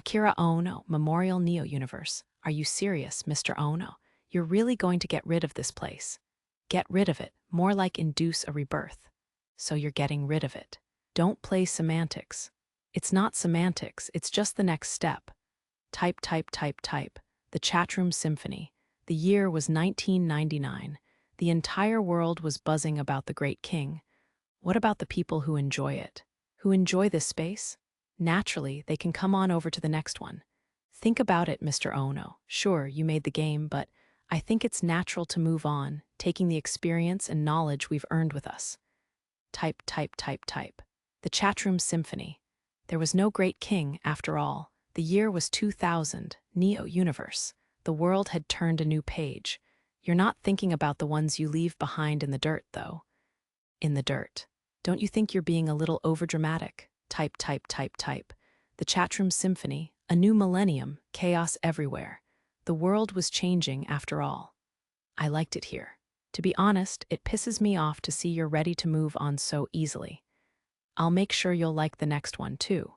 Akira Ono, Memorial Neo Universe. Are you serious, Mr. Ono? You're really going to get rid of this place? Get rid of it, more like induce a rebirth. So you're getting rid of it. Don't play semantics. It's not semantics, it's just the next step. Type, type, type, type. The chatroom symphony. The year was 1999. The entire world was buzzing about the Great King. What about the people who enjoy it? Who enjoy this space? Naturally, they can come on over to the next one. Think about it, Mr. Ono. Sure, you made the game, but I think it's natural to move on, taking the experience and knowledge we've earned with us. Type, type, type, type. The chatroom symphony. There was no Great King, after all. The year was 2000, Neo Universe. The world had turned a new page. You're not thinking about the ones you leave behind in the dirt, though. In the dirt. Don't you think you're being a little overdramatic? Type, type, type, type. The chatroom symphony, a new millennium, chaos everywhere. The world was changing after all. I liked it here. To be honest, it pisses me off to see you're ready to move on so easily. I'll make sure you'll like the next one, too.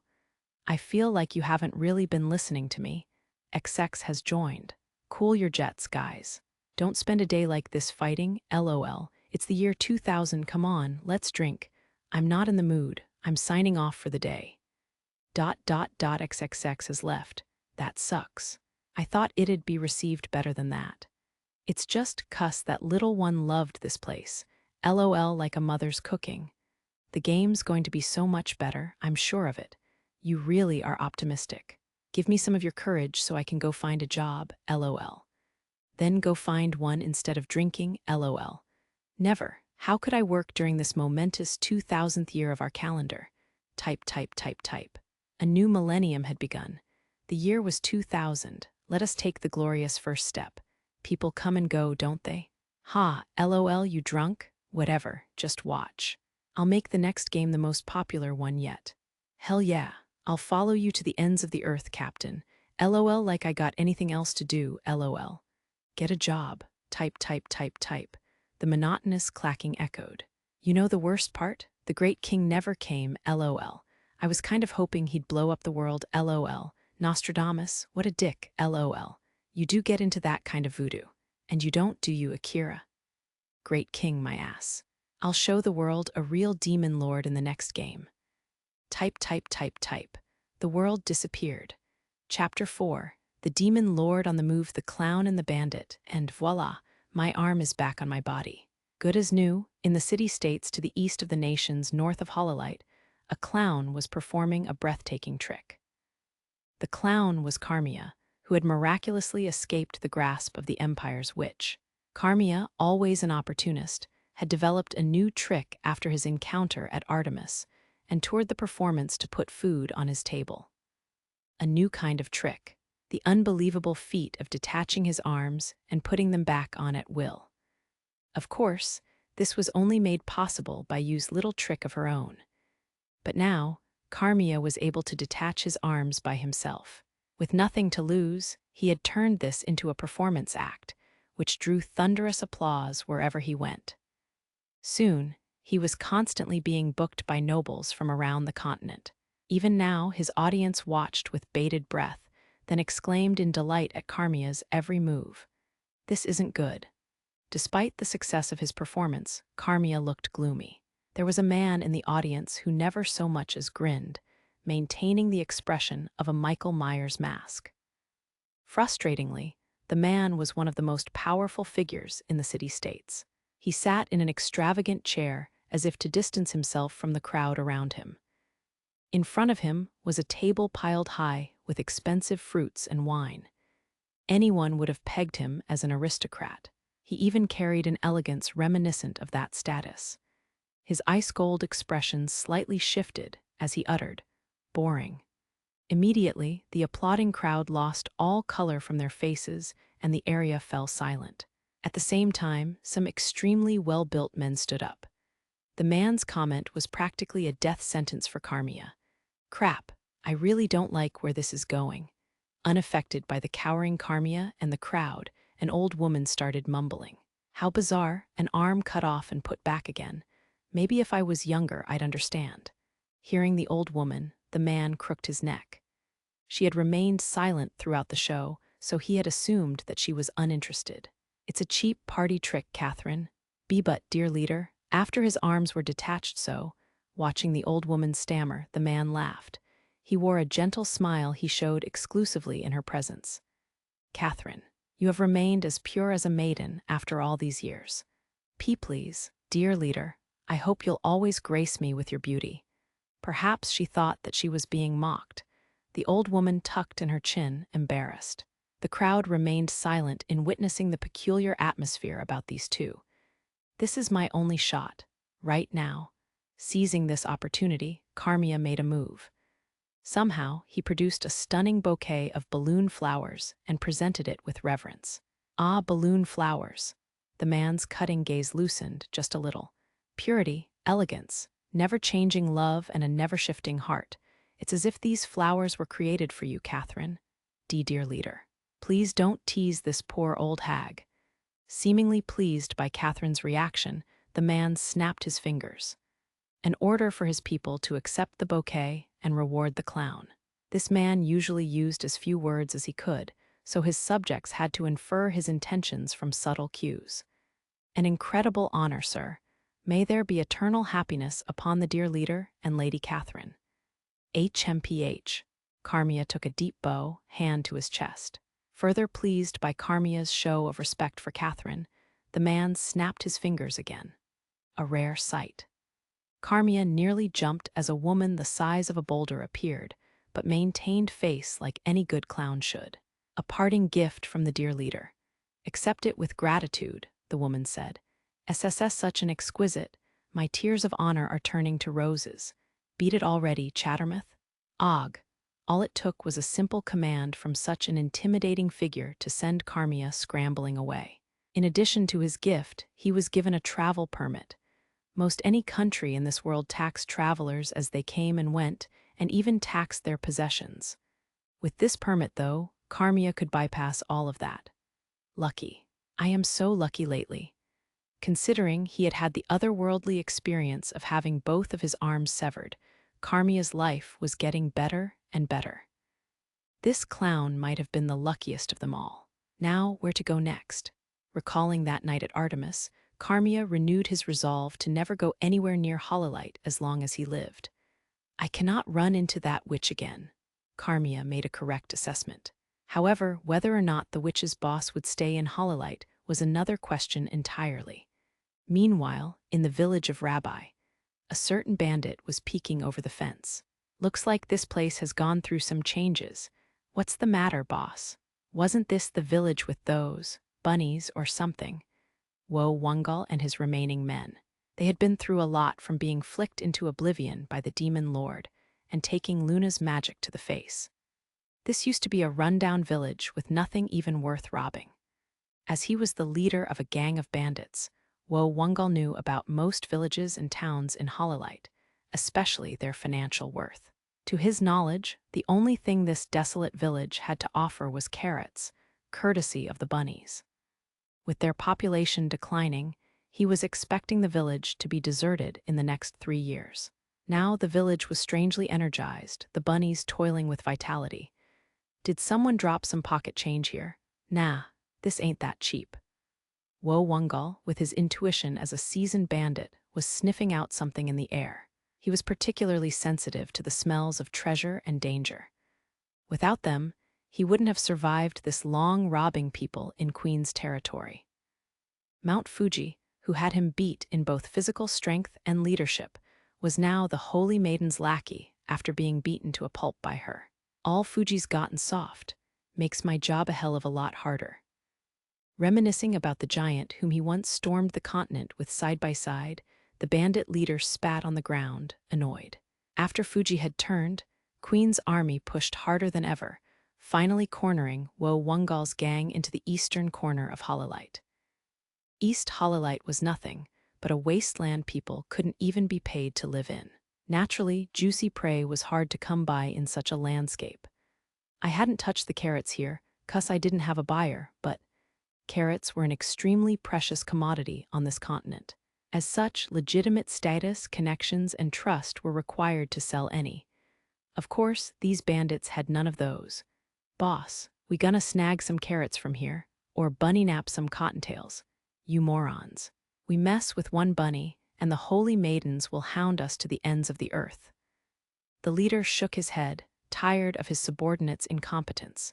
I feel like you haven't really been listening to me. XX has joined. Cool your jets, guys. Don't spend a day like this fighting, LOL. It's the year 2000, come on, let's drink. I'm not in the mood. I'm signing off for the day. XXX has left. That sucks. I thought it'd be received better than that. It's just cuss that little one loved this place. LOL like a mother's cooking. The game's going to be so much better, I'm sure of it. You really are optimistic. Give me some of your courage so I can go find a job, LOL. Then go find one instead of drinking, LOL. Never. How could I work during this momentous 2000th year of our calendar? Type, type, type, type. A new millennium had begun. The year was 2000. Let us take the glorious first step. People come and go, don't they? Ha, LOL, you drunk? Whatever, just watch. I'll make the next game the most popular one yet. Hell yeah, I'll follow you to the ends of the earth, Captain. LOL like I got anything else to do, LOL. Get a job. Type, type, type, type. The monotonous clacking echoed. You know the worst part? The Great King never came, LOL. I was kind of hoping he'd blow up the world, LOL. Nostradamus, what a dick, LOL. You do get into that kind of voodoo. And you don't, do you, Akira? Great King, my ass. I'll show the world a real demon lord in the next game. Type, type, type, type. The world disappeared. Chapter 4. The demon lord on the move, the clown and the bandit, and voila, my arm is back on my body. Good as new, in the city-states to the east of the nations north of Hololite, a clown was performing a breathtaking trick. The clown was Carmia, who had miraculously escaped the grasp of the Empire's witch. Carmia, always an opportunist, had developed a new trick after his encounter at Artemis and toured the performance to put food on his table. A new kind of trick, the unbelievable feat of detaching his arms and putting them back on at will. Of course, this was only made possible by Yu's little trick of her own. But now, Carmia was able to detach his arms by himself. With nothing to lose, he had turned this into a performance act, which drew thunderous applause wherever he went. Soon, he was constantly being booked by nobles from around the continent. Even now, his audience watched with bated breath, then exclaimed in delight at Carmia's every move. This isn't good. Despite the success of his performance, Carmia looked gloomy. There was a man in the audience who never so much as grinned, maintaining the expression of a Michael Myers mask. Frustratingly, the man was one of the most powerful figures in the city-states. He sat in an extravagant chair as if to distance himself from the crowd around him. In front of him was a table piled high with expensive fruits and wine. Anyone would have pegged him as an aristocrat. He even carried an elegance reminiscent of that status. His ice-gold expression slightly shifted as he uttered, "Boring." Immediately, the applauding crowd lost all color from their faces and the area fell silent. At the same time, some extremely well-built men stood up. The man's comment was practically a death sentence for Carmia. Crap, I really don't like where this is going. Unaffected by the cowering Carmia and the crowd, an old woman started mumbling. How bizarre, an arm cut off and put back again. Maybe if I was younger, I'd understand. Hearing the old woman, the man crooked his neck. She had remained silent throughout the show, so he had assumed that she was uninterested. It's a cheap party trick, Catherine. Be but, dear leader. After his arms were detached so, watching the old woman stammer, the man laughed. He wore a gentle smile he showed exclusively in her presence. Catherine, you have remained as pure as a maiden after all these years. Please, dear leader, I hope you'll always grace me with your beauty. Perhaps she thought that she was being mocked. The old woman tucked in her chin, embarrassed. The crowd remained silent in witnessing the peculiar atmosphere about these two. This is my only shot, right now. Seizing this opportunity, Carmia made a move. Somehow, he produced a stunning bouquet of balloon flowers and presented it with reverence. Ah, balloon flowers. The man's cutting gaze loosened just a little. Purity, elegance, never-changing love and a never-shifting heart. It's as if these flowers were created for you, Catherine. Dear leader. Please don't tease this poor old hag. Seemingly pleased by Catherine's reaction, the man snapped his fingers. An order for his people to accept the bouquet and reward the clown. This man usually used as few words as he could, so his subjects had to infer his intentions from subtle cues. An incredible honor, sir. May there be eternal happiness upon the dear leader and Lady Catherine. HMPH. Carmia took a deep bow, hand to his chest. Further pleased by Carmia's show of respect for Catherine, the man snapped his fingers again. A rare sight. Carmia nearly jumped as a woman the size of a boulder appeared, but maintained face like any good clown should. A parting gift from the dear leader. Accept it with gratitude, the woman said. SSS such an exquisite, my tears of honor are turning to roses. Beat it already, Chattermouth? Og. All it took was a simple command from such an intimidating figure to send Carmia scrambling away. In addition to his gift, he was given a travel permit. Most any country in this world taxed travelers as they came and went, and even taxed their possessions. With this permit, though, Carmia could bypass all of that. Lucky. I am so lucky lately. Considering he had had the otherworldly experience of having both of his arms severed, Carmia's life was getting better and better. This clown might have been the luckiest of them all. Now, where to go next? Recalling that night at Artemis, Carmia renewed his resolve to never go anywhere near Hololite as long as he lived. I cannot run into that witch again. Carmia made a correct assessment. However, whether or not the witch's boss would stay in Hololite was another question entirely. Meanwhile, in the village of Rabbi, a certain bandit was peeking over the fence. Looks like this place has gone through some changes. What's the matter, boss? Wasn't this the village with those bunnies or something? Woe Wungal and his remaining men. They had been through a lot from being flicked into oblivion by the demon lord and taking Luna's magic to the face. This used to be a rundown village with nothing even worth robbing. As he was the leader of a gang of bandits, Woe Wungal knew about most villages and towns in Hololite, especially their financial worth. To his knowledge, the only thing this desolate village had to offer was carrots, courtesy of the bunnies. With their population declining, he was expecting the village to be deserted in the next 3 years. Now the village was strangely energized, the bunnies toiling with vitality. Did someone drop some pocket change here? Nah, this ain't that cheap. Woe Wungal, with his intuition as a seasoned bandit, was sniffing out something in the air. He was particularly sensitive to the smells of treasure and danger. Without them, he wouldn't have survived this long robbing people in Queen's territory. Mount Fuji, who had him beat in both physical strength and leadership, was now the holy maiden's lackey after being beaten to a pulp by her. All Fuji's gotten soft, makes my job a hell of a lot harder. Reminiscing about the giant whom he once stormed the continent with side by side, the bandit leader spat on the ground, annoyed. After Fuji had turned, Queen's army pushed harder than ever, finally cornering Woe Wungal's gang into the eastern corner of Hololite. East Hololite was nothing, but a wasteland people couldn't even be paid to live in. Naturally, juicy prey was hard to come by in such a landscape. I hadn't touched the carrots here, 'cause I didn't have a buyer, but carrots were an extremely precious commodity on this continent. As such, legitimate status, connections, and trust were required to sell any. Of course, these bandits had none of those. "Boss, we gonna snag some carrots from here, or bunny nap some cottontails. You morons. We mess with one bunny, and the holy maidens will hound us to the ends of the earth." The leader shook his head, tired of his subordinates' incompetence.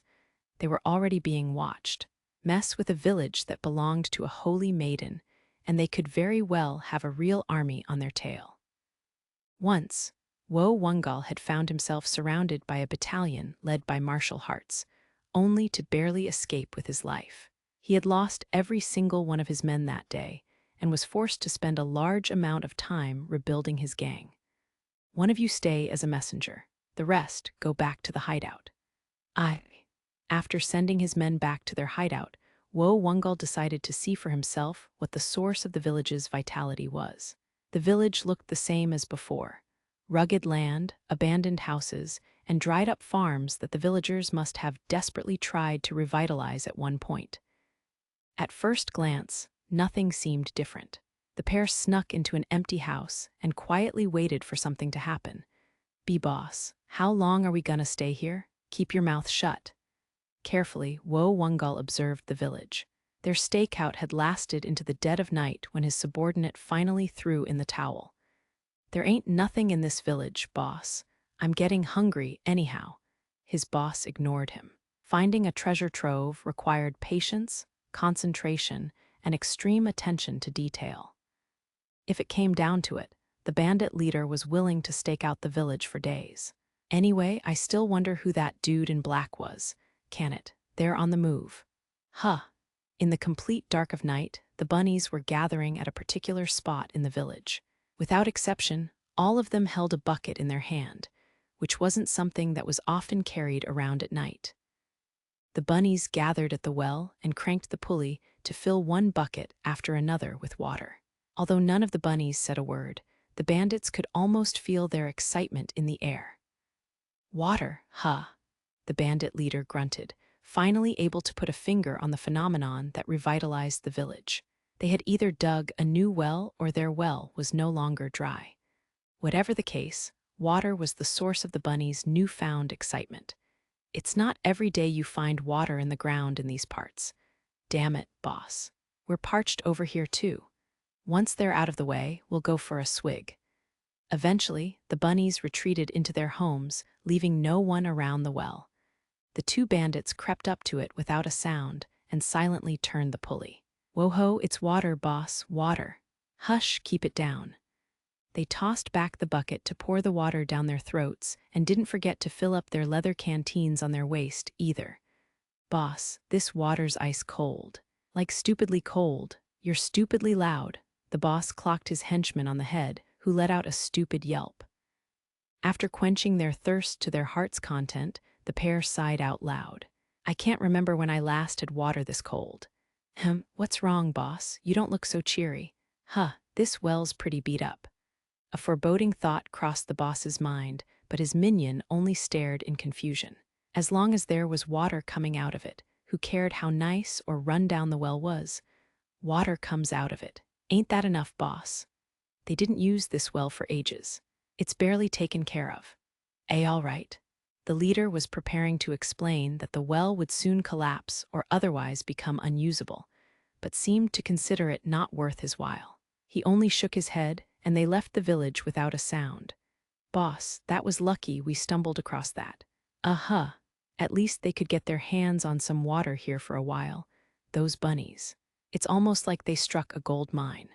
They were already being watched. Mess with a village that belonged to a holy maiden, and they could very well have a real army on their tail. Once, Wo Wungal had found himself surrounded by a battalion led by martial hearts, only to barely escape with his life. He had lost every single one of his men that day, and was forced to spend a large amount of time rebuilding his gang. "One of you stay as a messenger. The rest go back to the hideout." After sending his men back to their hideout, Wo Wungal decided to see for himself what the source of the village's vitality was. The village looked the same as before: rugged land, abandoned houses, and dried-up farms that the villagers must have desperately tried to revitalize at one point. At first glance, nothing seemed different. The pair snuck into an empty house and quietly waited for something to happen. "Boss, how long are we gonna stay here? Keep your mouth shut." Carefully, Wo Wungal observed the village. Their stakeout had lasted into the dead of night when his subordinate finally threw in the towel. "There ain't nothing in this village, boss. I'm getting hungry anyhow." His boss ignored him. Finding a treasure trove required patience, concentration, and extreme attention to detail. If it came down to it, the bandit leader was willing to stake out the village for days. "Anyway, I still wonder who that dude in black was. Can it? They're on the move." In the complete dark of night, the bunnies were gathering at a particular spot in the village. Without exception, all of them held a bucket in their hand, which wasn't something that was often carried around at night. The bunnies gathered at the well and cranked the pulley to fill one bucket after another with water. Although none of the bunnies said a word, the bandits could almost feel their excitement in the air. "Water, the bandit leader grunted, finally able to put a finger on the phenomenon that revitalized the village. They had either dug a new well or their well was no longer dry. Whatever the case, water was the source of the bunnies' newfound excitement. "It's not every day you find water in the ground in these parts. Damn it, boss. We're parched over here too. Once they're out of the way, we'll go for a swig." Eventually, the bunnies retreated into their homes, leaving no one around the well. The two bandits crept up to it without a sound and silently turned the pulley. "Whoa-ho, it's water, boss, water." "Hush, keep it down." They tossed back the bucket to pour the water down their throats and didn't forget to fill up their leather canteens on their waist either. "Boss, this water's ice cold." "Like stupidly cold. You're stupidly loud." The boss clocked his henchman on the head, who let out a stupid yelp. After quenching their thirst to their heart's content, the pair sighed out loud. "I can't remember when I last had water this cold." What's wrong, boss? You don't look so cheery." This well's pretty beat up." A foreboding thought crossed the boss's mind, but his minion only stared in confusion. As long as there was water coming out of it, who cared how nice or run down the well was? Water comes out of it. Ain't that enough, boss? They didn't use this well for ages. It's barely taken care of. All right. The leader was preparing to explain that the well would soon collapse or otherwise become unusable, but seemed to consider it not worth his while. He only shook his head, and they left the village without a sound. "Boss, that was lucky we stumbled across that." At least they could get their hands on some water here for a while. Those bunnies. It's almost like they struck a gold mine."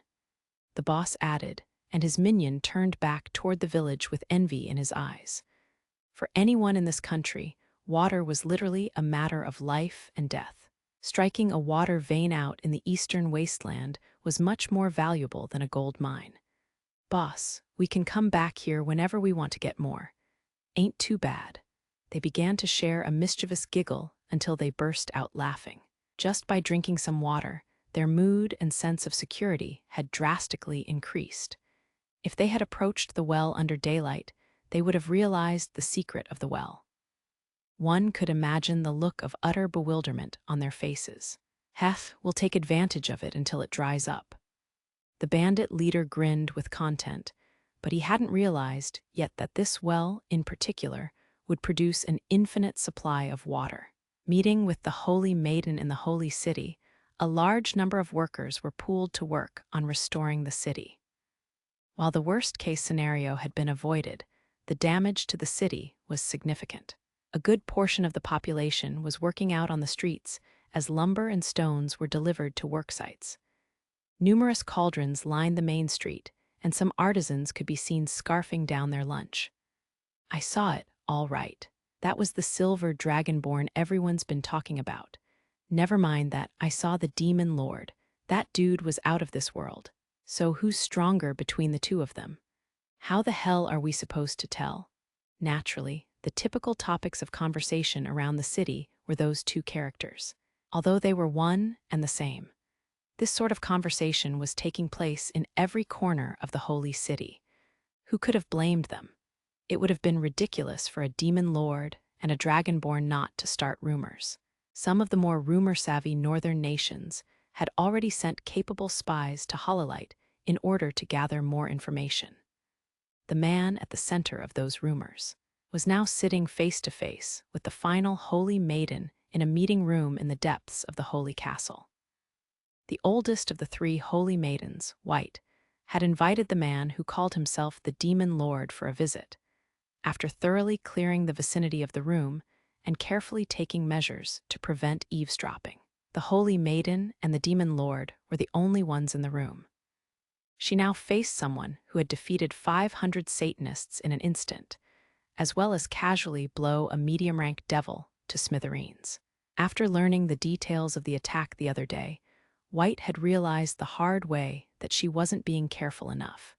The boss added, and his minion turned back toward the village with envy in his eyes. For anyone in this country, water was literally a matter of life and death. Striking a water vein out in the eastern wasteland was much more valuable than a gold mine. "Boss, we can come back here whenever we want to get more." "Ain't too bad." They began to share a mischievous giggle until they burst out laughing. Just by drinking some water, their mood and sense of security had drastically increased. If they had approached the well under daylight, they would have realized the secret of the well. One could imagine the look of utter bewilderment on their faces. "We'll take advantage of it until it dries up." The bandit leader grinned with content, but he hadn't realized yet that this well, in particular, would produce an infinite supply of water. Meeting with the Holy Maiden in the Holy City, a large number of workers were pooled to work on restoring the city. While the worst-case scenario had been avoided, the damage to the city was significant. A good portion of the population was working out on the streets as lumber and stones were delivered to work sites. Numerous cauldrons lined the main street, and some artisans could be seen scarfing down their lunch. I saw it, all right. That was the silver dragonborn everyone's been talking about. Never mind that I saw the demon lord. That dude was out of this world. So who's stronger between the two of them? How the hell are we supposed to tell? Naturally, the typical topics of conversation around the city were those two characters, although they were one and the same. This sort of conversation was taking place in every corner of the holy city. Who could have blamed them? It would have been ridiculous for a demon lord and a dragonborn not to start rumors. Some of the more rumor-savvy northern nations had already sent capable spies to Hololite in order to gather more information. The man at the center of those rumors was now sitting face-to-face with the final Holy Maiden in a meeting room in the depths of the Holy Castle. The oldest of the three Holy Maidens, White, had invited the man who called himself the Demon Lord for a visit. After thoroughly clearing the vicinity of the room and carefully taking measures to prevent eavesdropping, the Holy Maiden and the Demon Lord were the only ones in the room. She now faced someone who had defeated 500 Satanists in an instant, as well as casually blow a medium-rank devil to smithereens. After learning the details of the attack the other day, White had realized the hard way that she wasn't being careful enough.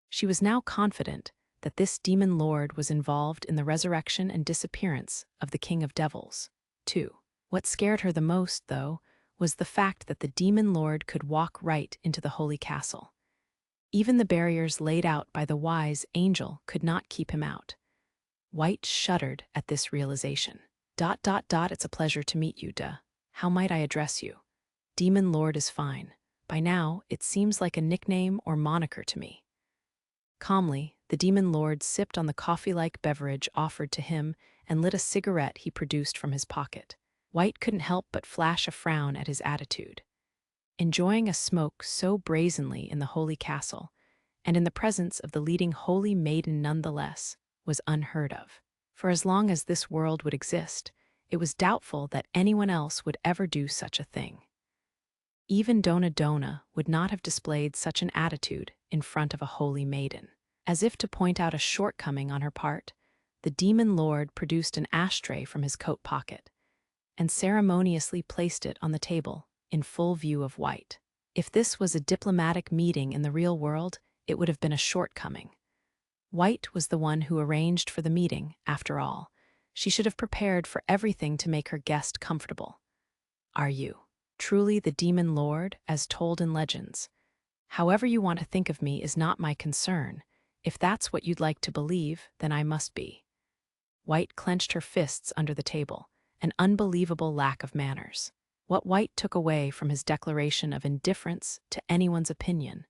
She was now confident that this demon lord was involved in the resurrection and disappearance of the King of Devils, too. What scared her the most, though, was the fact that the demon lord could walk right into the holy castle. Even the barriers laid out by the wise angel could not keep him out. White shuddered at this realization. It's a pleasure to meet you, duh. How might I address you? Demon Lord is fine. By now, it seems like a nickname or moniker to me. Calmly, the Demon Lord sipped on the coffee-like beverage offered to him and lit a cigarette he produced from his pocket. White couldn't help but flash a frown at his attitude. Enjoying a smoke so brazenly in the holy castle, and in the presence of the leading Holy Maiden nonetheless, was unheard of. For as long as this world would exist, it was doubtful that anyone else would ever do such a thing. Even Dona Dona would not have displayed such an attitude in front of a holy maiden. As if to point out a shortcoming on her part, the demon lord produced an ashtray from his coat pocket and ceremoniously placed it on the table in full view of White. If this was a diplomatic meeting in the real world, it would have been a shortcoming. White was the one who arranged for the meeting, after all. She should have prepared for everything to make her guest comfortable. Are you truly the demon lord, as told in legends? However you want to think of me is not my concern. If that's what you'd like to believe, then I must be. White clenched her fists under the table, an unbelievable lack of manners. What White took away from his declaration of indifference to anyone's opinion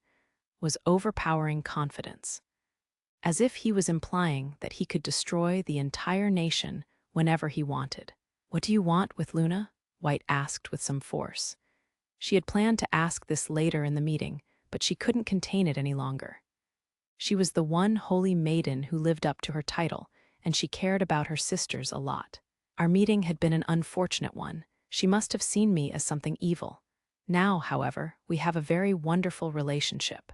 was overpowering confidence, as if he was implying that he could destroy the entire nation whenever he wanted. What do you want with Luna? White asked with some force. She had planned to ask this later in the meeting, but she couldn't contain it any longer. She was the one holy maiden who lived up to her title, and she cared about her sisters a lot. Our meeting had been an unfortunate one. She must have seen me as something evil. Now, however, we have a very wonderful relationship.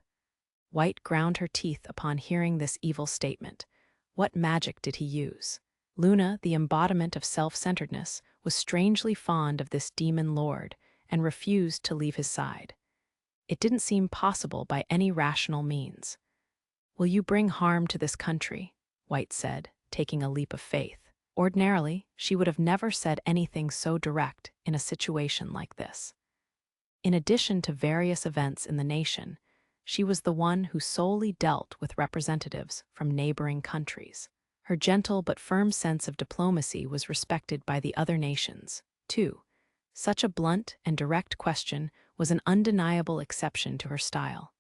White ground her teeth upon hearing this evil statement. What magic did he use? Luna, the embodiment of self-centeredness, was strangely fond of this demon lord and refused to leave his side. It didn't seem possible by any rational means. Will you bring harm to this country? White said, taking a leap of faith. Ordinarily, she would have never said anything so direct in a situation like this. In addition to various events in the nation, she was the one who solely dealt with representatives from neighboring countries. Her gentle but firm sense of diplomacy was respected by the other nations, too. Such a blunt and direct question was an undeniable exception to her style.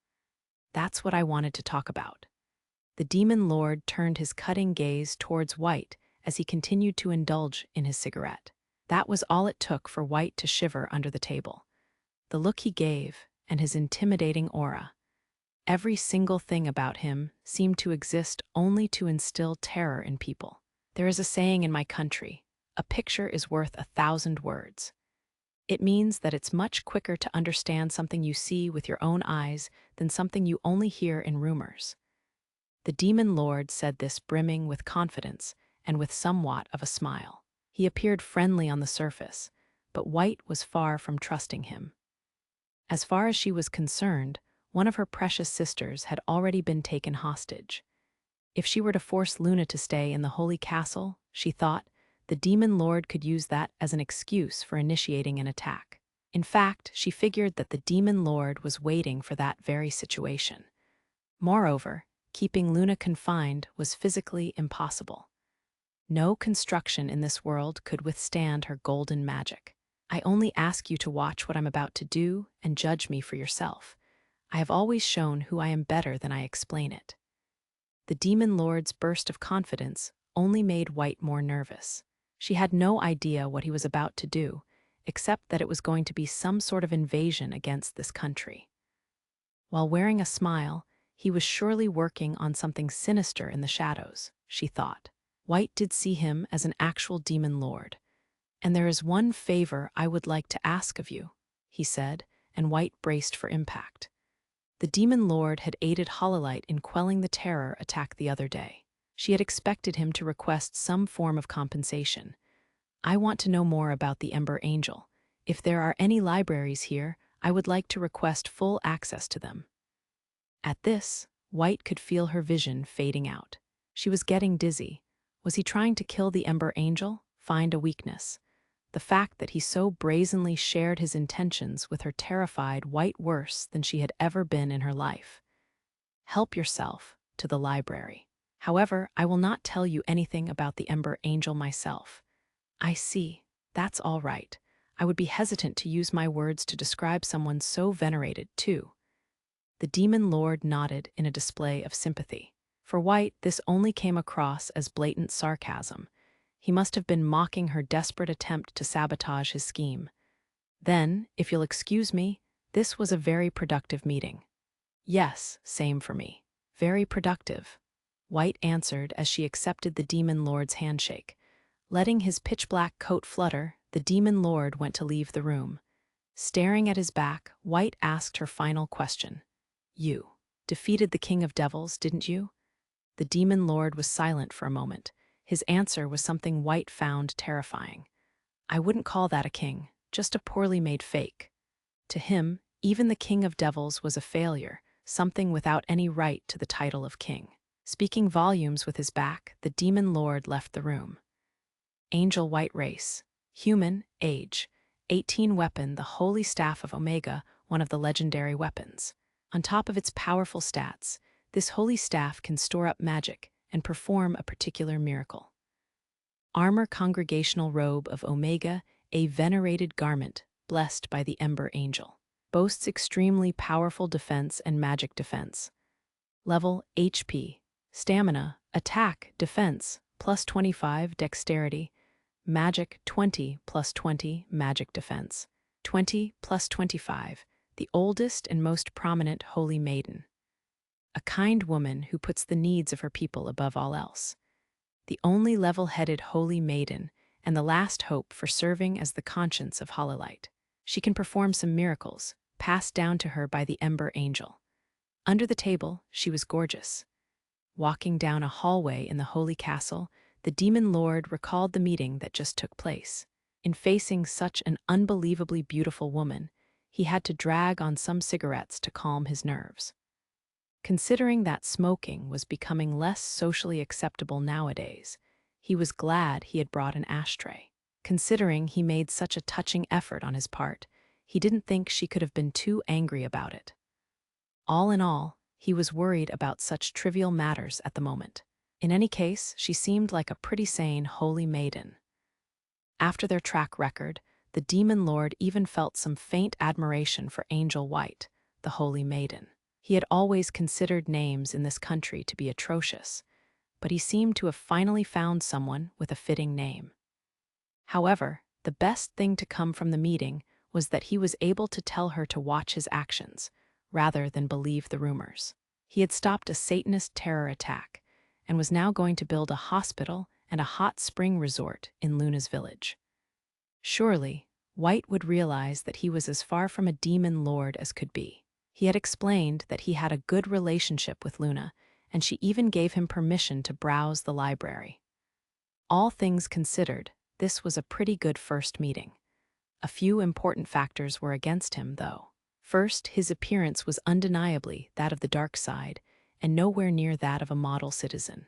That's what I wanted to talk about. The demon lord turned his cutting gaze towards White as he continued to indulge in his cigarette. That was all it took for White to shiver under the table. The look he gave, and his intimidating aura. Every single thing about him seemed to exist only to instill terror in people. There is a saying in my country, a picture is worth 1,000 words. It means that it's much quicker to understand something you see with your own eyes than something you only hear in rumors. The demon lord said this brimming with confidence and with somewhat of a smile. He appeared friendly on the surface, but White was far from trusting him. As far as she was concerned, one of her precious sisters had already been taken hostage. If she were to force Luna to stay in the holy castle, she thought, the demon lord could use that as an excuse for initiating an attack. In fact, she figured that the demon lord was waiting for that very situation. Moreover, keeping Luna confined was physically impossible. No construction in this world could withstand her golden magic. I only ask you to watch what I'm about to do and judge me for yourself. I have always shown who I am better than I explain it. The demon lord's burst of confidence only made White more nervous. She had no idea what he was about to do, except that it was going to be some sort of invasion against this country. While wearing a smile, he was surely working on something sinister in the shadows, she thought. White did see him as an actual demon lord. And there is one favor I would like to ask of you, he said, and White braced for impact. The demon lord had aided Hololight in quelling the terror attack the other day. She had expected him to request some form of compensation. I want to know more about the Ember Angel. If there are any libraries here, I would like to request full access to them. At this, White could feel her vision fading out. She was getting dizzy. Was he trying to kill the Ember Angel? Find a weakness? The fact that he so brazenly shared his intentions with her terrified White worse than she had ever been in her life. Help yourself to the library. However, I will not tell you anything about the Ember Angel myself. I see. That's all right. I would be hesitant to use my words to describe someone so venerated, too. The demon lord nodded in a display of sympathy. For White, this only came across as blatant sarcasm. He must have been mocking her desperate attempt to sabotage his scheme. Then, if you'll excuse me, this was a very productive meeting. Yes, same for me. Very productive, White answered as she accepted the demon lord's handshake. Letting his pitch-black coat flutter, the demon lord went to leave the room. Staring at his back, White asked her final question. You defeated the King of Devils, didn't you? The demon lord was silent for a moment. His answer was something White found terrifying. I wouldn't call that a king, just a poorly made fake. To him, even the King of Devils was a failure, something without any right to the title of king. Speaking volumes with his back, the demon lord left the room. Angel White race. Human, age. 18 weapon, the holy staff of Omega, one of the legendary weapons. On top of its powerful stats, this holy staff can store up magic and perform a particular miracle. Armor congregational robe of Omega, a venerated garment, blessed by the Ember Angel. Boasts extremely powerful defense and magic defense. Level HP. Stamina, attack, defense, plus 25, dexterity. Magic, 20, plus 20, magic defense. 20, plus 25, the oldest and most prominent holy maiden. A kind woman who puts the needs of her people above all else. The only level-headed holy maiden and the last hope for serving as the conscience of Hololight. She can perform some miracles, passed down to her by the Ember Angel. Under the table, she was gorgeous. Walking down a hallway in the holy castle, the demon lord recalled the meeting that just took place. In facing such an unbelievably beautiful woman, he had to drag on some cigarettes to calm his nerves. Considering that smoking was becoming less socially acceptable nowadays, he was glad he had brought an ashtray. Considering he made such a touching effort on his part, he didn't think she could have been too angry about it. All in all, he was worried about such trivial matters at the moment. In any case, she seemed like a pretty sane holy maiden. After their track record, the demon lord even felt some faint admiration for Angel White, the holy maiden. He had always considered names in this country to be atrocious, but he seemed to have finally found someone with a fitting name. However, the best thing to come from the meeting was that he was able to tell her to watch his actions, rather than believe the rumors. He had stopped a Satanist terror attack, and was now going to build a hospital and a hot spring resort in Luna's village. Surely, White would realize that he was as far from a demon lord as could be. He had explained that he had a good relationship with Luna, and she even gave him permission to browse the library. All things considered, this was a pretty good first meeting. A few important factors were against him, though. First, his appearance was undeniably that of the dark side, and nowhere near that of a model citizen.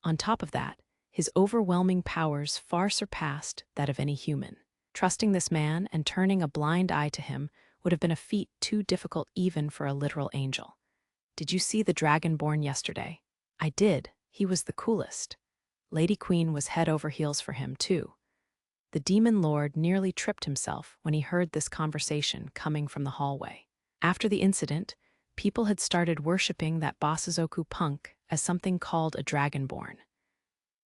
On top of that, his overwhelming powers far surpassed that of any human. Trusting this man and turning a blind eye to him would have been a feat too difficult even for a literal angel. "Did you see the Dragonborn yesterday?" "I did. He was the coolest." Lady Queen was head over heels for him, too. The demon lord nearly tripped himself when he heard this conversation coming from the hallway. After the incident, people had started worshipping that Basazoku punk as something called a Dragonborn.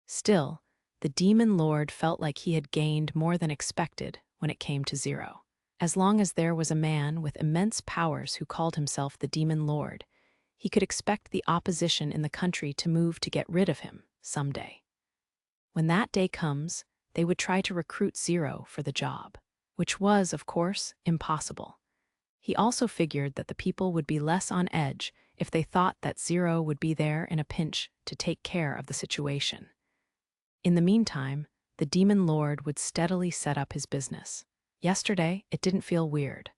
Still, the demon lord felt like he had gained more than expected when it came to Zero. As long as there was a man with immense powers who called himself the demon lord, he could expect the opposition in the country to move to get rid of him someday. When that day comes, they would try to recruit Zero for the job, which was, of course, impossible. He also figured that the people would be less on edge if they thought that Zero would be there in a pinch to take care of the situation. In the meantime, the demon lord would steadily set up his business. Yesterday, it didn't feel weird.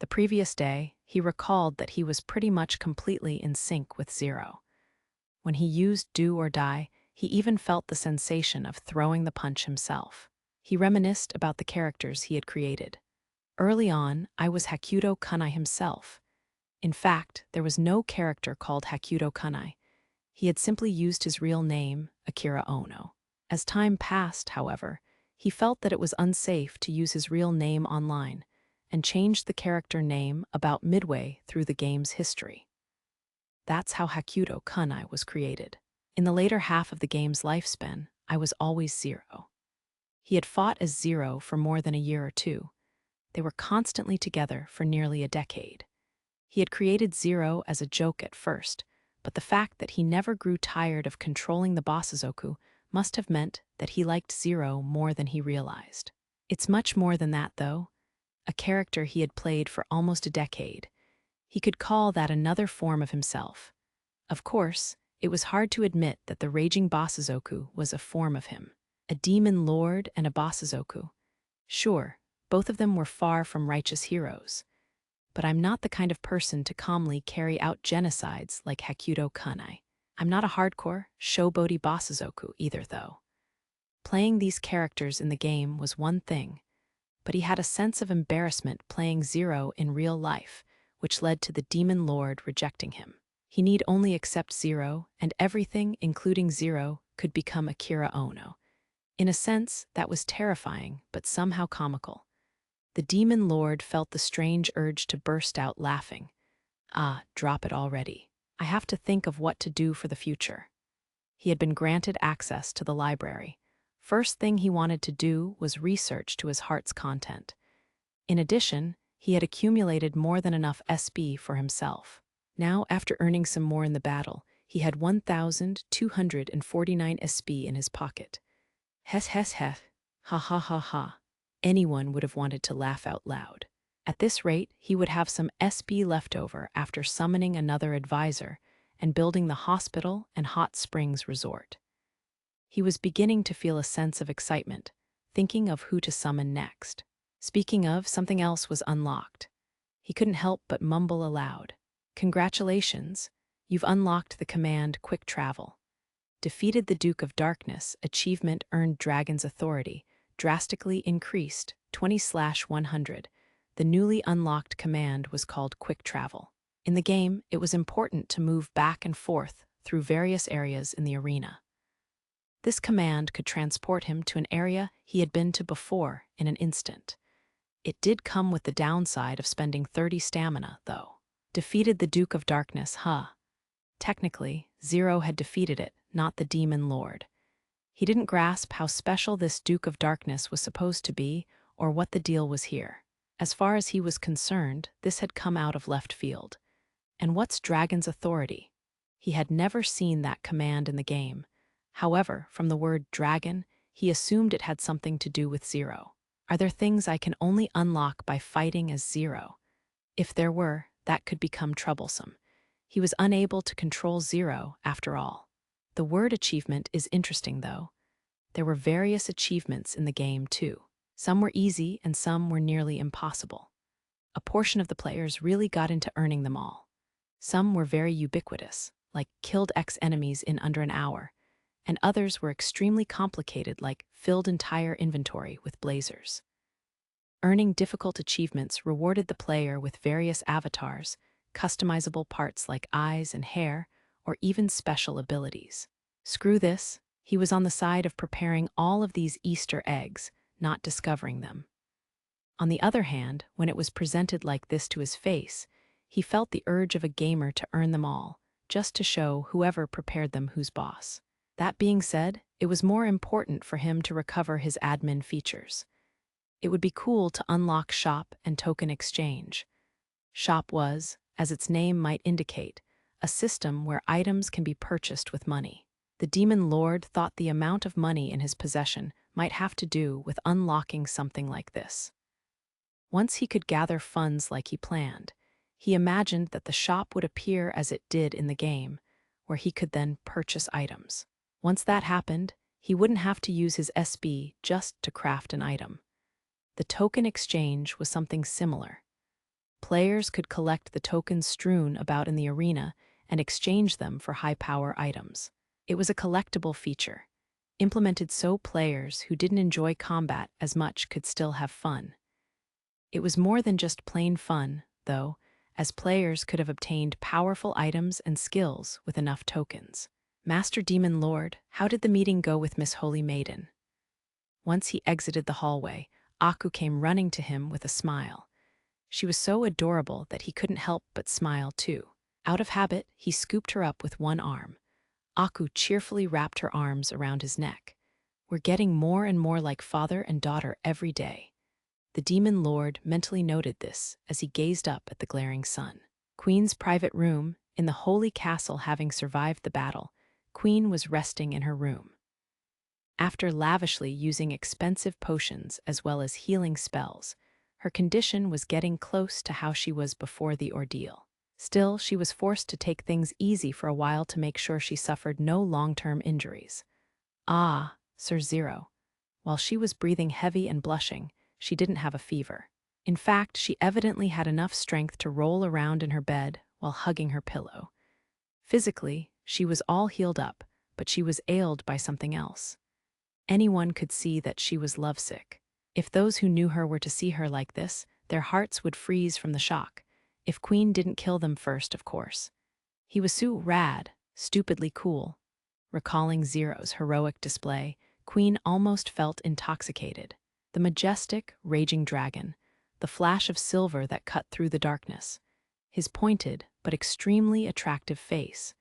The previous day, he recalled that he was pretty much completely in sync with Zero. When he used Do or Die, he even felt the sensation of throwing the punch himself. He reminisced about the characters he had created. Early on, I was Hakuto Kunai himself. In fact, there was no character called Hakuto Kunai. He had simply used his real name, Akira Ono. As time passed, however, he felt that it was unsafe to use his real name online, and changed the character name about midway through the game's history. That's how Hakuto Kunai was created. In the later half of the game's lifespan, I was always Zero. He had fought as Zero for more than a year or two. They were constantly together for nearly a decade. He had created Zero as a joke at first, but the fact that he never grew tired of controlling the Basazoku must have meant that he liked Zero more than he realized. It's much more than that, though. A character he had played for almost a decade. He could call that another form of himself. Of course, it was hard to admit that the raging Basazoku was a form of him. A demon lord and a Basazoku. Sure, both of them were far from righteous heroes. But I'm not the kind of person to calmly carry out genocides like Hakuto Kunai. I'm not a hardcore, showboaty Basazoku either, though. Playing these characters in the game was one thing, but he had a sense of embarrassment playing Zero in real life, which led to the demon lord rejecting him. He need only accept Zero, and everything, including Zero, could become Akira Ono. In a sense, that was terrifying, but somehow comical. The demon lord felt the strange urge to burst out laughing. Ah, drop it already. I have to think of what to do for the future. He had been granted access to the library. First thing he wanted to do was research to his heart's content. In addition, he had accumulated more than enough SB for himself. Now, after earning some more in the battle, he had 1,249 SB in his pocket. Hes hes hes, ha ha ha ha. Anyone would have wanted to laugh out loud. At this rate, he would have some SB left over after summoning another advisor and building the hospital and hot springs resort. He was beginning to feel a sense of excitement, thinking of who to summon next. Speaking of, something else was unlocked. He couldn't help but mumble aloud. Congratulations, you've unlocked the command Quick Travel. Defeated the Duke of Darkness, achievement earned Dragon's authority, drastically increased, 20/100. The newly unlocked command was called Quick Travel. In the game, it was important to move back and forth through various areas in the arena. This command could transport him to an area he had been to before in an instant. It did come with the downside of spending 30 stamina, though. Defeated the Duke of Darkness, huh? Technically, Zero had defeated it, not the Demon Lord. He didn't grasp how special this Duke of Darkness was supposed to be or what the deal was here. As far as he was concerned, this had come out of left field. And what's Dragon's authority? He had never seen that command in the game. However, from the word dragon, he assumed it had something to do with Zero. Are there things I can only unlock by fighting as Zero? If there were, that could become troublesome. He was unable to control Zero, after all. The word achievement is interesting, though. There were various achievements in the game, too. Some were easy and some were nearly impossible. A portion of the players really got into earning them all. Some were very ubiquitous, like killed X enemies in under an hour, and others were extremely complicated, like filled entire inventory with blazers. Earning difficult achievements rewarded the player with various avatars, customizable parts like eyes and hair, or even special abilities. Screw this, he was on the side of preparing all of these Easter eggs, not discovering them. On the other hand, when it was presented like this to his face, he felt the urge of a gamer to earn them all, just to show whoever prepared them who's boss. That being said, it was more important for him to recover his admin features. It would be cool to unlock Shop and Token Exchange. Shop was, as its name might indicate, a system where items can be purchased with money. The Demon Lord thought the amount of money in his possession might have to do with unlocking something like this. Once he could gather funds like he planned, he imagined that the shop would appear as it did in the game, where he could then purchase items. Once that happened, he wouldn't have to use his SB just to craft an item. The token exchange was something similar. Players could collect the tokens strewn about in the arena and exchange them for high-power items. It was a collectible feature, implemented so players who didn't enjoy combat as much could still have fun. It was more than just plain fun, though, as players could have obtained powerful items and skills with enough tokens. Master Demon Lord, how did the meeting go with Miss Holy Maiden? Once he exited the hallway, Aku came running to him with a smile. She was so adorable that he couldn't help but smile too. Out of habit, he scooped her up with one arm. Aku cheerfully wrapped her arms around his neck. We're getting more and more like father and daughter every day. The Demon Lord mentally noted this as he gazed up at the glaring sun. Queen's private room, in the holy castle having survived the battle, Queen was resting in her room. After lavishly using expensive potions as well as healing spells, her condition was getting close to how she was before the ordeal. Still, she was forced to take things easy for a while to make sure she suffered no long-term injuries. Ah, Sir Zero. While she was breathing heavy and blushing, she didn't have a fever. In fact, she evidently had enough strength to roll around in her bed while hugging her pillow. Physically, she was all healed up, but she was ailed by something else. Anyone could see that she was lovesick. If those who knew her were to see her like this, their hearts would freeze from the shock. If Queen didn't kill them first, of course. He was so rad, stupidly cool. Recalling Zero's heroic display, Queen almost felt intoxicated. The majestic, raging dragon, the flash of silver that cut through the darkness, his pointed but extremely attractive face,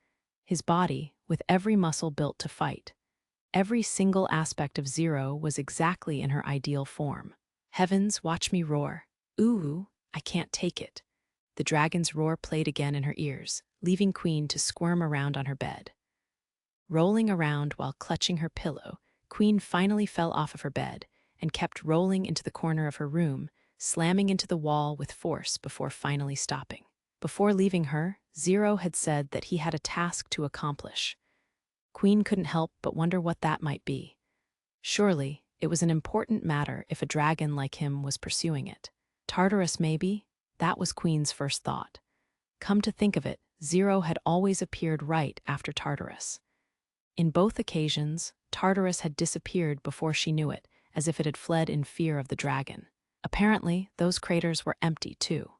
his body with every muscle built to fight. Every single aspect of Zero was exactly in her ideal form. Heavens, watch me roar. Ooh, I can't take it. The dragon's roar played again in her ears, leaving Queen to squirm around on her bed. Rolling around while clutching her pillow, Queen finally fell off of her bed and kept rolling into the corner of her room, slamming into the wall with force before finally stopping. Before leaving her, Zero had said that he had a task to accomplish. Queen couldn't help but wonder what that might be. Surely, it was an important matter if a dragon like him was pursuing it. Tartarus, maybe? That was Queen's first thought. Come to think of it, Zero had always appeared right after Tartarus. In both occasions, Tartarus had disappeared before she knew it, as if it had fled in fear of the dragon. Apparently, those craters were empty too.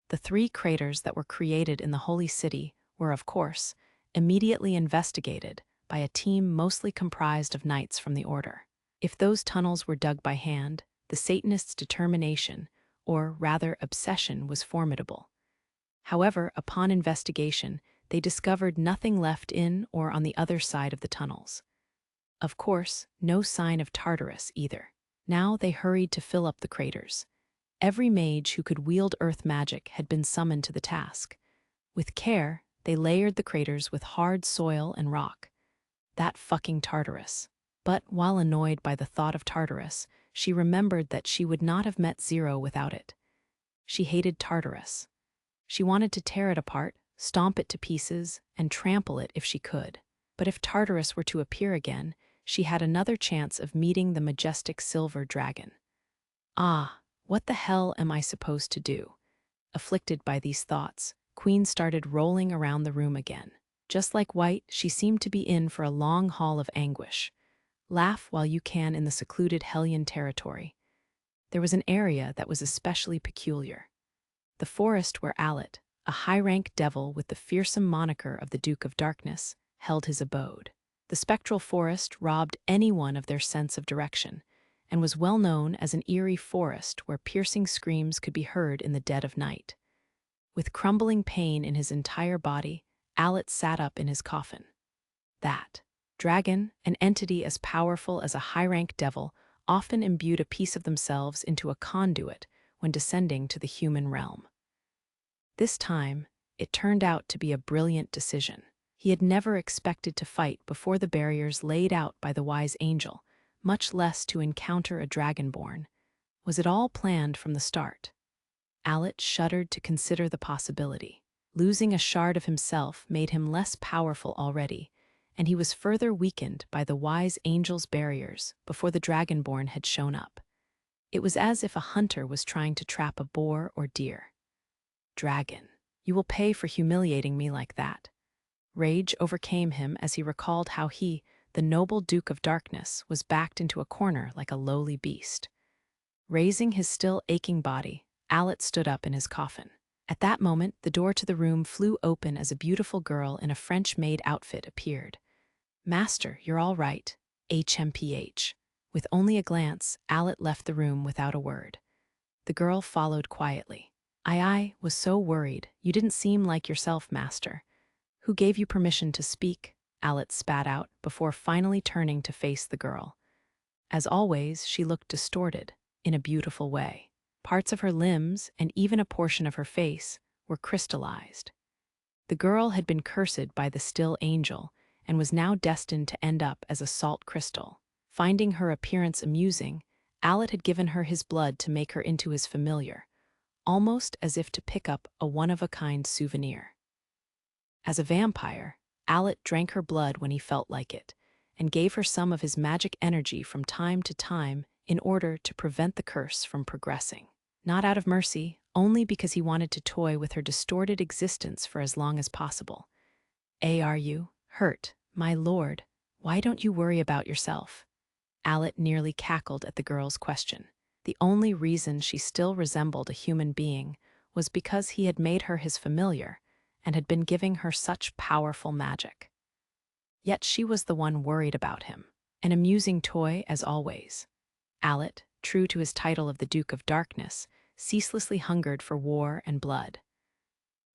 The 3 craters that were created in the Holy City were, of course, immediately investigated by a team mostly comprised of knights from the Order. If those tunnels were dug by hand, the Satanists' determination, or rather obsession, was formidable. However, upon investigation, they discovered nothing left in or on the other side of the tunnels. Of course, no sign of Tartarus either. Now they hurried to fill up the craters. Every mage who could wield earth magic had been summoned to the task. With care, they layered the craters with hard soil and rock. That fucking Tartarus. But while annoyed by the thought of Tartarus, she remembered that she would not have met Zero without it. She hated Tartarus. She wanted to tear it apart, stomp it to pieces, and trample it if she could. But if Tartarus were to appear again, she had another chance of meeting the majestic silver dragon. Ah, what the hell am I supposed to do? Afflicted by these thoughts, Queen started rolling around the room again. Just like White, she seemed to be in for a long haul of anguish. Laugh while you can in the secluded Hellion territory. There was an area that was especially peculiar. The forest where Alet, a high-rank devil with the fearsome moniker of the Duke of Darkness, held his abode. The spectral forest robbed anyone of their sense of direction, and was well known as an eerie forest where piercing screams could be heard in the dead of night. With crumbling pain in his entire body, Alet sat up in his coffin. That dragon, an entity as powerful as a high-rank devil, often imbued a piece of themselves into a conduit when descending to the human realm. This time, it turned out to be a brilliant decision. He had never expected to fight before the barriers laid out by the wise angel, much less to encounter a dragonborn. Was it all planned from the start? Alet shuddered to consider the possibility. Losing a shard of himself made him less powerful already, and he was further weakened by the wise angel's barriers before the dragonborn had shown up. It was as if a hunter was trying to trap a boar or deer. Dragon, you will pay for humiliating me like that. Rage overcame him as he recalled how he, the noble Duke of Darkness, was backed into a corner like a lowly beast. Raising his still aching body, Alet stood up in his coffin. At that moment, the door to the room flew open as a beautiful girl in a French-made outfit appeared. "Master, you're all right. HMPH. With only a glance, Alet left the room without a word. The girl followed quietly. I was so worried. You didn't seem like yourself, Master. Who gave you permission to speak?" Alet spat out, before finally turning to face the girl. As always, she looked distorted, in a beautiful way. Parts of her limbs, and even a portion of her face, were crystallized. The girl had been cursed by the still angel, and was now destined to end up as a salt crystal. Finding her appearance amusing, Alet had given her his blood to make her into his familiar, almost as if to pick up a one-of-a-kind souvenir. As a vampire, Alet drank her blood when he felt like it, and gave her some of his magic energy from time to time in order to prevent the curse from progressing. Not out of mercy, only because he wanted to toy with her distorted existence for as long as possible. Are you hurt, my lord? Why don't you worry about yourself?" Alet nearly cackled at the girl's question. The only reason she still resembled a human being was because he had made her his familiar and had been giving her such powerful magic. Yet she was the one worried about him, an amusing toy as always. Alet, true to his title of the Duke of Darkness, ceaselessly hungered for war and blood.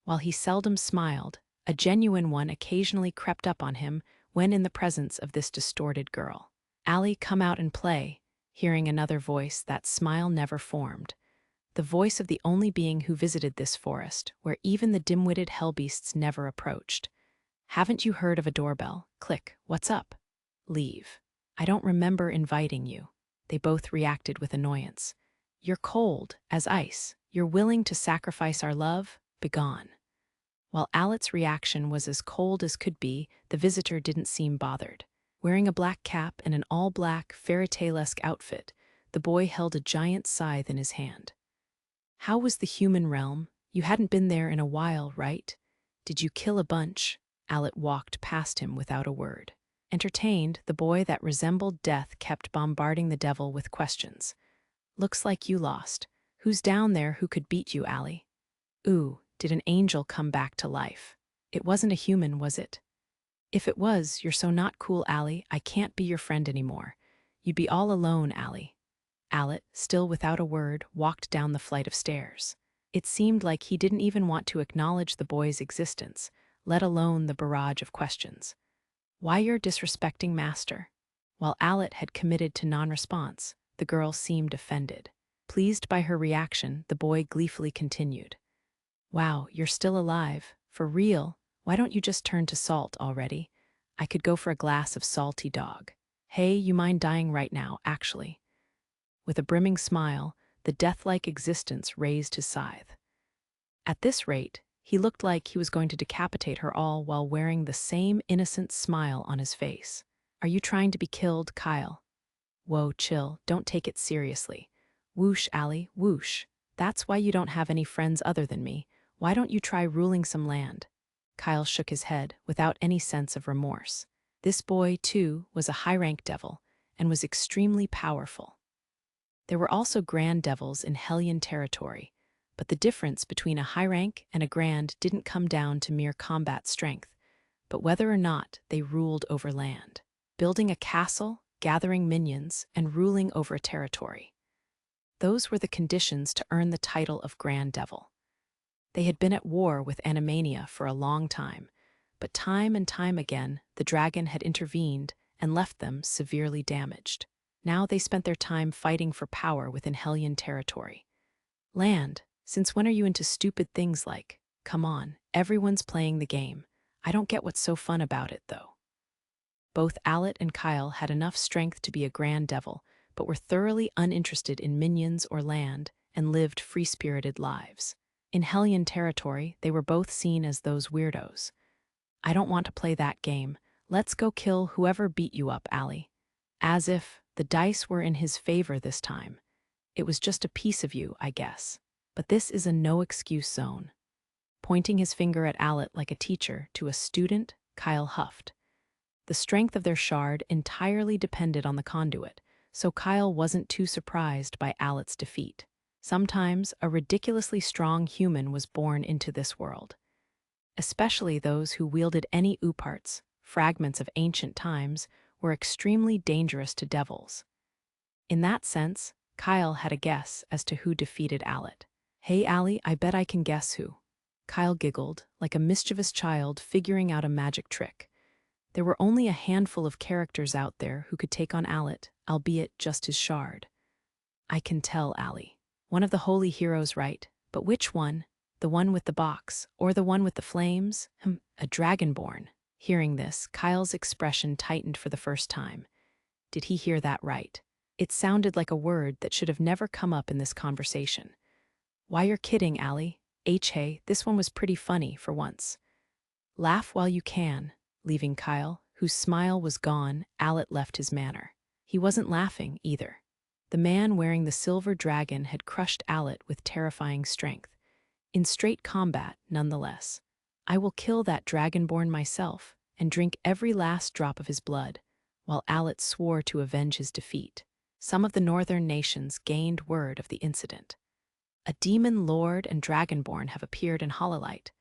While he seldom smiled, a genuine one occasionally crept up on him when in the presence of this distorted girl. "Ali, come out and play," hearing another voice that smile never formed. The voice of the only being who visited this forest, where even the dim-witted hellbeasts never approached. "Haven't you heard of a doorbell? Click, what's up?" "Leave. I don't remember inviting you." They both reacted with annoyance. "You're cold as ice. You're willing to sacrifice our love? Begone." While Alet's reaction was as cold as could be, the visitor didn't seem bothered. Wearing a black cap and an all-black, fairy-tale-esque outfit, the boy held a giant scythe in his hand. "How was the human realm? You hadn't been there in a while, right? Did you kill a bunch?" Alet walked past him without a word. Entertained, the boy that resembled death kept bombarding the devil with questions. "Looks like you lost. Who's down there who could beat you, Ali? Ooh, did an angel come back to life? It wasn't a human, was it? If it was, you're so not cool, Ali. I can't be your friend anymore. You'd be all alone, Ali." Alet, still without a word, walked down the flight of stairs. It seemed like he didn't even want to acknowledge the boy's existence, let alone the barrage of questions. Why you're disrespecting master? While Alit had committed to non-response, the girl seemed offended. Pleased by her reaction, the boy gleefully continued. Wow, you're still alive. For real? Why don't you just turn to salt already? I could go for a glass of salty dog. Hey, you mind dying right now, actually? With a brimming smile, the death-like existence raised his scythe. At this rate, he looked like he was going to decapitate her all while wearing the same innocent smile on his face. Are you trying to be killed, Kyle? Whoa, chill, don't take it seriously. Whoosh, Allie, whoosh. That's why you don't have any friends other than me. Why don't you try ruling some land? Kyle shook his head without any sense of remorse. This boy, too, was a high-rank devil and was extremely powerful. There were also grand devils in Hellion territory, but the difference between a high rank and a grand didn't come down to mere combat strength, but whether or not they ruled over land, building a castle, gathering minions, and ruling over a territory. Those were the conditions to earn the title of Grand Devil. They had been at war with Animania for a long time, but time and time again the dragon had intervened and left them severely damaged. Now they spent their time fighting for power within Hellion territory. Land, since when are you into stupid things like, come on, everyone's playing the game. I don't get what's so fun about it, though. Both Alit and Kyle had enough strength to be a grand devil, but were thoroughly uninterested in minions or land and lived free-spirited lives. In Hellion territory, they were both seen as those weirdos. I don't want to play that game. Let's go kill whoever beat you up, Allie. As if the dice were in his favor this time. It was just a piece of you, I guess. But this is a no-excuse zone. Pointing his finger at Alit like a teacher to a student, Kyle huffed. The strength of their shard entirely depended on the conduit, so Kyle wasn't too surprised by Alit's defeat. Sometimes a ridiculously strong human was born into this world. Especially those who wielded any ooparts, fragments of ancient times, were extremely dangerous to devils. In that sense, Kyle had a guess as to who defeated Alit. Hey, Allie, I bet I can guess who. Kyle giggled, like a mischievous child figuring out a magic trick. There were only a handful of characters out there who could take on Alit, albeit just his shard. I can tell, Allie. One of the holy heroes, right? But which one? The one with the box, or the one with the flames? A dragonborn. Hearing this, Kyle's expression tightened for the first time. Did he hear that right? It sounded like a word that should have never come up in this conversation. Why, you're kidding, Allie. Hey, this one was pretty funny for once. Laugh while you can. Leaving Kyle, whose smile was gone, Alit left his manor. He wasn't laughing, either. The man wearing the silver dragon had crushed Alit with terrifying strength. In straight combat, nonetheless. I will kill that dragonborn myself and drink every last drop of his blood, while Alit swore to avenge his defeat. Some of the northern nations gained word of the incident. A demon lord and dragonborn have appeared in Hololight.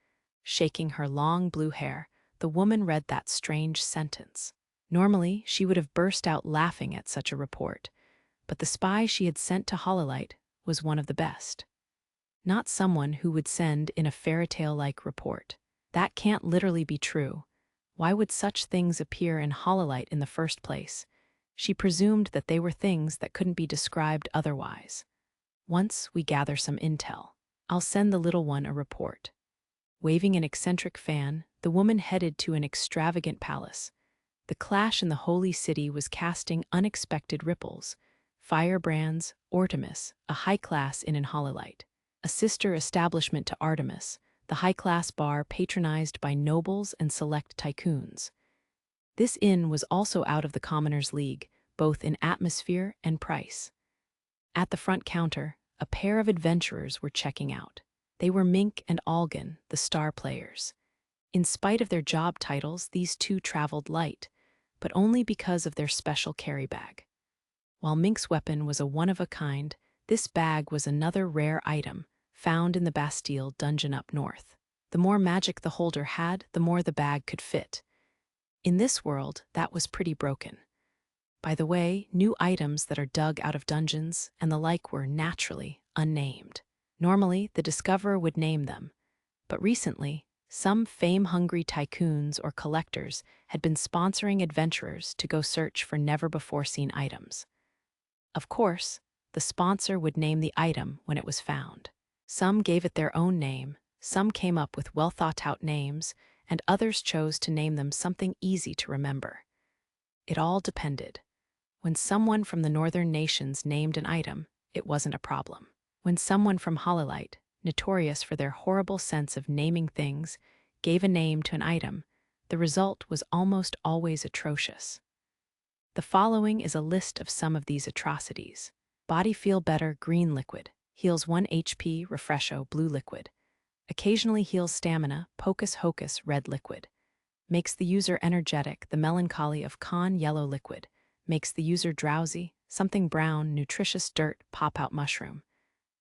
Shaking her long blue hair, the woman read that strange sentence. Normally, she would have burst out laughing at such a report, but the spy she had sent to Hololight was one of the best. Not someone who would send in a fairy tale-like report. That can't literally be true. Why would such things appear in Hololight in the first place? She presumed that they were things that couldn't be described otherwise. Once we gather some intel, I'll send the little one a report. Waving an eccentric fan, the woman headed to an extravagant palace. The clash in the holy city was casting unexpected ripples. Firebrands, Artemis, a high-class inn in Hololight. A sister establishment to Artemis, the high-class bar patronized by nobles and select tycoons. This inn was also out of the commoners' league, both in atmosphere and price. At the front counter, a pair of adventurers were checking out. They were Mink and Algan, the star players. In spite of their job titles, these two traveled light, but only because of their special carry bag. While Mink's weapon was a one-of-a-kind, this bag was another rare item, found in the Bastille dungeon up north. The more magic the holder had, the more the bag could fit. In this world, that was pretty broken. By the way, new items that are dug out of dungeons and the like were naturally unnamed. Normally, the discoverer would name them, but recently, some fame-hungry tycoons or collectors had been sponsoring adventurers to go search for never-before-seen items. Of course, the sponsor would name the item when it was found. Some gave it their own name, some came up with well-thought-out names, and others chose to name them something easy to remember. It all depended. When someone from the northern nations named an item, it wasn't a problem. When someone from Hololite, notorious for their horrible sense of naming things, gave a name to an item, the result was almost always atrocious. The following is a list of some of these atrocities. Body Feel Better Green Liquid, heals 1 HP Refresho Blue Liquid. Occasionally heals stamina Pocus Hocus Red Liquid. Makes the user energetic The Melancholy of Khan Yellow Liquid. Makes the user drowsy Something Brown Nutritious Dirt Pop-Out Mushroom.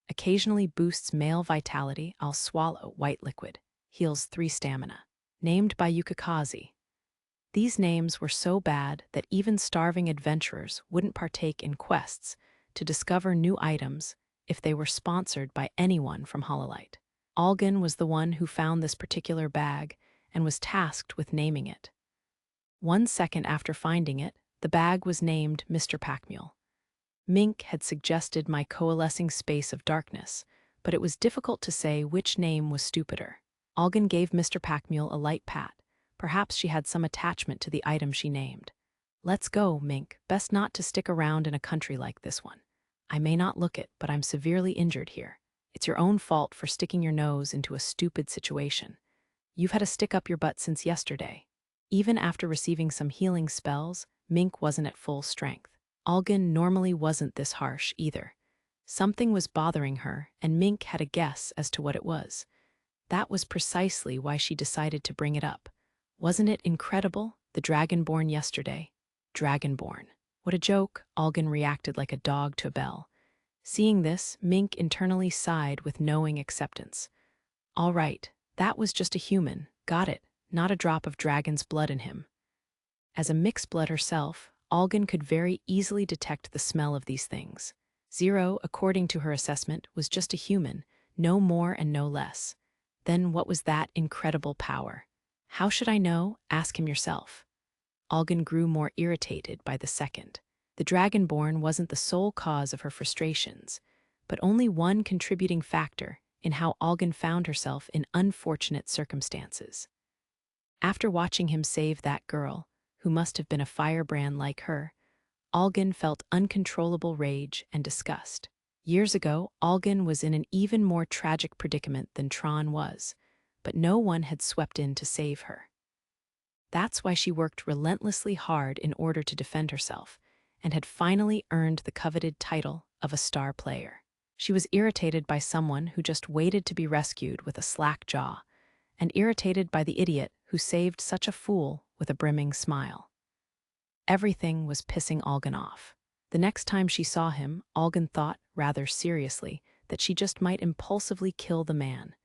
Occasionally boosts male vitality I'll Swallow White Liquid. Heals 3 stamina. Named by Yukikaze. These names were so bad that even starving adventurers wouldn't partake in quests to discover new items if they were sponsored by anyone from Hololite. Algan was the one who found this particular bag and was tasked with naming it. 1 second after finding it, the bag was named Mr. Packmule. Mink had suggested my coalescing space of darkness, but it was difficult to say which name was stupider. Algan gave Mr. Packmule a light pat. Perhaps she had some attachment to the item she named. Let's go, Mink. Best not to stick around in a country like this one. I may not look it, but I'm severely injured here. It's your own fault for sticking your nose into a stupid situation. You've had a stick up your butt since yesterday. Even after receiving some healing spells, Mink wasn't at full strength. Algan normally wasn't this harsh either. Something was bothering her, and Mink had a guess as to what it was. That was precisely why she decided to bring it up. Wasn't it incredible, the Dragonborn yesterday? Dragonborn. What a joke, Algan reacted like a dog to a bell. Seeing this, Mink internally sighed with knowing acceptance. All right, that was just a human, got it, not a drop of dragon's blood in him. As a mixed blood herself, Algan could very easily detect the smell of these things. Zero, according to her assessment, was just a human, no more and no less. Then what was that incredible power? How should I know? Ask him yourself. Algan grew more irritated by the second. The Dragonborn wasn't the sole cause of her frustrations, but only one contributing factor in how Algan found herself in unfortunate circumstances. After watching him save that girl, who must have been a firebrand like her, Algan felt uncontrollable rage and disgust. Years ago, Algan was in an even more tragic predicament than Tron was, but no one had swept in to save her. That's why she worked relentlessly hard in order to defend herself, and had finally earned the coveted title of a star player. She was irritated by someone who just waited to be rescued with a slack jaw, and irritated by the idiot who saved such a fool with a brimming smile. Everything was pissing Algan off. The next time she saw him, Algan thought, rather seriously, that she just might impulsively kill the man.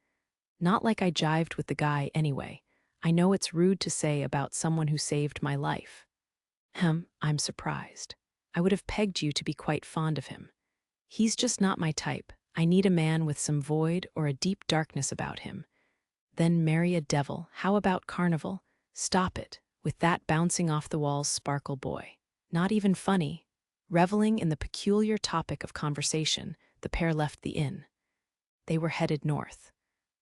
Not like I jived with the guy anyway. I know it's rude to say about someone who saved my life. I'm surprised. I would have pegged you to be quite fond of him. He's just not my type. I need a man with some void or a deep darkness about him. Then marry a devil. How about Carnival? Stop it, with that bouncing off the walls sparkle boy. Not even funny. Reveling in the peculiar topic of conversation, the pair left the inn. They were headed north.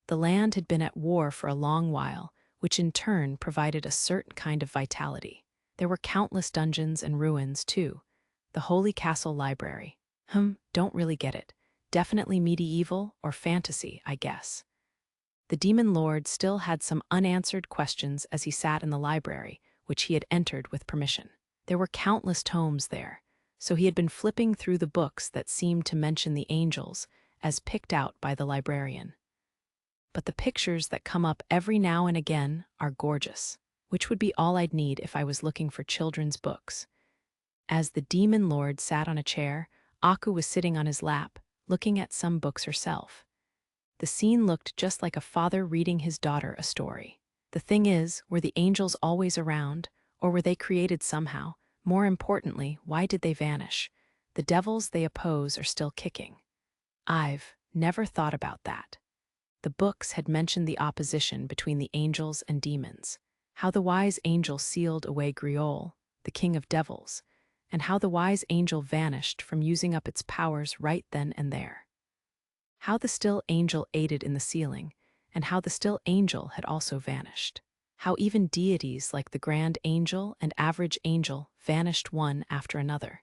The land had been at war for a long while, which in turn provided a certain kind of vitality. There were countless dungeons and ruins, too. The Holy Castle Library. Don't really get it. Definitely medieval or fantasy, I guess. The Demon Lord still had some unanswered questions as he sat in the library, which he had entered with permission. There were countless tomes there, so he had been flipping through the books that seemed to mention the angels, as picked out by the librarian. But the pictures that come up every now and again are gorgeous, which would be all I'd need if I was looking for children's books. As the Demon Lord sat on a chair, Aku was sitting on his lap, looking at some books herself. The scene looked just like a father reading his daughter a story. The thing is, were the angels always around, or were they created somehow? More importantly, why did they vanish? The devils they oppose are still kicking. I've Never thought about that. The books had mentioned the opposition between the angels and demons, how the wise angel sealed away Griol, the king of devils, and how the wise angel vanished from using up its powers right then and there. How the still angel aided in the sealing, and how the still angel had also vanished. How even deities like the grand angel and average angel vanished one after another.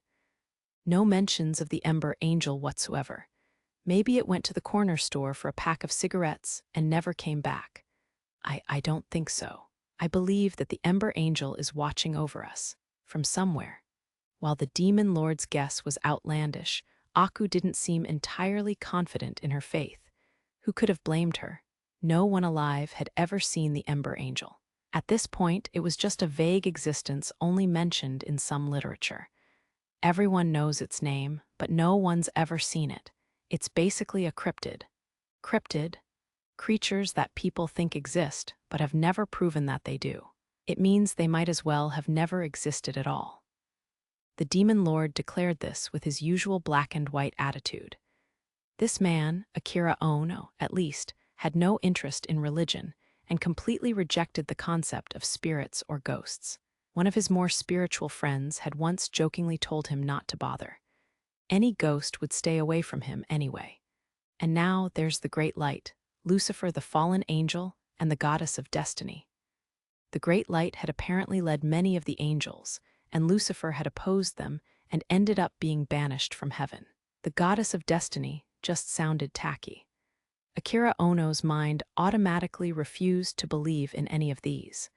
No mentions of the ember angel whatsoever. Maybe it went to the corner store for a pack of cigarettes and never came back. I don't think so. I believe that the ember angel is watching over us, from somewhere. While the demon lord's guess was outlandish, Aku didn't seem entirely confident in her faith. Who could have blamed her? No one alive had ever seen the ember angel. At this point, it was just a vague existence only mentioned in some literature. Everyone knows its name, but no one's ever seen it. It's basically a cryptid. Cryptid, creatures that people think exist, but have never proven that they do. It means they might as well have never existed at all. The demon lord declared this with his usual black and white attitude. This man, Akira Ono, at least, had no interest in religion and completely rejected the concept of spirits or ghosts. One of his more spiritual friends had once jokingly told him not to bother. Any ghost would stay away from him anyway. And now there's the great light, Lucifer the fallen angel and the goddess of destiny. The great light had apparently led many of the angels, and Lucifer had opposed them and ended up being banished from heaven. The goddess of destiny just sounded tacky. Akira Ono's mind automatically refused to believe in any of these.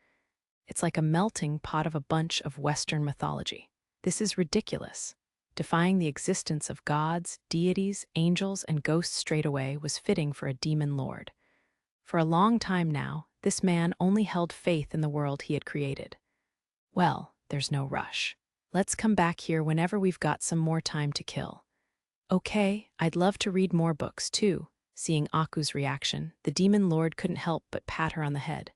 It's like a melting pot of a bunch of Western mythology. This is ridiculous. Defying the existence of gods, deities, angels, and ghosts straight away was fitting for a demon lord. For a long time now, this man only held faith in the world he had created. Well, there's no rush. Let's come back here whenever we've got some more time to kill. Okay, I'd love to read more books too. Seeing Aku's reaction, the demon lord couldn't help but pat her on the head.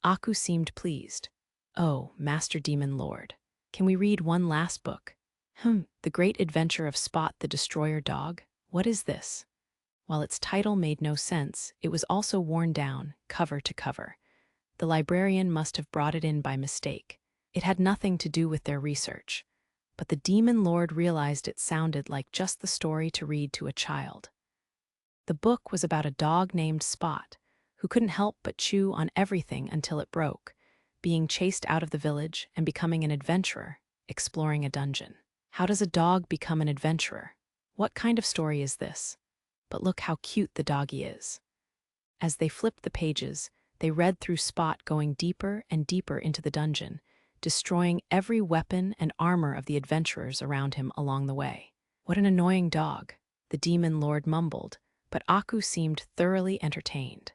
Aku seemed pleased. Oh, Master Demon Lord, can we read one last book? The Great Adventure of Spot the Destroyer Dog? What is this? While its title made no sense, it was also worn down, cover to cover. The librarian must have brought it in by mistake. It had nothing to do with their research. But the demon lord realized it sounded like just the story to read to a child. The book was about a dog named Spot, who couldn't help but chew on everything until it broke, being chased out of the village and becoming an adventurer, exploring a dungeon. How does a dog become an adventurer? What kind of story is this? But look how cute the doggy is. As they flipped the pages, they read through Spot going deeper and deeper into the dungeon, destroying every weapon and armor of the adventurers around him along the way. What an annoying dog, the demon lord mumbled, but Aku seemed thoroughly entertained.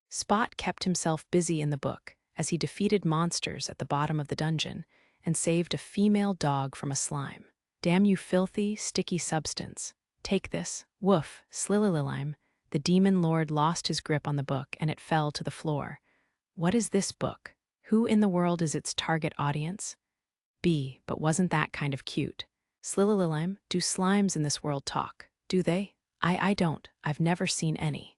Spot kept himself busy in the book as he defeated monsters at the bottom of the dungeon and saved a female dog from a slime. Damn you filthy, sticky substance. Take this, woof, slilililime. The demon lord lost his grip on the book and it fell to the floor. What is this book? Who in the world is its target audience? But wasn't that kind of cute? Slilililime, do slimes in this world talk? Do they? I don't. I've never seen any.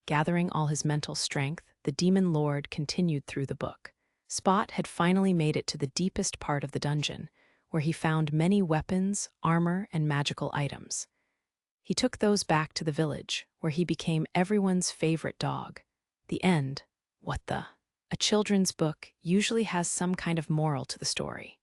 Gathering all his mental strength, the demon lord continued through the book. Spot had finally made it to the deepest part of the dungeon, where he found many weapons, armor, and magical items. He took those back to the village, where he became everyone's favorite dog. The end. What the? A children's book usually has some kind of moral to the story.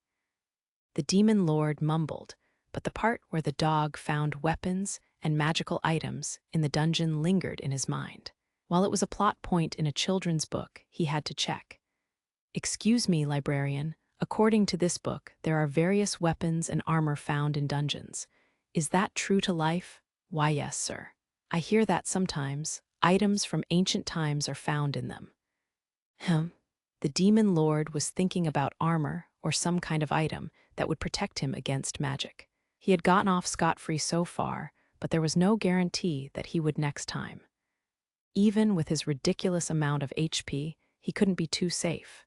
The demon lord mumbled, but the part where the dog found weapons and magical items in the dungeon lingered in his mind. While it was a plot point in a children's book, he had to check. Excuse me, librarian, according to this book, there are various weapons and armor found in dungeons. Is that true to life? Why, yes, sir. I hear that sometimes items from ancient times are found in them. The demon lord was thinking about armor or some kind of item that would protect him against magic. He had gotten off scot-free so far, but there was no guarantee that he would next time. Even with his ridiculous amount of HP, he couldn't be too safe.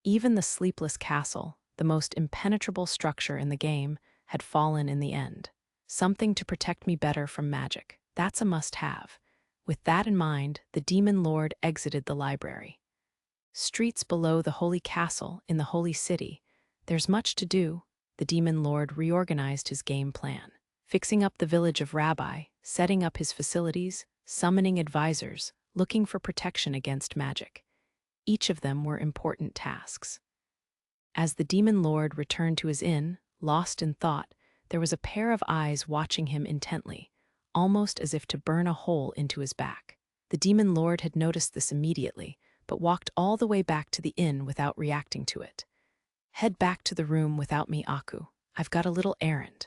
Even the sleepless castle, the most impenetrable structure in the game, had fallen in the end. Something to protect me better from magic. That's a must-have. With that in mind, the demon lord exited the library. Streets below the holy castle in the holy city. There's much to do. The demon lord reorganized his game plan, fixing up the village of Rabbi, setting up his facilities, summoning advisors, looking for protection against magic. Each of them were important tasks. As the demon lord returned to his inn, lost in thought, there was a pair of eyes watching him intently, almost as if to burn a hole into his back. The demon lord had noticed this immediately, but walked all the way back to the inn without reacting to it. Head back to the room without me, Aku. I've got a little errand.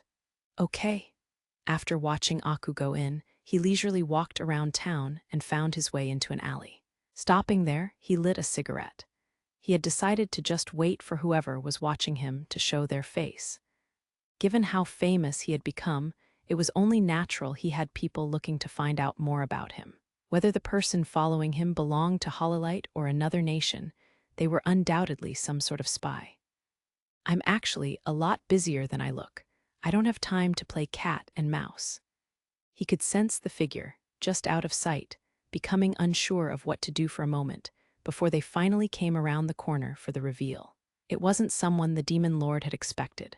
Okay. After watching Aku go in, he leisurely walked around town and found his way into an alley. Stopping there, he lit a cigarette. He had decided to just wait for whoever was watching him to show their face. Given how famous he had become, it was only natural he had people looking to find out more about him. Whether the person following him belonged to Hololite or another nation, they were undoubtedly some sort of spy. I'm actually a lot busier than I look. I don't have time to play cat and mouse. He could sense the figure, just out of sight, becoming unsure of what to do for a moment, before they finally came around the corner for the reveal. It wasn't someone the demon lord had expected.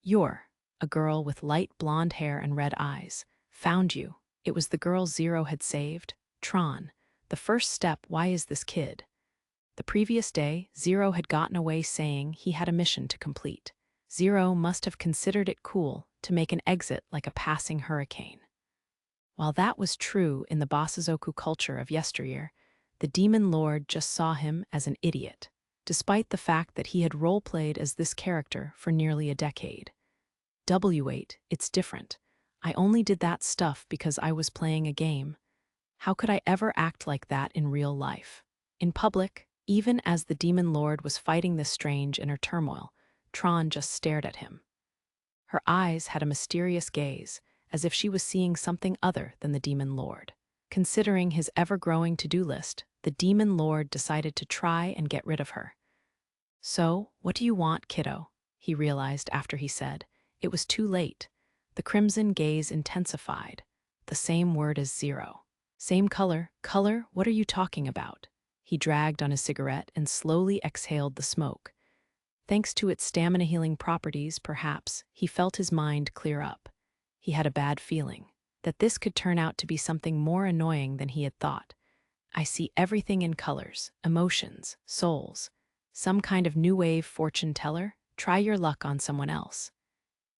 You're a girl with light blonde hair and red eyes. Found you. It was the girl Zero had saved. Tron. The first step, why is this kid? The previous day, Zero had gotten away saying he had a mission to complete. Zero must have considered it cool to make an exit like a passing hurricane. While that was true in the Basazoku culture of yesteryear, the demon lord just saw him as an idiot, despite the fact that he had role-played as this character for nearly a decade. W8, it's different. I only did that stuff because I was playing a game. How could I ever act like that in real life? In public, even as the demon lord was fighting this strange inner turmoil, Tron just stared at him. Her eyes had a mysterious gaze, as if she was seeing something other than the demon lord. Considering his ever-growing to-do list, the demon lord decided to try and get rid of her. So, what do you want, kiddo? He realized after he said. It was too late. The crimson gaze intensified. The same word as Zero. Same color. Color? What are you talking about? He dragged on his cigarette and slowly exhaled the smoke. Thanks to its stamina-healing properties, perhaps, he felt his mind clear up. He had a bad feeling that this could turn out to be something more annoying than he had thought. I see everything in colors, emotions, souls. Some kind of new wave fortune teller? Try your luck on someone else.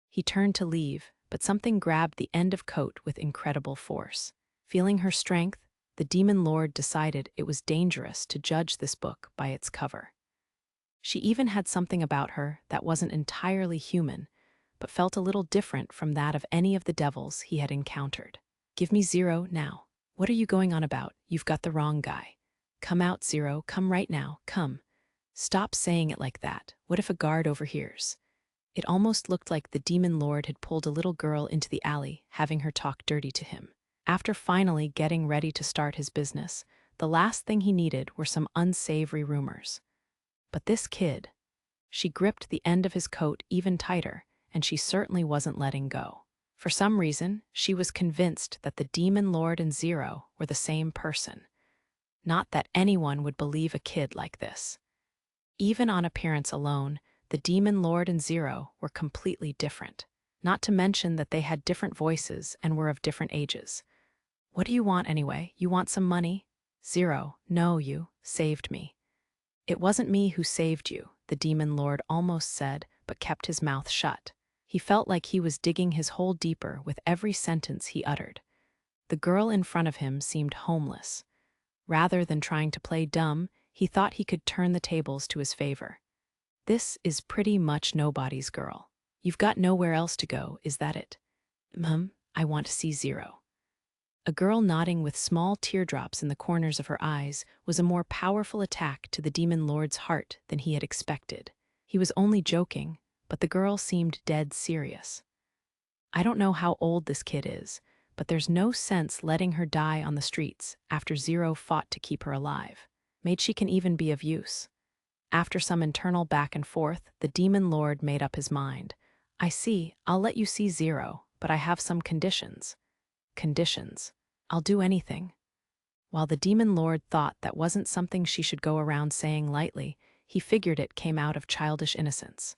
He turned to leave, but something grabbed the end of coat with incredible force. Feeling her strength, the demon lord decided it was dangerous to judge this book by its cover. She even had something about her that wasn't entirely human, but felt a little different from that of any of the devils he had encountered. Give me Zero now. What are you going on about? You've got the wrong guy. Come out, Zero. Come right now. Come. Stop saying it like that. What if a guard overhears? It almost looked like the demon lord had pulled a little girl into the alley, having her talk dirty to him. After finally getting ready to start his business, the last thing he needed were some unsavory rumors. But this kid, she gripped the end of his coat even tighter, and she certainly wasn't letting go. For some reason, she was convinced that the demon lord and Zero were the same person. Not that anyone would believe a kid like this. Even on appearance alone, the demon lord and Zero were completely different. Not to mention that they had different voices and were of different ages. What do you want anyway? You want some money? Zero, no, you saved me. It wasn't me who saved you, the demon lord almost said, but kept his mouth shut. He felt like he was digging his hole deeper with every sentence he uttered. The girl in front of him seemed homeless. Rather than trying to play dumb, he thought he could turn the tables to his favor. This is pretty much nobody's girl. You've got nowhere else to go, is that it? I want to see Zero. A girl nodding with small teardrops in the corners of her eyes was a more powerful attack to the demon lord's heart than he had expected. He was only joking, but the girl seemed dead serious. I don't know how old this kid is, but there's no sense letting her die on the streets after Zero fought to keep her alive. Made she can even be of use. After some internal back and forth, the demon lord made up his mind. I see, I'll let you see Zero, but I have some conditions. Conditions. I'll do anything. While the demon lord thought that wasn't something she should go around saying lightly, he figured it came out of childish innocence.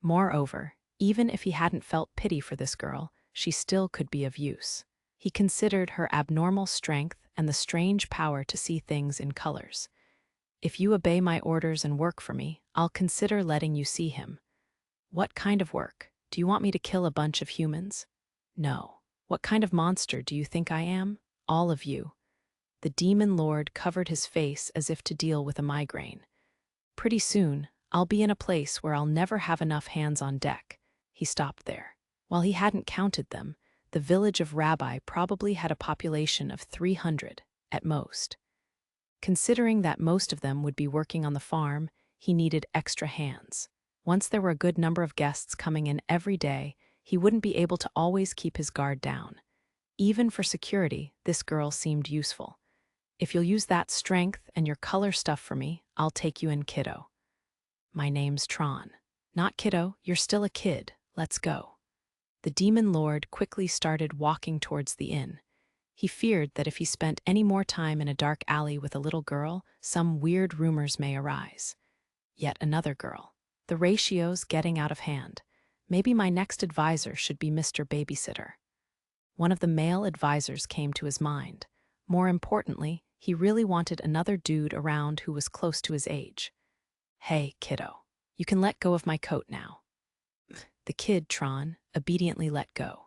Moreover, even if he hadn't felt pity for this girl, she still could be of use. He considered her abnormal strength and the strange power to see things in colors. If you obey my orders and work for me, I'll consider letting you see him. What kind of work? Do you want me to kill a bunch of humans? No. What kind of monster do you think I am? All of you. The demon lord covered his face as if to deal with a migraine. Pretty soon, I'll be in a place where I'll never have enough hands on deck. He stopped there. While he hadn't counted them, the village of Rabbi probably had a population of 300, at most. Considering that most of them would be working on the farm, he needed extra hands. Once there were a good number of guests coming in every day, he wouldn't be able to always keep his guard down. Even for security, this girl seemed useful. If you'll use that strength and your color stuff for me, I'll take you in, kiddo. My name's Tron. Not kiddo, you're still a kid. Let's go. The demon lord quickly started walking towards the inn. He feared that if he spent any more time in a dark alley with a little girl, some weird rumors may arise. Yet another girl. The ratio's getting out of hand. Maybe my next advisor should be Mr. Babysitter. One of the male advisors came to his mind. More importantly, he really wanted another dude around who was close to his age. Hey, kiddo, you can let go of my coat now. The kid, Tron, obediently let go.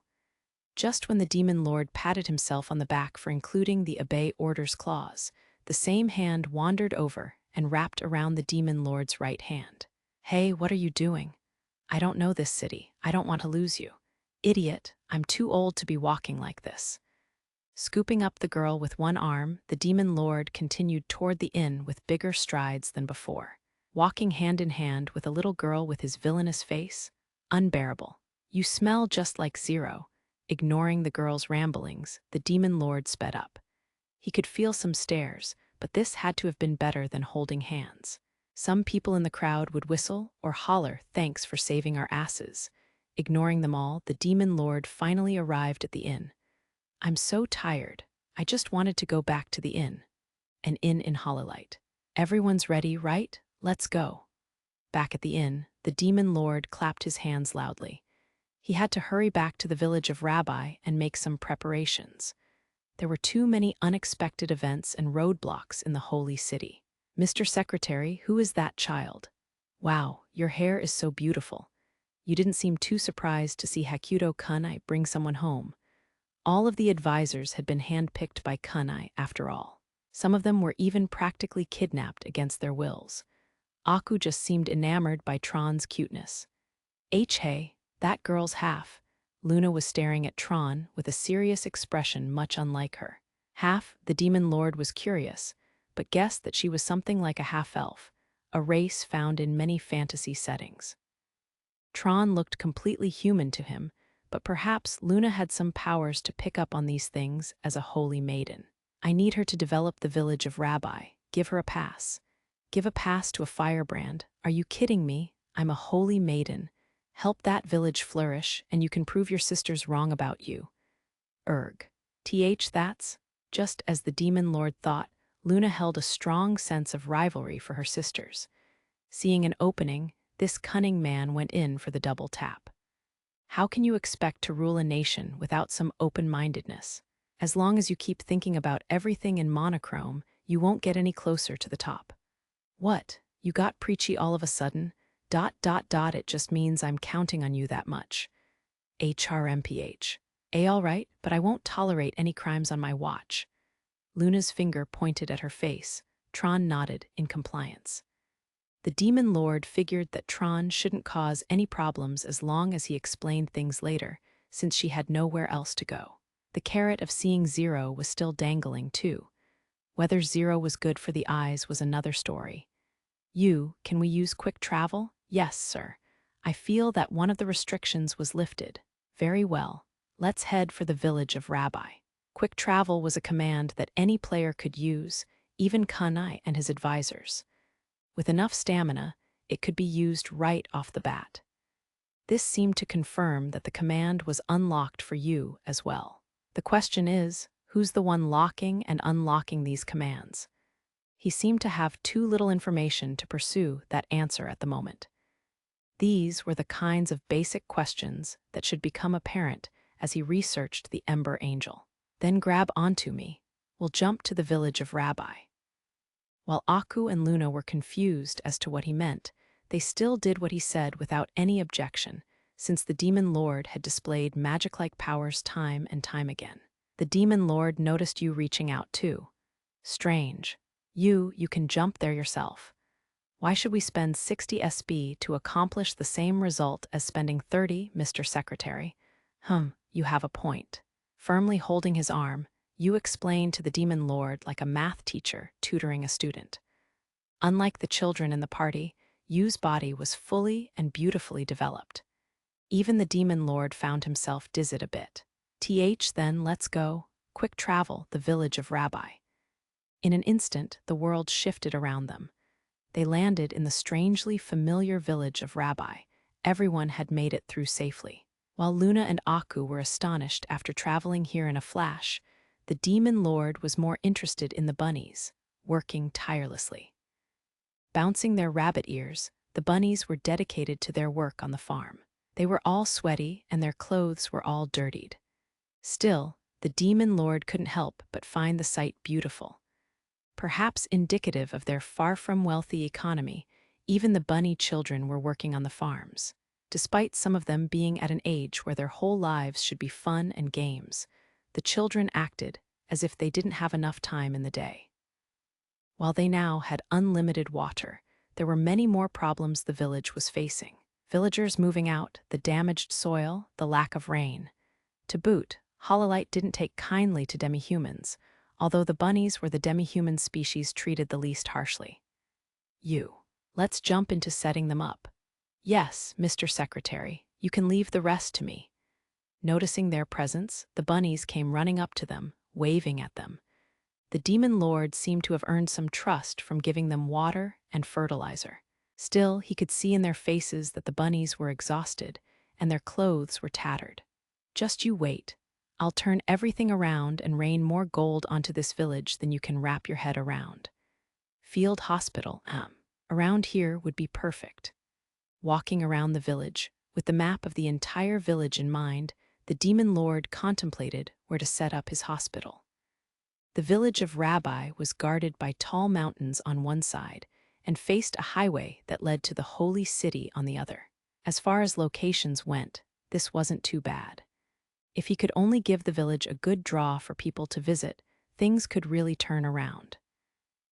Just when the demon lord patted himself on the back for including the obey orders clause, the same hand wandered over and wrapped around the demon lord's right hand. Hey, what are you doing? I don't know this city. I don't want to lose you. Idiot, I'm too old to be walking like this. Scooping up the girl with one arm, the demon lord continued toward the inn with bigger strides than before. Walking hand in hand with a little girl with his villainous face? Unbearable. You smell just like Zero. Ignoring the girl's ramblings, the demon lord sped up. He could feel some stares, but this had to have been better than holding hands. Some people in the crowd would whistle or holler, "Thanks for saving our asses." Ignoring them all, the demon lord finally arrived at the inn. I'm so tired. I just wanted to go back to the inn. An inn in Hololight. Everyone's ready, right? Let's go. Back at the inn, the demon lord clapped his hands loudly. He had to hurry back to the village of Rabbi and make some preparations. There were too many unexpected events and roadblocks in the holy city. Mr. Secretary, who is that child? Wow, your hair is so beautiful. You didn't seem too surprised to see Hakuto Kunai bring someone home. All of the advisors had been handpicked by Kunai, after all. Some of them were even practically kidnapped against their wills. Aku just seemed enamored by Tron's cuteness. Hey, that girl's half. Luna was staring at Tron with a serious expression much unlike her. Half, the demon lord was curious, but guessed that she was something like a half-elf, a race found in many fantasy settings. Tron looked completely human to him, but perhaps Luna had some powers to pick up on these things as a holy maiden. I need her to develop the village of Rabbi. Give her a pass. Give a pass to a firebrand. Are you kidding me? I'm a holy maiden. Help that village flourish, and you can prove your sisters wrong about you. That's just as the demon lord thought. Luna held a strong sense of rivalry for her sisters. Seeing an opening, this cunning man went in for the double tap. How can you expect to rule a nation without some open-mindedness? As long as you keep thinking about everything in monochrome, you won't get any closer to the top. What? You got preachy all of a sudden? It just means I'm counting on you that much. HRMPH. All right, but I won't tolerate any crimes on my watch. Luna's finger pointed at her face. Tron nodded in compliance. The demon lord figured that Tron shouldn't cause any problems as long as he explained things later, since she had nowhere else to go. The carrot of seeing Zero was still dangling, too. Whether Zero was good for the eyes was another story. Can we use quick travel? Yes, sir. I feel that one of the restrictions was lifted. Very well. Let's head for the village of Rabbi. Quick travel was a command that any player could use, even Kunai and his advisors. With enough stamina, it could be used right off the bat. This seemed to confirm that the command was unlocked for you as well. The question is, who's the one locking and unlocking these commands? He seemed to have too little information to pursue that answer at the moment. These were the kinds of basic questions that should become apparent as he researched the Ember Angel. Then grab onto me. We'll jump to the village of Rabbi. While Aku and Luna were confused as to what he meant, they still did what he said without any objection, since the Demon Lord had displayed magic-like powers time and time again. The Demon Lord noticed you reaching out too. Strange. You can jump there yourself. Why should we spend 60 SB to accomplish the same result as spending 30, Mr. Secretary? You have a point. Firmly holding his arm, you explained to the Demon Lord like a math teacher tutoring a student. Unlike the children in the party, Yu's body was fully and beautifully developed. Even the Demon Lord found himself dizzied a bit. Then let's go. Quick travel, the village of Rabbi. In an instant, the world shifted around them. They landed in the strangely familiar village of Rabbi. Everyone had made it through safely. While Luna and Aku were astonished after traveling here in a flash, the Demon Lord was more interested in the bunnies, working tirelessly. Bouncing their rabbit ears, the bunnies were dedicated to their work on the farm. They were all sweaty and their clothes were all dirtied. Still, the Demon Lord couldn't help but find the sight beautiful. Perhaps indicative of their far-from-wealthy economy, even the bunny children were working on the farms. Despite some of them being at an age where their whole lives should be fun and games, the children acted as if they didn't have enough time in the day. While they now had unlimited water, there were many more problems the village was facing. Villagers moving out, the damaged soil, the lack of rain. To boot, Hololite didn't take kindly to demi-humans, although the bunnies were the demi-human species treated the least harshly. Let's jump into setting them up. Yes, Mr. Secretary, you can leave the rest to me. Noticing their presence, the bunnies came running up to them, waving at them. The Demon Lord seemed to have earned some trust from giving them water and fertilizer. Still, he could see in their faces that the bunnies were exhausted, and their clothes were tattered. Just you wait. I'll turn everything around and rain more gold onto this village than you can wrap your head around. Field Hospital, around here would be perfect. Walking around the village, with the map of the entire village in mind, the Demon Lord contemplated where to set up his hospital. The village of Rabbi was guarded by tall mountains on one side and faced a highway that led to the holy city on the other. As far as locations went, this wasn't too bad. If he could only give the village a good draw for people to visit, things could really turn around.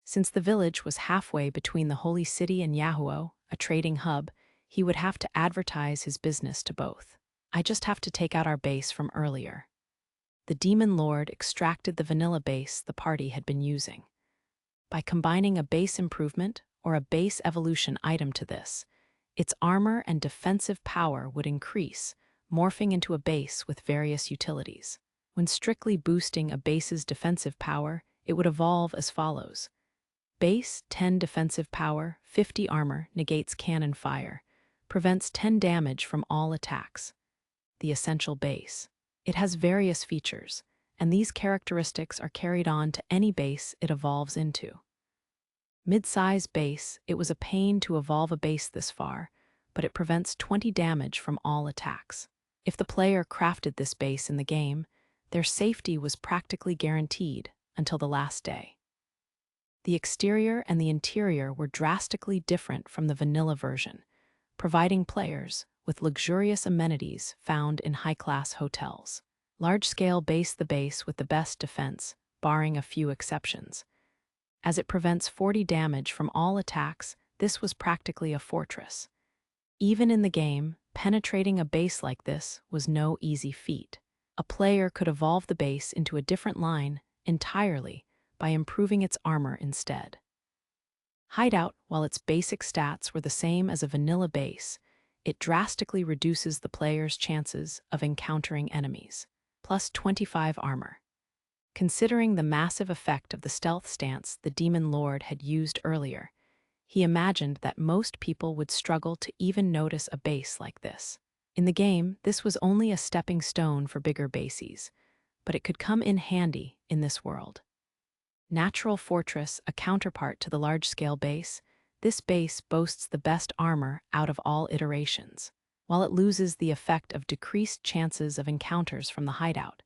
Since the village was halfway between the holy city and Yahuo, a trading hub, he would have to advertise his business to both. I just have to take out our base from earlier. The Demon Lord extracted the vanilla base the party had been using. By combining a base improvement or a base evolution item to this, its armor and defensive power would increase, morphing into a base with various utilities. When strictly boosting a base's defensive power, it would evolve as follows. Base 10 defensive power, 50 armor, negates cannon fire, prevents 10 damage from all attacks. The essential base. It has various features, and these characteristics are carried on to any base it evolves into. Mid-size base, it was a pain to evolve a base this far, but it prevents 20 damage from all attacks. If the player crafted this base in the game, their safety was practically guaranteed until the last day. The exterior and the interior were drastically different from the vanilla version, providing players with luxurious amenities found in high-class hotels. Large-scale base the base with the best defense, barring a few exceptions. As it prevents 40 damage from all attacks, this was practically a fortress. Even in the game, penetrating a base like this was no easy feat. A player could evolve the base into a different line entirely by improving its armor instead. Hideout, while its basic stats were the same as a vanilla base, it drastically reduces the player's chances of encountering enemies. Plus 25 armor. Considering the massive effect of the stealth stance the Demon Lord had used earlier, he imagined that most people would struggle to even notice a base like this. In the game, this was only a stepping stone for bigger bases, but it could come in handy in this world. Natural Fortress, a counterpart to the large-scale base, this base boasts the best armor out of all iterations. While it loses the effect of decreased chances of encounters from the hideout,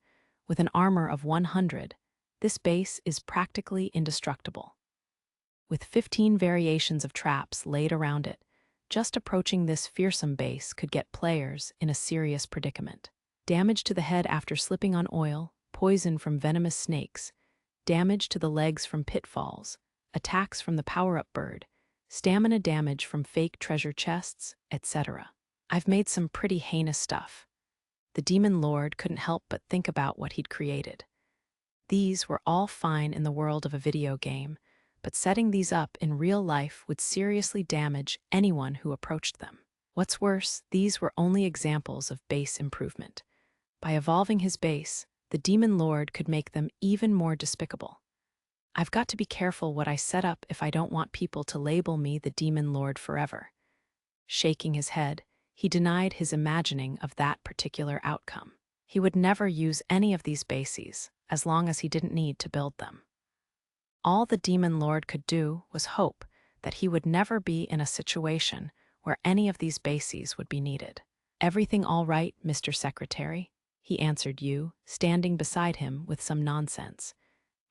with an armor of 100, this base is practically indestructible. With 15 variations of traps laid around it, just approaching this fearsome base could get players in a serious predicament. Damage to the head after slipping on oil, poison from venomous snakes, damage to the legs from pitfalls, attacks from the power-up bird, stamina damage from fake treasure chests, etc. I've made some pretty heinous stuff. The Demon Lord couldn't help but think about what he'd created. These were all fine in the world of a video game, but setting these up in real life would seriously damage anyone who approached them. What's worse, these were only examples of base improvement. By evolving his base, the Demon Lord could make them even more despicable. I've got to be careful what I set up if I don't want people to label me the Demon Lord forever. Shaking his head, he denied his imagining of that particular outcome. He would never use any of these bases, as long as he didn't need to build them. All the Demon Lord could do was hope that he would never be in a situation where any of these bases would be needed. "Everything all right, Mr. Secretary?" he answered you, standing beside him with some nonsense.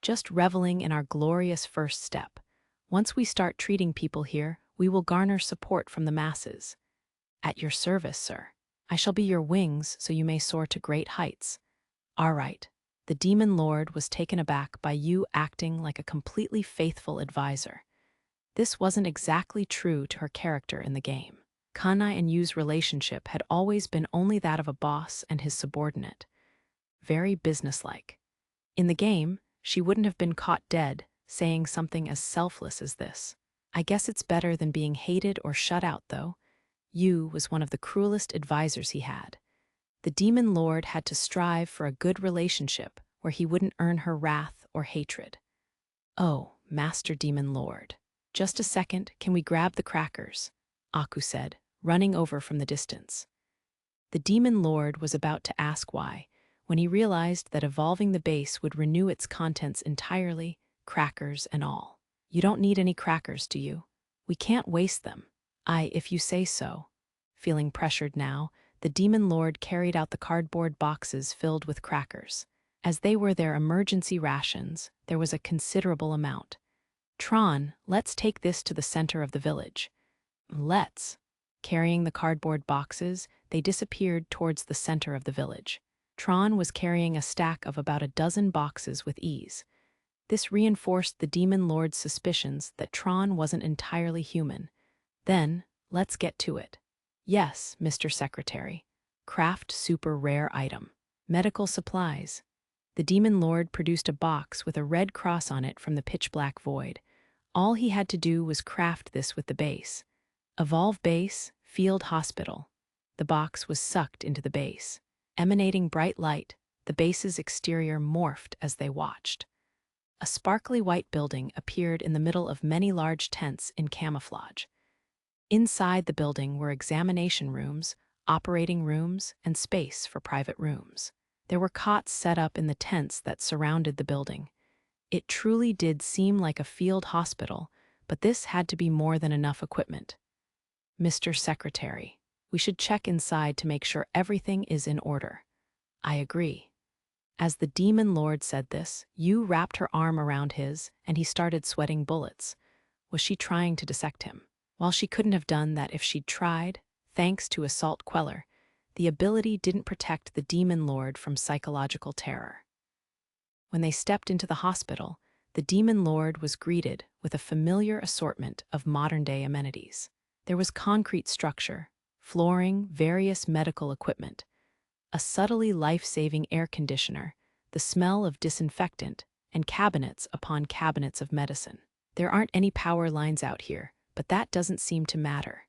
"Just reveling in our glorious first step. Once we start treating people here, we will garner support from the masses." "At your service, sir. I shall be your wings so you may soar to great heights." "All right." The Demon Lord was taken aback by you acting like a completely faithful advisor. This wasn't exactly true to her character in the game. Kanai and Yu's relationship had always been only that of a boss and his subordinate. Very businesslike. In the game, she wouldn't have been caught dead saying something as selfless as this. "I guess it's better than being hated or shut out, though." Yu was one of the cruelest advisors he had. The Demon Lord had to strive for a good relationship where he wouldn't earn her wrath or hatred. "Oh, Master Demon Lord. Just a second, can we grab the crackers?" Aku said, running over from the distance. The Demon Lord was about to ask why, when he realized that evolving the base would renew its contents entirely, crackers and all. "You don't need any crackers, do you? We can't waste them." If you say so." Feeling pressured now, the Demon Lord carried out the cardboard boxes filled with crackers. As they were their emergency rations, there was a considerable amount. "Tron, let's take this to the center of the village." "Let's." Carrying the cardboard boxes, they disappeared towards the center of the village. Tron was carrying a stack of about a dozen boxes with ease. This reinforced the Demon Lord's suspicions that Tron wasn't entirely human. "Then, let's get to it." "Yes, Mr. Secretary." "Craft super rare item. Medical supplies." The Demon Lord produced a box with a red cross on it from the pitch-black void. All he had to do was craft this with the base. "Evolve base, field hospital." The box was sucked into the base. Emanating bright light, the base's exterior morphed as they watched. A sparkly white building appeared in the middle of many large tents in camouflage. Inside the building were examination rooms, operating rooms, and space for private rooms. There were cots set up in the tents that surrounded the building. It truly did seem like a field hospital, but this had to be more than enough equipment. "Mr. Secretary, we should check inside to make sure everything is in order." "I agree." As the Demon Lord said this, Yu wrapped her arm around his, and he started sweating bullets. Was she trying to dissect him? While she couldn't have done that if she'd tried, thanks to Assault Queller, the ability didn't protect the Demon Lord from psychological terror. When they stepped into the hospital, the Demon Lord was greeted with a familiar assortment of modern-day amenities. There was concrete structure, flooring, various medical equipment, a subtly life-saving air conditioner, the smell of disinfectant, and cabinets upon cabinets of medicine. There aren't any power lines out here, but that doesn't seem to matter.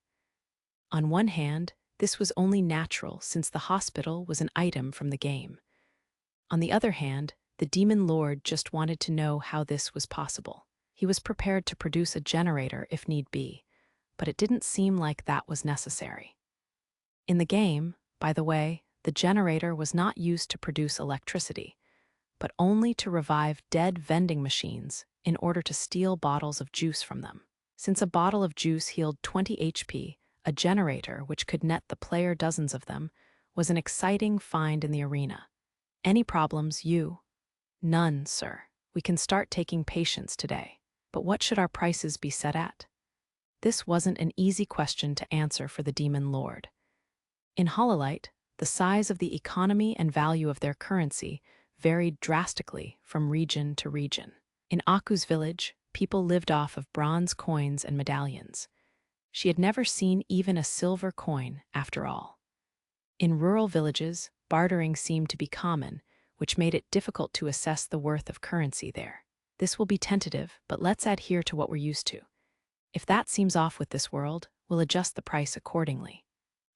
On one hand, this was only natural since the hospital was an item from the game. On the other hand, the Demon Lord just wanted to know how this was possible. He was prepared to produce a generator if need be, but it didn't seem like that was necessary. In the game, by the way, the generator was not used to produce electricity. but only to revive dead vending machines in order to steal bottles of juice from them. Since a bottle of juice healed 20 HP, a generator, which could net the player dozens of them, was an exciting find in the arena. Any problems, you? None, sir. We can start taking patients today. But what should our prices be set at? This wasn't an easy question to answer for the Demon Lord. In Hololite, the size of the economy and value of their currency varied drastically from region to region. In Aku's village, people lived off of bronze coins and medallions. She had never seen even a silver coin, after all. In rural villages, bartering seemed to be common, which made it difficult to assess the worth of currency there. This will be tentative, but let's adhere to what we're used to. If that seems off with this world, we'll adjust the price accordingly.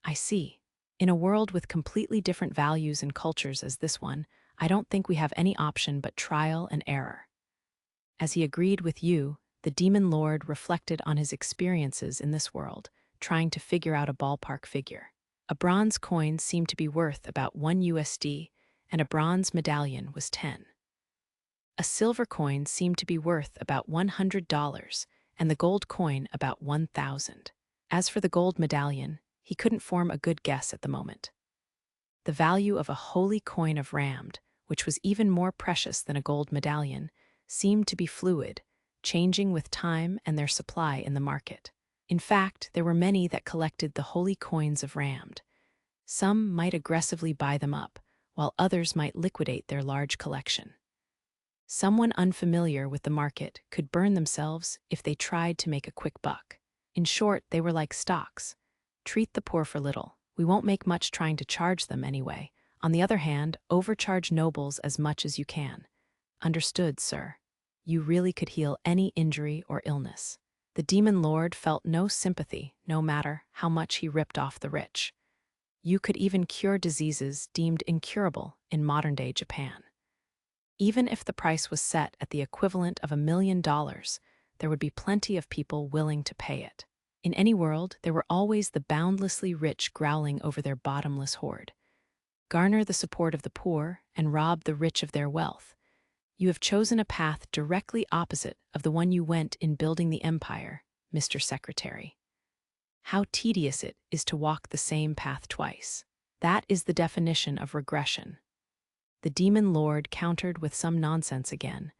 I see. In a world with completely different values and cultures as this one, I don't think we have any option but trial and error. As he agreed with you, the Demon Lord reflected on his experiences in this world, trying to figure out a ballpark figure. A bronze coin seemed to be worth about 1 USD, and a bronze medallion was 10. A silver coin seemed to be worth about $100, and the gold coin about 1,000. As for the gold medallion, he couldn't form a good guess at the moment. The value of a holy coin of Ramd, which was even more precious than a gold medallion, seemed to be fluid, changing with time and their supply in the market. In fact, there were many that collected the holy coins of Ramd. Some might aggressively buy them up, while others might liquidate their large collection. Someone unfamiliar with the market could burn themselves if they tried to make a quick buck. In short, they were like stocks. Treat the poor for little. We won't make much trying to charge them anyway. On the other hand, overcharge nobles as much as you can. Understood, sir. You really could heal any injury or illness. The Demon Lord felt no sympathy, no matter how much he ripped off the rich. You could even cure diseases deemed incurable in modern-day Japan. Even if the price was set at the equivalent of $1 million, there would be plenty of people willing to pay it. In any world, there were always the boundlessly rich growling over their bottomless hoard. Garner the support of the poor and rob the rich of their wealth. You have chosen a path directly opposite of the one you went in building the empire, Mr. Secretary. How tedious it is to walk the same path twice. That is the definition of regression. The Demon Lord countered with some nonsense again.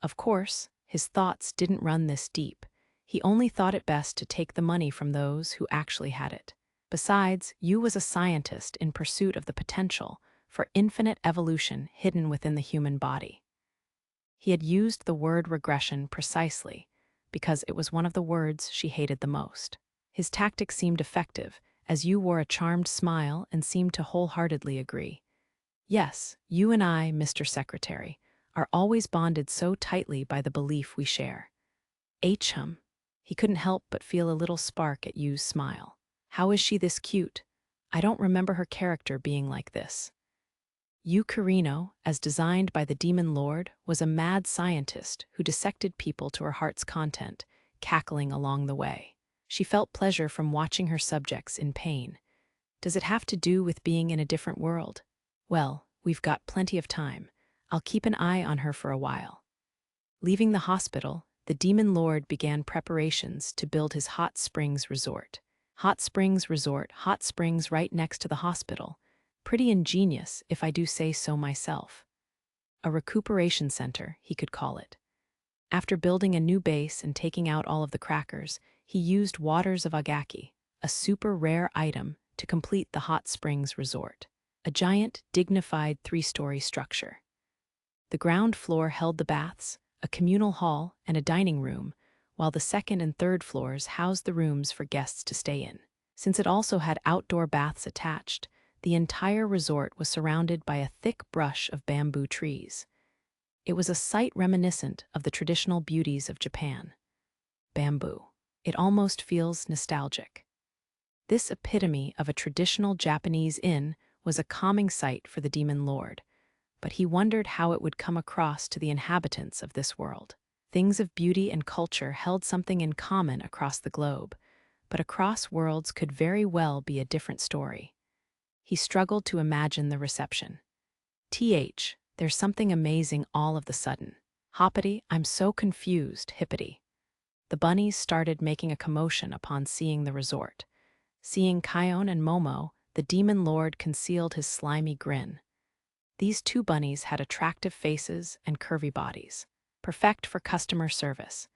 Of course, his thoughts didn't run this deep. He only thought it best to take the money from those who actually had it. Besides, Yu was a scientist in pursuit of the potential for infinite evolution hidden within the human body. He had used the word regression precisely because it was one of the words she hated the most. His tactic seemed effective, as Yu wore a charmed smile and seemed to wholeheartedly agree. Yes, you and I, Mr. Secretary, are always bonded so tightly by the belief we share. Hum. He couldn't help but feel a little spark at Yu's smile. How is she this cute? I don't remember her character being like this. Yu Carino, as designed by the Demon Lord, was a mad scientist who dissected people to her heart's content, cackling along the way. She felt pleasure from watching her subjects in pain. Does it have to do with being in a different world? Well, we've got plenty of time. I'll keep an eye on her for a while. Leaving the hospital, the Demon Lord began preparations to build his hot springs resort. Hot springs resort, hot springs right next to the hospital. Pretty ingenious, if I do say so myself. A recuperation center, he could call it. After building a new base and taking out all of the crackers, he used waters of agaki, a super rare item, to complete the hot springs resort. A giant, dignified 3-story structure. The ground floor held the baths, a communal hall, and a dining room, while the second and third floors housed the rooms for guests to stay in. Since it also had outdoor baths attached, the entire resort was surrounded by a thick brush of bamboo trees. It was a sight reminiscent of the traditional beauties of Japan. Bamboo. It almost feels nostalgic. This epitome of a traditional Japanese inn was a calming sight for the Demon Lord, but he wondered how it would come across to the inhabitants of this world. Things of beauty and culture held something in common across the globe, but across worlds could very well be a different story. He struggled to imagine the reception. There's something amazing all of the sudden. Hoppity, I'm so confused, hippity. The bunnies started making a commotion upon seeing the resort. Seeing Kion and Momo, the demon lord concealed his slimy grin. These two bunnies had attractive faces and curvy bodies, perfect for customer service.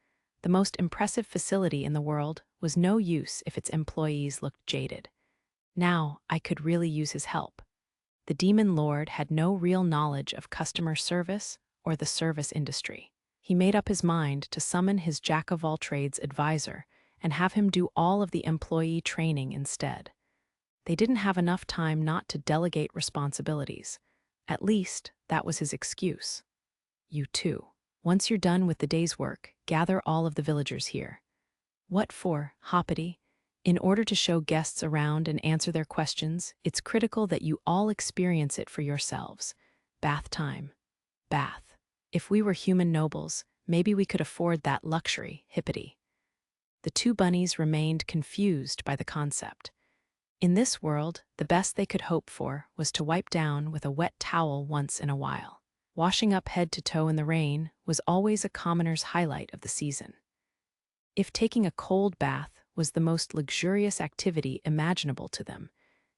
The most impressive facility in the world was no use if its employees looked jaded. Now I could really use his help. The demon lord had no real knowledge of customer service or the service industry. He made up his mind to summon his jack-of-all-trades advisor and have him do all of the employee training instead. They didn't have enough time not to delegate responsibilities. At least, that was his excuse. You too. Once you're done with the day's work, gather all of the villagers here. What for, Hoppity? In order to show guests around and answer their questions, it's critical that you all experience it for yourselves. Bath time. Bath. If we were human nobles, maybe we could afford that luxury, hippity. The two bunnies remained confused by the concept. In this world, the best they could hope for was to wipe down with a wet towel once in a while. Washing up head to toe in the rain was always a commoner's highlight of the season. If taking a cold bath was the most luxurious activity imaginable to them,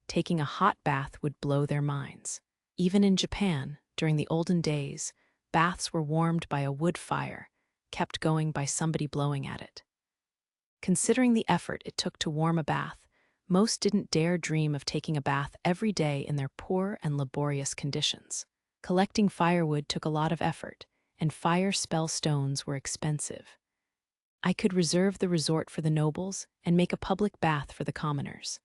taking a hot bath would blow their minds. Even in Japan, during the olden days, baths were warmed by a wood fire, kept going by somebody blowing at it. Considering the effort it took to warm a bath, most didn't dare dream of taking a bath every day in their poor and laborious conditions. Collecting firewood took a lot of effort, and fire spell stones were expensive. I could reserve the resort for the nobles and make a public bath for the commoners.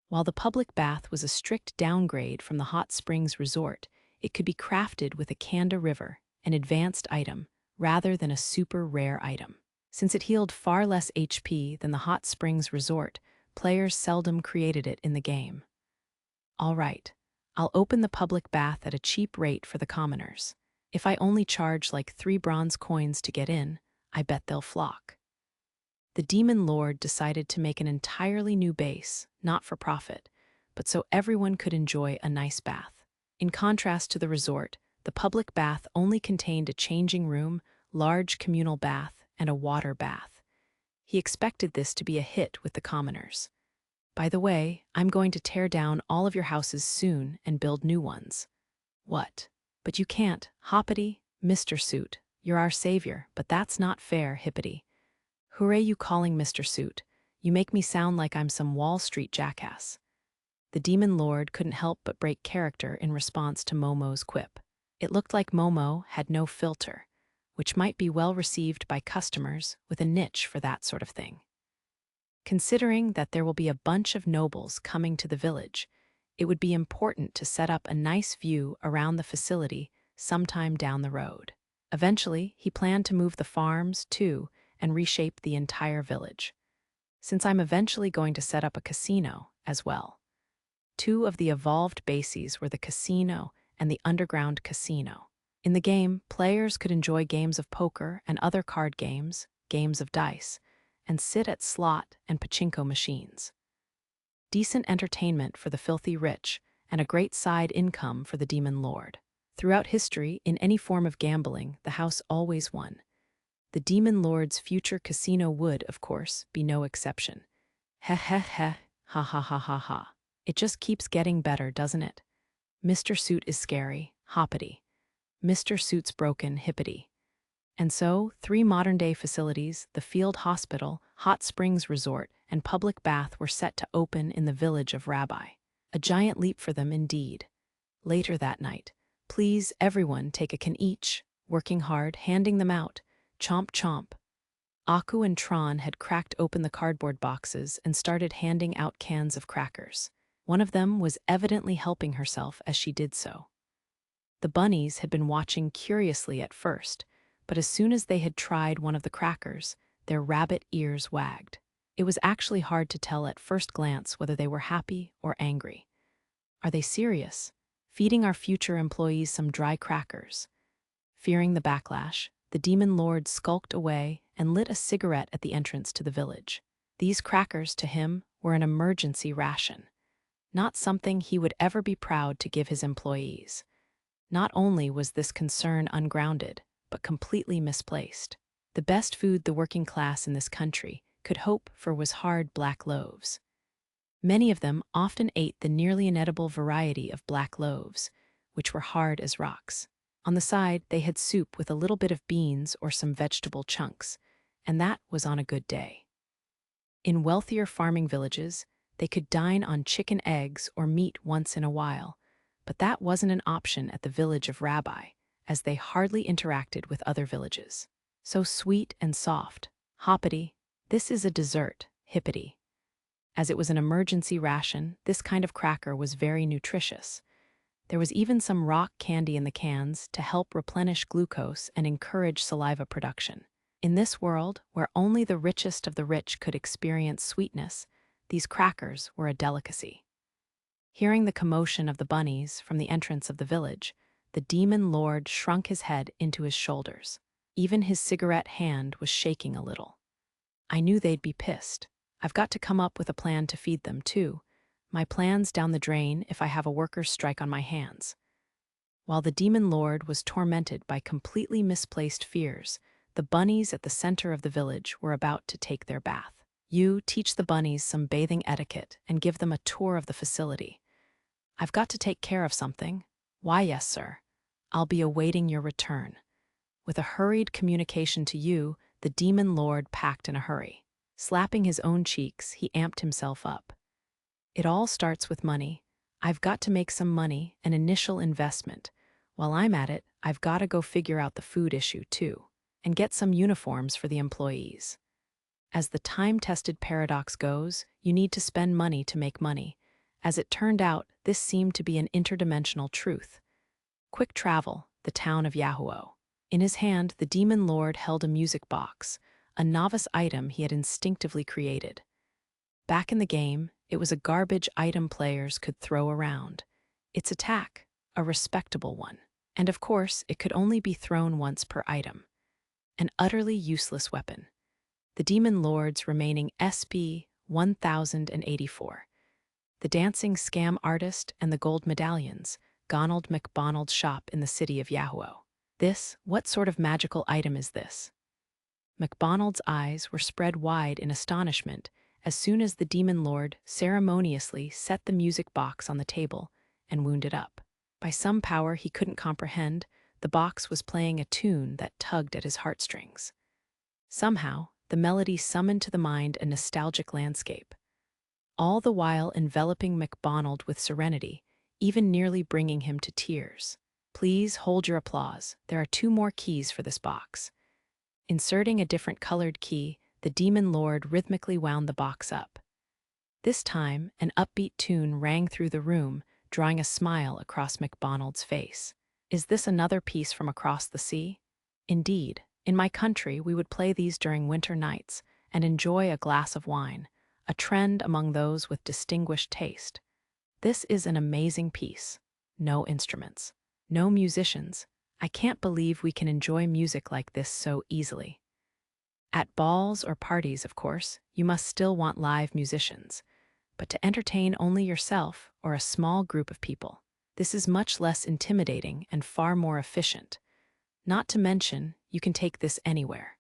While the public bath was a strict downgrade from the hot springs resort, it could be crafted with a Kanda River, an advanced item, rather than a super rare item. Since it healed far less HP than the hot springs resort, players seldom created it in the game. All right, I'll open the public bath at a cheap rate for the commoners. If I only charge like 3 bronze coins to get in, I bet they'll flock. The demon lord decided to make an entirely new base, not for profit, but so everyone could enjoy a nice bath. In contrast to the resort, the public bath only contained a changing room, large communal bath, and a water bath. He expected this to be a hit with the commoners. By the way, I'm going to tear down all of your houses soon and build new ones. What? But you can't, Hoppity, Mr. Suit. You're our savior, but that's not fair, hippity. Who are you calling Mr. Suit? You make me sound like I'm some Wall Street jackass. The demon lord couldn't help but break character in response to Momo's quip. It looked like Momo had no filter, which might be well received by customers with a niche for that sort of thing. Considering that there will be a bunch of nobles coming to the village, it would be important to set up a nice view around the facility sometime down the road. Eventually, he planned to move the farms, too, and reshape the entire village. Since I'm eventually going to set up a casino as well. 2 of the evolved bases were the casino and the underground casino. In the game, players could enjoy games of poker and other card games, games of dice, and sit at slot and pachinko machines. Decent entertainment for the filthy rich, and a great side income for the demon lord. Throughout history, in any form of gambling, the house always won. The demon lord's future casino would, of course, be no exception. Heh heh heh, ha ha ha ha ha. It just keeps getting better, doesn't it? Mr. Suit is scary, hoppity. Mr. Suit's broken, hippity. And so, 3 modern-day facilities, the Field Hospital, Hot Springs Resort, and Public Bath were set to open in the village of Rabbi. A giant leap for them indeed. Later that night, please, everyone, take a can each, working hard, handing them out. Chomp chomp. Aku and Tron had cracked open the cardboard boxes and started handing out cans of crackers. One of them was evidently helping herself as she did so. The bunnies had been watching curiously at first, but as soon as they had tried one of the crackers, their rabbit ears wagged. It was actually hard to tell at first glance whether they were happy or angry. Are they serious? Feeding our future employees some dry crackers? Fearing the backlash, the demon lord skulked away and lit a cigarette at the entrance to the village. These crackers, to him, were an emergency ration, not something he would ever be proud to give his employees. Not only was this concern ungrounded, but completely misplaced. The best food the working class in this country could hope for was hard black loaves. Many of them often ate the nearly inedible variety of black loaves, which were hard as rocks. On the side, they had soup with a little bit of beans or some vegetable chunks, and that was on a good day. In wealthier farming villages, they could dine on chicken eggs or meat once in a while, but that wasn't an option at the village of Rabbi, as they hardly interacted with other villages. So sweet and soft, hoppity, this is a dessert, hippity. As it was an emergency ration, this kind of cracker was very nutritious. There was even some rock candy in the cans to help replenish glucose and encourage saliva production. In this world, where only the richest of the rich could experience sweetness, these crackers were a delicacy. Hearing the commotion of the bunnies from the entrance of the village, the demon lord shrunk his head into his shoulders. Even his cigarette hand was shaking a little. I knew they'd be pissed. I've got to come up with a plan to feed them, too. My plan's down the drain if I have a workers' strike on my hands. While the demon lord was tormented by completely misplaced fears, the bunnies at the center of the village were about to take their bath. You teach the bunnies some bathing etiquette and give them a tour of the facility. I've got to take care of something. Why, yes, sir. I'll be awaiting your return. With a hurried communication to you, the demon lord packed in a hurry. Slapping his own cheeks, he amped himself up. It all starts with money. I've got to make some money, an initial investment. While I'm at it, I've got to go figure out the food issue, too, and get some uniforms for the employees. As the time-tested paradox goes, you need to spend money to make money. As it turned out, this seemed to be an interdimensional truth. Quick Travel, the town of Yahuo. In his hand, the demon lord held a music box, a novice item he had instinctively created. Back in the game, it was a garbage item players could throw around. Its attack, a respectable one. And of course, it could only be thrown once per item. An utterly useless weapon. The demon lord's remaining SP 1084. The dancing scam artist and the gold medallions, Gonald McBonald's shop in the city of Yahuo. What sort of magical item is this? McBonald's eyes were spread wide in astonishment as soon as the demon lord ceremoniously set the music box on the table and wound it up. By some power he couldn't comprehend, the box was playing a tune that tugged at his heartstrings. Somehow, the melody summoned to the mind a nostalgic landscape, all the while enveloping McBonald with serenity, even nearly bringing him to tears. Please hold your applause. There are 2 more keys for this box. Inserting a different colored key, the demon lord rhythmically wound the box up. This time, an upbeat tune rang through the room, drawing a smile across McBonald's face. Is this another piece from across the sea? Indeed, in my country we would play these during winter nights and enjoy a glass of wine, a trend among those with distinguished taste. This is an amazing piece. No instruments. No musicians. I can't believe we can enjoy music like this so easily. At balls or parties, of course, you must still want live musicians. But to entertain only yourself or a small group of people, this is much less intimidating and far more efficient. Not to mention, you can take this anywhere.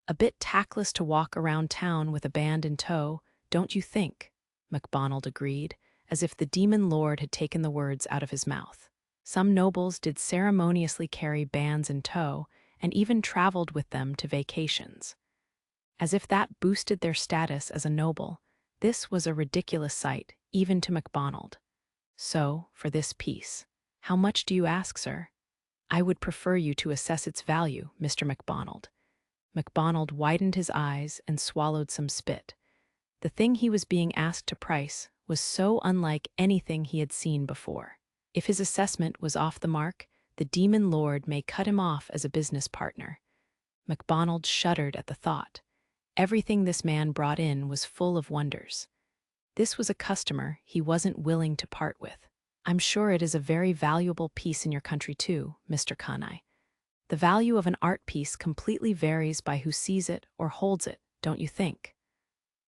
A bit tactless to walk around town with a band in tow, don't you think? McBonald agreed, as if the demon lord had taken the words out of his mouth. Some nobles did ceremoniously carry bands in tow and even traveled with them to vacations. As if that boosted their status as a noble, this was a ridiculous sight, even to McBonald. So, for this piece, how much do you ask, sir? I would prefer you to assess its value, Mr. McBonald. McBonald widened his eyes and swallowed some spit. The thing he was being asked to price was so unlike anything he had seen before. If his assessment was off the mark, the demon lord may cut him off as a business partner. McBonald shuddered at the thought. Everything this man brought in was full of wonders. This was a customer he wasn't willing to part with. I'm sure it is a very valuable piece in your country too, Mr. Kanai. The value of an art piece completely varies by who sees it or holds it, don't you think?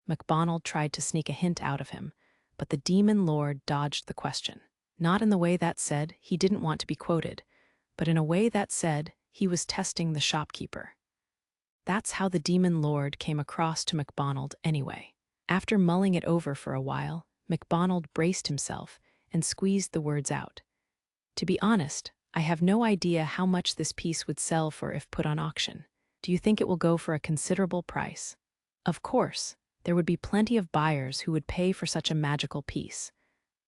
McBonald tried to sneak a hint out of him, but the demon lord dodged the question. Not in the way that said he didn't want to be quoted, but in a way that said he was testing the shopkeeper. That's how the demon lord came across to MacDonald anyway. After mulling it over for a while, MacDonald braced himself and squeezed the words out. To be honest, I have no idea how much this piece would sell for if put on auction. Do you think it will go for a considerable price? Of course, there would be plenty of buyers who would pay for such a magical piece.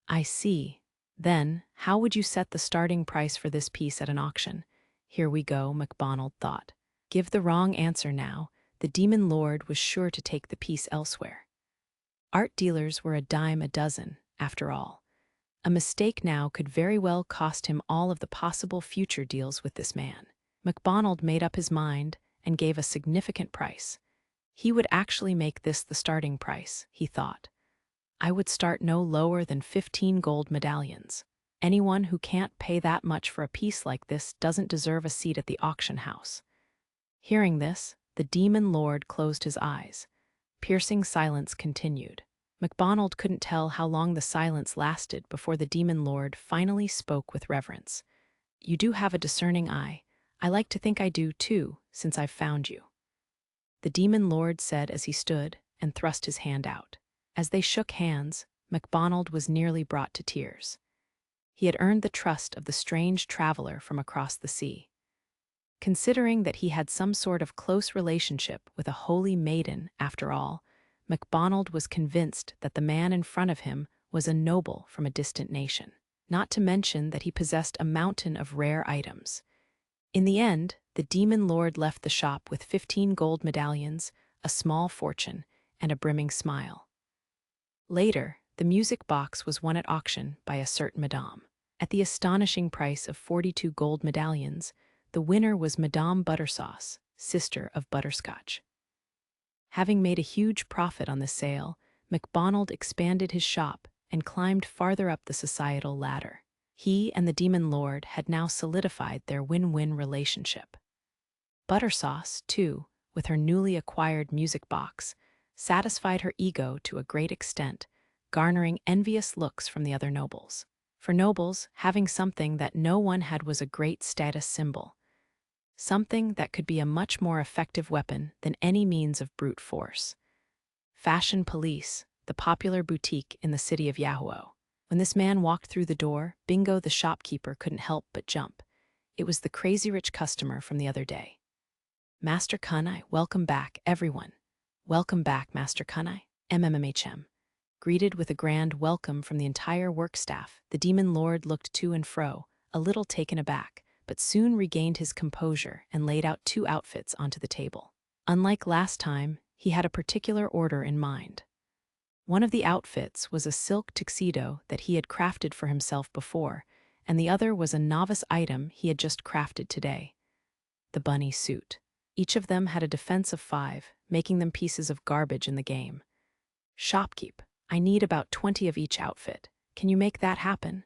I see. Then, how would you set the starting price for this piece at an auction? Here we go, MacDonald thought. Give the wrong answer now. The demon lord was sure to take the piece elsewhere. Art dealers were a dime a dozen, after all. A mistake now could very well cost him all of the possible future deals with this man. MacDonald made up his mind and gave a significant price. He would actually make this the starting price, he thought. I would start no lower than 15 gold medallions. Anyone who can't pay that much for a piece like this doesn't deserve a seat at the auction house. Hearing this, the demon lord closed his eyes. Piercing silence continued. MacDonald couldn't tell how long the silence lasted before the demon lord finally spoke with reverence. You do have a discerning eye. I like to think I do too, since I've found you. The demon lord said as he stood and thrust his hand out. As they shook hands, MacDonald was nearly brought to tears. He had earned the trust of the strange traveler from across the sea. Considering that he had some sort of close relationship with a holy maiden, after all, MacDonald was convinced that the man in front of him was a noble from a distant nation, not to mention that he possessed a mountain of rare items. In the end, the demon lord left the shop with 15 gold medallions, a small fortune, and a brimming smile. Later, the music box was won at auction by a certain madame. At the astonishing price of 42 gold medallions, the winner was Madame Buttersauce, sister of Butterscotch. Having made a huge profit on the sale, MacDonald expanded his shop and climbed farther up the societal ladder. He and the demon lord had now solidified their win-win relationship. Buttersauce, too, with her newly acquired music box, satisfied her ego to a great extent, garnering envious looks from the other nobles. For nobles, having something that no one had was a great status symbol, something that could be a much more effective weapon than any means of brute force. Fashion Police, the popular boutique in the city of Yahoo. When this man walked through the door, Bingo the shopkeeper couldn't help but jump. It was the crazy rich customer from the other day. Master Kunai, welcome back, everyone. Welcome back, Master Kunai. MMMHM. Greeted with a grand welcome from the entire work staff, the demon lord looked to and fro, a little taken aback, but soon regained his composure and laid out 2 outfits onto the table. Unlike last time, he had a particular order in mind. One of the outfits was a silk tuxedo that he had crafted for himself before, and the other was a novice item he had just crafted today. The bunny suit. Each of them had a defense of 5, making them pieces of garbage in the game. Shopkeep, I need about 20 of each outfit. Can you make that happen?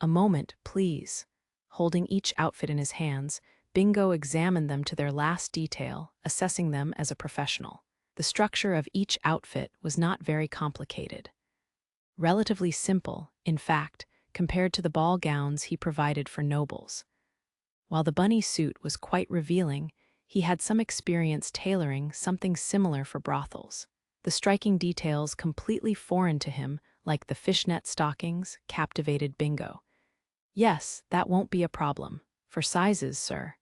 A moment, please. Holding each outfit in his hands, Bingo examined them to their last detail, assessing them as a professional. The structure of each outfit was not very complicated. Relatively simple, in fact, compared to the ball gowns he provided for nobles. While the bunny suit was quite revealing, he had some experience tailoring something similar for brothels. The striking details completely foreign to him, like the fishnet stockings, captivated Bingo. Yes, that won't be a problem. For sizes, sir.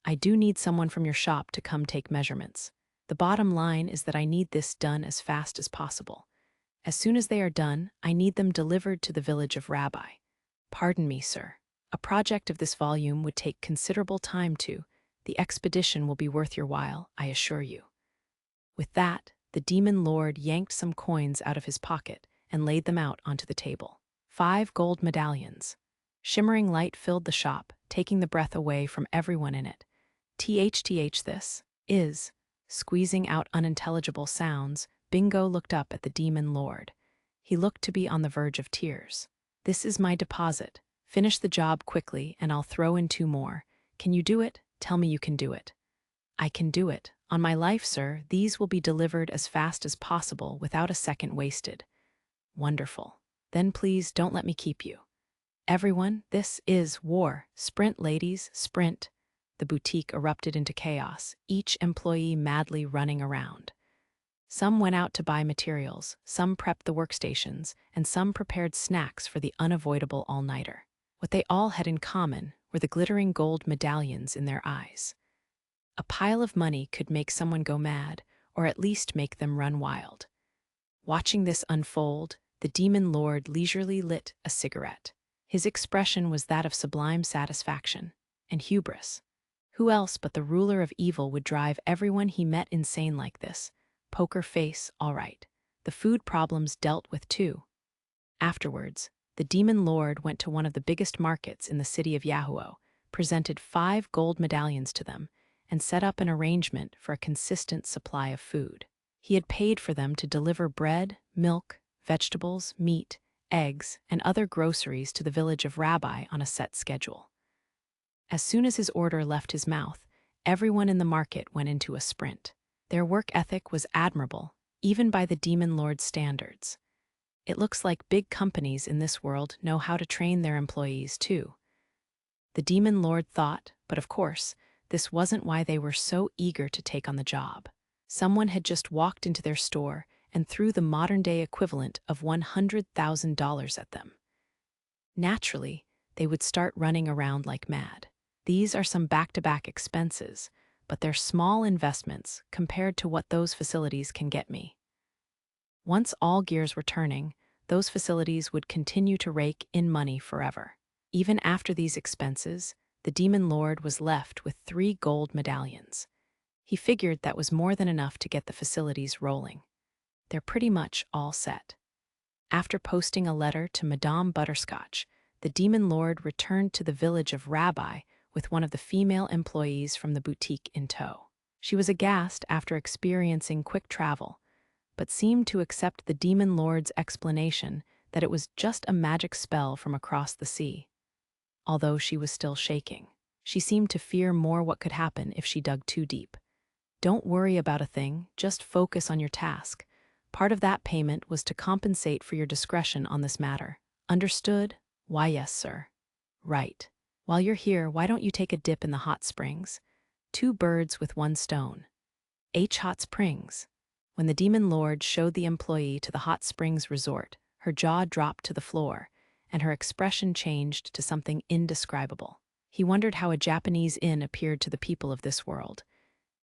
I do need someone from your shop to come take measurements. The bottom line is that I need this done as fast as possible. As soon as they are done, I need them delivered to the village of Rabbi. Pardon me, sir. A project of this volume would take considerable time to. The expedition will be worth your while, I assure you. With that, the demon lord yanked some coins out of his pocket and laid them out onto the table. 5 gold medallions. Shimmering light filled the shop, taking the breath away from everyone in it. THTH this is. Squeezing out unintelligible sounds, Bingo looked up at the demon lord. He looked to be on the verge of tears. This is my deposit. Finish the job quickly and I'll throw in 2 more. Can you do it? Tell me you can do it. I can do it. On my life, sir, these will be delivered as fast as possible without a second wasted. Wonderful. Then please don't let me keep you. Everyone, this is war. Sprint, ladies, sprint. The boutique erupted into chaos, each employee madly running around. Some went out to buy materials, some prepped the workstations, and some prepared snacks for the unavoidable all-nighter. What they all had in common were the glittering gold medallions in their eyes. A pile of money could make someone go mad, or at least make them run wild. Watching this unfold, the demon lord leisurely lit a cigarette. His expression was that of sublime satisfaction and hubris. Who else but the ruler of evil would drive everyone he met insane like this? Poker face, all right. The food problems dealt with too. Afterwards, the demon lord went to one of the biggest markets in the city of Yahuo, presented 5 gold medallions to them, and set up an arrangement for a consistent supply of food. He had paid for them to deliver bread, milk, vegetables, meat, eggs, and other groceries to the village of Rabbi on a set schedule. As soon as his order left his mouth, everyone in the market went into a sprint. Their work ethic was admirable, even by the demon lord's standards. It looks like big companies in this world know how to train their employees too. The demon lord thought, but of course, this wasn't why they were so eager to take on the job. Someone had just walked into their store and threw the modern-day equivalent of $100,000 at them. Naturally, they would start running around like mad. These are some back-to-back expenses, but they're small investments compared to what those facilities can get me. Once all gears were turning, those facilities would continue to rake in money forever. Even after these expenses, the demon lord was left with 3 gold medallions. He figured that was more than enough to get the facilities rolling. They're pretty much all set. After posting a letter to Madame Butterscotch, the demon lord returned to the village of Rabbi with one of the female employees from the boutique in tow. She was aghast after experiencing quick travel, but seemed to accept the demon lord's explanation that it was just a magic spell from across the sea. Although she was still shaking, she seemed to fear more what could happen if she dug too deep. Don't worry about a thing, just focus on your task. Part of that payment was to compensate for your discretion on this matter. Understood? Why, yes, sir. Right. While you're here, why don't you take a dip in the hot springs? 2 birds with 1 stone. Hot springs. When the demon lord showed the employee to the hot springs resort, her jaw dropped to the floor, and her expression changed to something indescribable. He wondered how a Japanese inn appeared to the people of this world.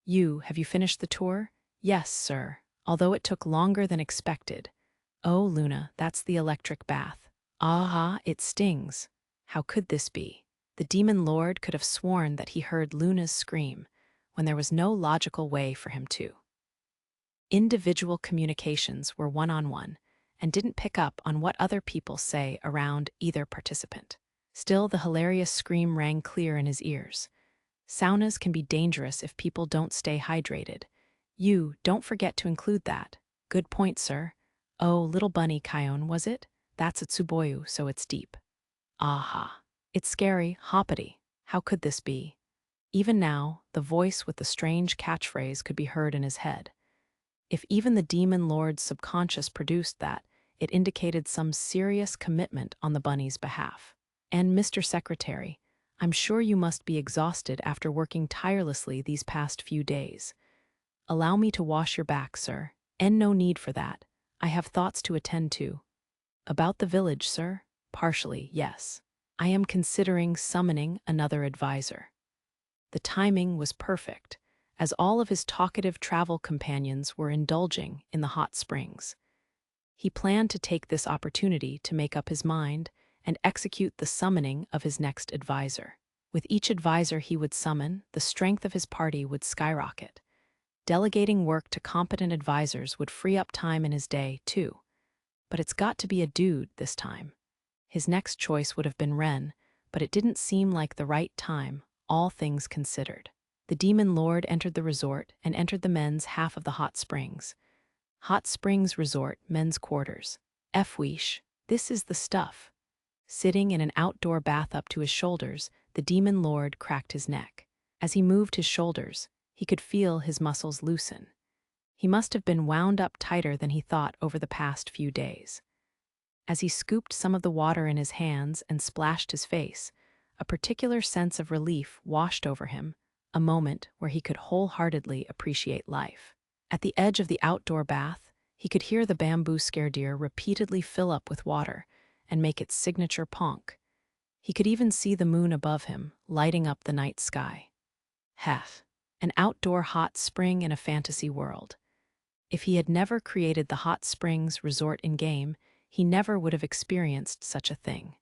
Have you finished the tour? Yes, sir, although it took longer than expected. Oh, Luna, that's the electric bath. Ah, it stings. How could this be? The demon lord could have sworn that he heard Luna's scream, when there was no logical way for him to. Individual communications were one-on-one, and didn't pick up on what other people say around either participant. Still, the hilarious scream rang clear in his ears. Saunas can be dangerous if people don't stay hydrated. Don't forget to include that. Good point, sir. Oh, little bunny Kion, was it? That's a Tsuboyu, so it's deep. Aha. It's scary, hoppity. How could this be? Even now, the voice with the strange catchphrase could be heard in his head. If even the demon lord's subconscious produced that, it indicated some serious commitment on the bunny's behalf. And Mr. Secretary, I'm sure you must be exhausted after working tirelessly these past few days. Allow me to wash your back, sir. And no need for that. I have thoughts to attend to. About the village, sir? Partially, yes. I am considering summoning another advisor. The timing was perfect, as all of his talkative travel companions were indulging in the hot springs. He planned to take this opportunity to make up his mind and execute the summoning of his next advisor. With each advisor he would summon, the strength of his party would skyrocket. Delegating work to competent advisors would free up time in his day, too. But it's got to be a dude this time. His next choice would have been Ren, but it didn't seem like the right time, all things considered. The demon lord entered the resort and entered the men's half of the hot springs. Hot Springs Resort, men's quarters. Fweesh, this is the stuff. Sitting in an outdoor bath up to his shoulders, the demon lord cracked his neck. As he moved his shoulders, he could feel his muscles loosen. He must have been wound up tighter than he thought over the past few days. As he scooped some of the water in his hands and splashed his face, a particular sense of relief washed over him, a moment where he could wholeheartedly appreciate life. At the edge of the outdoor bath, he could hear the bamboo scare deer repeatedly fill up with water and make its signature ponk. He could even see the moon above him, lighting up the night sky. Hef, an outdoor hot spring in a fantasy world. If he had never created the hot springs resort in-game, he never would have experienced such a thing.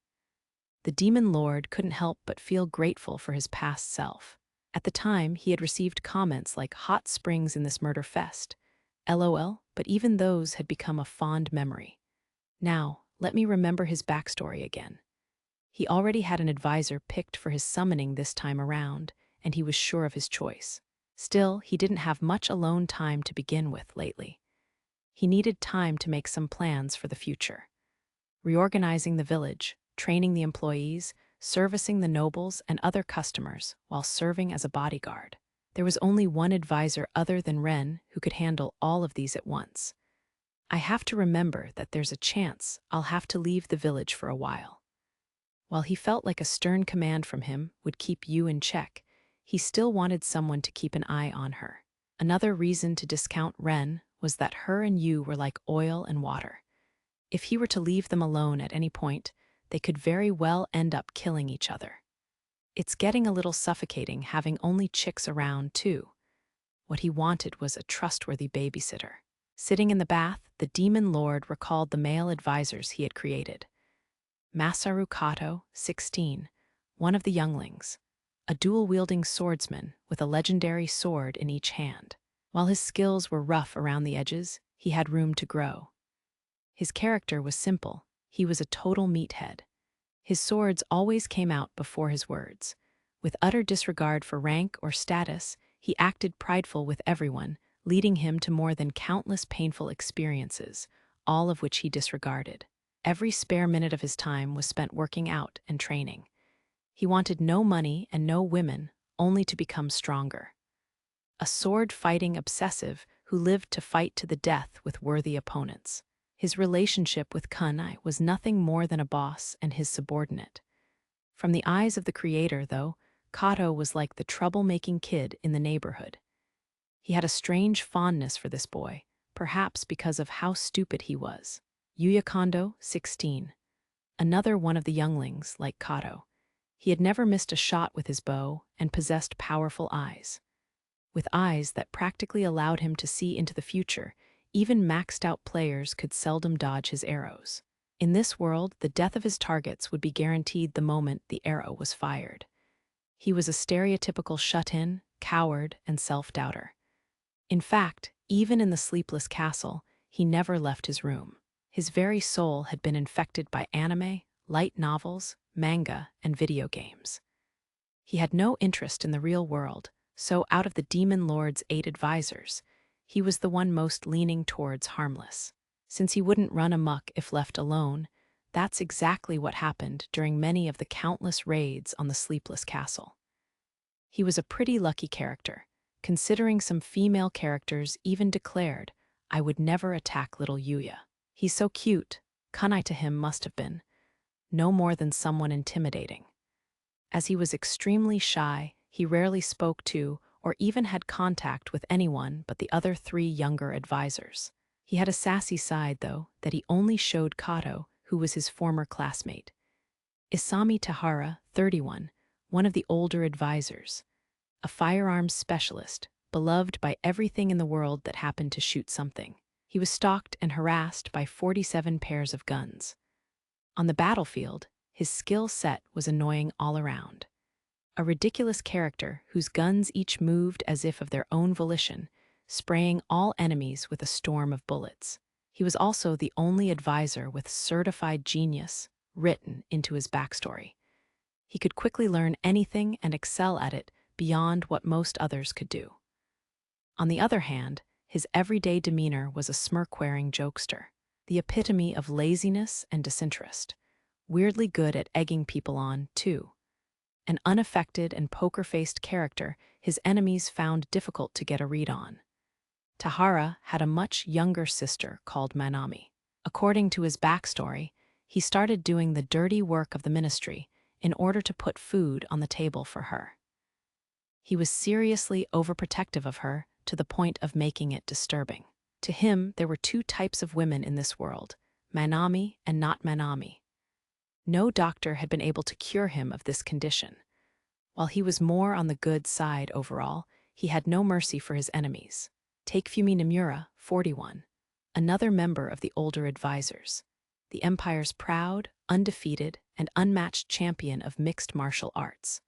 The demon lord couldn't help but feel grateful for his past self. At the time, he had received comments like hot springs in this murder fest. LOL, but even those had become a fond memory. Now, let me remember his backstory again. He already had an advisor picked for his summoning this time around, and he was sure of his choice. Still, he didn't have much alone time to begin with lately. He needed time to make some plans for the future. Reorganizing the village, training the employees, servicing the nobles and other customers while serving as a bodyguard. There was only one advisor other than Ren who could handle all of these at once. I have to remember that there's a chance I'll have to leave the village for a while. While he felt like a stern command from him would keep you in check, he still wanted someone to keep an eye on her. Another reason to discount Ren was that her and you were like oil and water. If he were to leave them alone at any point, they could very well end up killing each other. It's getting a little suffocating having only chicks around, too. What he wanted was a trustworthy babysitter. Sitting in the bath, the demon lord recalled the male advisors he had created. Masaru Kato, 16, one of the younglings, a dual-wielding swordsman with a legendary sword in each hand. While his skills were rough around the edges, he had room to grow. His character was simple. He was a total meathead. His swords always came out before his words. With utter disregard for rank or status, he acted prideful with everyone, leading him to more than countless painful experiences, all of which he disregarded. Every spare minute of his time was spent working out and training. He wanted no money and no women, only to become stronger. A sword-fighting obsessive who lived to fight to the death with worthy opponents. His relationship with Kunai was nothing more than a boss and his subordinate. From the eyes of the creator, though, Kato was like the troublemaking kid in the neighborhood. He had a strange fondness for this boy, perhaps because of how stupid he was. Yuya Kondo, 16. Another one of the younglings, like Kato. He had never missed a shot with his bow and possessed powerful eyes. With eyes that practically allowed him to see into the future, even maxed-out players could seldom dodge his arrows. In this world, the death of his targets would be guaranteed the moment the arrow was fired. He was a stereotypical shut-in, coward, and self-doubter. In fact, even in the sleepless castle, he never left his room. His very soul had been infected by anime, light novels, manga, and video games. He had no interest in the real world, so out of the demon lord's 8 advisors, he was the one most leaning towards harmless. Since he wouldn't run amok if left alone, that's exactly what happened during many of the countless raids on the sleepless castle. He was a pretty lucky character, considering some female characters even declared, "I would never attack little Yuya. He's so cute," Kunai to him must have been, no more than someone intimidating. As he was extremely shy, he rarely spoke to or even had contact with anyone but the other 3 younger advisors. He had a sassy side, though, that he only showed Kato, who was his former classmate. Isami Tahara, 31, one of the older advisors, a firearms specialist, beloved by everything in the world that happened to shoot something. He was stalked and harassed by 47 pairs of guns. On the battlefield, his skill set was annoying all around. A ridiculous character whose guns each moved as if of their own volition, spraying all enemies with a storm of bullets. He was also the only advisor with certified genius written into his backstory. He could quickly learn anything and excel at it beyond what most others could do. On the other hand, his everyday demeanor was a smirk-wearing jokester, the epitome of laziness and disinterest, weirdly good at egging people on, too. An unaffected and poker-faced character his enemies found difficult to get a read on. Tahara had a much younger sister called Manami. According to his backstory, he started doing the dirty work of the ministry in order to put food on the table for her. He was seriously overprotective of her to the point of making it disturbing. To him, there were two types of women in this world, Manami and not Manami. No doctor had been able to cure him of this condition. While he was more on the good side overall, he had no mercy for his enemies. Take Fumi Nomura, 41, another member of the older advisors, the Empire's proud, undefeated, and unmatched champion of mixed martial arts.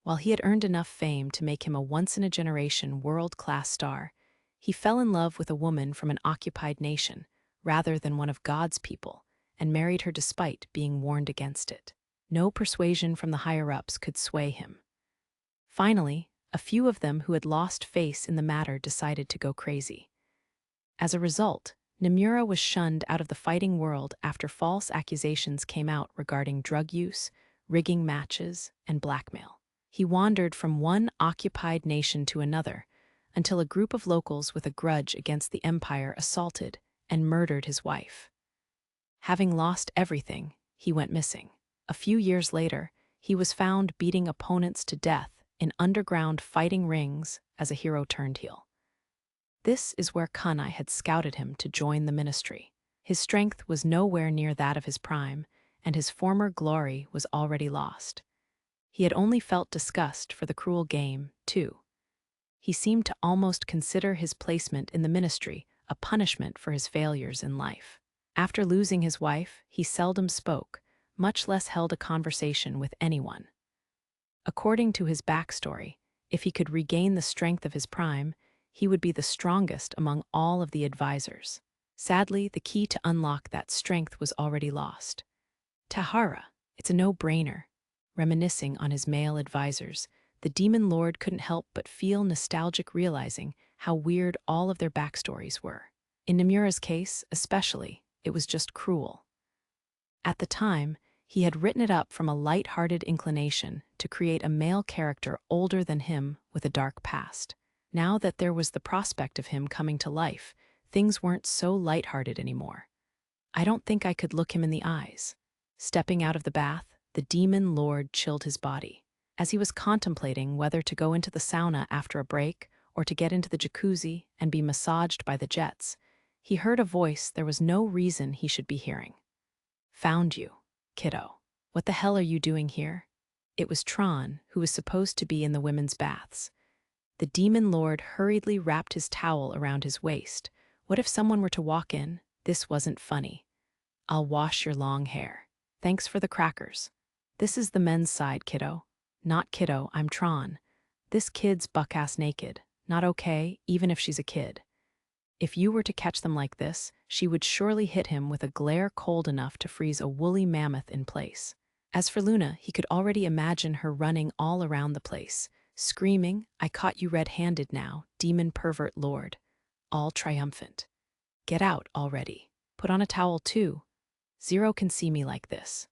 While he had earned enough fame to make him a once-in-a-generation world-class star, he fell in love with a woman from an occupied nation, rather than one of God's people, and married her despite being warned against it. No persuasion from the higher-ups could sway him. Finally, a few of them who had lost face in the matter decided to go crazy. As a result, Nomura was shunned out of the fighting world after false accusations came out regarding drug use, rigging matches, and blackmail. He wandered from one occupied nation to another until a group of locals with a grudge against the Empire assaulted and murdered his wife. Having lost everything, he went missing. A few years later, he was found beating opponents to death in underground fighting rings as a hero turned heel. This is where Kunai had scouted him to join the ministry. His strength was nowhere near that of his prime, and his former glory was already lost. He had only felt disgust for the cruel game, too. He seemed to almost consider his placement in the ministry a punishment for his failures in life. After losing his wife, he seldom spoke, much less held a conversation with anyone. According to his backstory, if he could regain the strength of his prime, he would be the strongest among all of the advisors. Sadly, the key to unlock that strength was already lost. Tahara, it's a no-brainer. Reminiscing on his male advisors, the Demon Lord couldn't help but feel nostalgic realizing how weird all of their backstories were. In Nomura's case, especially, it was just cruel. At the time, he had written it up from a light-hearted inclination to create a male character older than him with a dark past. Now that there was the prospect of him coming to life, things weren't so light-hearted anymore. I don't think I could look him in the eyes. Stepping out of the bath, the Demon Lord chilled his body. As he was contemplating whether to go into the sauna after a break or to get into the jacuzzi and be massaged by the jets, he heard a voice there was no reason he should be hearing. "Found you, kiddo. What the hell are you doing here?" It was Tron, who was supposed to be in the women's baths. The Demon Lord hurriedly wrapped his towel around his waist. What if someone were to walk in? This wasn't funny. "I'll wash your long hair. Thanks for the crackers. This is the men's side, kiddo." "Not kiddo, I'm Tron. This kid's buck-ass naked. Not okay, even if she's a kid." If you were to catch them like this, she would surely hit him with a glare cold enough to freeze a woolly mammoth in place. As for Luna, he could already imagine her running all around the place, screaming, "I caught you red-handed now, demon pervert lord," all triumphant. "Get out already. Put on a towel too. Zero can see me like this."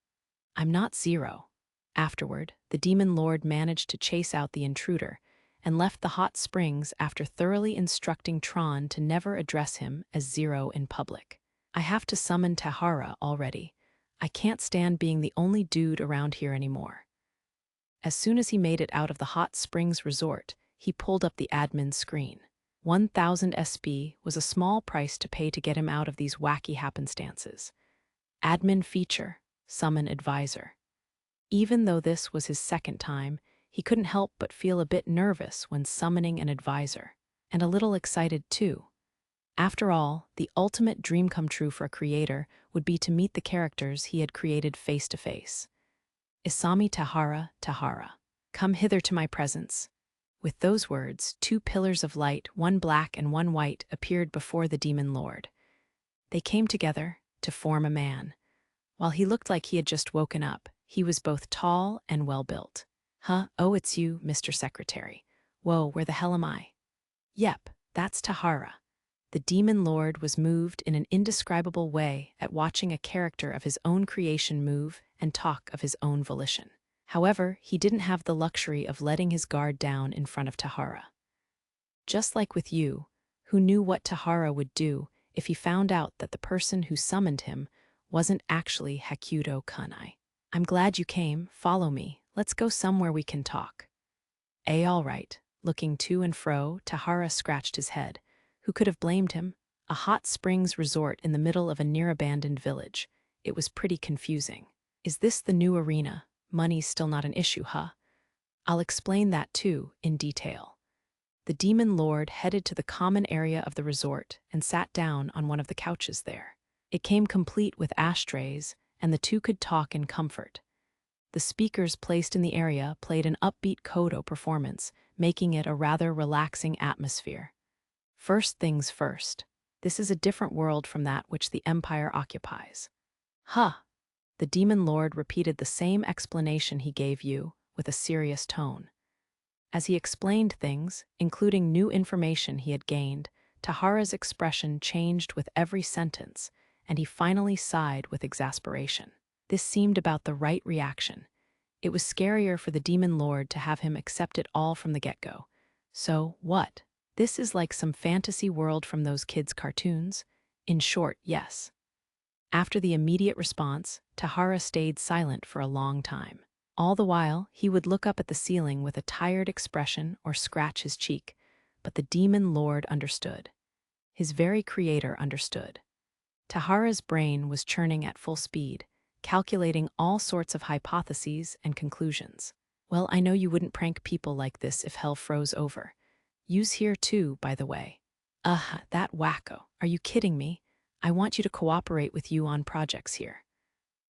"I'm not Zero." Afterward, the Demon Lord managed to chase out the intruder and left the hot springs after thoroughly instructing Tron to never address him as Zero in public. "I have to summon Tahara already. I can't stand being the only dude around here anymore." As soon as he made it out of the hot springs resort, he pulled up the admin screen. 1,000 SP was a small price to pay to get him out of these wacky happenstances. Admin feature, summon advisor. Even though this was his second time, he couldn't help but feel a bit nervous when summoning an advisor, and a little excited too. After all, the ultimate dream come true for a creator would be to meet the characters he had created face to face. "Isami Tahara, Tahara, come hither to my presence." With those words, two pillars of light, one black and one white, appeared before the Demon Lord. They came together to form a man. While he looked like he had just woken up, he was both tall and well-built. "Huh? Oh, it's you, Mr. Secretary. Whoa, where the hell am I?" "Yep, that's Tahara." The Demon Lord was moved in an indescribable way at watching a character of his own creation move and talk of his own volition. However, he didn't have the luxury of letting his guard down in front of Tahara. Just like with you, who knew what Tahara would do if he found out that the person who summoned him wasn't actually Hakuto Kunai. I'm glad you came. Follow me. Let's go somewhere we can talk. All right. Looking to and fro, Tahara scratched his head. Who could have blamed him? A hot springs resort in the middle of a near-abandoned village. It was pretty confusing. Is this the new arena? Money's still not an issue, huh? I'll explain that too, in detail. The demon lord headed to the common area of the resort and sat down on one of the couches there. It came complete with ashtrays, and the two could talk in comfort. The speakers placed in the area played an upbeat kodo performance, making it a rather relaxing atmosphere. First things first. This is a different world from that which the Empire occupies. Huh. The demon lord repeated the same explanation he gave you, with a serious tone. As he explained things, including new information he had gained, Tahara's expression changed with every sentence, and he finally sighed with exasperation. This seemed about the right reaction. It was scarier for the demon lord to have him accept it all from the get-go. So, what? This is like some fantasy world from those kids' cartoons? In short, yes. After the immediate response, Tahara stayed silent for a long time. All the while, he would look up at the ceiling with a tired expression or scratch his cheek, but the demon lord understood. His very creator understood. Tahara's brain was churning at full speed, calculating all sorts of hypotheses and conclusions. Well, I know you wouldn't prank people like this if hell froze over. Use here too, by the way. That wacko. Are you kidding me? I want you to cooperate with you on projects here.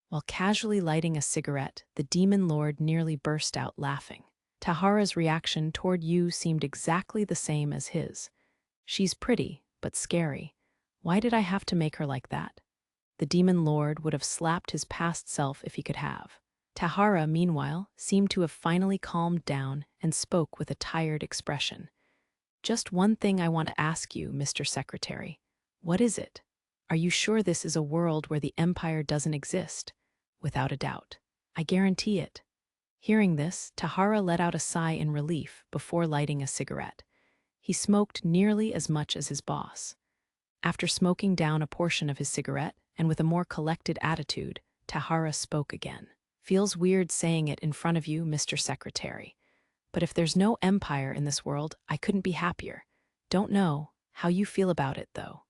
While casually lighting a cigarette, the demon lord nearly burst out laughing. Tahara's reaction toward you seemed exactly the same as his. She's pretty, but scary. Why did I have to make her like that? The demon lord would have slapped his past self if he could have. Tahara, meanwhile, seemed to have finally calmed down and spoke with a tired expression. Just one thing I want to ask you, Mr. Secretary. What is it? Are you sure this is a world where the Empire doesn't exist? Without a doubt. I guarantee it. Hearing this, Tahara let out a sigh in relief before lighting a cigarette. He smoked nearly as much as his boss. After smoking down a portion of his cigarette, and with a more collected attitude, Tahara spoke again. Feels weird saying it in front of you, Mr. Secretary. But if there's no empire in this world, I couldn't be happier. Don't know how you feel about it, though.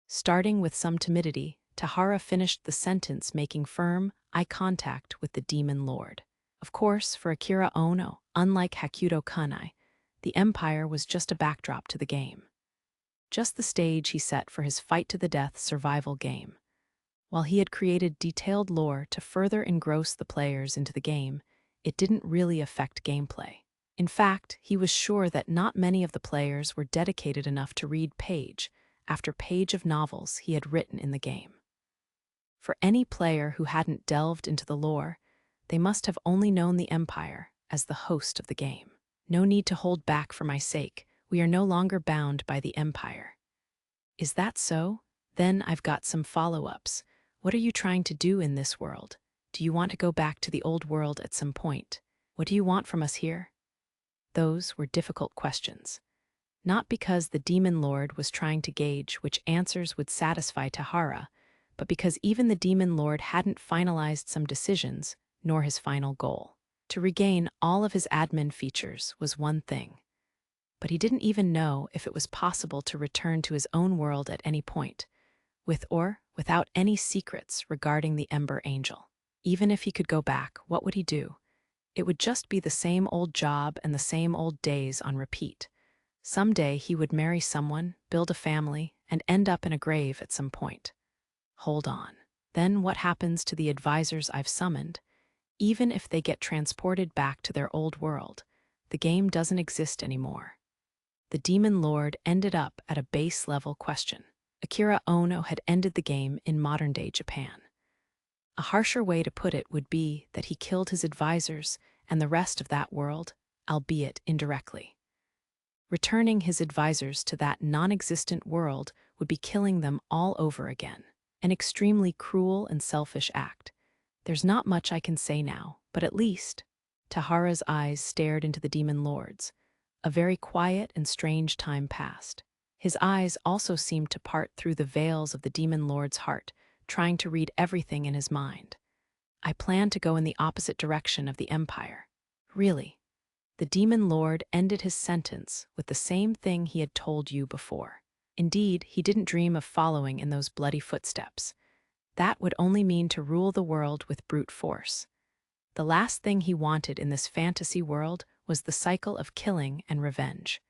Starting with some timidity, Tahara finished the sentence, making firm eye contact with the demon lord. Of course, for Akira Ono, unlike Hakuto Kunai, the empire was just a backdrop to the game. Just the stage he set for his fight-to-the-death survival game. While he had created detailed lore to further engross the players into the game, it didn't really affect gameplay. In fact, he was sure that not many of the players were dedicated enough to read page after page of novels he had written in the game. For any player who hadn't delved into the lore, they must have only known the Empire as the host of the game. No need to hold back for my sake. We are no longer bound by the Empire. Is that so? Then I've got some follow-ups. What are you trying to do in this world? Do you want to go back to the old world at some point? What do you want from us here? Those were difficult questions. Not because the demon lord was trying to gauge which answers would satisfy Tahara, but because even the demon lord hadn't finalized some decisions, nor his final goal. To regain all of his admin features was one thing. But he didn't even know if it was possible to return to his own world at any point, with or without any secrets regarding the Ember Angel. Even if he could go back, what would he do? It would just be the same old job and the same old days on repeat. Someday he would marry someone, build a family, and end up in a grave at some point. Hold on. Then what happens to the advisors I've summoned? Even if they get transported back to their old world, the game doesn't exist anymore. The demon lord ended up at a base-level question. Akira Ono had ended the game in modern-day Japan. A harsher way to put it would be that he killed his advisors and the rest of that world, albeit indirectly. Returning his advisors to that non-existent world would be killing them all over again. An extremely cruel and selfish act. There's not much I can say now, but at least, Tahara's eyes stared into the demon lord's. A very quiet and strange time passed. His eyes also seemed to part through the veils of the demon lord's heart, trying to read everything in his mind. I plan to go in the opposite direction of the Empire. Really. The demon lord ended his sentence with the same thing he had told you before. Indeed, he didn't dream of following in those bloody footsteps. That would only mean to rule the world with brute force. The last thing he wanted in this fantasy world was the cycle of killing and revenge.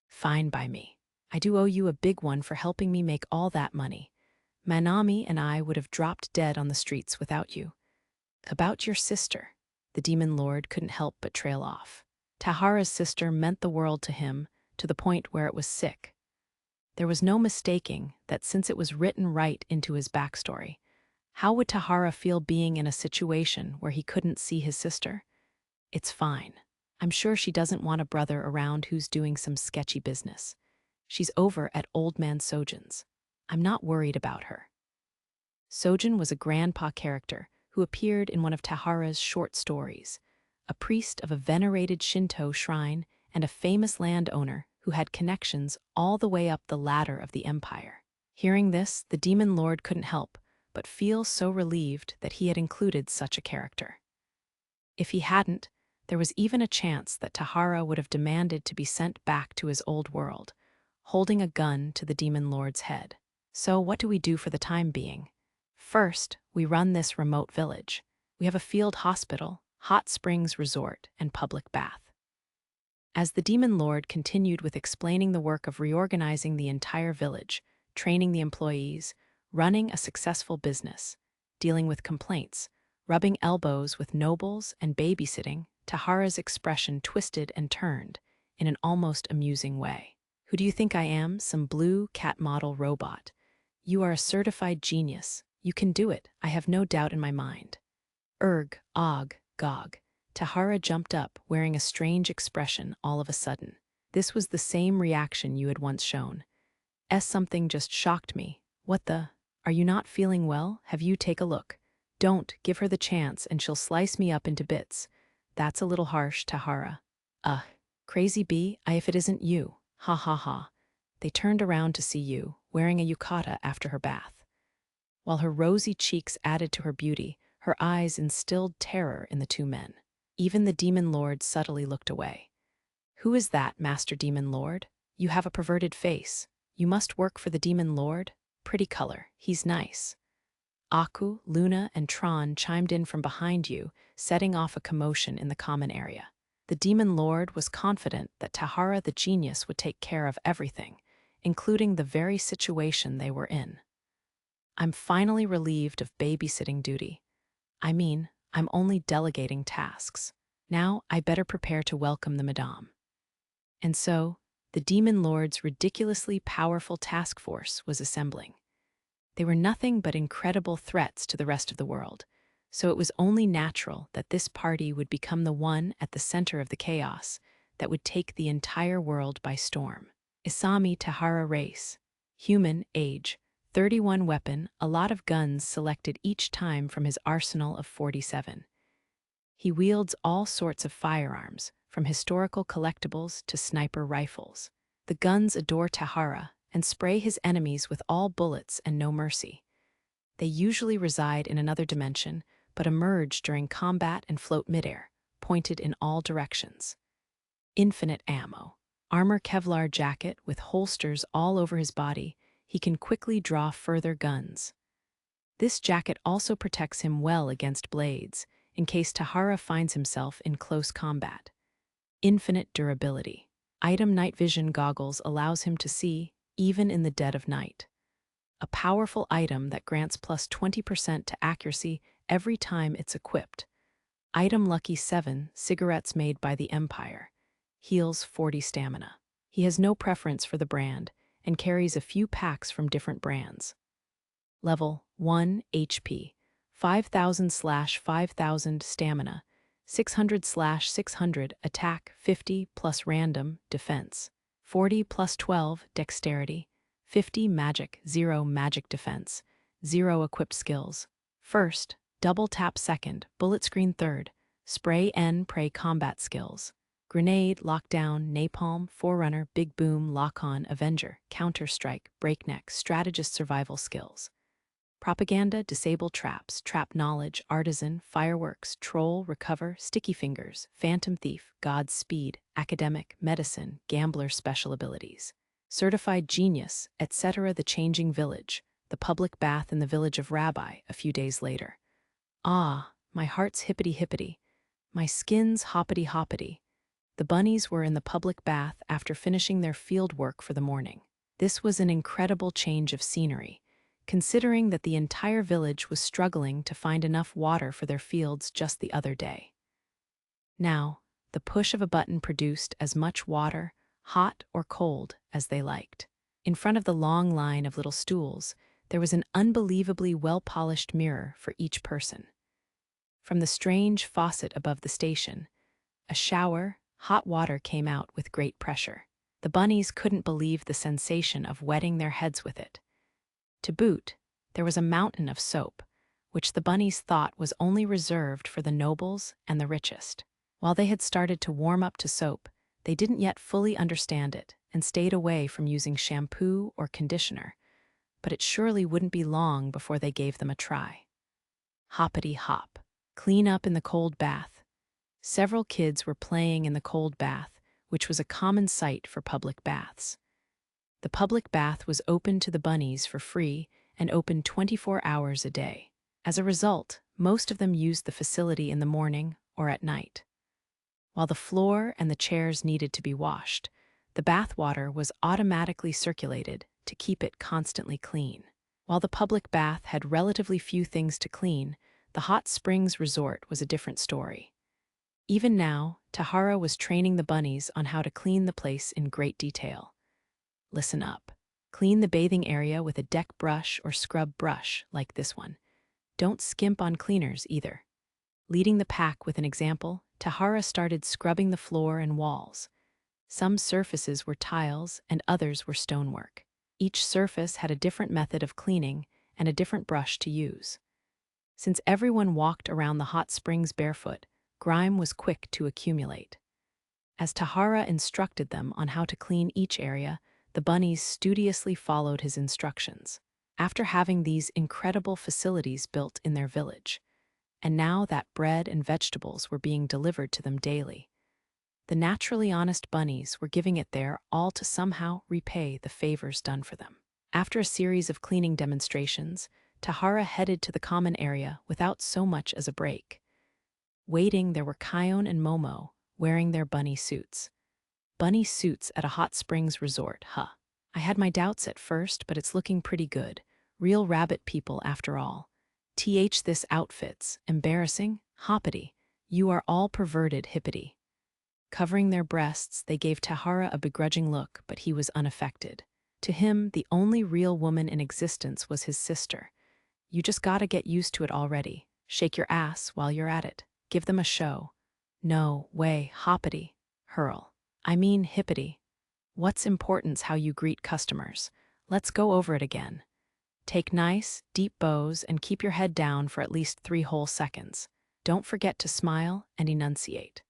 Fine by me. I do owe you a big one for helping me make all that money. Manami and I would have dropped dead on the streets without you. About your sister, the demon lord couldn't help but trail off. Tahara's sister meant the world to him, to the point where it was sick. There was no mistaking that since it was written right into his backstory. How would Tahara feel being in a situation where he couldn't see his sister? It's fine. I'm sure she doesn't want a brother around who's doing some sketchy business. She's over at Old Man Sojin's. I'm not worried about her. Sojin was a grandpa character who appeared in one of Tahara's short stories, a priest of a venerated Shinto shrine and a famous landowner who had connections all the way up the ladder of the empire. Hearing this, the demon lord couldn't help but feel so relieved that he had included such a character. If he hadn't, there was even a chance that Tahara would have demanded to be sent back to his old world, holding a gun to the demon lord's head. So what do we do for the time being? First, we run this remote village. We have a field hospital, hot springs resort, and public bath. As the demon lord continued with explaining the work of reorganizing the entire village, training the employees, running a successful business, dealing with complaints, rubbing elbows with nobles, and babysitting, Tahara's expression twisted and turned in an almost amusing way. Who do you think I am? Some blue cat model robot. You are a certified genius. You can do it, I have no doubt in my mind. Og, Gog. Tahara jumped up, wearing a strange expression all of a sudden. This was the same reaction you had once shown. Something just shocked me. What the? Are you not feeling well? Have you take a look? Don't, give her the chance and she'll slice me up into bits. That's a little harsh, Tahara. Crazy bee, if it isn't you. Ha ha ha. They turned around to see you, wearing a yukata after her bath. While her rosy cheeks added to her beauty, her eyes instilled terror in the two men. Even the demon lord subtly looked away. Who is that, Master Demon Lord? You have a perverted face. You must work for the demon lord? Pretty color, he's nice. Aku, Luna, and Tron chimed in from behind you, setting off a commotion in the common area. The demon lord was confident that Tahara the genius would take care of everything, including the very situation they were in. I'm finally relieved of babysitting duty. I'm only delegating tasks. Now I better prepare to welcome the madame. And so, the demon lord's ridiculously powerful task force was assembling. They were nothing but incredible threats to the rest of the world, so it was only natural that this party would become the one at the center of the chaos that would take the entire world by storm. Isami Tahara race. Human, age, 31, weapon, a lot of guns selected each time from his arsenal of 47. He wields all sorts of firearms, from historical collectibles to sniper rifles. The guns adore Tahara and spray his enemies with all bullets and no mercy. They usually reside in another dimension, but emerge during combat and float midair, pointed in all directions. Infinite ammo. Armor Kevlar jacket with holsters all over his body, he can quickly draw further guns. This jacket also protects him well against blades, in case Tahara finds himself in close combat. Infinite durability. Item night vision goggles allows him to see, even in the dead of night. A powerful item that grants plus 20% to accuracy every time it's equipped. Item Lucky 7, cigarettes made by the Empire. Heals 40 stamina. He has no preference for the brand and carries a few packs from different brands. Level 1 HP, 5000/5000 stamina, 600/600 attack, 50 plus random defense, 40 plus 12 dexterity, 50 magic, 0 magic defense, 0 equipped skills. First, double tap second, bullet screen third, spray N prey combat skills. Grenade, lockdown, napalm, forerunner, big boom, lock-on, avenger, counter-strike, breakneck, strategist survival skills. Propaganda, disable traps, trap knowledge, artisan, fireworks, troll, recover, sticky fingers, phantom thief, Godspeed, academic, medicine, gambler special abilities. Certified genius, etc. The changing village, the public bath in the village of Rabbi a few days later. Ah, my heart's hippity-hippity, my skin's hoppity-hoppity. The bunnies were in the public bath after finishing their field work for the morning. This was an incredible change of scenery, considering that the entire village was struggling to find enough water for their fields just the other day. Now, the push of a button produced as much water, hot or cold, as they liked. In front of the long line of little stools, there was an unbelievably well-polished mirror for each person. From the strange faucet above the station, a shower, hot water came out with great pressure. The bunnies couldn't believe the sensation of wetting their heads with it. To boot, there was a mountain of soap, which the bunnies thought was only reserved for the nobles and the richest. While they had started to warm up to soap, they didn't yet fully understand it and stayed away from using shampoo or conditioner, but it surely wouldn't be long before they gave them a try. Hoppity hop. Clean up in the cold bath. Several kids were playing in the cold bath, which was a common sight for public baths. The public bath was open to the bunnies for free and open 24 hours a day. As a result, most of them used the facility in the morning or at night. While the floor and the chairs needed to be washed, the bath water was automatically circulated to keep it constantly clean. While the public bath had relatively few things to clean, the hot springs resort was a different story. Even now, Tahara was training the bunnies on how to clean the place in great detail. Listen up. Clean the bathing area with a deck brush or scrub brush like this one. Don't skimp on cleaners either. Leading the pack with an example, Tahara started scrubbing the floor and walls. Some surfaces were tiles and others were stonework. Each surface had a different method of cleaning and a different brush to use. Since everyone walked around the hot springs barefoot, grime was quick to accumulate. As Tahara instructed them on how to clean each area, the bunnies studiously followed his instructions. After having these incredible facilities built in their village, and now that bread and vegetables were being delivered to them daily, the naturally honest bunnies were giving it their all to somehow repay the favors done for them. After a series of cleaning demonstrations, Tahara headed to the common area without so much as a break. Waiting, there were Kion and Momo, wearing their bunny suits. Bunny suits at a hot springs resort, huh? I had my doubts at first, but it's looking pretty good. Real rabbit people after all. This outfits, embarrassing, hoppity. You are all perverted hippity. Covering their breasts, they gave Tahara a begrudging look, but he was unaffected. To him, the only real woman in existence was his sister. You just gotta get used to it already. Shake your ass while you're at it. Give them a show. No way, hoppity. Hurl. I mean hippity. What's important's how you greet customers. Let's go over it again. Take nice, deep bows and keep your head down for at least 3 whole seconds. Don't forget to smile and enunciate.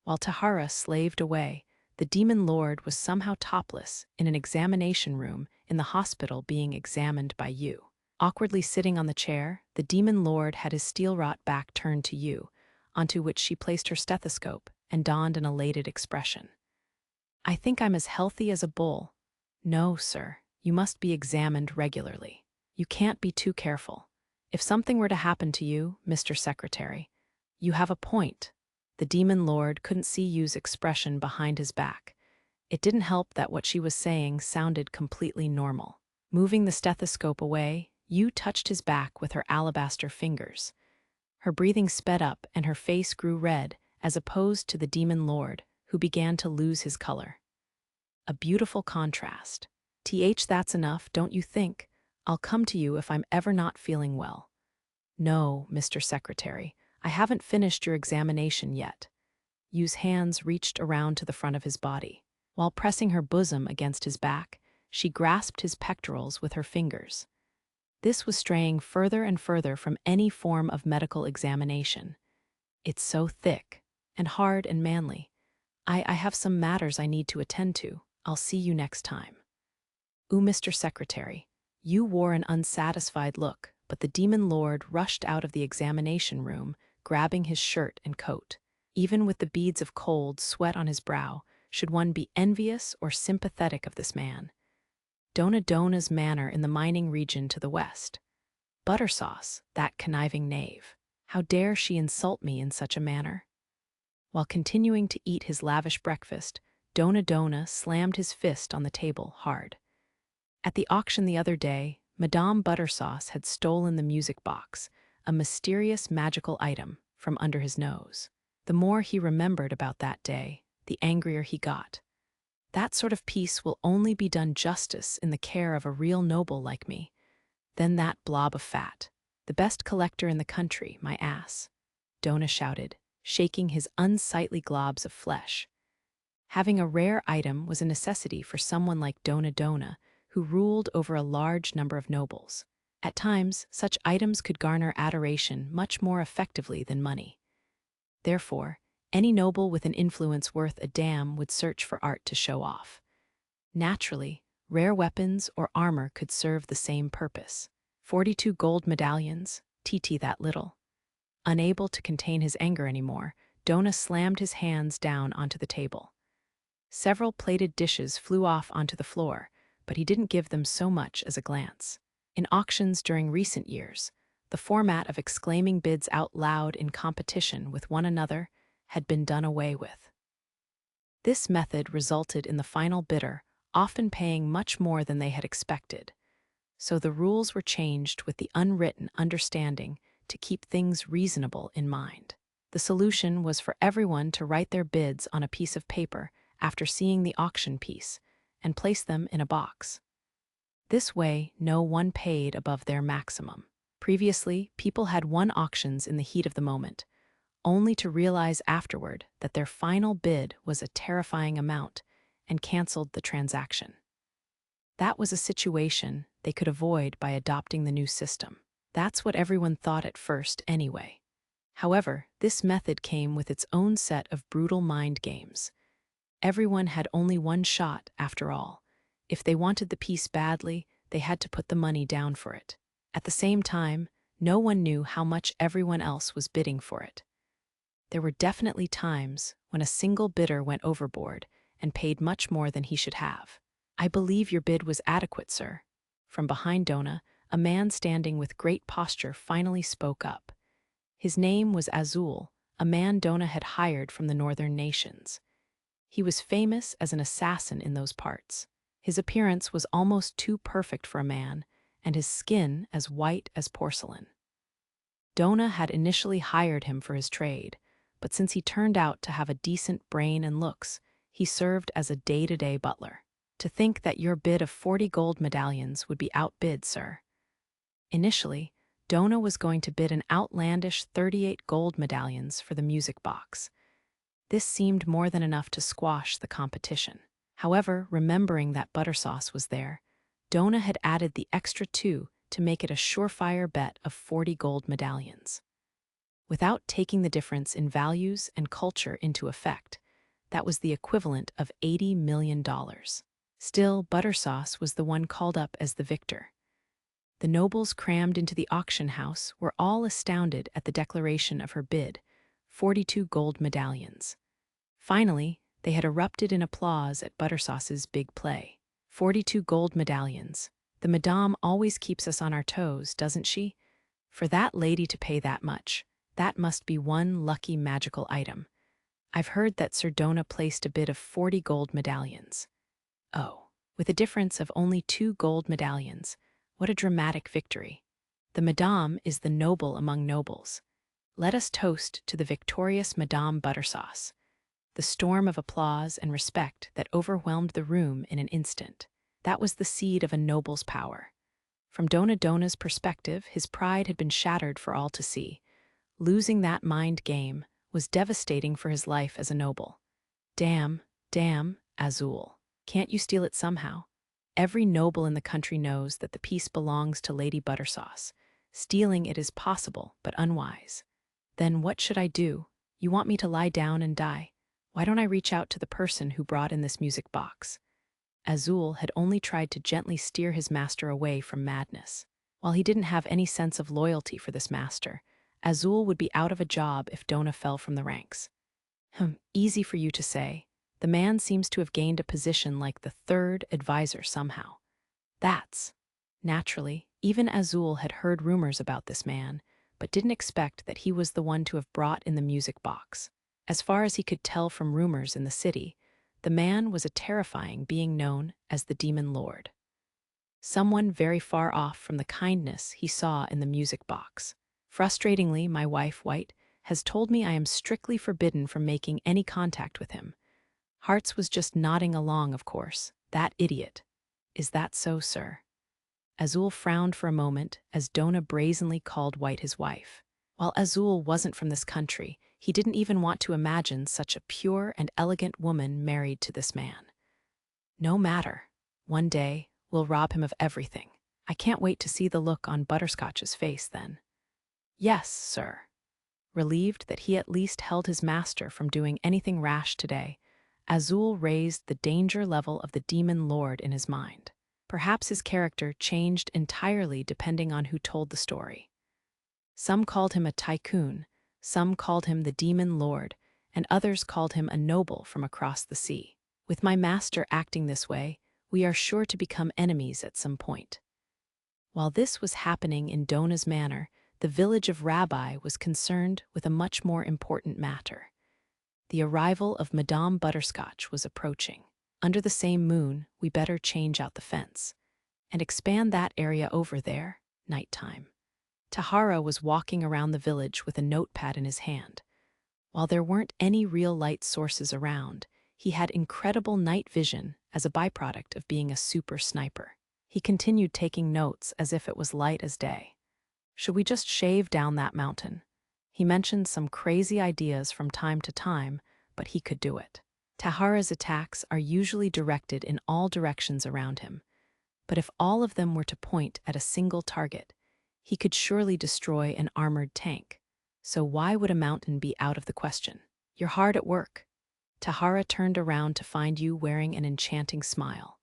While Tahara slaved away, the demon lord was somehow topless in an examination room in the hospital being examined by you. Awkwardly sitting on the chair, the demon lord had his steel-wrought back turned to you, onto which she placed her stethoscope and donned an elated expression. I think I'm as healthy as a bull. No, sir, you must be examined regularly. You can't be too careful. If something were to happen to you, Mr. Secretary, you have a point. The demon lord couldn't see Yu's expression behind his back. It didn't help that what she was saying sounded completely normal. Moving the stethoscope away, Yu touched his back with her alabaster fingers. Her breathing sped up and her face grew red, as opposed to the demon lord, who began to lose his color. A beautiful contrast. That's enough, don't you think? I'll come to you if I'm ever not feeling well. No, Mr. Secretary, I haven't finished your examination yet. Yu's hands reached around to the front of his body. While pressing her bosom against his back, she grasped his pectorals with her fingers. This was straying further and further from any form of medical examination. It's so thick and hard and manly. I have some matters I need to attend to. I'll see you next time. Ooh, Mr. Secretary, You wore an unsatisfied look, but the demon lord rushed out of the examination room, grabbing his shirt and coat. Even with the beads of cold sweat on his brow, should one be envious or sympathetic of this man? Dona Dona's manor in the mining region to the west. Buttersauce, that conniving knave. How dare she insult me in such a manner? While continuing to eat his lavish breakfast, Dona Dona slammed his fist on the table hard. At the auction the other day, Madame Buttersauce had stolen the music box, a mysterious magical item, from under his nose. The more he remembered about that day, the angrier he got. That sort of piece will only be done justice in the care of a real noble like me. Then that blob of fat. The best collector in the country, my ass. Dona shouted, shaking his unsightly globs of flesh. Having a rare item was a necessity for someone like Dona Dona, who ruled over a large number of nobles. At times, such items could garner adoration much more effectively than money. Therefore, any noble with an influence worth a damn would search for art to show off. Naturally, rare weapons or armor could serve the same purpose. 42 gold medallions, TT that little. Unable to contain his anger anymore, Dona slammed his hands down onto the table. Several plated dishes flew off onto the floor, but he didn't give them so much as a glance. In auctions during recent years, the format of exclaiming bids out loud in competition with one another had been done away with. This method resulted in the final bidder often paying much more than they had expected, so the rules were changed with the unwritten understanding to keep things reasonable in mind. The solution was for everyone to write their bids on a piece of paper after seeing the auction piece and place them in a box. This way, no one paid above their maximum. Previously, people had won auctions in the heat of the moment, only to realize afterward that their final bid was a terrifying amount and canceled the transaction. That was a situation they could avoid by adopting the new system. That's what everyone thought at first anyway. However, this method came with its own set of brutal mind games. Everyone had only one shot, after all. If they wanted the piece badly, they had to put the money down for it. At the same time, no one knew how much everyone else was bidding for it. There were definitely times when a single bidder went overboard and paid much more than he should have. "I believe your bid was adequate, sir." From behind Dona, a man standing with great posture finally spoke up. His name was Azul, a man Dona had hired from the northern nations. He was famous as an assassin in those parts. His appearance was almost too perfect for a man, and his skin as white as porcelain. Dona had initially hired him for his trade, but since he turned out to have a decent brain and looks, he served as a day-to-day butler. "To think that your bid of 40 gold medallions would be outbid, sir." Initially, Dona was going to bid an outlandish 38 gold medallions for the music box. This seemed more than enough to squash the competition. However, remembering that Buttersauce was there, Dona had added the extra 2 to make it a surefire bet of 40 gold medallions. Without taking the difference in values and culture into effect, that was the equivalent of $80 million. Still, Buttersauce was the one called up as the victor. The nobles crammed into the auction house were all astounded at the declaration of her bid, 42 gold medallions. Finally, they had erupted in applause at Buttersauce's big play. 42 gold medallions. The madame always keeps us on our toes, doesn't she? For that lady to pay that much, that must be one lucky magical item. I've heard that Sir Dona placed a bid of 40 gold medallions. Oh, with a difference of only 2 gold medallions. What a dramatic victory. The madame is the noble among nobles. Let us toast to the victorious Madame Buttersauce. The storm of applause and respect that overwhelmed the room in an instant. That was the seed of a noble's power. From Dona Dona's perspective, his pride had been shattered for all to see. Losing that mind game was devastating for his life as a noble. Damn, Azul. Can't you steal it somehow? Every noble in the country knows that the piece belongs to Lady Buttersauce. Stealing it is possible, but unwise. Then what should I do? You want me to lie down and die? Why don't I reach out to the person who brought in this music box? Azul had only tried to gently steer his master away from madness. While he didn't have any sense of loyalty for this master, Azul would be out of a job if Dona fell from the ranks. Easy for you to say. The man seems to have gained a position like the third advisor somehow. That's. Naturally, even Azul had heard rumors about this man, but didn't expect that he was the one to have brought in the music box. As far as he could tell from rumors in the city, the man was a terrifying being known as the Demon Lord. Someone very far off from the kindness he saw in the music box. Frustratingly, my wife, White, has told me I am strictly forbidden from making any contact with him. Hearts was just nodding along, of course. That idiot. Is that so, sir? Azul frowned for a moment as Dona brazenly called White his wife. While Azul wasn't from this country, he didn't even want to imagine such a pure and elegant woman married to this man. No matter. One day, we'll rob him of everything. I can't wait to see the look on Butterscotch's face then. Yes, sir. Relieved that he at least held his master from doing anything rash today, Azul raised the danger level of the Demon Lord in his mind. Perhaps his character changed entirely depending on who told the story. Some called him a tycoon, some called him the Demon Lord, and others called him a noble from across the sea. With my master acting this way, we are sure to become enemies at some point. While this was happening in Dona's manor, the village of Rabbi was concerned with a much more important matter. The arrival of Madame Butterscotch was approaching. Under the same moon, we better change out the fence and expand that area over there, nighttime. Tahara was walking around the village with a notepad in his hand. While there weren't any real light sources around, he had incredible night vision as a byproduct of being a super sniper. He continued taking notes as if it was light as day. Should we just shave down that mountain? He mentioned some crazy ideas from time to time, but he could do it. Tahara's attacks are usually directed in all directions around him, but if all of them were to point at a single target, he could surely destroy an armored tank. So why would a mountain be out of the question? You're hard at work. Tahara turned around to find you wearing an enchanting smile.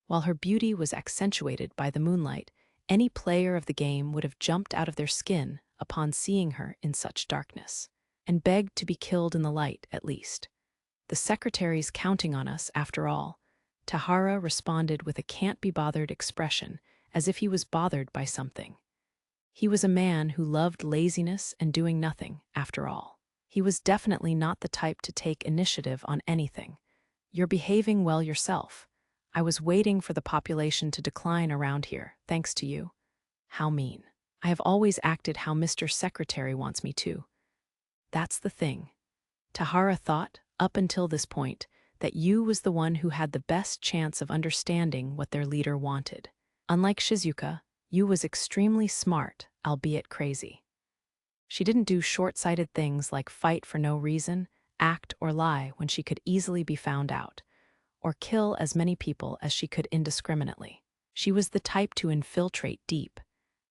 While her beauty was accentuated by the moonlight, any player of the game would have jumped out of their skin upon seeing her in such darkness, and begged to be killed in the light, at least. The secretary's counting on us, after all. Tahara responded with a can't-be-bothered expression, as if he was bothered by something. He was a man who loved laziness and doing nothing, after all. He was definitely not the type to take initiative on anything. You're behaving well yourself. I was waiting for the population to decline around here, thanks to you. How mean. I have always acted how Mr. Secretary wants me to. That's the thing. Tahara thought, up until this point, that you was the one who had the best chance of understanding what their leader wanted. Unlike Shizuka, you was extremely smart, albeit crazy. She didn't do short-sighted things like fight for no reason, act or lie when she could easily be found out, or kill as many people as she could indiscriminately. She was the type to infiltrate deep.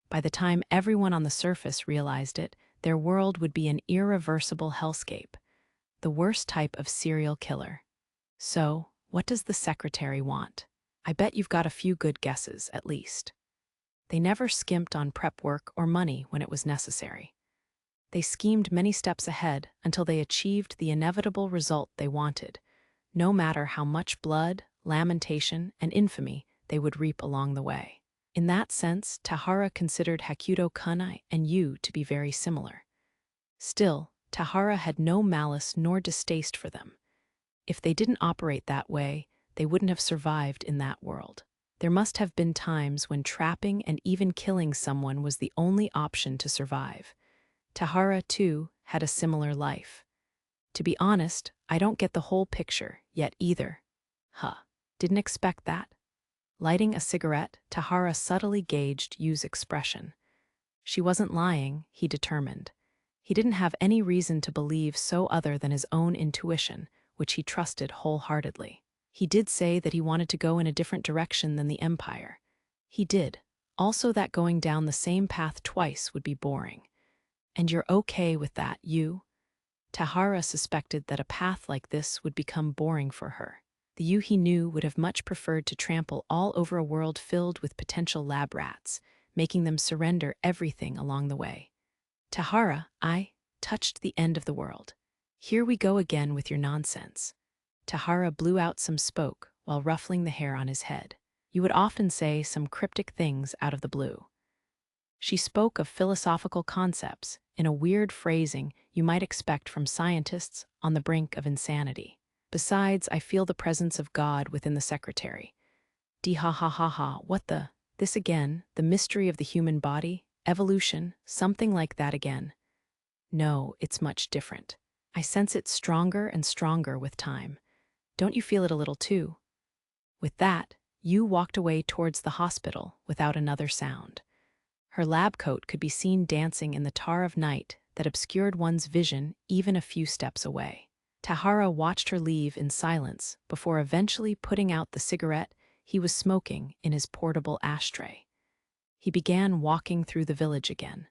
By the time everyone on the surface realized it, their world would be an irreversible hellscape. The worst type of serial killer. So, what does the secretary want? I bet you've got a few good guesses, at least. They never skimped on prep work or money when it was necessary. They schemed many steps ahead until they achieved the inevitable result they wanted, no matter how much blood, lamentation, and infamy they would reap along the way. In that sense, Tahara considered Hakuto Kunai and you to be very similar. Still, Tahara had no malice nor distaste for them. If they didn't operate that way, they wouldn't have survived in that world. There must have been times when trapping and even killing someone was the only option to survive. Tahara, too, had a similar life. To be honest, I don't get the whole picture yet either. Didn't expect that. Lighting a cigarette, Tahara subtly gauged Yu's expression. She wasn't lying, he determined. He didn't have any reason to believe so other than his own intuition, which he trusted wholeheartedly. He did say that he wanted to go in a different direction than the Empire. He did. Also that going down the same path twice would be boring. And you're okay with that, Yu? Tahara suspected that a path like this would become boring for her. The you he knew would have much preferred to trample all over a world filled with potential lab rats, making them surrender everything along the way. Tahara, I touched the end of the world. Here we go again with your nonsense. Tahara blew out some smoke while ruffling the hair on his head. You would often say some cryptic things out of the blue. She spoke of philosophical concepts in a weird phrasing you might expect from scientists on the brink of insanity. Besides, I feel the presence of God within the secretary. Ha ha ha ha, what the? This again, the mystery of the human body, evolution, something like that again. No, it's much different. I sense it stronger and stronger with time. Don't you feel it a little too? With that, Yu walked away towards the hospital without another sound. Her lab coat could be seen dancing in the tar of night that obscured one's vision even a few steps away. Tahara watched her leave in silence before eventually putting out the cigarette he was smoking in his portable ashtray. He began walking through the village again.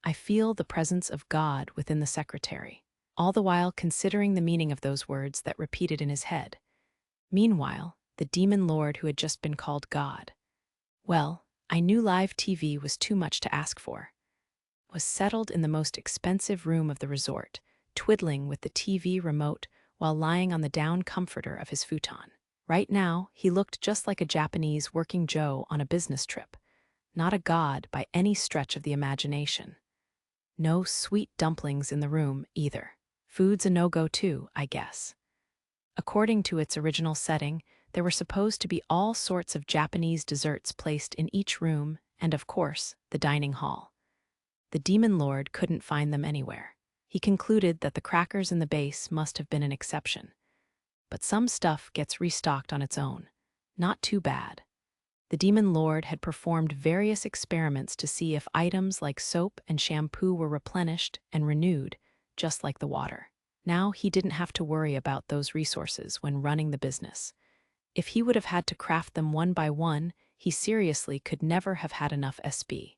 I feel the presence of God within the secretary, all the while considering the meaning of those words that repeated in his head. Meanwhile, the demon lord who had just been called God. Well, I knew live TV was too much to ask for. Was settled in the most expensive room of the resort, twiddling with the TV remote while lying on the down comforter of his futon. Right now, he looked just like a Japanese working Joe on a business trip, not a god by any stretch of the imagination. No sweet dumplings in the room, either. Food's a no-go too, I guess. According to its original setting, there were supposed to be all sorts of Japanese desserts placed in each room and, of course, the dining hall. The demon lord couldn't find them anywhere. He concluded that the crackers in the base must have been an exception. But some stuff gets restocked on its own. Not too bad. The demon lord had performed various experiments to see if items like soap and shampoo were replenished and renewed, just like the water. Now he didn't have to worry about those resources when running the business. If he would have had to craft them one by one, he seriously could never have had enough SB.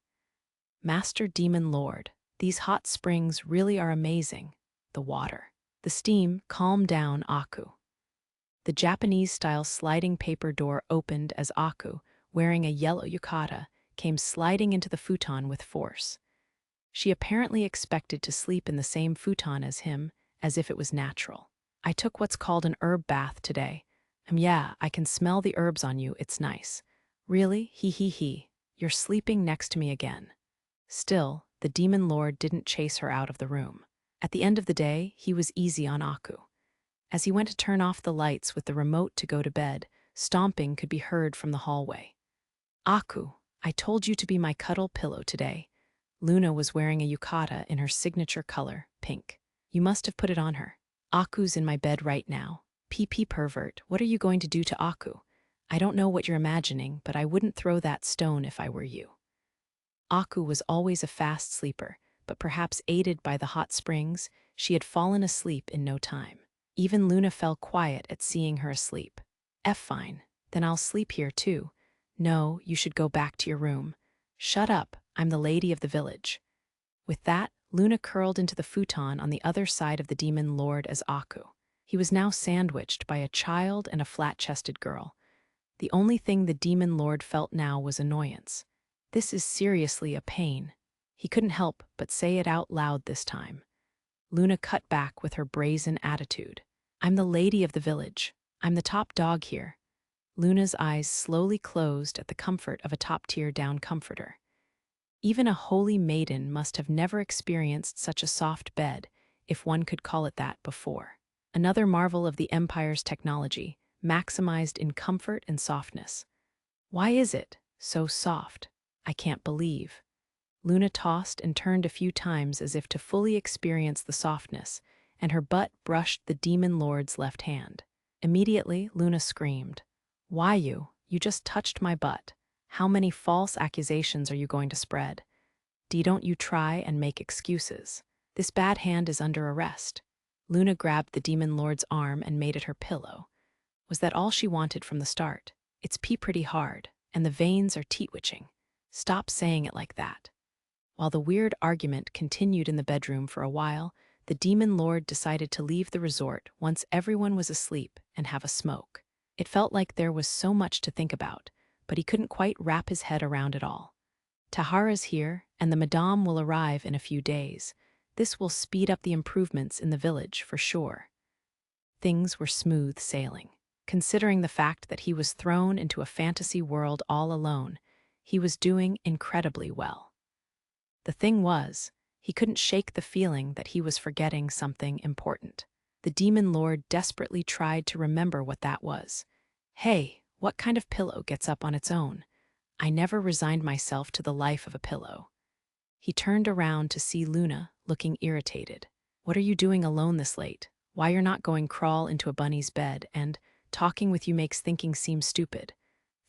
Master Demon Lord, these hot springs really are amazing. The water. The steam calmed down Aku. The Japanese-style sliding paper door opened as Aku, wearing a yellow yukata, came sliding into the futon with force. She apparently expected to sleep in the same futon as him, as if it was natural. I took what's called an herb bath today. Yeah, I can smell the herbs on you, it's nice. Really? He. You're sleeping next to me again. Still, the demon lord didn't chase her out of the room. At the end of the day, he was easy on Aku. As he went to turn off the lights with the remote to go to bed, stomping could be heard from the hallway. Aku, I told you to be my cuddle pillow today. Luna was wearing a yukata in her signature color, pink. You must have put it on her. Aku's in my bed right now. PP pervert, what are you going to do to Aku? I don't know what you're imagining, but I wouldn't throw that stone if I were you. Aku was always a fast sleeper, but perhaps aided by the hot springs, she had fallen asleep in no time. Even Luna fell quiet at seeing her asleep. Fine, then I'll sleep here too. No, you should go back to your room. Shut up, I'm the lady of the village. With that, Luna curled into the futon on the other side of the demon lord as Aku. He was now sandwiched by a child and a flat-chested girl. The only thing the demon lord felt now was annoyance. This is seriously a pain. He couldn't help but say it out loud this time. Luna cut back with her brazen attitude. I'm the lady of the village. I'm the top dog here. Luna's eyes slowly closed at the comfort of a top-tier down comforter. Even a holy maiden must have never experienced such a soft bed, if one could call it that before. Another marvel of the Empire's technology, maximized in comfort and softness. Why is it so soft? I can't believe. Luna tossed and turned a few times as if to fully experience the softness, and her butt brushed the demon lord's left hand. Immediately, Luna screamed. Why you? You just touched my butt. How many false accusations are you going to spread? Don't you try and make excuses. This bad hand is under arrest. Luna grabbed the demon lord's arm and made it her pillow. Was that all she wanted from the start? It's pretty hard, and the veins are teat-witching. Stop saying it like that. While the weird argument continued in the bedroom for a while, the demon lord decided to leave the resort once everyone was asleep and have a smoke. It felt like there was so much to think about, but he couldn't quite wrap his head around it all. Tahara's here, and the Madame will arrive in a few days. This will speed up the improvements in the village for sure. Things were smooth sailing. Considering the fact that he was thrown into a fantasy world all alone, he was doing incredibly well. The thing was, he couldn't shake the feeling that he was forgetting something important. The demon lord desperately tried to remember what that was. Hey, what kind of pillow gets up on its own? I never resigned myself to the life of a pillow. He turned around to see Luna, looking irritated. What are you doing alone this late? Why you're not going crawl into a bunny's bed, and talking with you makes thinking seem stupid.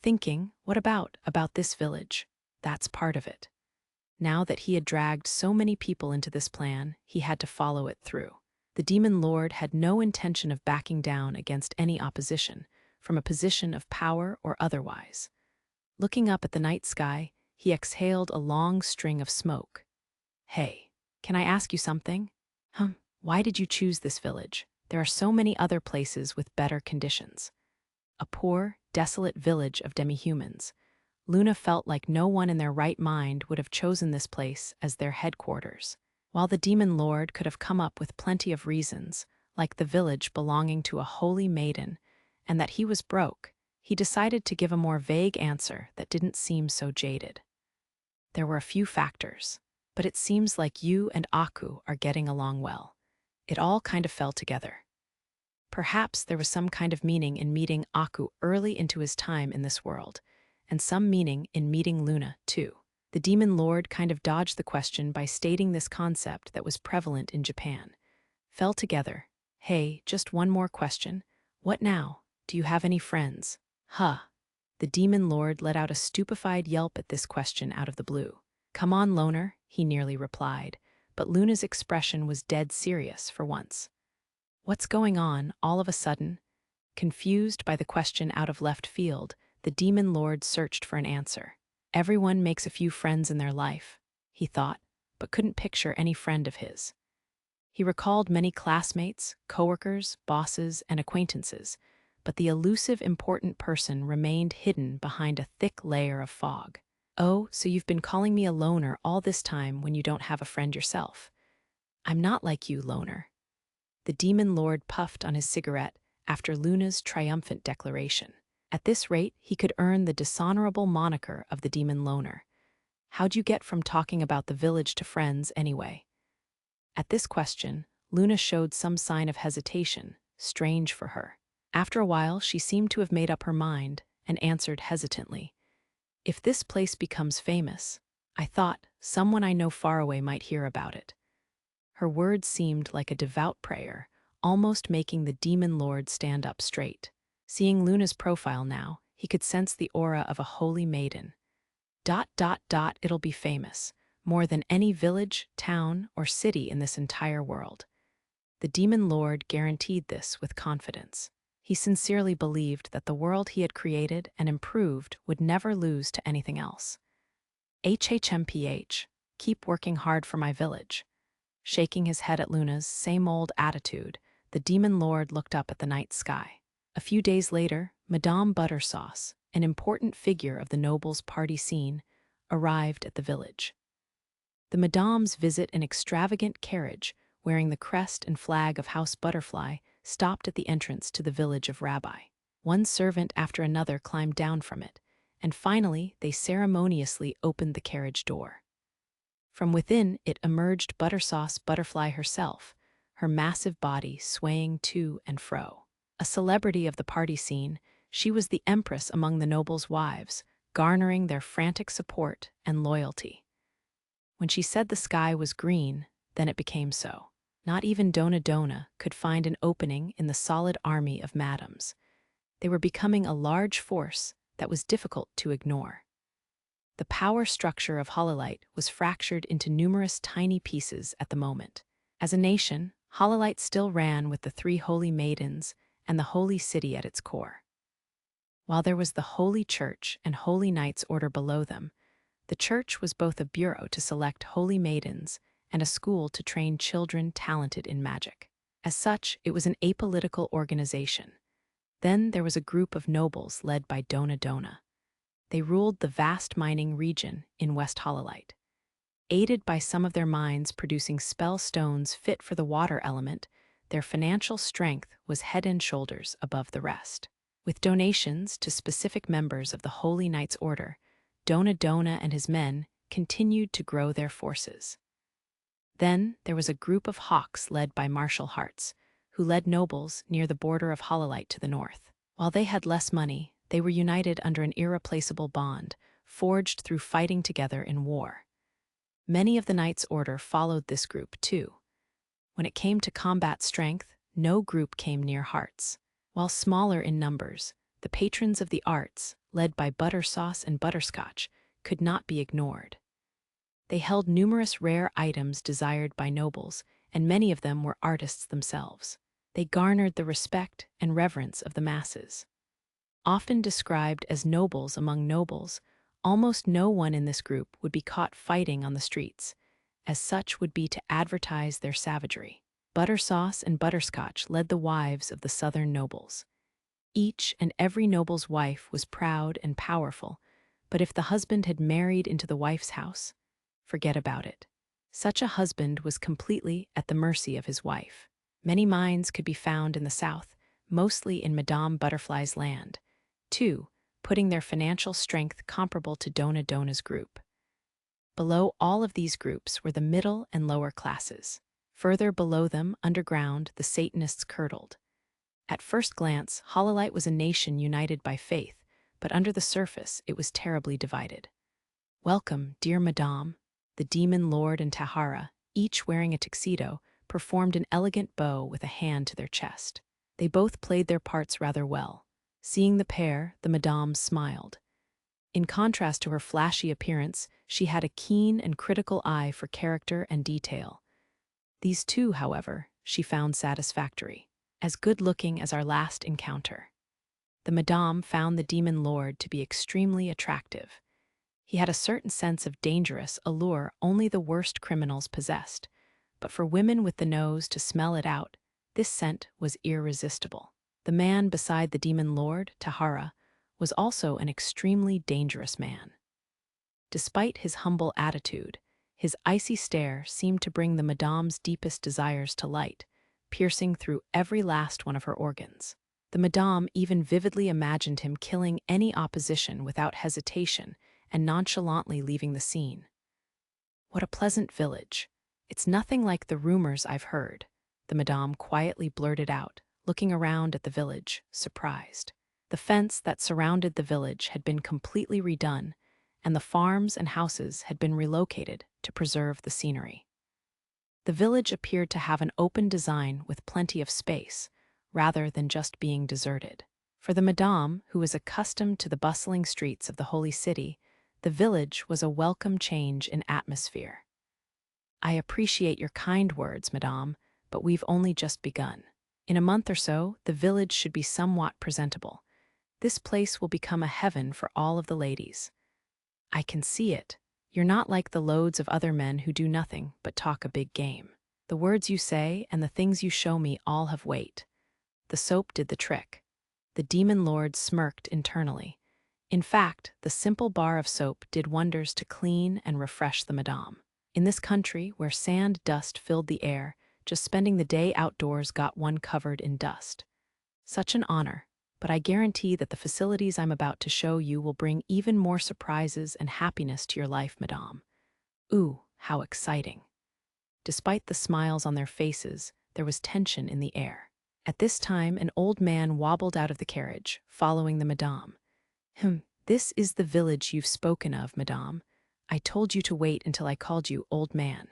Thinking, what about this village? That's part of it. Now that he had dragged so many people into this plan, he had to follow it through. The demon lord had no intention of backing down against any opposition, from a position of power or otherwise. Looking up at the night sky, he exhaled a long string of smoke. Hey, can I ask you something? Why did you choose this village? There are so many other places with better conditions. A poor, desolate village of demi-humans. Luna felt like no one in their right mind would have chosen this place as their headquarters. While the demon lord could have come up with plenty of reasons, like the village belonging to a holy maiden, and that he was broke, he decided to give a more vague answer that didn't seem so jaded. There were a few factors, but it seems like you and Aku are getting along well. It all kind of fell together. Perhaps there was some kind of meaning in meeting Aku early into his time in this world, and some meaning in meeting Luna, too. The demon lord kind of dodged the question by stating this concept that was prevalent in Japan. Fell together. Hey, just one more question. What now? Do you have any friends? Huh. The demon lord let out a stupefied yelp at this question out of the blue. Come on, loner, he nearly replied, but Luna's expression was dead serious for once. What's going on, all of a sudden? Confused by the question out of left field, the demon lord searched for an answer. Everyone makes a few friends in their life, he thought, but couldn't picture any friend of his. He recalled many classmates, coworkers, bosses, and acquaintances, but the elusive important person remained hidden behind a thick layer of fog. Oh, so you've been calling me a loner all this time when you don't have a friend yourself. I'm not like you, loner. The demon lord puffed on his cigarette after Luna's triumphant declaration. At this rate, he could earn the dishonorable moniker of the demon loner. How'd you get from talking about the village to friends, anyway? At this question, Luna showed some sign of hesitation, strange for her. After a while, she seemed to have made up her mind and answered hesitantly. If this place becomes famous, I thought someone I know far away might hear about it. Her words seemed like a devout prayer, almost making the demon lord stand up straight. Seeing Luna's profile now, he could sense the aura of a holy maiden. ... It'll be famous, more than any village, town, or city in this entire world. The demon lord guaranteed this with confidence. He sincerely believed that the world he had created and improved would never lose to anything else. HHMPH, keep working hard for my village. Shaking his head at Luna's same old attitude, the demon lord looked up at the night sky. A few days later, Madame Buttersauce, an important figure of the nobles' party scene, arrived at the village. The Madame's visit an extravagant carriage, wearing the crest and flag of House Butterfly, stopped at the entrance to the village of Rabbi. One servant after another climbed down from it, and finally they ceremoniously opened the carriage door. From within it emerged Buttersauce Butterfly herself, her massive body swaying to and fro. A celebrity of the party scene, she was the empress among the nobles' wives, garnering their frantic support and loyalty. When she said the sky was green, then it became so. Not even Dona Dona could find an opening in the solid army of madams. They were becoming a large force that was difficult to ignore. The power structure of Hololite was fractured into numerous tiny pieces at the moment. As a nation, Hololite still ran with the three holy maidens and the holy city at its core. While there was the Holy Church and Holy Knights Order below them, the church was both a bureau to select holy maidens and a school to train children talented in magic. As such, it was an apolitical organization. Then there was a group of nobles led by Dona Dona. They ruled the vast mining region in West Hololite. Aided by some of their mines producing spell stones fit for the water element, their financial strength was head and shoulders above the rest. With donations to specific members of the Holy Knights Order, Dona Dona and his men continued to grow their forces. Then there was a group of hawks led by Martial Hearts, who led nobles near the border of Hololite to the north. While they had less money, they were united under an irreplaceable bond, forged through fighting together in war. Many of the Knights' Order followed this group too. When it came to combat strength, no group came near Hearts. While smaller in numbers, the patrons of the arts, led by Buttersauce and Butterscotch, could not be ignored. They held numerous rare items desired by nobles, and many of them were artists themselves. They garnered the respect and reverence of the masses. Often described as nobles among nobles, almost no one in this group would be caught fighting on the streets, as such would be to advertise their savagery. Buttersauce and Butterscotch led the wives of the southern nobles. Each and every noble's wife was proud and powerful, but if the husband had married into the wife's house, forget about it. Such a husband was completely at the mercy of his wife. Many mines could be found in the south, mostly in Madame Butterfly's land, too, putting their financial strength comparable to Dona Dona's group. Below all of these groups were the middle and lower classes. Further below them, underground, the Satanists curdled. At first glance, Hololite was a nation united by faith, but under the surface it was terribly divided. Welcome, dear Madame. The demon lord and Tahara, each wearing a tuxedo, performed an elegant bow with a hand to their chest. They both played their parts rather well. Seeing the pair, the Madame smiled. In contrast to her flashy appearance, she had a keen and critical eye for character and detail. These two, however, she found satisfactory, as good-looking as our last encounter. The Madame found the demon lord to be extremely attractive. He had a certain sense of dangerous allure only the worst criminals possessed, but for women with the nose to smell it out, this scent was irresistible. The man beside the demon lord, Tahara, was also an extremely dangerous man. Despite his humble attitude, his icy stare seemed to bring the Madame's deepest desires to light, piercing through every last one of her organs. The Madame even vividly imagined him killing any opposition without hesitation and nonchalantly leaving the scene. What a pleasant village. It's nothing like the rumors I've heard, the Madame quietly blurted out, looking around at the village, surprised. The fence that surrounded the village had been completely redone, and the farms and houses had been relocated to preserve the scenery. The village appeared to have an open design with plenty of space, rather than just being deserted. For the Madame, who was accustomed to the bustling streets of the Holy City, the village was a welcome change in atmosphere. I appreciate your kind words, Madame, but we've only just begun. In a month or so, the village should be somewhat presentable. This place will become a heaven for all of the ladies. I can see it. You're not like the loads of other men who do nothing but talk a big game. The words you say and the things you show me all have weight. The soap did the trick. The demon lord smirked internally. In fact, the simple bar of soap did wonders to clean and refresh the Madame. In this country, where sand dust filled the air, just spending the day outdoors got one covered in dust. Such an honor, but I guarantee that the facilities I'm about to show you will bring even more surprises and happiness to your life, Madame. Ooh, how exciting. Despite the smiles on their faces, there was tension in the air. At this time, an old man wobbled out of the carriage, following the Madame. This is the village you've spoken of, Madame. I told you to wait until I called you old man.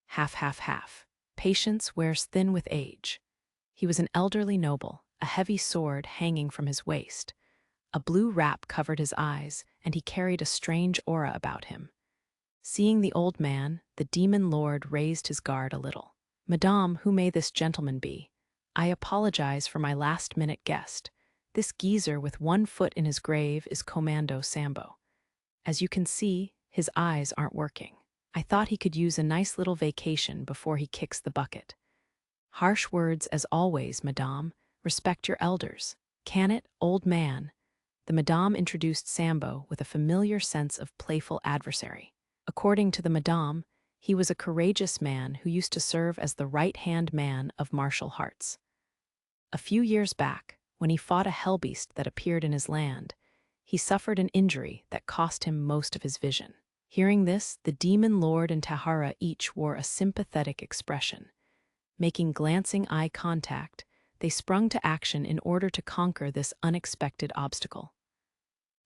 Half, half, half. Patience wears thin with age. He was an elderly noble, a heavy sword hanging from his waist. A blue wrap covered his eyes, and he carried a strange aura about him. Seeing the old man, the demon lord raised his guard a little. Madame, who may this gentleman be? I apologize for my last-minute guest. This geezer with one foot in his grave is Commando Sambo. As you can see, his eyes aren't working. I thought he could use a nice little vacation before he kicks the bucket. Harsh words as always, Madame. Respect your elders. Can it, old man? The Madame introduced Sambo with a familiar sense of playful adversary. According to the Madame, he was a courageous man who used to serve as the right-hand man of martial arts. A few years back, when he fought a hellbeast that appeared in his land, he suffered an injury that cost him most of his vision. Hearing this, the demon lord and Tahara each wore a sympathetic expression. Making glancing eye contact, they sprung to action in order to conquer this unexpected obstacle.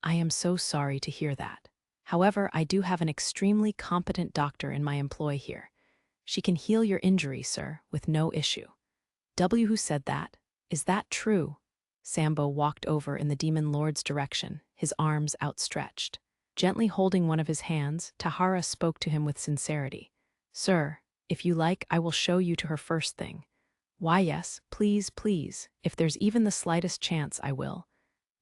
I am so sorry to hear that. However, I do have an extremely competent doctor in my employ here. She can heal your injury, sir, with no issue. Who said that? Is that true? Sambo walked over in the demon lord's direction, his arms outstretched. Gently holding one of his hands, Tahara spoke to him with sincerity. Sir, if you like, I will show you to her first thing. Why, yes, please, please, if there's even the slightest chance, I will.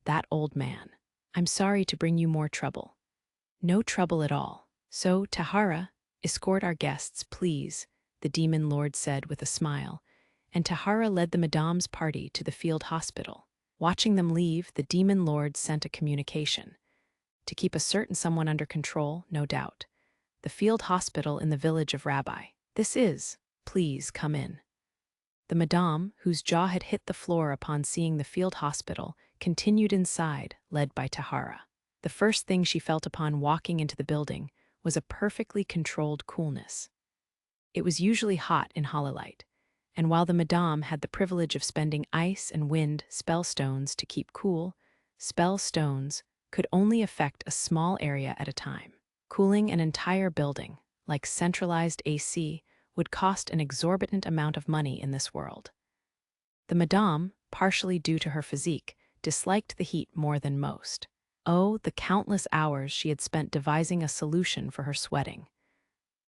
That old man. I'm sorry to bring you more trouble. No trouble at all. So, Tahara, escort our guests, please, the demon lord said with a smile, and Tahara led the Madame's party to the field hospital. Watching them leave, the demon lord sent a communication. To keep a certain someone under control, no doubt. The field hospital in the village of Rabbi. This is, please come in. The Madame, whose jaw had hit the floor upon seeing the field hospital, continued inside, led by Tahara. The first thing she felt upon walking into the building was a perfectly controlled coolness. It was usually hot in Hololight, and while the Madame had the privilege of spending ice and wind spell stones to keep cool, spell stones could only affect a small area at a time. Cooling an entire building, like centralized AC, would cost an exorbitant amount of money in this world. The Madame, partially due to her physique, disliked the heat more than most. Oh, the countless hours she had spent devising a solution for her sweating.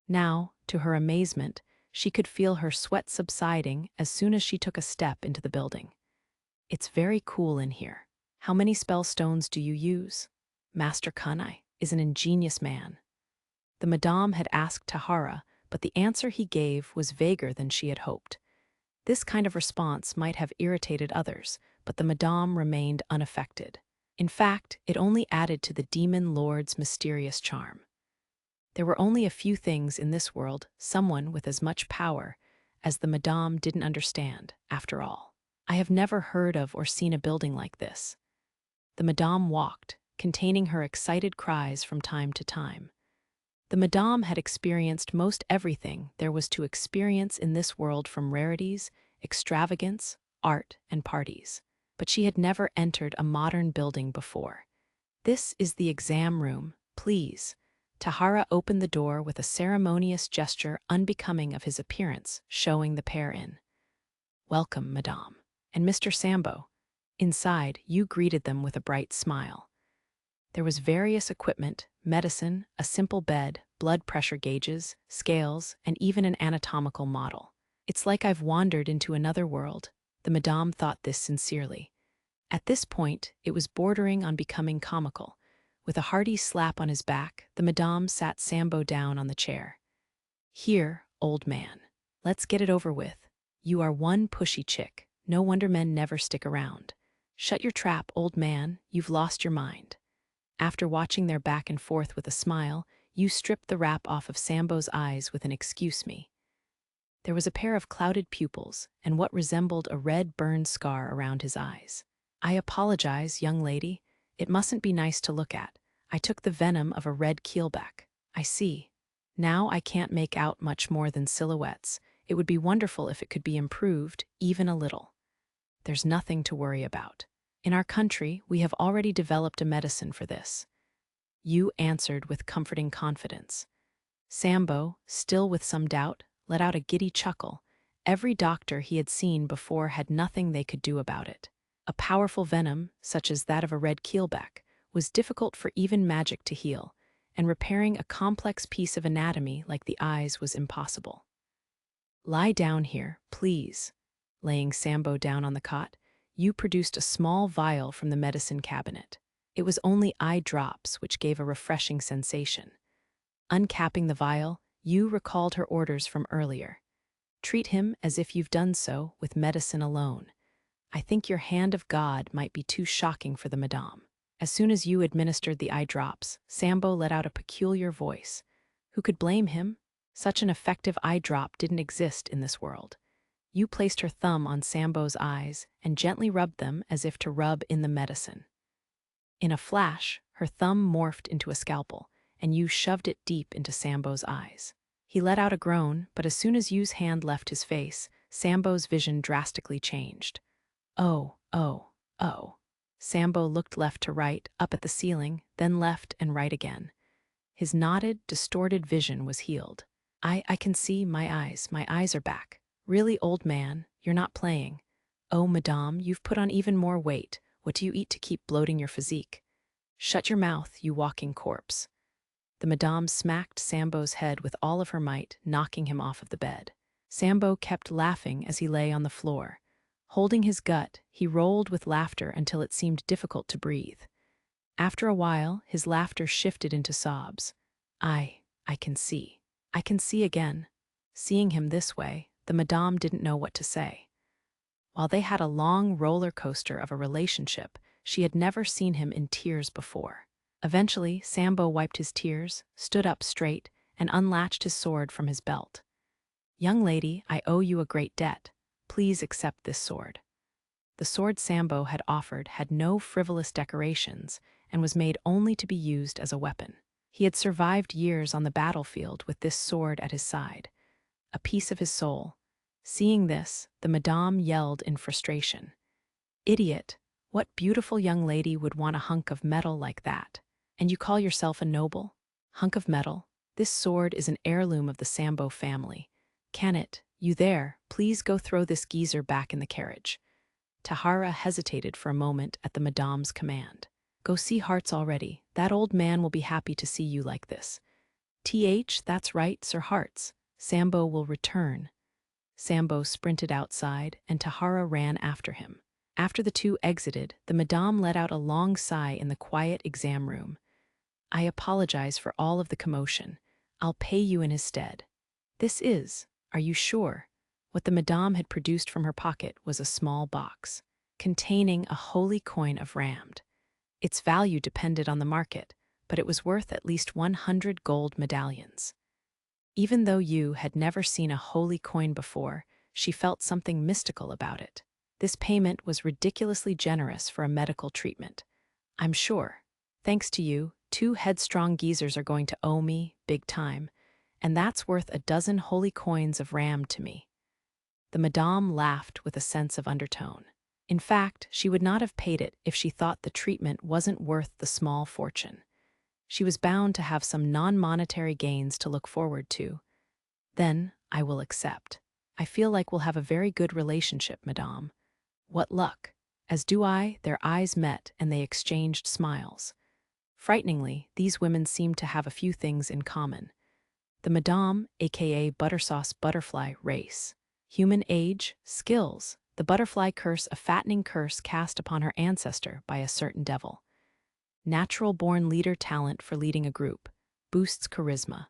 Now, to her amazement, she could feel her sweat subsiding as soon as she took a step into the building. It's very cool in here. How many spell stones do you use? Master Kunai is an ingenious man. The Madame had asked Tahara, but the answer he gave was vaguer than she had hoped. This kind of response might have irritated others, but the Madame remained unaffected. In fact, it only added to the demon lord's mysterious charm. There were only a few things in this world someone with as much power as the Madame didn't understand, after all. I have never heard of or seen a building like this. The Madame walked, containing her excited cries from time to time. The Madame had experienced most everything there was to experience in this world, from rarities, extravagance, art, and parties. But she had never entered a modern building before. This is the exam room, please. Tahara opened the door with a ceremonious gesture unbecoming of his appearance, showing the pair in. Welcome, Madame. And Mr. Sambo. Inside, you greeted them with a bright smile. There was various equipment, medicine, a simple bed, blood pressure gauges, scales, and even an anatomical model. It's like I've wandered into another world. The Madame thought this sincerely. At this point, it was bordering on becoming comical. With a hearty slap on his back, the Madame sat Sambo down on the chair. Here, old man. Let's get it over with. You are one pushy chick. No wonder men never stick around. Shut your trap, old man. You've lost your mind. After watching their back and forth with a smile, you stripped the wrap off of Sambo's eyes with an "excuse me." There was a pair of clouded pupils and what resembled a red burned scar around his eyes. I apologize, young lady. It mustn't be nice to look at. I took the venom of a red keelback. I see. Now I can't make out much more than silhouettes. It would be wonderful if it could be improved, even a little. There's nothing to worry about. In our country, we have already developed a medicine for this. You answered with comforting confidence. Sambo, still with some doubt, let out a giddy chuckle. Every doctor he had seen before had nothing they could do about it. A powerful venom, such as that of a red keelback, was difficult for even magic to heal, and repairing a complex piece of anatomy like the eyes was impossible. Lie down here, please. Laying Sambo down on the cot, you produced a small vial from the medicine cabinet. It was only eye drops, which gave a refreshing sensation. Uncapping the vial, you recalled her orders from earlier. Treat him as if you've done so with medicine alone. I think your hand of God might be too shocking for the madame. As soon as you administered the eye drops, Sambo let out a peculiar voice. Who could blame him? Such an effective eye drop didn't exist in this world. You placed her thumb on Sambo's eyes and gently rubbed them as if to rub in the medicine. In a flash, her thumb morphed into a scalpel, and you shoved it deep into Sambo's eyes. He let out a groan, but as soon as Yu's hand left his face, Sambo's vision drastically changed. Oh, oh, oh. Sambo looked left to right, up at the ceiling, then left and right again. His knotted, distorted vision was healed. I can see my eyes are back. Really, old man, you're not playing. Oh, madame, you've put on even more weight. What do you eat to keep bloating your physique? Shut your mouth, you walking corpse. The madame smacked Sambo's head with all of her might, knocking him off of the bed. Sambo kept laughing as he lay on the floor. Holding his gut, he rolled with laughter until it seemed difficult to breathe. After a while, his laughter shifted into sobs. I can see. I can see again. Seeing him this way, the madame didn't know what to say. While they had a long roller coaster of a relationship, she had never seen him in tears before. Eventually, Sambo wiped his tears, stood up straight, and unlatched his sword from his belt. Young lady, I owe you a great debt. Please accept this sword. The sword Sambo had offered had no frivolous decorations and was made only to be used as a weapon. He had survived years on the battlefield with this sword at his side, a piece of his soul. Seeing this, the madame yelled in frustration. Idiot! What beautiful young lady would want a hunk of metal like that? And you call yourself a noble? Hunk of metal? This sword is an heirloom of the Sambo family. Can it, you there, please go throw this geezer back in the carriage? Tahara hesitated for a moment at the madame's command. Go see Hearts already. That old man will be happy to see you like this. That's right, Sir Hearts. Sambo will return. Sambo sprinted outside, and Tahara ran after him. After the two exited, the madame let out a long sigh in the quiet exam room. I apologize for all of the commotion. I'll pay you in his stead. Are you sure? What the madame had produced from her pocket was a small box, containing a holy coin of Ramd. Its value depended on the market, but it was worth at least 100 gold medallions. Even though Yu had never seen a holy coin before, she felt something mystical about it. This payment was ridiculously generous for a medical treatment. I'm sure. Thanks to you, 2 headstrong geezers are going to owe me, big time, and that's worth a dozen holy coins of Ram to me. The madame laughed with a sense of undertone. In fact, she would not have paid it if she thought the treatment wasn't worth the small fortune. She was bound to have some non-monetary gains to look forward to. Then, I will accept. I feel like we'll have a very good relationship, madame. What luck. As do I, their eyes met and they exchanged smiles. Frighteningly, these women seemed to have a few things in common. The madame, aka Buttersauce Butterfly, race. Human age, skills. The butterfly curse, a fattening curse cast upon her ancestor by a certain devil. Natural-born leader talent for leading a group. Boosts charisma.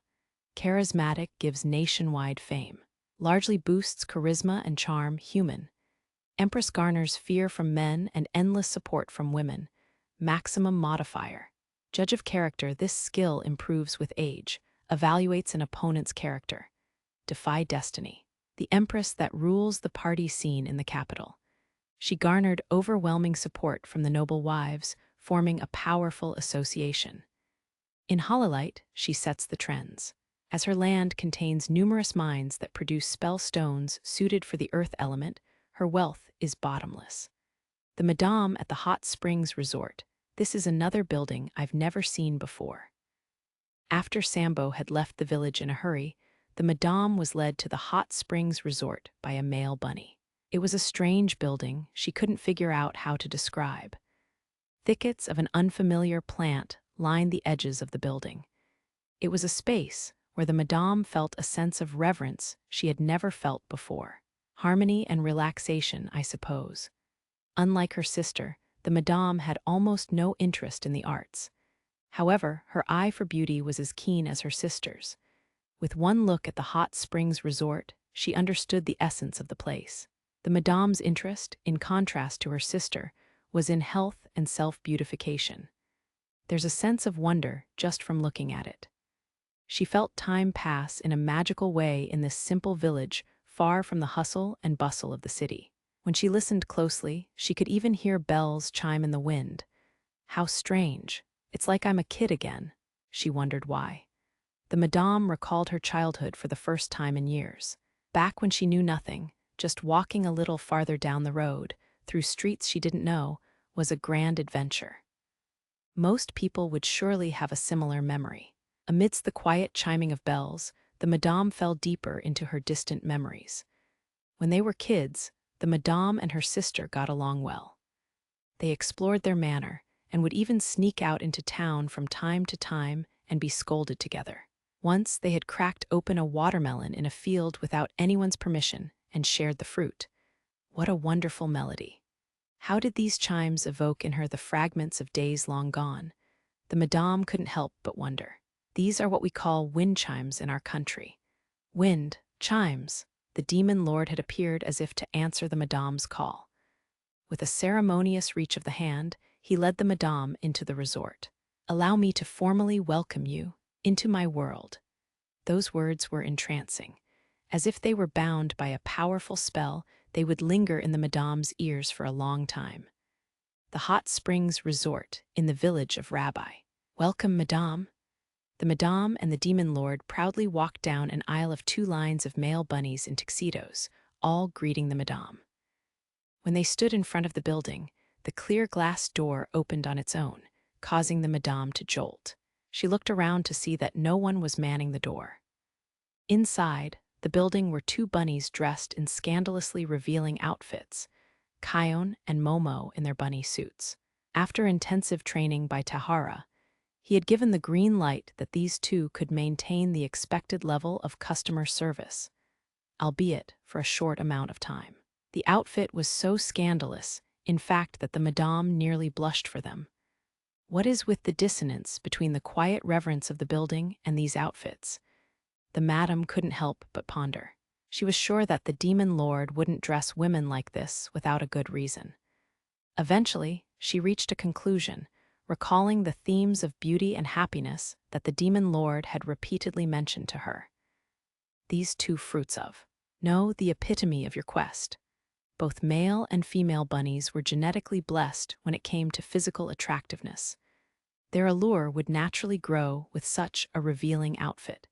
Charismatic gives nationwide fame. Largely boosts charisma and charm, human. Empress garners fear from men and endless support from women. Maximum modifier. Judge of character, this skill improves with age. Evaluates an opponent's character. Defy destiny. The empress that rules the party scene in the capital. She garnered overwhelming support from the noble wives, forming a powerful association. In Hololite, she sets the trends. As her land contains numerous mines that produce spell stones suited for the earth element, her wealth is bottomless. The madame at the Hot Springs Resort. This is another building I've never seen before. After Sambo had left the village in a hurry, the madame was led to the Hot Springs Resort by a male bunny. It was a strange building she couldn't figure out how to describe. Thickets of an unfamiliar plant lined the edges of the building. It was a space where the madame felt a sense of reverence she had never felt before. Harmony and relaxation, I suppose. Unlike her sister, the madame had almost no interest in the arts. However, her eye for beauty was as keen as her sister's. With one look at the Hot Springs Resort, she understood the essence of the place. The madame's interest, in contrast to her sister, was in health and self-beautification. There's a sense of wonder just from looking at it. She felt time pass in a magical way in this simple village, far from the hustle and bustle of the city. When she listened closely, she could even hear bells chime in the wind. How strange. It's like I'm a kid again. She wondered why. The madame recalled her childhood for the first time in years. Back when she knew nothing, just walking a little farther down the road, through streets she didn't know, was a grand adventure. Most people would surely have a similar memory. Amidst the quiet chiming of bells, the madame fell deeper into her distant memories. When they were kids, the madame and her sister got along well. They explored their manor and would even sneak out into town from time to time and be scolded together. Once they had cracked open a watermelon in a field without anyone's permission and shared the fruit. What a wonderful melody. How did these chimes evoke in her the fragments of days long gone? The madame couldn't help but wonder. These are what we call wind chimes in our country. Wind, chimes. The demon lord had appeared as if to answer the madame's call. With a ceremonious reach of the hand, he led the madame into the resort. "Allow me to formally welcome you into my world." Those words were entrancing. As if they were bound by a powerful spell, they would linger in the madame's ears for a long time. The hot springs resort in the village of Rabbi. "Welcome, madame." The madame and the demon lord proudly walked down an aisle of 2 lines of male bunnies in tuxedos, all greeting the madame. When they stood in front of the building, the clear glass door opened on its own, causing the madame to jolt. She looked around to see that no one was manning the door. Inside the building were 2 bunnies dressed in scandalously revealing outfits, Kion and Momo in their bunny suits. After intensive training by Tahara, he had given the green light that these 2 could maintain the expected level of customer service, albeit for a short amount of time. The outfit was so scandalous, in fact, that the madame nearly blushed for them. What is with the dissonance between the quiet reverence of the building and these outfits? The madame couldn't help but ponder. She was sure that the demon lord wouldn't dress women like this without a good reason. Eventually, she reached a conclusion, recalling the themes of beauty and happiness that the demon lord had repeatedly mentioned to her. These 2 fruits of, no, the epitome of your quest. Both male and female bunnies were genetically blessed when it came to physical attractiveness. Their allure would naturally grow with such a revealing outfit.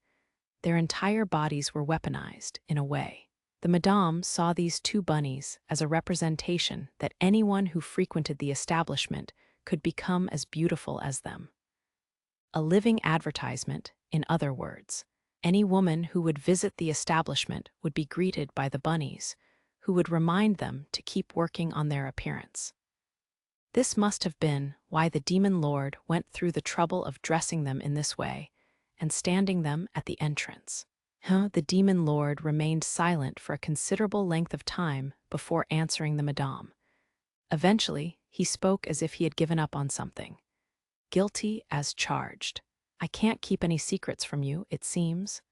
Their entire bodies were weaponized, in a way. The madame saw these 2 bunnies as a representation that anyone who frequented the establishment could become as beautiful as them. A living advertisement, in other words. Any woman who would visit the establishment would be greeted by the bunnies, who would remind them to keep working on their appearance. This must have been why the demon lord went through the trouble of dressing them in this way and standing them at the entrance. The demon lord remained silent for a considerable length of time before answering the madame. Eventually, he spoke as if he had given up on something. "Guilty as charged. I can't keep any secrets from you, it seems."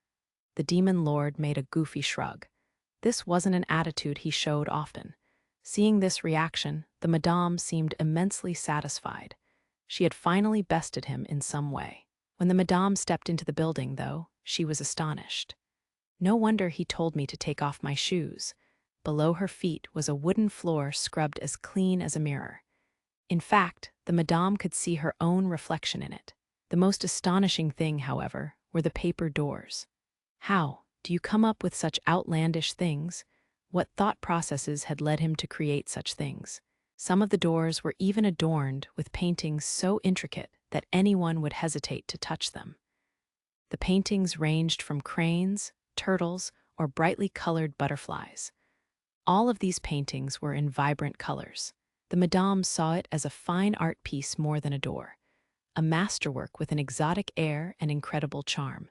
The demon lord made a goofy shrug. This wasn't an attitude he showed often. Seeing this reaction, the madame seemed immensely satisfied. She had finally bested him in some way. When the madame stepped into the building, though, she was astonished. "No wonder he told me to take off my shoes." Below her feet was a wooden floor scrubbed as clean as a mirror. In fact, the madame could see her own reflection in it. The most astonishing thing, however, were the paper doors. How do you come up with such outlandish things? What thought processes had led him to create such things? Some of the doors were even adorned with paintings so intricate that anyone would hesitate to touch them. The paintings ranged from cranes, turtles, or brightly colored butterflies. All of these paintings were in vibrant colors. The madame saw it as a fine art piece more than a door, a masterwork with an exotic air and incredible charm.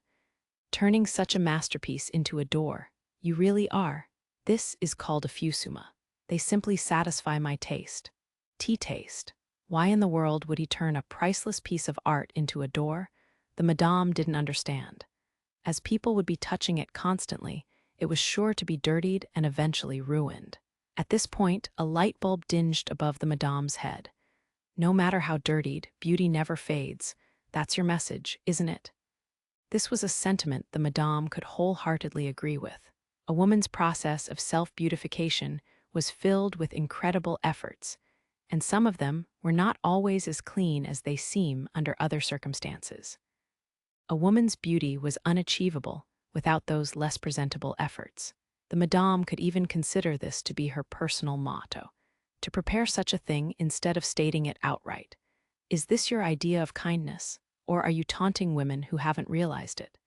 Turning such a masterpiece into a door, you really are. This is called a fusuma. They simply satisfy my taste. Tea taste. Why in the world would he turn a priceless piece of art into a door? The madame didn't understand. As people would be touching it constantly, it was sure to be dirtied and eventually ruined. At this point, a light bulb dinged above the madame's head. No matter how dirtied, beauty never fades. That's your message, isn't it? This was a sentiment the madame could wholeheartedly agree with. A woman's process of self-beautification was filled with incredible efforts, and some of them were not always as clean as they seem under other circumstances. A woman's beauty was unachievable without those less presentable efforts. The madame could even consider this to be her personal motto. To prepare such a thing instead of stating it outright. Is this your idea of kindness, or are you taunting women who haven't realized it?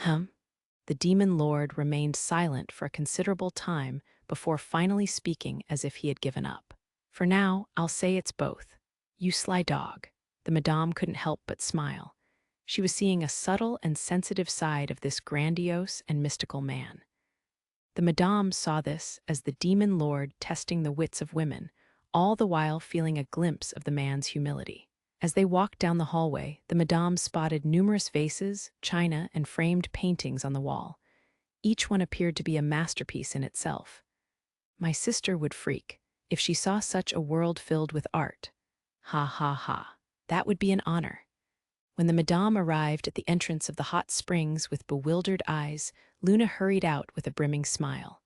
The demon lord remained silent for a considerable time before finally speaking as if he had given up. For now, I'll say it's both. You sly dog. The madame couldn't help but smile. She was seeing a subtle and sensitive side of this grandiose and mystical man. The madame saw this as the demon lord testing the wits of women, all the while feeling a glimpse of the man's humility. As they walked down the hallway, the madame spotted numerous vases, china, and framed paintings on the wall. Each one appeared to be a masterpiece in itself. My sister would freak if she saw such a world filled with art. Ha ha ha. That would be an honor. When the madame arrived at the entrance of the hot springs with bewildered eyes, Luna hurried out with a brimming smile.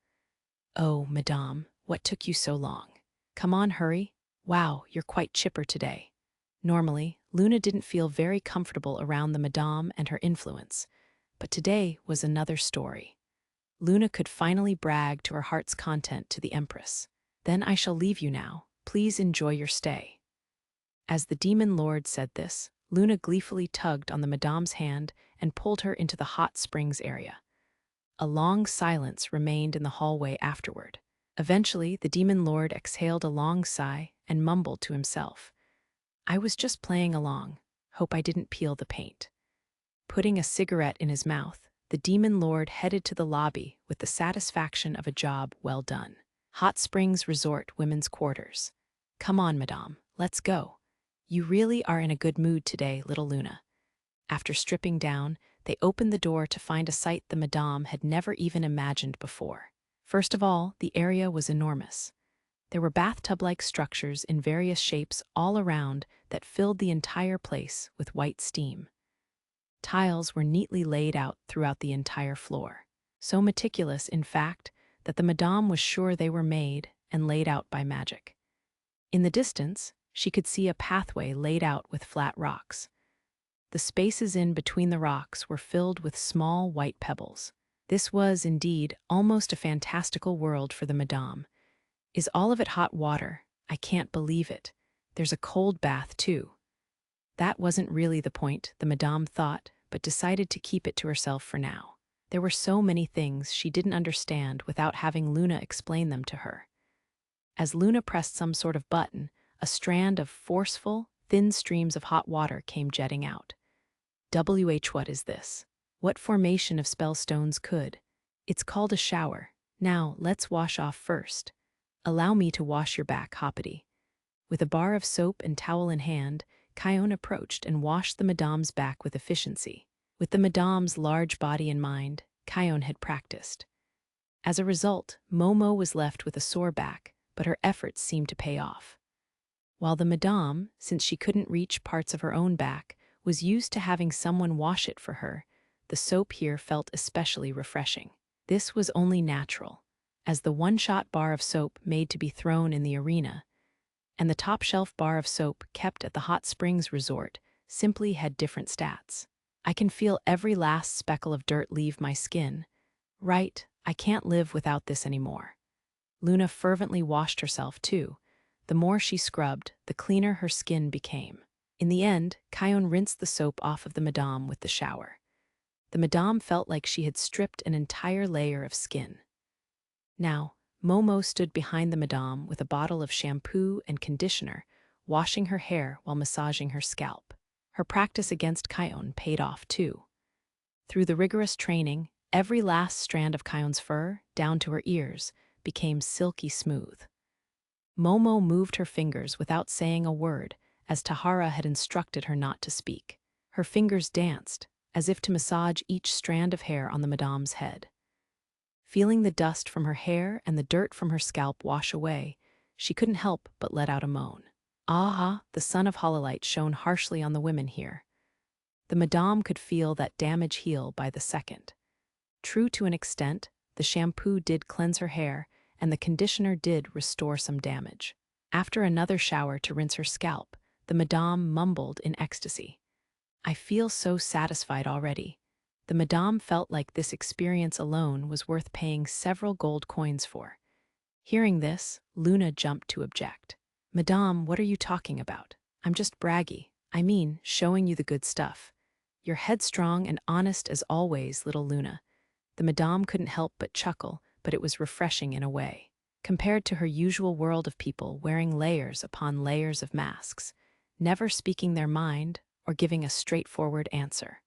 Oh, madame, what took you so long? Come on, hurry. Wow, you're quite chipper today. Normally, Luna didn't feel very comfortable around the madame and her influence, but today was another story. Luna could finally brag to her heart's content to the Empress. Then I shall leave you now. Please enjoy your stay. As the demon lord said this, Luna gleefully tugged on the madame's hand and pulled her into the hot springs area. A long silence remained in the hallway afterward. Eventually, the demon lord exhaled a long sigh and mumbled to himself. I was just playing along. Hope I didn't peel the paint. Putting a cigarette in his mouth, the demon lord headed to the lobby with the satisfaction of a job well done. Hot Springs Resort Women's Quarters. Come on, madame, let's go. You really are in a good mood today, little Luna. After stripping down, they opened the door to find a sight the madame had never even imagined before. First of all, the area was enormous. There were bathtub-like structures in various shapes all around that filled the entire place with white steam. Tiles were neatly laid out throughout the entire floor. So meticulous, in fact, that the madame was sure they were made and laid out by magic. In the distance, she could see a pathway laid out with flat rocks. The spaces in between the rocks were filled with small white pebbles. This was, indeed, almost a fantastical world for the madame. Is all of it hot water? I can't believe it. There's a cold bath, too. That wasn't really the point, the madame thought, but decided to keep it to herself for now. There were so many things she didn't understand without having Luna explain them to her. As Luna pressed some sort of button, a strand of forceful, thin streams of hot water came jetting out. What is this? What formation of spell stones could? It's called a shower. Now, let's wash off first. Allow me to wash your back, Hoppity. With a bar of soap and towel in hand, Kion approached and washed the madame's back with efficiency. With the madame's large body in mind, Kion had practiced. As a result, Momo was left with a sore back, but her efforts seemed to pay off. While the madame, since she couldn't reach parts of her own back, was used to having someone wash it for her, the soap here felt especially refreshing. This was only natural, as the one-shot bar of soap made to be thrown in the arena, and the top-shelf bar of soap kept at the Hot Springs Resort simply had different stats. I can feel every last speckle of dirt leave my skin. Right, I can't live without this anymore. Luna fervently washed herself, too. The more she scrubbed, the cleaner her skin became. In the end, Kion rinsed the soap off of the madame with the shower. The madame felt like she had stripped an entire layer of skin. Now, Momo stood behind the madame with a bottle of shampoo and conditioner, washing her hair while massaging her scalp. Her practice against Kion paid off, too. Through the rigorous training, every last strand of Kion's fur, down to her ears, became silky smooth. Momo moved her fingers without saying a word, as Tahara had instructed her not to speak. Her fingers danced, as if to massage each strand of hair on the madame's head. Feeling the dust from her hair and the dirt from her scalp wash away, she couldn't help but let out a moan. Ah, the sun of Hololight shone harshly on the women here. The madame could feel that damage heal by the second. True to an extent, the shampoo did cleanse her hair, and the conditioner did restore some damage. After another shower to rinse her scalp, the madame mumbled in ecstasy. I feel so satisfied already. The madame felt like this experience alone was worth paying several gold coins for. Hearing this, Luna jumped to object. Madame, what are you talking about? I'm just braggy. I mean, showing you the good stuff. You're headstrong and honest as always, little Luna. The madame couldn't help but chuckle, but it was refreshing in a way. Compared to her usual world of people wearing layers upon layers of masks, never speaking their mind or giving a straightforward answer.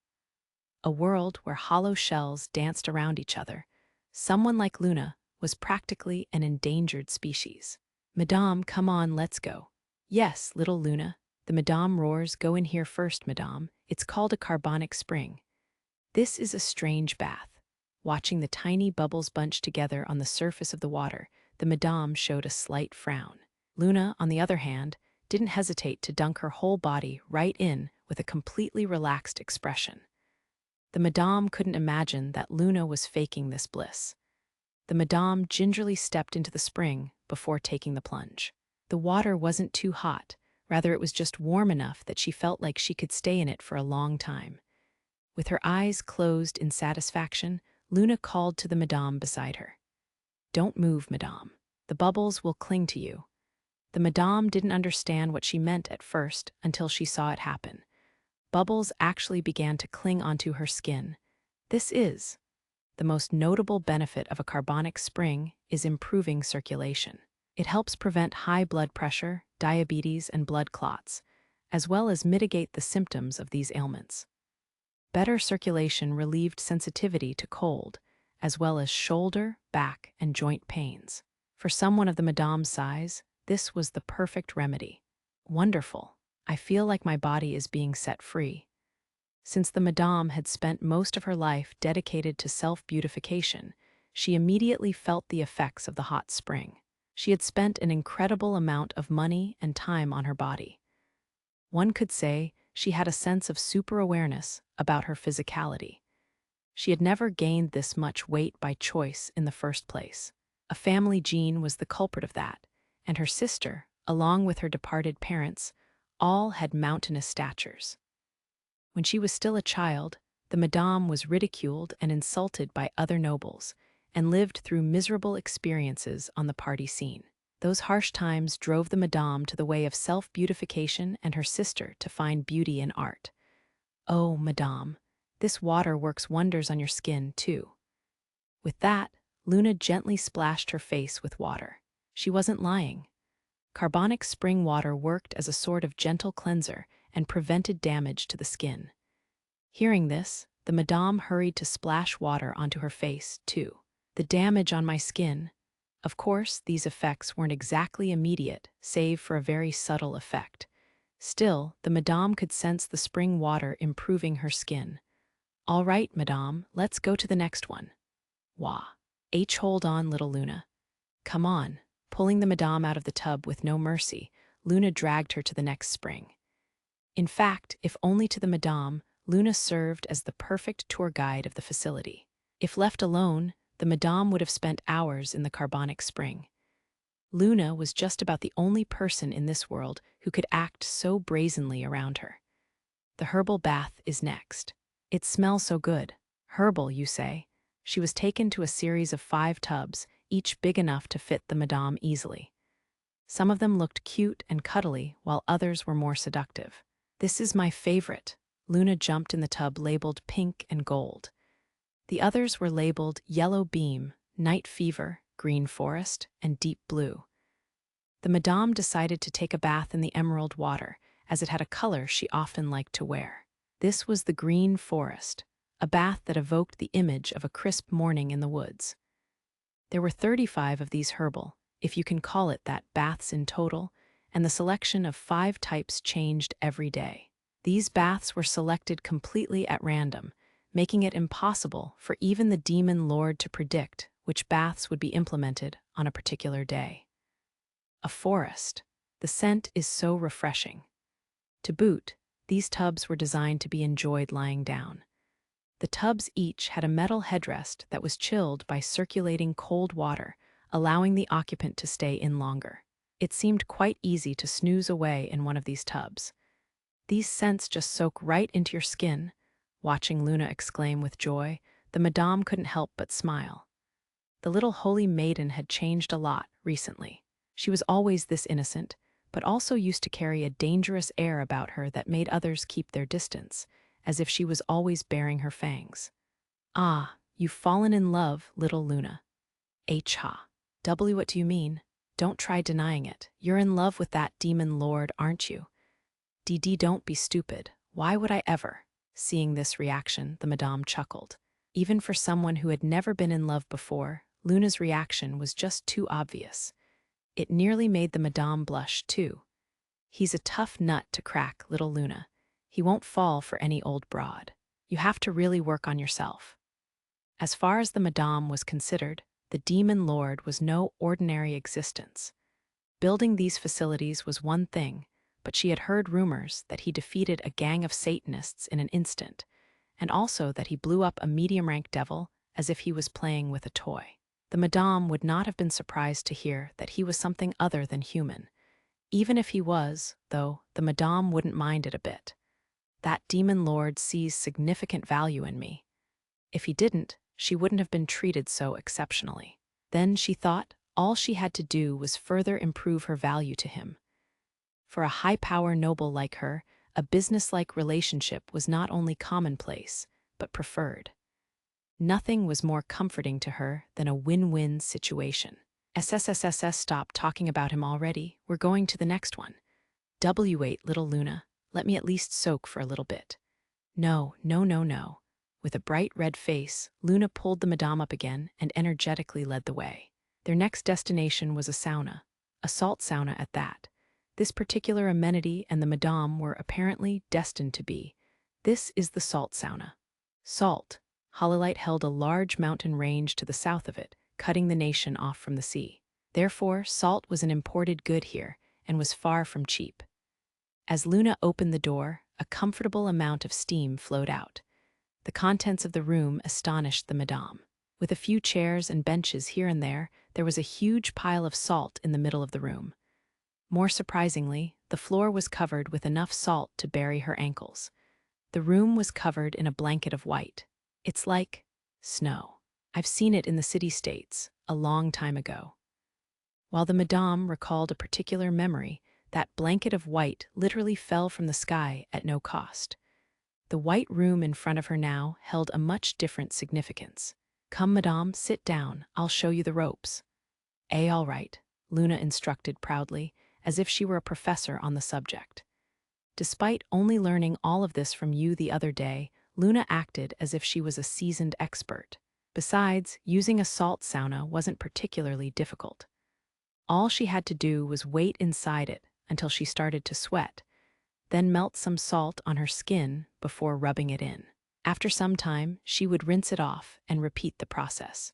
A world where hollow shells danced around each other, someone like Luna was practically an endangered species. Madame, come on, let's go. Yes, little Luna. The madame roars, go in here first, madame. It's called a carbonic spring. This is a strange bath. Watching the tiny bubbles bunch together on the surface of the water, the madame showed a slight frown. Luna, on the other hand, didn't hesitate to dunk her whole body right in with a completely relaxed expression. The madame couldn't imagine that Luna was faking this bliss. The madame gingerly stepped into the spring before taking the plunge. The water wasn't too hot, rather it was just warm enough that she felt like she could stay in it for a long time. With her eyes closed in satisfaction, Luna called to the madame beside her. Don't move, madame. The bubbles will cling to you. The madame didn't understand what she meant at first until she saw it happen. Bubbles actually began to cling onto her skin. This is the most notable benefit of a carbonic spring is improving circulation. It helps prevent high blood pressure, diabetes, and blood clots, as well as mitigate the symptoms of these ailments. Better circulation relieved sensitivity to cold, as well as shoulder, back, and joint pains. For someone of the madame's size, this was the perfect remedy. Wonderful. I feel like my body is being set free. Since the madame had spent most of her life dedicated to self-beautification, she immediately felt the effects of the hot spring. She had spent an incredible amount of money and time on her body. One could say she had a sense of super-awareness about her physicality. She had never gained this much weight by choice in the first place. A family gene was the culprit of that, and her sister, along with her departed parents, all had mountainous statures. When she was still a child, the madame was ridiculed and insulted by other nobles, and lived through miserable experiences on the party scene. Those harsh times drove the madame to the way of self-beautification and her sister to find beauty in art. Oh, madame, this water works wonders on your skin, too. With that, Luna gently splashed her face with water. She wasn't lying. Carbonic spring water worked as a sort of gentle cleanser and prevented damage to the skin. Hearing this, the madame hurried to splash water onto her face, too. The damage on my skin. Of course, these effects weren't exactly immediate, save for a very subtle effect. Still, the madame could sense the spring water improving her skin. All right, madame, let's go to the next one. Wah. Hold on, little Luna. Come on. Pulling the madame out of the tub with no mercy, Luna dragged her to the next spring. In fact, if only to the madame, Luna served as the perfect tour guide of the facility. If left alone, the madame would have spent hours in the carbonic spring. Luna was just about the only person in this world who could act so brazenly around her. The herbal bath is next. It smells so good. Herbal, you say? She was taken to a series of 5 tubs, each big enough to fit the madame easily. Some of them looked cute and cuddly, while others were more seductive. This is my favorite. Luna jumped in the tub labeled pink and gold. The others were labeled yellow beam, night fever, green forest, and deep blue. The madame decided to take a bath in the emerald water, as it had a color she often liked to wear. This was the green forest, a bath that evoked the image of a crisp morning in the woods. There were 35 of these herbal, if you can call it that, baths in total, and the selection of 5 types changed every day. These baths were selected completely at random, making it impossible for even the demon lord to predict which baths would be implemented on a particular day. A forest. The scent is so refreshing. To boot, these tubs were designed to be enjoyed lying down. The tubs each had a metal headrest that was chilled by circulating cold water, allowing the occupant to stay in longer. It seemed quite easy to snooze away in one of these tubs. These scents just soak right into your skin. Watching Luna exclaim with joy, the madame couldn't help but smile. The little holy maiden had changed a lot recently. She was always this innocent, but also used to carry a dangerous air about her that made others keep their distance, as if she was always baring her fangs. "Ah, you've fallen in love, little Luna." "Ha. W, what do you mean? Don't try denying it. You're in love with that demon lord, aren't you?" "Dee, don't be stupid. Why would I ever?" Seeing this reaction, the madame chuckled. Even for someone who had never been in love before, Luna's reaction was just too obvious. It nearly made the madame blush, too. "He's a tough nut to crack, little Luna. He won't fall for any old broad. You have to really work on yourself." As far as the madame was considered, the demon lord was no ordinary existence. Building these facilities was one thing, but she had heard rumors that he defeated a gang of Satanists in an instant, and also that he blew up a medium-rank devil as if he was playing with a toy. The madame would not have been surprised to hear that he was something other than human. Even if he was, though, the madame wouldn't mind it a bit. "That demon lord sees significant value in me. If he didn't, she wouldn't have been treated so exceptionally." Then, she thought, all she had to do was further improve her value to him. For a high-power noble like her, a business-like relationship was not only commonplace, but preferred. Nothing was more comforting to her than a win-win situation. "SSSSS, stop talking about him already. We're going to the next one." "W8, little Luna. Let me at least soak for a little bit." "No, no, no, no." With a bright red face, Luna pulled the madame up again and energetically led the way. Their next destination was a sauna, a salt sauna at that. This particular amenity and the madame were apparently destined to be. This is the salt sauna. Salt. Hololite held a large mountain range to the south of it, cutting the nation off from the sea. Therefore, salt was an imported good here and was far from cheap. As Luna opened the door, a comfortable amount of steam flowed out. The contents of the room astonished the madame. With a few chairs and benches here and there was a huge pile of salt in the middle of the room. More surprisingly, the floor was covered with enough salt to bury her ankles. The room was covered in a blanket of white. It's like snow. I've seen it in the city-states, a long time ago. While the madame recalled a particular memory, that blanket of white literally fell from the sky at no cost. The white room in front of her now held a much different significance. "Come, madame, sit down. I'll show you the ropes." All right," Luna instructed proudly, as if she were a professor on the subject. Despite only learning all of this from you the other day, Luna acted as if she was a seasoned expert. Besides, using a salt sauna wasn't particularly difficult. All she had to do was wait inside it until she started to sweat, then melt some salt on her skin before rubbing it in. After some time, she would rinse it off and repeat the process.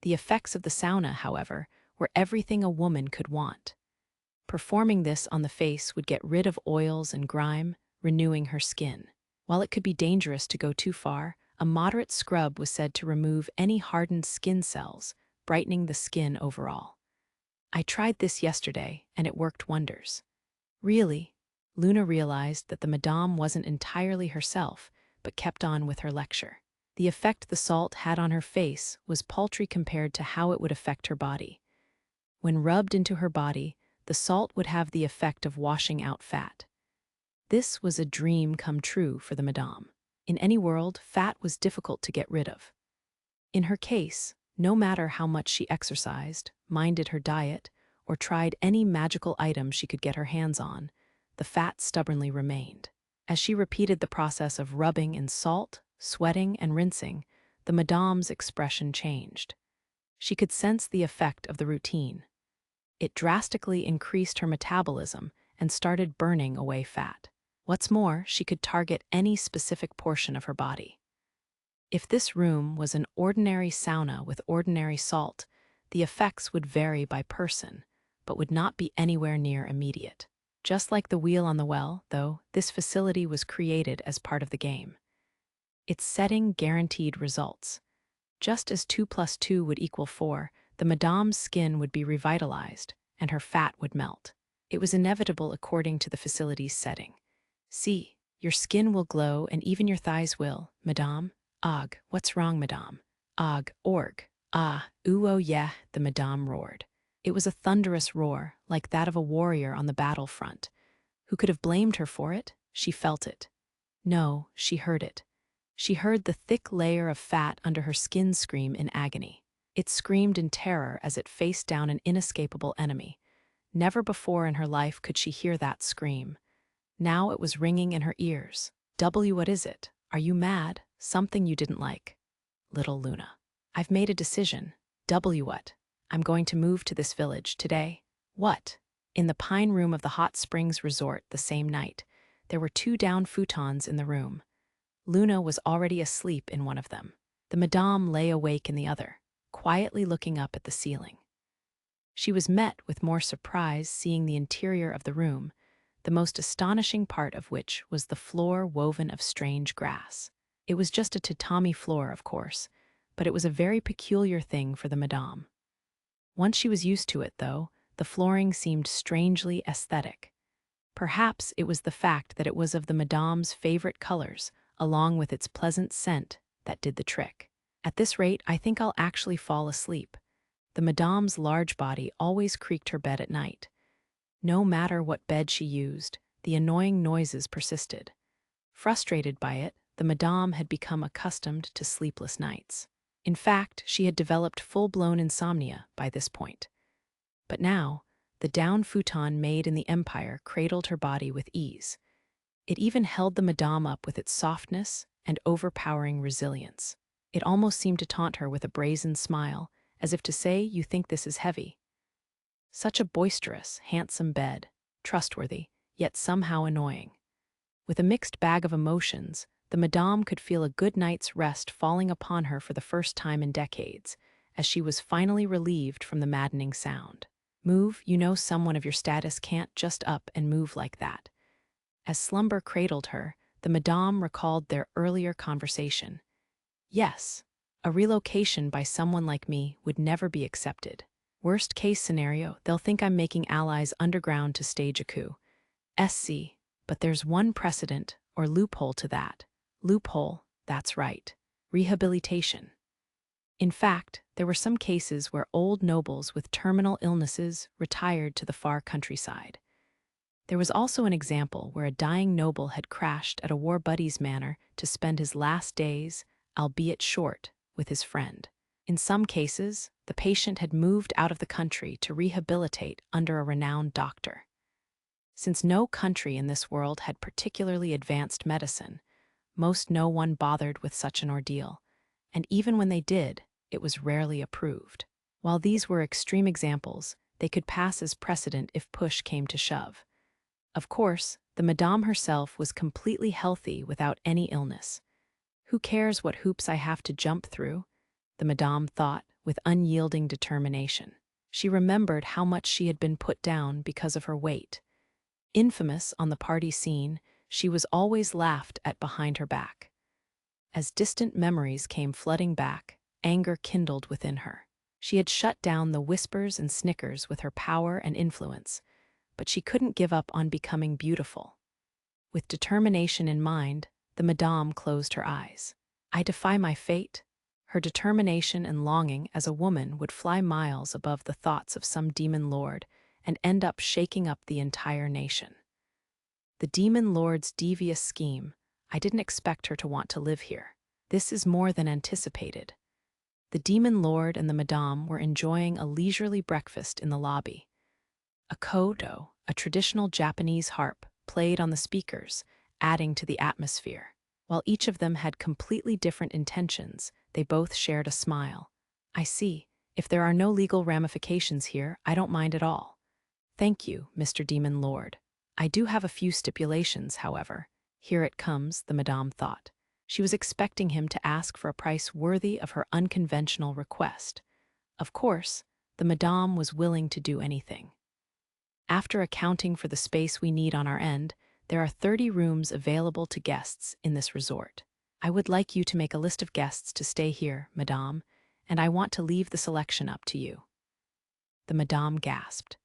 The effects of the sauna, however, were everything a woman could want. Performing this on the face would get rid of oils and grime, renewing her skin. While it could be dangerous to go too far, a moderate scrub was said to remove any hardened skin cells, brightening the skin overall. "I tried this yesterday, and it worked wonders." "Really?" Luna realized that the madame wasn't entirely herself, but kept on with her lecture. The effect the salt had on her face was paltry compared to how it would affect her body. When rubbed into her body, the salt would have the effect of washing out fat. This was a dream come true for the madame. In any world, fat was difficult to get rid of. In her case, no matter how much she exercised, minded her diet, or tried any magical item she could get her hands on, the fat stubbornly remained. As she repeated the process of rubbing in salt, sweating, and rinsing, the madame's expression changed. She could sense the effect of the routine. It drastically increased her metabolism and started burning away fat. What's more, she could target any specific portion of her body. If this room was an ordinary sauna with ordinary salt, the effects would vary by person, but would not be anywhere near immediate. Just like the wheel on the well, though, this facility was created as part of the game. Its setting guaranteed results. Just as 2 plus 2 would equal 4, the Madame's skin would be revitalized, and her fat would melt. It was inevitable according to the facility's setting. See, your skin will glow and even your thighs will, Madame. Og, what's wrong, Madame? Og, org. Ah, ooh, oh yeah, the Madame roared. It was a thunderous roar, like that of a warrior on the battlefront. Who could have blamed her for it? She felt it. No, she heard it. She heard the thick layer of fat under her skin scream in agony. It screamed in terror as it faced down an inescapable enemy. Never before in her life could she hear that scream. Now it was ringing in her ears. W, what is it? Are you mad? Something you didn't like. Little Luna. I've made a decision. W, what? I'm going to move to this village today. What? In the pine room of the hot springs resort the same night, there were 2 down futons in the room. Luna was already asleep in one of them. The Madame lay awake in the other, quietly looking up at the ceiling. She was met with more surprise seeing the interior of the room, the most astonishing part of which was the floor woven of strange grass. It was just a tatami floor, of course, but it was a very peculiar thing for the Madame. Once she was used to it, though, the flooring seemed strangely aesthetic. Perhaps it was the fact that it was of the Madame's favorite colors, along with its pleasant scent, that did the trick. At this rate, I think I'll actually fall asleep. The Madame's large body always creaked her bed at night. No matter what bed she used, the annoying noises persisted. Frustrated by it, the Madame had become accustomed to sleepless nights. In fact, she had developed full-blown insomnia by this point. But now, the down futon made in the Empire cradled her body with ease. It even held the Madame up with its softness and overpowering resilience. It almost seemed to taunt her with a brazen smile, as if to say, "You think this is heavy." Such a boisterous, handsome bed, trustworthy, yet somehow annoying. With a mixed bag of emotions, the Madame could feel a good night's rest falling upon her for the first time in decades, as she was finally relieved from the maddening sound. Move, you know someone of your status can't just up and move like that. As slumber cradled her, the Madame recalled their earlier conversation. Yes, a relocation by someone like me would never be accepted. Worst case scenario, they'll think I'm making allies underground to stage a coup. SC, but there's one precedent, or loophole to that. Loophole, that's right. Rehabilitation. In fact, there were some cases where old nobles with terminal illnesses retired to the far countryside. There was also an example where a dying noble had crashed at a war buddy's manor to spend his last days, albeit short, with his friend. In some cases, the patient had moved out of the country to rehabilitate under a renowned doctor. Since no country in this world had particularly advanced medicine, no one bothered with such an ordeal, and even when they did, it was rarely approved. While these were extreme examples, they could pass as precedent if push came to shove. Of course, the Madame herself was completely healthy without any illness. Who cares what hoops I have to jump through? The Madame thought with unyielding determination. She remembered how much she had been put down because of her weight. Infamous on the party scene, she was always laughed at behind her back. As distant memories came flooding back, anger kindled within her. She had shut down the whispers and snickers with her power and influence, but she couldn't give up on becoming beautiful. With determination in mind, the Madame closed her eyes. I defy my fate. Her determination and longing as a woman would fly miles above the thoughts of some demon lord and end up shaking up the entire nation. The demon lord's devious scheme. I didn't expect her to want to live here. This is more than anticipated. The demon lord and the Madame were enjoying a leisurely breakfast in the lobby. A koto, a traditional Japanese harp, played on the speakers, adding to the atmosphere. While each of them had completely different intentions, they both shared a smile. I see. If there are no legal ramifications here, I don't mind at all. Thank you, Mr. Demon Lord. I do have a few stipulations, however. Here it comes, the Madame thought. She was expecting him to ask for a price worthy of her unconventional request. Of course, the madame was willing to do anything. After accounting for the space we need on our end, there are 30 rooms available to guests in this resort. I would like you to make a list of guests to stay here, madame, and I want to leave the selection up to you. The madame gasped.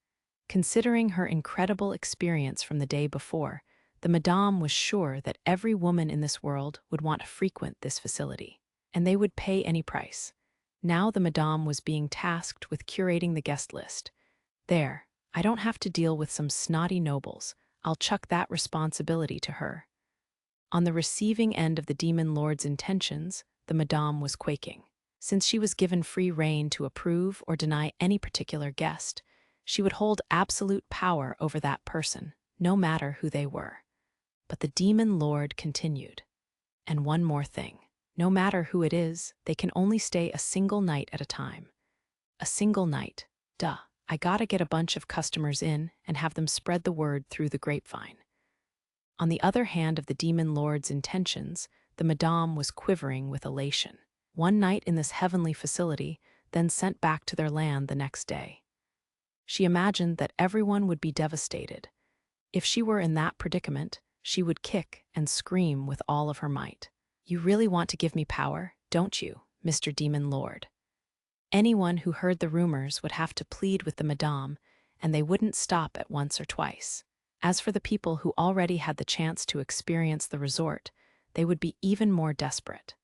Considering her incredible experience from the day before, the madame was sure that every woman in this world would want to frequent this facility, and they would pay any price. Now the madame was being tasked with curating the guest list. There, I don't have to deal with some snotty nobles. I'll chuck that responsibility to her. On the receiving end of the demon lord's intentions, the madame was quaking. Since she was given free rein to approve or deny any particular guest, she would hold absolute power over that person, no matter who they were. But the demon lord continued. And one more thing. No matter who it is, they can only stay a single night at a time. A single night. Duh. I gotta get a bunch of customers in and have them spread the word through the grapevine. On the other hand of the demon lord's intentions, the madame was quivering with elation. One night in this heavenly facility, then sent back to their land the next day. She imagined that everyone would be devastated. If she were in that predicament, she would kick and scream with all of her might. You really want to give me power, don't you, Mr. Demon Lord? Anyone who heard the rumors would have to plead with the madame, and they wouldn't stop at once or twice. As for the people who already had the chance to experience the resort, they would be even more desperate.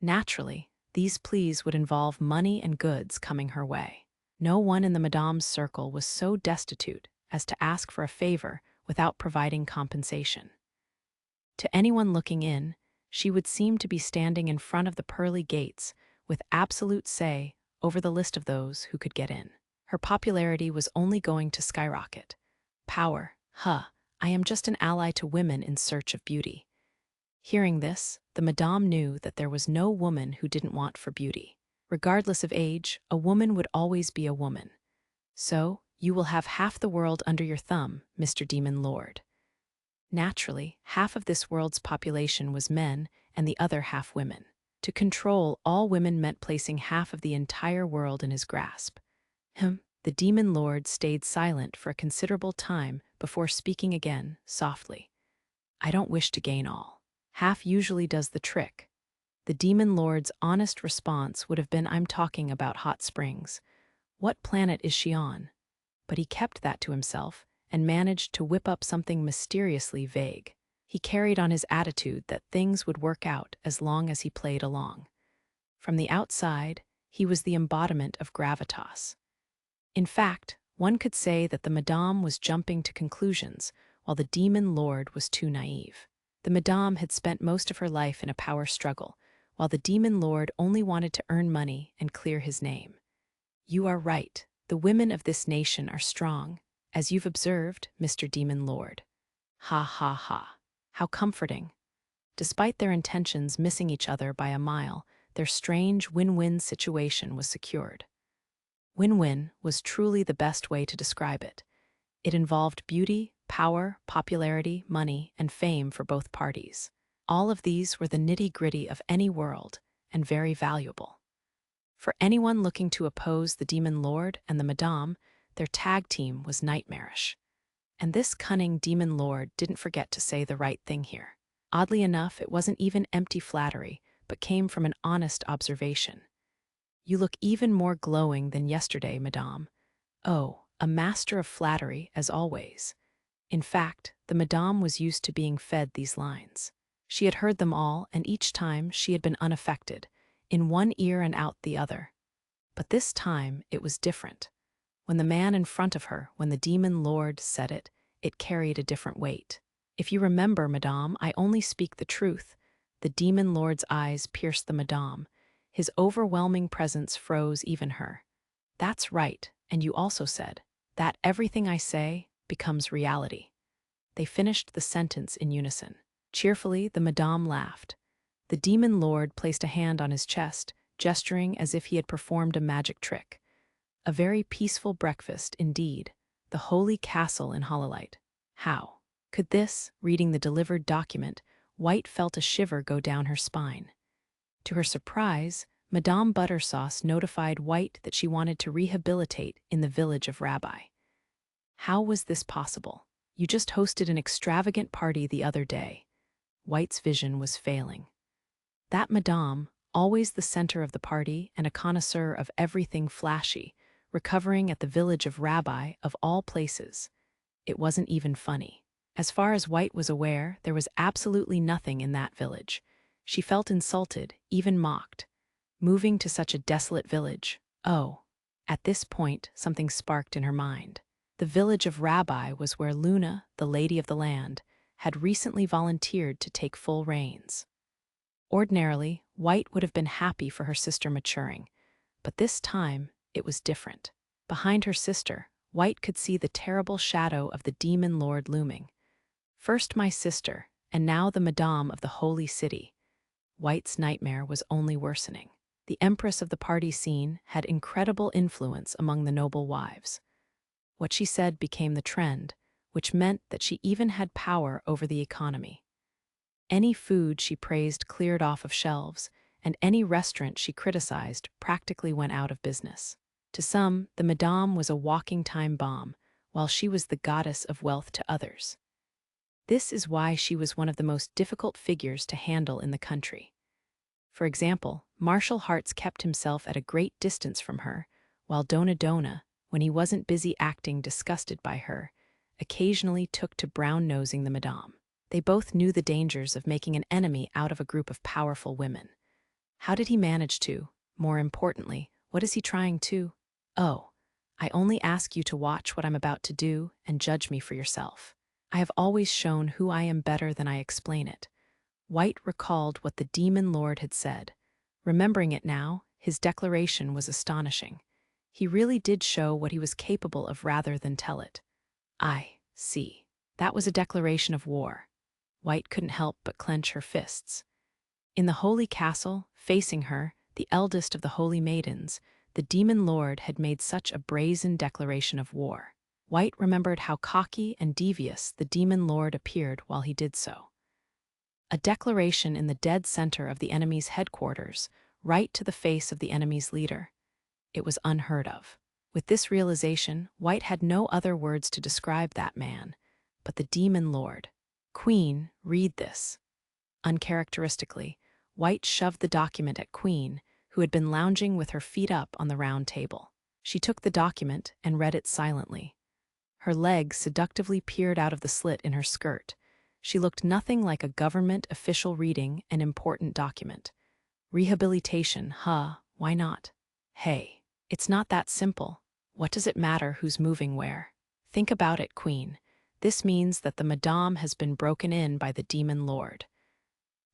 Naturally, these pleas would involve money and goods coming her way. No one in the madame's circle was so destitute as to ask for a favor without providing compensation. To anyone looking in, she would seem to be standing in front of the pearly gates with absolute say over the list of those who could get in. Her popularity was only going to skyrocket. Power, I am just an ally to women in search of beauty. Hearing this, the madame knew that there was no woman who didn't want for beauty. Regardless of age, a woman would always be a woman. So, you will have half the world under your thumb, Mr. Demon Lord. Naturally, half of this world's population was men and the other half women. To control all women meant placing half of the entire world in his grasp. The demon lord stayed silent for a considerable time before speaking again, softly. I don't wish to gain all. Half usually does the trick. The demon lord's honest response would have been, I'm talking about hot springs. What planet is she on? But he kept that to himself and managed to whip up something mysteriously vague. He carried on his attitude that things would work out as long as he played along. From the outside, he was the embodiment of gravitas. In fact, one could say that the madame was jumping to conclusions, while the demon lord was too naive. The madame had spent most of her life in a power struggle, while the demon lord only wanted to earn money and clear his name. You are right. The women of this nation are strong, as you've observed, Mr. Demon Lord. Ha ha ha. How comforting. Despite their intentions missing each other by a mile, their strange win-win situation was secured. Win-win was truly the best way to describe it. It involved beauty, power, popularity, money, and fame for both parties. All of these were the nitty-gritty of any world, and very valuable. For anyone looking to oppose the Demon Lord and the Madame, their tag team was nightmarish. And this cunning Demon Lord didn't forget to say the right thing here. Oddly enough, it wasn't even empty flattery, but came from an honest observation. You look even more glowing than yesterday, Madame. Oh, a master of flattery, as always. In fact, the Madame was used to being fed these lines. She had heard them all, and each time she had been unaffected, in one ear and out the other. But this time it was different. When the man in front of her, when the Demon Lord said it, it carried a different weight. If you remember, Madame, I only speak the truth. The Demon Lord's eyes pierced the Madame. His overwhelming presence froze even her. That's right, and you also said that everything I say becomes reality. They finished the sentence in unison. Cheerfully, the Madame laughed. The Demon Lord placed a hand on his chest, gesturing as if he had performed a magic trick. A very peaceful breakfast, indeed. The holy castle in Hololite. How could this, reading the delivered document, White felt a shiver go down her spine. To her surprise, Madame Buttersauce notified White that she wanted to rehabilitate in the village of Rabbi. How was this possible? You just hosted an extravagant party the other day. White's vision was failing. That Madame, always the center of the party and a connoisseur of everything flashy, recovering at the village of Rabbi of all places. It wasn't even funny. As far as White was aware, there was absolutely nothing in that village. She felt insulted, even mocked. Moving to such a desolate village, oh. At this point, something sparked in her mind. The village of Rabbi was where Luna, the lady of the land, had recently volunteered to take full reins. Ordinarily, White would have been happy for her sister maturing, but this time it was different. Behind her sister, White could see the terrible shadow of the demon lord looming. First my sister, and now the Madame of the holy city. White's nightmare was only worsening. The empress of the party scene had incredible influence among the noble wives. What she said became the trend, which meant that she even had power over the economy. Any food she praised cleared off of shelves, and any restaurant she criticized practically went out of business. To some, the Madame was a walking time bomb, while she was the goddess of wealth to others. This is why she was one of the most difficult figures to handle in the country. For example, Marshal Hartz kept himself at a great distance from her, while Dona Dona, when he wasn't busy acting disgusted by her, occasionally took to brown-nosing the Madame. They both knew the dangers of making an enemy out of a group of powerful women. How did he manage to? More importantly, what is he trying to? Oh, I only ask you to watch what I'm about to do and judge me for yourself. I have always shown who I am better than I explain it. White recalled what the demon lord had said. Remembering it now, his declaration was astonishing. He really did show what he was capable of rather than tell it. I see. That was a declaration of war. White couldn't help but clench her fists. In the holy castle, facing her, the eldest of the holy maidens, the demon lord had made such a brazen declaration of war. White remembered how cocky and devious the demon lord appeared while he did so. A declaration in the dead center of the enemy's headquarters, right to the face of the enemy's leader. It was unheard of. With this realization, White had no other words to describe that man, but the demon lord. Queen, read this. Uncharacteristically, White shoved the document at Queen, who had been lounging with her feet up on the round table. She took the document and read it silently. Her legs seductively peered out of the slit in her skirt. She looked nothing like a government official reading an important document. Rehabilitation, huh? Why not? Hey, it's not that simple. What does it matter who's moving where? Think about it, Queen. This means that the Madame has been broken in by the demon lord.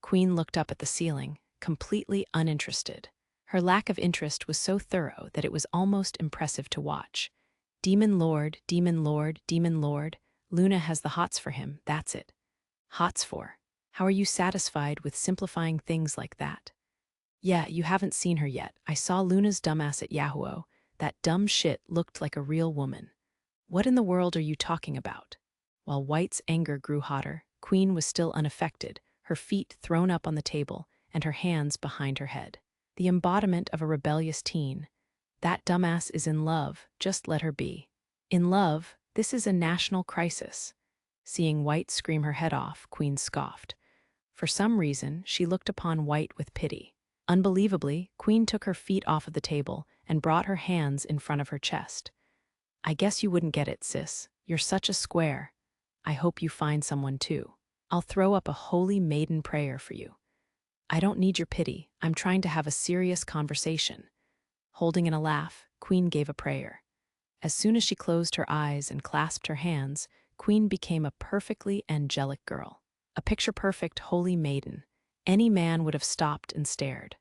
Queen looked up at the ceiling, completely uninterested. Her lack of interest was so thorough that it was almost impressive to watch. Demon lord, demon lord, demon lord. Luna has the hots for him, that's it. Hots for? How are you satisfied with simplifying things like that? Yeah, you haven't seen her yet. I saw Luna's dumbass at Yahoo. That dumb shit looked like a real woman. What in the world are you talking about? While White's anger grew hotter, Queen was still unaffected, her feet thrown up on the table and her hands behind her head. The embodiment of a rebellious teen. That dumbass is in love, just let her be. In love, this is a national crisis. Seeing White scream her head off, Queen scoffed. For some reason, she looked upon White with pity. Unbelievably, Queen took her feet off of the table and brought her hands in front of her chest. I guess you wouldn't get it, sis. You're such a square. I hope you find someone too. I'll throw up a holy maiden prayer for you. I don't need your pity. I'm trying to have a serious conversation. Holding in a laugh, Queen gave a prayer. As soon as she closed her eyes and clasped her hands, Queen became a perfectly angelic girl. A picture-perfect holy maiden. Any man would have stopped and stared.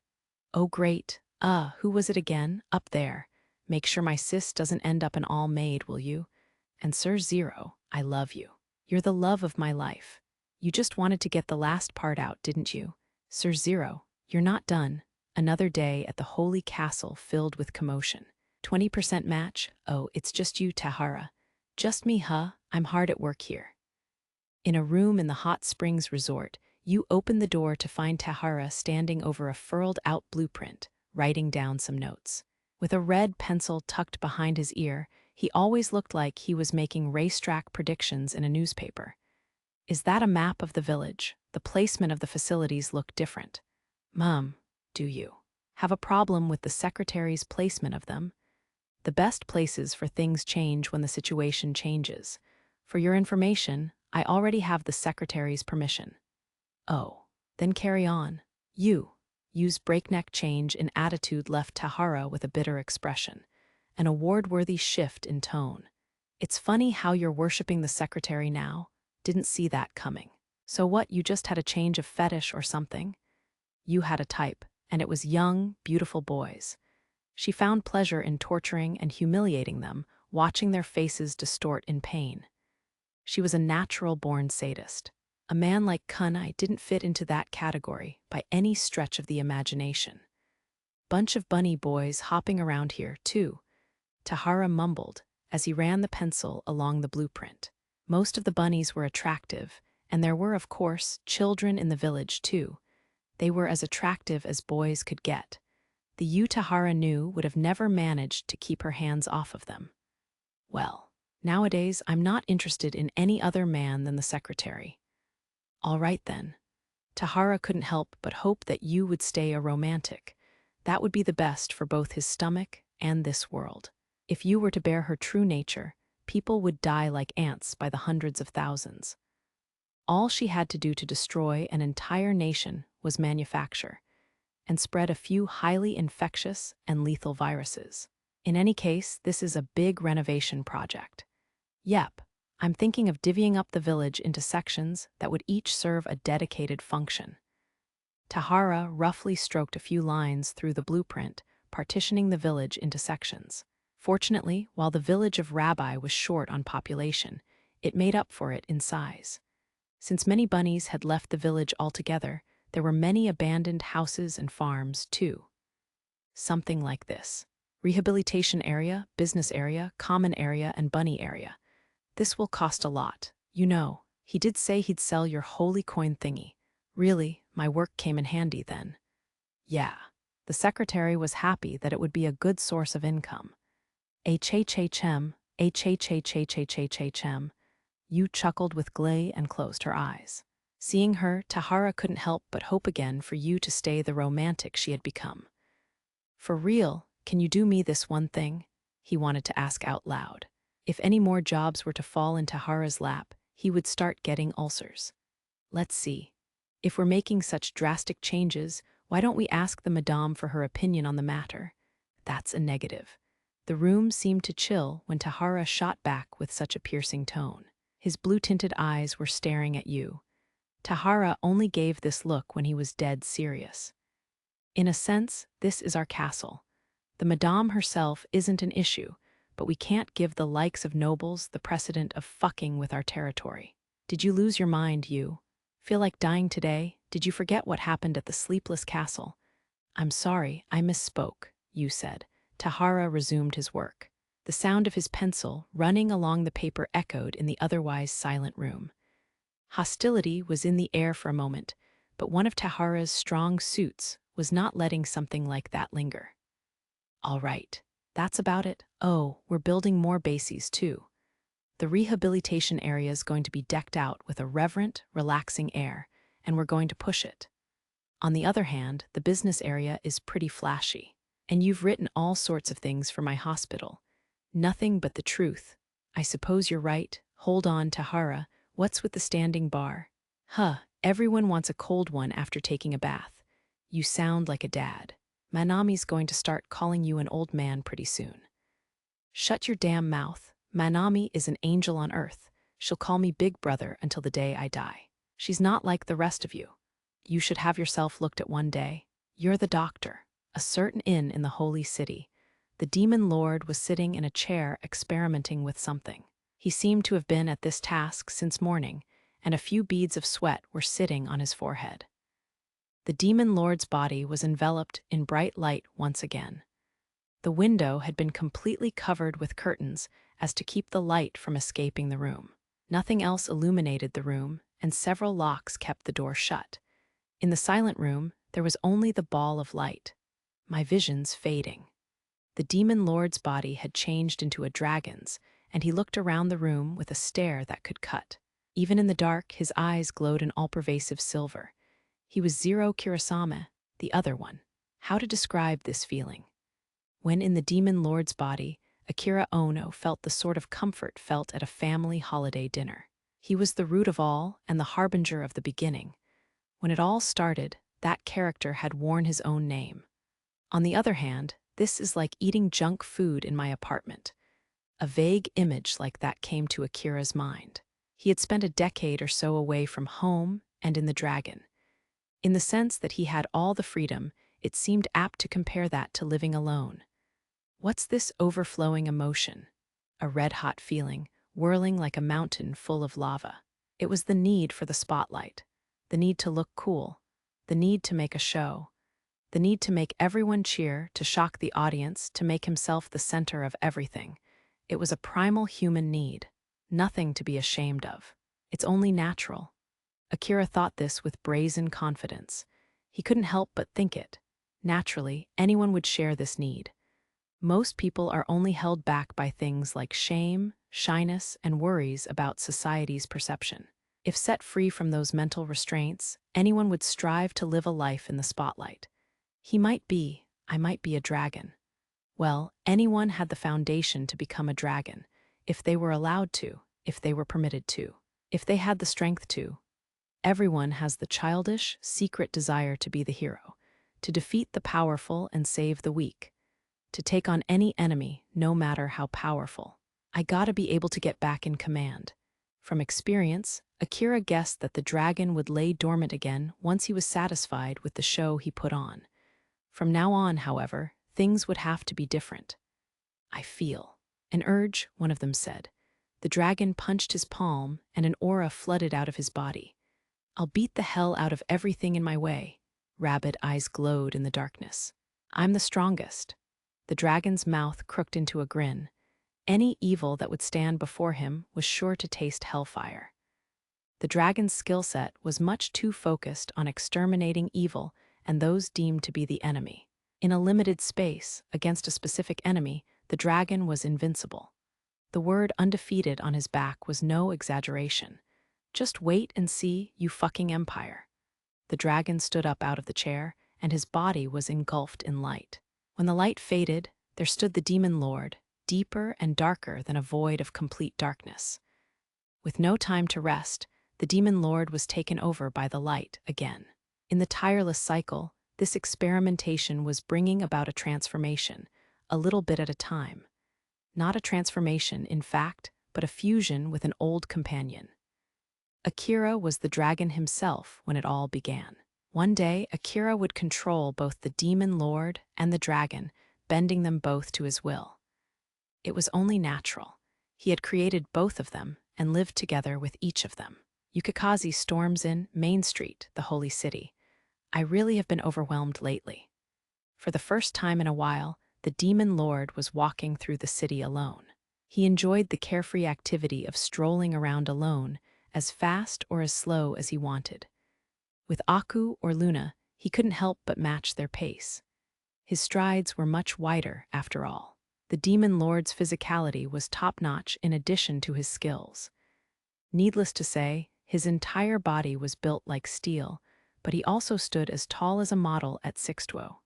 Oh great, who was it again? Up there. Make sure my sis doesn't end up an all-maid, will you? And Sir Zero, I love you. You're the love of my life. You just wanted to get the last part out, didn't you? Sir Zero, you're not done. Another day at the holy castle filled with commotion. 20% match? Oh, it's just you, Tahara. Just me, huh? I'm hard at work here. In a room in the Hot Springs Resort, You open the door to find Tahara standing over a furled-out blueprint, writing down some notes. With a red pencil tucked behind his ear, he always looked like he was making racetrack predictions in a newspaper. Is that a map of the village? The placement of the facilities look different. Mom, do you have a problem with the secretary's placement of them? The best places for things change when the situation changes. For your information, I already have the secretary's permission. Oh, then carry on. You use breakneck change in attitude left Tahara with a bitter expression, an award-worthy shift in tone. It's funny how you're worshipping the secretary now. Didn't see that coming. So what, you just had a change of fetish or something? You had a type, and it was young, beautiful boys. She found pleasure in torturing and humiliating them, watching their faces distort in pain. She was a natural-born sadist. A man like Kunai didn't fit into that category by any stretch of the imagination. Bunch of bunny boys hopping around here, too, Tahara mumbled as he ran the pencil along the blueprint. Most of the bunnies were attractive, and there were, of course, children in the village, too. They were as attractive as boys could get. The you Tahara knew would have never managed to keep her hands off of them. Well, nowadays I'm not interested in any other man than the secretary. All right then. Tahara couldn't help but hope that you would stay a romantic. That would be the best for both his stomach and this world. If you were to bear her true nature, people would die like ants by the hundreds of thousands. All she had to do to destroy an entire nation was manufacture and spread a few highly infectious and lethal viruses. In any case, this is a big renovation project. Yep, I'm thinking of divvying up the village into sections that would each serve a dedicated function. Tahara roughly stroked a few lines through the blueprint, partitioning the village into sections. Fortunately, while the village of Rabbi was short on population, it made up for it in size. Since many bunnies had left the village altogether, there were many abandoned houses and farms, too. Something like this: rehabilitation area, business area, common area, and bunny area. This will cost a lot. You know, he did say he'd sell your holy coin thingy. Really, my work came in handy then. Yeah, the secretary was happy that it would be a good source of income. HHHM, HHHHHHHM. You chuckled with glee and closed her eyes. Seeing her, Tahara couldn't help but hope again for you to stay the romantic she had become. For real, can you do me this one thing? He wanted to ask out loud. If any more jobs were to fall in Tahara's lap, he would start getting ulcers. Let's see. If we're making such drastic changes, why don't we ask the madame for her opinion on the matter? That's a negative. The room seemed to chill when Tahara shot back with such a piercing tone. His blue-tinted eyes were staring at you. Tahara only gave this look when he was dead serious. In a sense, this is our castle. The madame herself isn't an issue, but we can't give the likes of nobles the precedent of fucking with our territory. Did you lose your mind, you? Feel like dying today? Did you forget what happened at the sleepless castle? I'm sorry, I misspoke, you said. Tahara resumed his work. The sound of his pencil running along the paper echoed in the otherwise silent room. Hostility was in the air for a moment, but one of Tahara's strong suits was not letting something like that linger. All right, that's about it. Oh, we're building more bases too. The rehabilitation area is going to be decked out with a reverent, relaxing air, and we're going to push it. On the other hand, the business area is pretty flashy, and you've written all sorts of things for my hospital. Nothing but the truth. I suppose you're right. Hold on, Tahara. What's with the standing bar? Everyone wants a cold one after taking a bath. You sound like a dad. Manami's going to start calling you an old man pretty soon. Shut your damn mouth. Manami is an angel on earth. She'll call me big brother until the day I die. She's not like the rest of you. You should have yourself looked at one day. You're the doctor. A certain inn in the holy city. The demon lord was sitting in a chair experimenting with something. He seemed to have been at this task since morning, and a few beads of sweat were sitting on his forehead. The demon lord's body was enveloped in bright light once again. The window had been completely covered with curtains as to keep the light from escaping the room. Nothing else illuminated the room, and several locks kept the door shut. In the silent room, there was only the ball of light. My visions fading. The demon lord's body had changed into a dragon's, and he looked around the room with a stare that could cut. Even in the dark, his eyes glowed an all-pervasive silver. He was Zero Kurosame, the other one. How to describe this feeling? When in the demon lord's body, Akira Ono felt the sort of comfort felt at a family holiday dinner. He was the root of all and the harbinger of the beginning. When it all started, that character had worn his own name. On the other hand, this is like eating junk food in my apartment. A vague image like that came to Akira's mind. He had spent a decade or so away from home and in the dragon. In the sense that he had all the freedom, it seemed apt to compare that to living alone. What's this overflowing emotion? A red-hot feeling, whirling like a mountain full of lava. It was the need for the spotlight, the need to look cool, the need to make a show, the need to make everyone cheer, to shock the audience, to make himself the center of everything. It was a primal human need, nothing to be ashamed of. It's only natural. Akira thought this with brazen confidence. He couldn't help but think it. Naturally, anyone would share this need. Most people are only held back by things like shame, shyness, and worries about society's perception. If set free from those mental restraints, anyone would strive to live a life in the spotlight. I might be a dragon. Well, anyone had the foundation to become a dragon, if they were allowed to, if they were permitted to, if they had the strength to. Everyone has the childish, secret desire to be the hero, to defeat the powerful and save the weak, to take on any enemy, no matter how powerful. I gotta be able to get back in command. From experience, Akira guessed that the dragon would lay dormant again once he was satisfied with the show he put on. From now on, however, things would have to be different. I feel. An urge, one of them said. The dragon punched his palm, and an aura flooded out of his body. I'll beat the hell out of everything in my way. Rabid eyes glowed in the darkness. I'm the strongest. The dragon's mouth crooked into a grin. Any evil that would stand before him was sure to taste hellfire. The dragon's skill set was much too focused on exterminating evil and those deemed to be the enemy. In a limited space, against a specific enemy, the dragon was invincible. The word undefeated on his back was no exaggeration. Just wait and see, you fucking empire. The dragon stood up out of the chair, and his body was engulfed in light. When the light faded, there stood the demon lord, deeper and darker than a void of complete darkness. With no time to rest, the demon lord was taken over by the light again. In the tireless cycle, this experimentation was bringing about a transformation, a little bit at a time. Not a transformation, in fact, but a fusion with an old companion. Akira was the dragon himself when it all began. One day, Akira would control both the demon lord and the dragon, bending them both to his will. It was only natural. He had created both of them and lived together with each of them. Yukikaze storms in Main Street, the holy city. I really have been overwhelmed lately. For the first time in a while, the demon lord was walking through the city alone. He enjoyed the carefree activity of strolling around alone, as fast or as slow as he wanted. With Aku or Luna, he couldn't help but match their pace. His strides were much wider, after all. The demon lord's physicality was top-notch in addition to his skills. Needless to say, his entire body was built like steel, but he also stood as tall as a model at 6'2".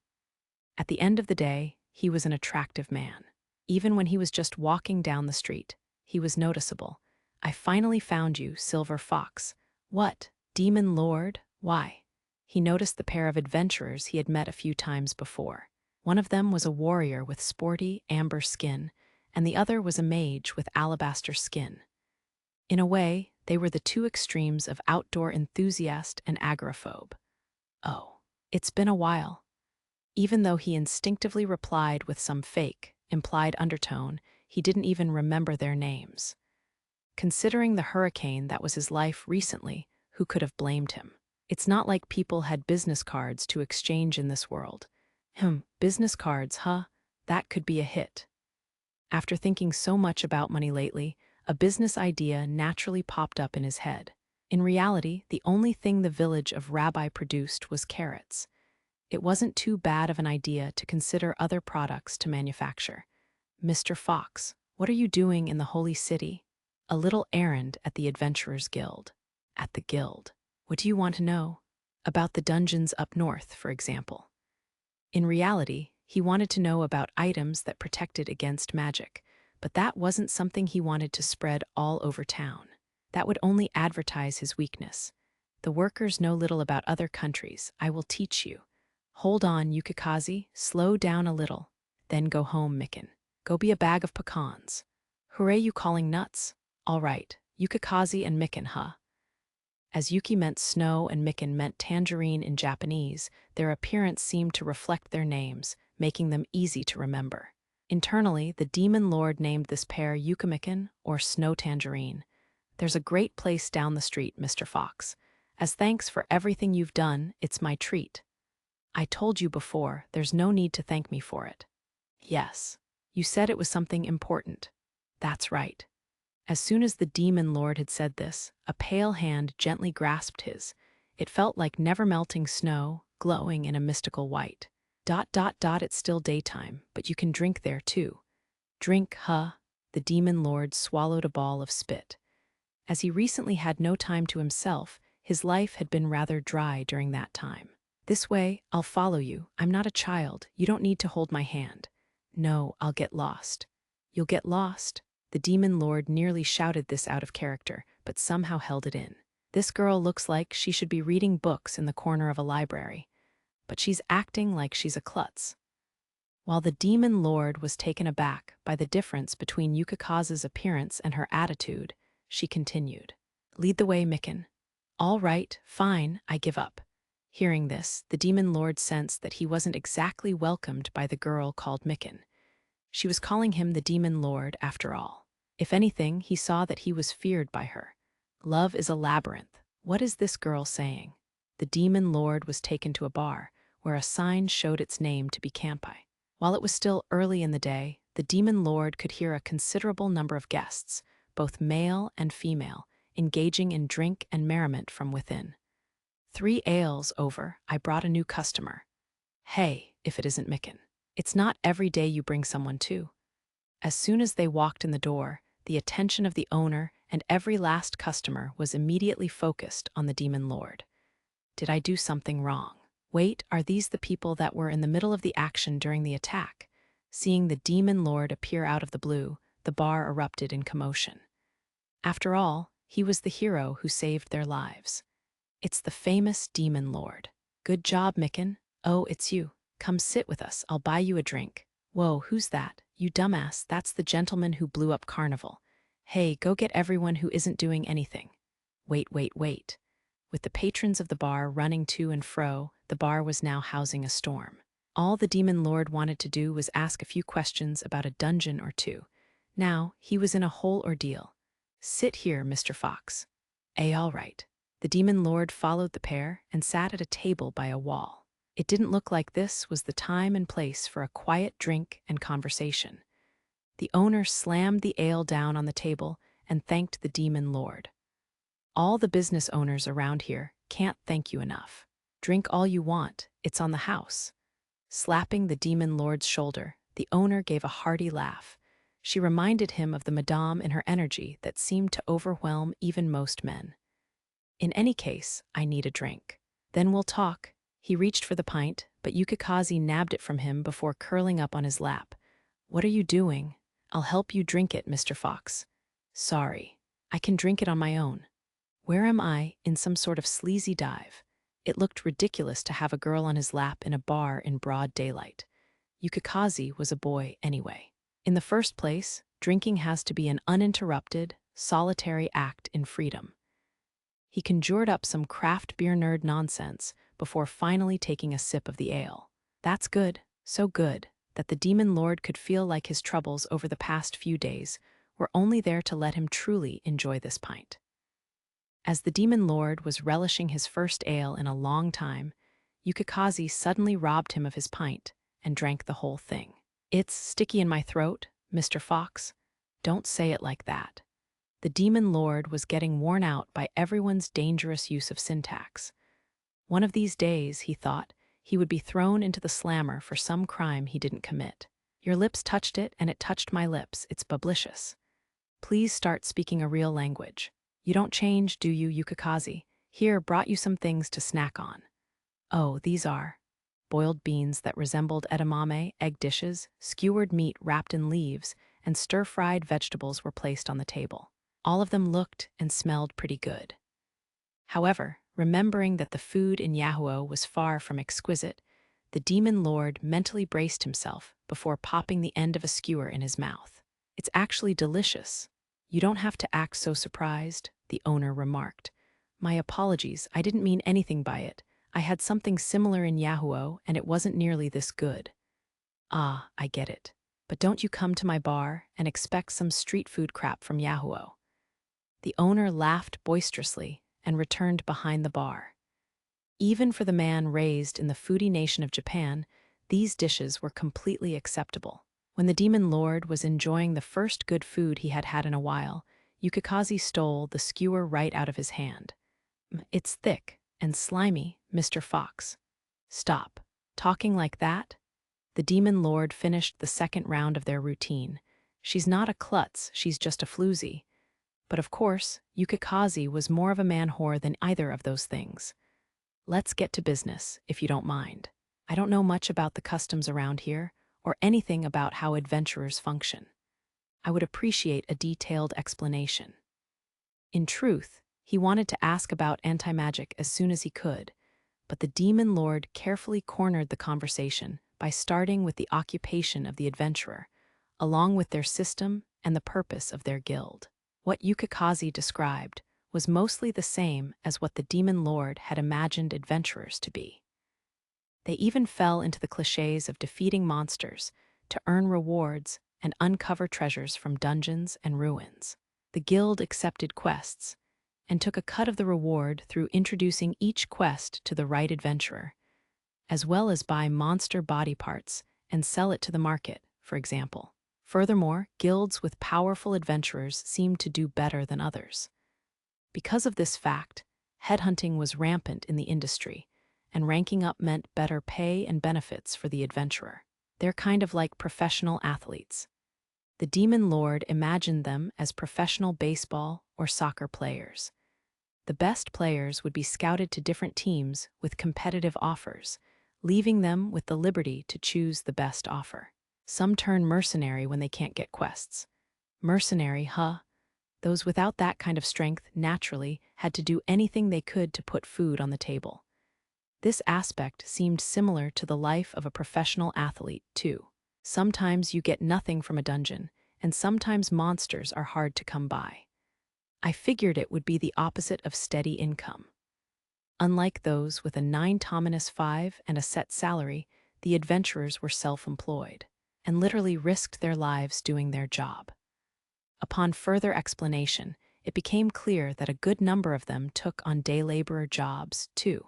At the end of the day, he was an attractive man. Even when he was just walking down the street, he was noticeable. I finally found you, Silver Fox. What? Demon Lord? Why? He noticed the pair of adventurers he had met a few times before. One of them was a warrior with sporty, amber skin, and the other was a mage with alabaster skin. In a way, they were the two extremes of outdoor enthusiast and agoraphobe. Oh, it's been a while. Even though he instinctively replied with some fake, implied undertone, he didn't even remember their names. Considering the hurricane that was his life recently, who could have blamed him? It's not like people had business cards to exchange in this world. Business cards, huh? That could be a hit. After thinking so much about money lately, a business idea naturally popped up in his head. In reality, the only thing the village of Rabbi produced was carrots. It wasn't too bad of an idea to consider other products to manufacture. Mr. Fox, what are you doing in the Holy City? A little errand at the Adventurers Guild. At the Guild. What do you want to know? About the dungeons up north, for example. In reality, he wanted to know about items that protected against magic, but that wasn't something he wanted to spread all over town. That would only advertise his weakness. The workers know little about other countries. I will teach you. Hold on, Yukikaze, slow down a little. Then go home, Mikan. Go be a bag of pecans. Hooray, you calling nuts? All right, Yukikaze and Mikan, huh? As Yuki meant snow and Mikan meant tangerine in Japanese, their appearance seemed to reflect their names, making them easy to remember. Internally, the demon lord named this pair Yukimikan, or Snow Tangerine. There's a great place down the street, Mr. Fox. As thanks for everything you've done, it's my treat. I told you before, there's no need to thank me for it. Yes, you said it was something important. That's right. As soon as the demon lord had said this, a pale hand gently grasped his. It felt like never-melting snow, glowing in a mystical white. It's still daytime, but you can drink there too. Drink, huh? The demon lord swallowed a ball of spit. As he recently had no time to himself, his life had been rather dry during that time. This way, I'll follow you. I'm not a child. You don't need to hold my hand. No, I'll get lost. You'll get lost? The demon lord nearly shouted this out of character, but somehow held it in. This girl looks like she should be reading books in the corner of a library, but she's acting like she's a klutz. While the demon lord was taken aback by the difference between Yukikaze's appearance and her attitude, she continued. Lead the way, Mikan. All right, fine, I give up. Hearing this, the demon lord sensed that he wasn't exactly welcomed by the girl called Mikan. She was calling him the demon lord after all. If anything, he saw that he was feared by her. Love is a labyrinth. What is this girl saying? The demon lord was taken to a bar, where a sign showed its name to be Kampai. While it was still early in the day, the demon lord could hear a considerable number of guests, both male and female, engaging in drink and merriment from within. 3 ales over, I brought a new customer. Hey, if it isn't Mikan. It's not every day you bring someone too. As soon as they walked in the door, the attention of the owner and every last customer was immediately focused on the demon lord. Did I do something wrong? Wait, are these the people that were in the middle of the action during the attack? Seeing the demon lord appear out of the blue, the bar erupted in commotion. After all, he was the hero who saved their lives. It's the famous demon lord. Good job, Mikan. Oh, it's you. Come sit with us, I'll buy you a drink. Whoa, who's that? You dumbass, that's the gentleman who blew up Carnival. Hey, go get everyone who isn't doing anything. Wait. With the patrons of the bar running to and fro, the bar was now housing a storm. All the demon lord wanted to do was ask a few questions about a dungeon or two. Now, he was in a whole ordeal. Sit here, Mr. Fox. All right. The demon lord followed the pair and sat at a table by a wall. It didn't look like this was the time and place for a quiet drink and conversation. The owner slammed the ale down on the table and thanked the demon lord. All the business owners around here can't thank you enough. Drink all you want, it's on the house. Slapping the demon lord's shoulder, the owner gave a hearty laugh. She reminded him of the madame in her energy that seemed to overwhelm even most men. In any case, I need a drink. Then we'll talk. He reached for the pint, but Yukikaze nabbed it from him before curling up on his lap. What are you doing? I'll help you drink it, Mr. Fox. Sorry, I can drink it on my own. Where am I, in some sort of sleazy dive? It looked ridiculous to have a girl on his lap in a bar in broad daylight. Yukikaze was a boy anyway. In the first place, drinking has to be an uninterrupted, solitary act in freedom. He conjured up some craft beer nerd nonsense before finally taking a sip of the ale. That's good, so good, that the demon lord could feel like his troubles over the past few days were only there to let him truly enjoy this pint. As the demon lord was relishing his first ale in a long time, Yukikaze suddenly robbed him of his pint and drank the whole thing. It's sticky in my throat, Mr. Fox. Don't say it like that. The demon lord was getting worn out by everyone's dangerous use of syntax. One of these days, he thought, he would be thrown into the slammer for some crime he didn't commit. Your lips touched it, and it touched my lips. It's publicious. Please start speaking a real language. You don't change, do you, Yukikaze? Here, brought you some things to snack on. Oh, these are boiled beans that resembled edamame, egg dishes, skewered meat wrapped in leaves, and stir-fried vegetables were placed on the table. All of them looked and smelled pretty good. However, remembering that the food in Yahuo was far from exquisite, the demon lord mentally braced himself before popping the end of a skewer in his mouth. It's actually delicious. You don't have to act so surprised, the owner remarked. My apologies, I didn't mean anything by it. I had something similar in Yahuo, and it wasn't nearly this good. Ah, I get it. But don't you come to my bar and expect some street food crap from Yahuo. The owner laughed boisterously and returned behind the bar. Even for the man raised in the foodie nation of Japan, these dishes were completely acceptable. When the demon lord was enjoying the first good food he had had in a while, Yukikaze stole the skewer right out of his hand. It's thick and slimy, Mr. Fox. Stop. Talking like that? The demon lord finished the second round of their routine. She's not a klutz, she's just a floozy. But of course, Yukikaze was more of a man-whore than either of those things. Let's get to business, if you don't mind. I don't know much about the customs around here, or anything about how adventurers function. I would appreciate a detailed explanation. In truth, he wanted to ask about anti-magic as soon as he could, but the demon lord carefully cornered the conversation by starting with the occupation of the adventurer, along with their system and the purpose of their guild. What Yukikaze described was mostly the same as what the demon lord had imagined adventurers to be. They even fell into the clichés of defeating monsters to earn rewards and uncover treasures from dungeons and ruins. The guild accepted quests and took a cut of the reward through introducing each quest to the right adventurer, as well as buy monster body parts and sell it to the market, for example. Furthermore, guilds with powerful adventurers seemed to do better than others. Because of this fact, headhunting was rampant in the industry, and ranking up meant better pay and benefits for the adventurer. They're kind of like professional athletes. The demon lord imagined them as professional baseball or soccer players. The best players would be scouted to different teams with competitive offers, leaving them with the liberty to choose the best offer. Some turn mercenary when they can't get quests. Mercenary, huh? Those without that kind of strength naturally had to do anything they could to put food on the table. This aspect seemed similar to the life of a professional athlete, too. Sometimes you get nothing from a dungeon, and sometimes monsters are hard to come by. I figured it would be the opposite of steady income. Unlike those with a 9-5 and a set salary, the adventurers were self-employed and literally risked their lives doing their job. Upon further explanation, it became clear that a good number of them took on day laborer jobs, too.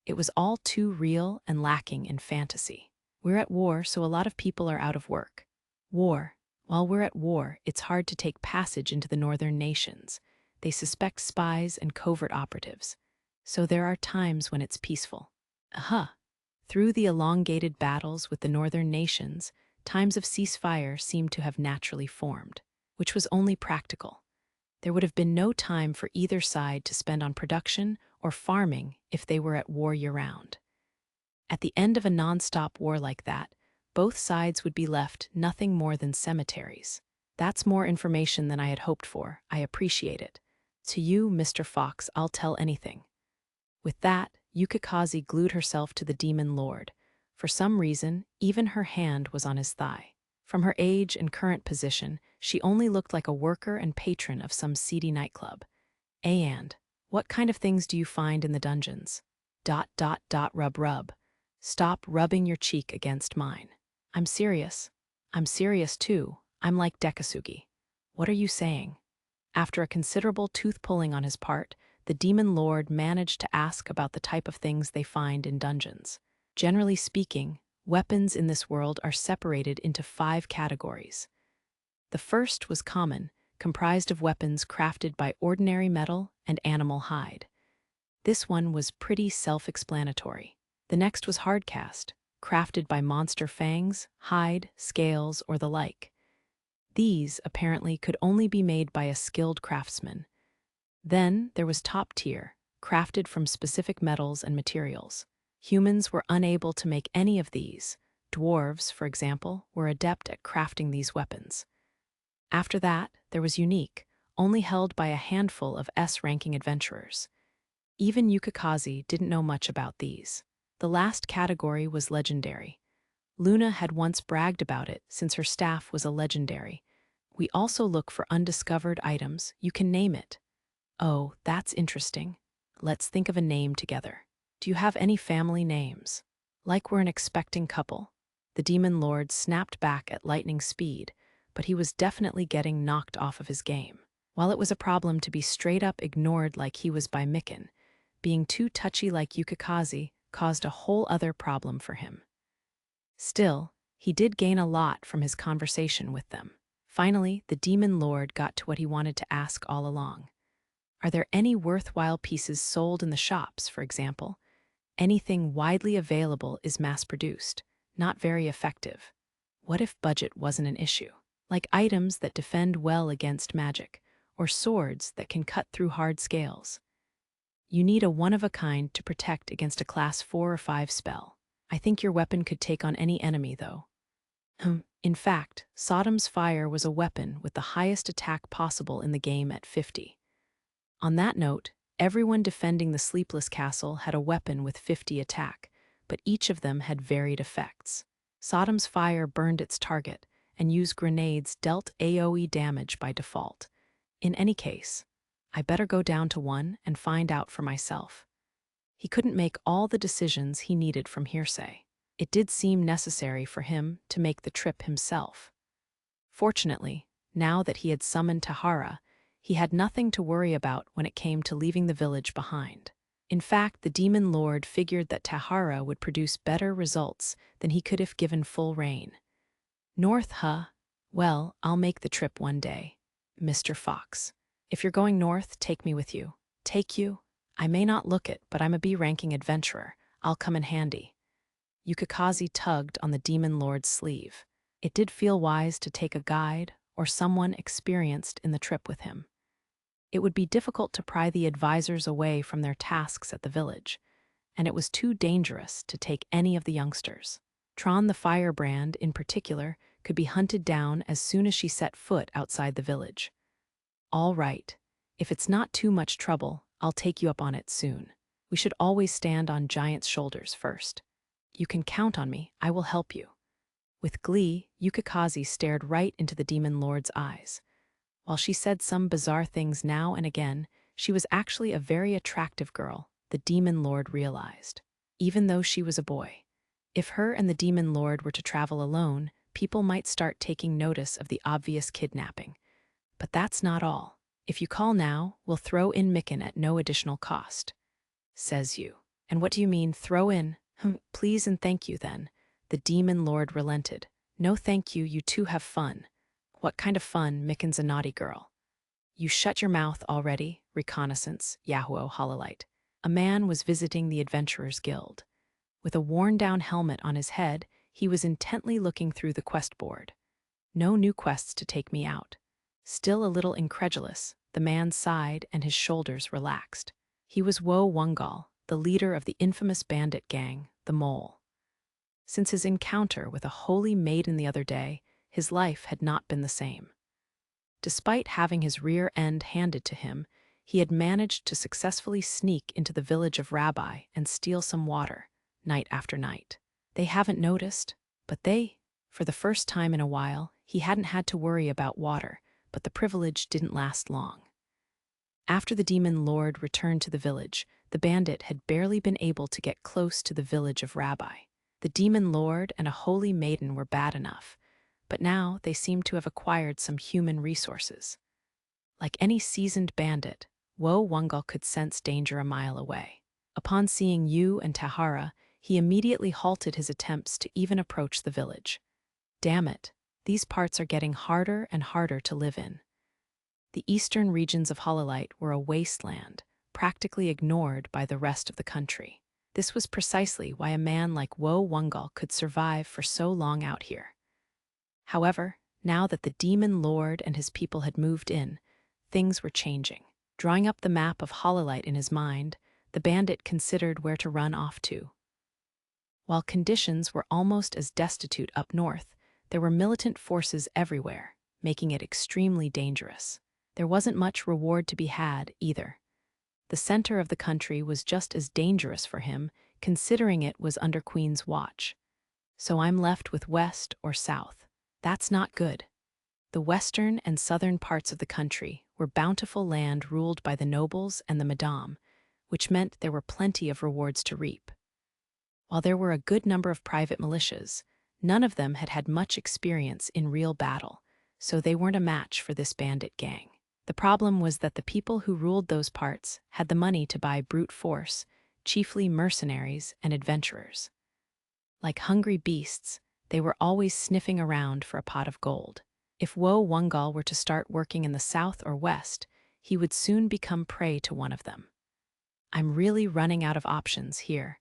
It was all too real and lacking in fantasy. We're at war, so a lot of people are out of work. War. While we're at war, it's hard to take passage into the northern nations. They suspect spies and covert operatives. So there are times when it's peaceful. Through the elongated battles with the northern nations, times of ceasefire seemed to have naturally formed, which was only practical. There would have been no time for either side to spend on production or farming if they were at war year-round. At the end of a non-stop war like that, both sides would be left nothing more than cemeteries. That's more information than I had hoped for. I appreciate it. To you, Mr. Fox, I'll tell anything. With that, Yukikaze glued herself to the demon lord. For some reason, even her hand was on his thigh. From her age and current position, she only looked like a worker and patron of some seedy nightclub. And what kind of things do you find in the dungeons? ... Rub. Stop rubbing your cheek against mine. I'm serious. I'm serious too. I'm like Dekasugi. What are you saying? After a considerable tooth-pulling on his part, the demon lord managed to ask about the type of things they find in dungeons. Generally speaking, weapons in this world are separated into 5 categories. The first was common, comprised of weapons crafted by ordinary metal and animal hide. This one was pretty self-explanatory. The next was hardcast, crafted by monster fangs, hide, scales, or the like. These, apparently, could only be made by a skilled craftsman. Then there was top tier, crafted from specific metals and materials. Humans were unable to make any of these. Dwarves, for example, were adept at crafting these weapons. After that, there was unique, only held by a handful of S-ranking adventurers. Even Yukikaze didn't know much about these. The last category was legendary. Luna had once bragged about it since her staff was a legendary. We also look for undiscovered items. You can name it. Oh, that's interesting. Let's think of a name together. Do you have any family names? Like we're an expecting couple. The Demon Lord snapped back at lightning speed, but he was definitely getting knocked off of his game. While it was a problem to be straight up ignored like he was by Mikan, being too touchy like Yukikaze caused a whole other problem for him. Still, he did gain a lot from his conversation with them. Finally, the Demon Lord got to what he wanted to ask all along. Are there any worthwhile pieces sold in the shops, for example? Anything widely available is mass-produced, not very effective. What if budget wasn't an issue? Like items that defend well against magic, or swords that can cut through hard scales. You need a one-of-a-kind to protect against a class 4 or 5 spell. I think your weapon could take on any enemy, though. In fact, Sodom's Fire was a weapon with the highest attack possible in the game at 50. On that note, everyone defending the Sleepless Castle had a weapon with 50 attack, but each of them had varied effects. Sodom's Fire burned its target, and used grenades dealt AoE damage by default. In any case, I better go down to 1 and find out for myself. He couldn't make all the decisions he needed from hearsay. It did seem necessary for him to make the trip himself. Fortunately, now that he had summoned Tahara, he had nothing to worry about when it came to leaving the village behind. In fact, the Demon Lord figured that Tahara would produce better results than he could if given full reign. North, huh? Well, I'll make the trip one day. Mr. Fox. If you're going north, take me with you. Take you? I may not look it, but I'm a B-ranking adventurer. I'll come in handy. Yukikaze tugged on the Demon Lord's sleeve. It did feel wise to take a guide or someone experienced in the trip with him. It would be difficult to pry the advisors away from their tasks at the village, and it was too dangerous to take any of the youngsters. Tron the Firebrand, in particular, could be hunted down as soon as she set foot outside the village. All right. If it's not too much trouble, I'll take you up on it soon. We should always stand on giants' shoulders first. You can count on me. I will help you. With glee, Yukikaze stared right into the Demon Lord's eyes. While she said some bizarre things now and again, she was actually a very attractive girl, the Demon Lord realized, even though she was a boy. If her and the Demon Lord were to travel alone, people might start taking notice of the obvious kidnapping. But that's not all. If you call now, we'll throw in Mikan at no additional cost. Says you. And what do you mean, throw in? Please and thank you, then. The Demon Lord relented. No thank you, you two have fun. What kind of fun? Mikan's a naughty girl. You shut your mouth already, reconnaissance, Yahuo Hololite. A man was visiting the Adventurers Guild. With a worn-down helmet on his head, he was intently looking through the quest board. No new quests to take me out. Still a little incredulous, the man sighed and his shoulders relaxed. He was Wo Wungal, the leader of the infamous bandit gang, the Mole. Since his encounter with a holy maiden the other day, his life had not been the same. Despite having his rear end handed to him, he had managed to successfully sneak into the village of Rabbi and steal some water, night after night. They haven't noticed, but for the first time in a while, he hadn't had to worry about water, but the privilege didn't last long. After the Demon Lord returned to the village, the bandit had barely been able to get close to the village of Rabbi. The Demon Lord and a holy maiden were bad enough, but now they seemed to have acquired some human resources. Like any seasoned bandit, Wo Wungal could sense danger a mile away. Upon seeing Yu and Tahara, he immediately halted his attempts to even approach the village. Damn it, these parts are getting harder and harder to live in. The eastern regions of Hololite were a wasteland, practically ignored by the rest of the country. This was precisely why a man like Wo Wungal could survive for so long out here. However, now that the demon lord and his people had moved in, things were changing. Drawing up the map of Hololite in his mind, the bandit considered where to run off to. While conditions were almost as destitute up north, there were militant forces everywhere, making it extremely dangerous. There wasn't much reward to be had, either. The center of the country was just as dangerous for him, considering it was under Queen's watch. So I'm left with west or south. That's not good. The western and southern parts of the country were bountiful land ruled by the nobles and the madame, which meant there were plenty of rewards to reap. While there were a good number of private militias, none of them had had much experience in real battle, so they weren't a match for this bandit gang. The problem was that the people who ruled those parts had the money to buy brute force, chiefly mercenaries and adventurers. Like hungry beasts, they were always sniffing around for a pot of gold. If Wo Wungal were to start working in the south or west, he would soon become prey to one of them. I'm really running out of options here.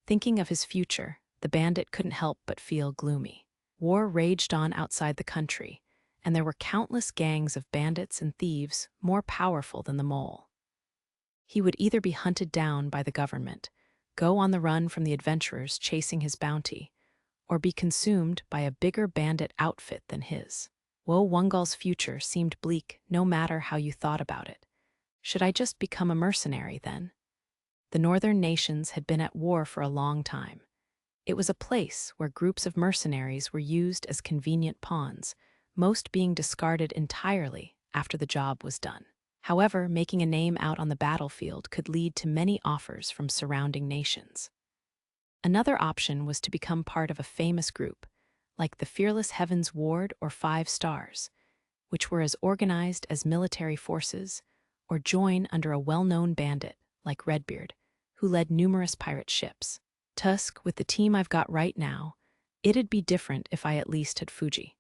Thinking of his future, the bandit couldn't help but feel gloomy. War raged on outside the country, and there were countless gangs of bandits and thieves more powerful than the mole. He would either be hunted down by the government, go on the run from the adventurers chasing his bounty, or be consumed by a bigger bandit outfit than his. Wo Wungal's future seemed bleak no matter how you thought about it. Should I just become a mercenary then? The northern nations had been at war for a long time. It was a place where groups of mercenaries were used as convenient pawns, most being discarded entirely after the job was done. However, making a name out on the battlefield could lead to many offers from surrounding nations. Another option was to become part of a famous group, like the Fearless Heavens Ward or 5 Stars, which were as organized as military forces, or join under a well-known bandit like Redbeard, who led numerous pirate ships. Tusk, with the team I've got right now, it'd be different if I at least had Fuji.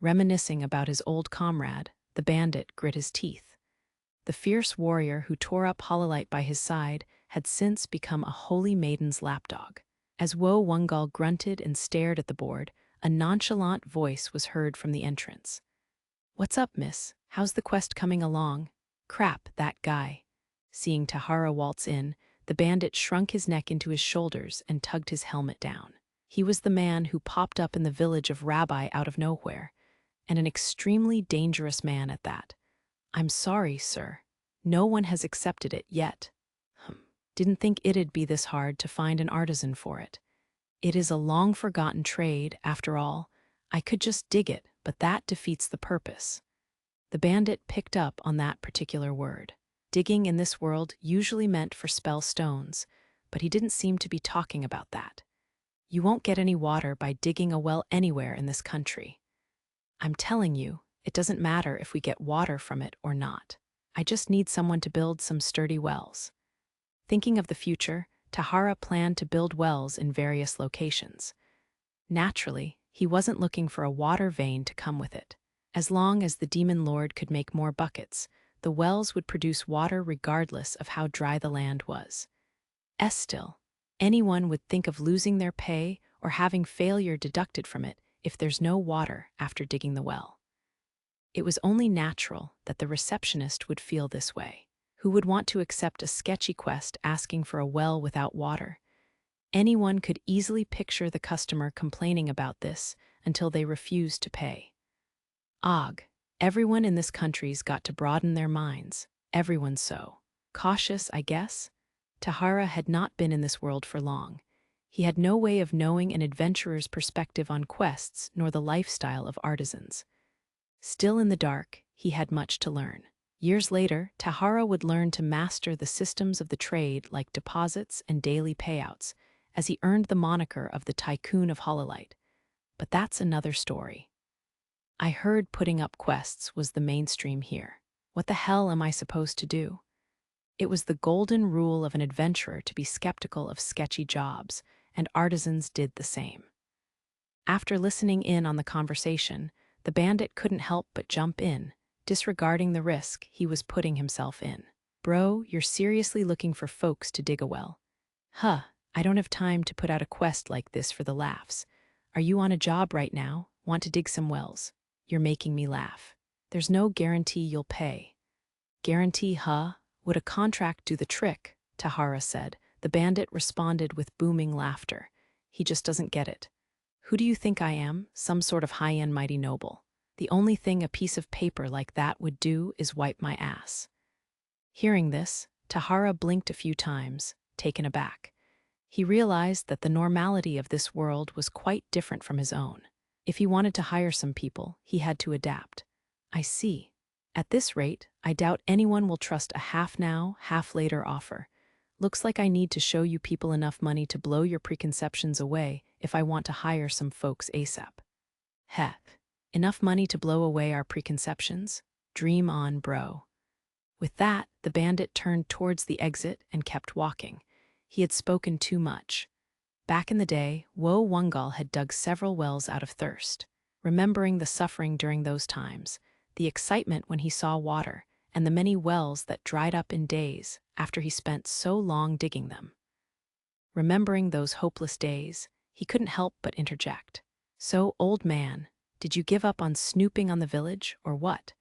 Reminiscing about his old comrade, the bandit grit his teeth. The fierce warrior who tore up Hololite by his side had since become a holy maiden's lapdog. As Wo Wungal grunted and stared at the board, a nonchalant voice was heard from the entrance. "What's up, miss? How's the quest coming along?" "Crap, that guy." Seeing Tahara waltz in, the bandit shrunk his neck into his shoulders and tugged his helmet down. He was the man who popped up in the village of Rabbi out of nowhere, and an extremely dangerous man at that. "I'm sorry, sir. No one has accepted it yet." Didn't think it'd be this hard to find an artisan for it. It is a long-forgotten trade, after all. I could just dig it, but that defeats the purpose. The bandit picked up on that particular word. Digging in this world usually meant for spell stones, but he didn't seem to be talking about that. You won't get any water by digging a well anywhere in this country. I'm telling you, it doesn't matter if we get water from it or not. I just need someone to build some sturdy wells. Thinking of the future, Tahara planned to build wells in various locations. Naturally, he wasn't looking for a water vein to come with it. As long as the demon lord could make more buckets, the wells would produce water regardless of how dry the land was. Still, anyone would think of losing their pay or having failure deducted from it if there's no water after digging the well. It was only natural that the receptionist would feel this way. Who would want to accept a sketchy quest asking for a well without water? Anyone could easily picture the customer complaining about this until they refused to pay. Og, everyone in this country's got to broaden their minds. Everyone's so cautious, I guess. Tahara had not been in this world for long. He had no way of knowing an adventurer's perspective on quests nor the lifestyle of artisans. Still in the dark, he had much to learn. Years later, Tahara would learn to master the systems of the trade like deposits and daily payouts, as he earned the moniker of the Tycoon of Hololite. But that's another story. I heard putting up quests was the mainstream here. What the hell am I supposed to do? It was the golden rule of an adventurer to be skeptical of sketchy jobs, and artisans did the same. After listening in on the conversation, the bandit couldn't help but jump in, disregarding the risk he was putting himself in. Bro, you're seriously looking for folks to dig a well? Huh, I don't have time to put out a quest like this for the laughs. Are you on a job right now? Want to dig some wells? You're making me laugh. There's no guarantee you'll pay. Guarantee, huh? Would a contract do the trick? Tahara said. The bandit responded with booming laughter. He just doesn't get it. Who do you think I am? Some sort of high-end mighty noble. The only thing a piece of paper like that would do is wipe my ass. Hearing this, Tahara blinked a few times, taken aback. He realized that the normality of this world was quite different from his own. If he wanted to hire some people, he had to adapt. I see. At this rate, I doubt anyone will trust a half-now, half-later offer. Looks like I need to show you people enough money to blow your preconceptions away if I want to hire some folks ASAP. Heck, enough money to blow away our preconceptions? Dream on, bro. With that, the bandit turned towards the exit and kept walking. He had spoken too much. Back in the day, Wo Wungal had dug several wells out of thirst. Remembering the suffering during those times, the excitement when he saw water, and the many wells that dried up in days after he spent so long digging them. Remembering those hopeless days, he couldn't help but interject. So, old man, did you give up on snooping on the village, or what?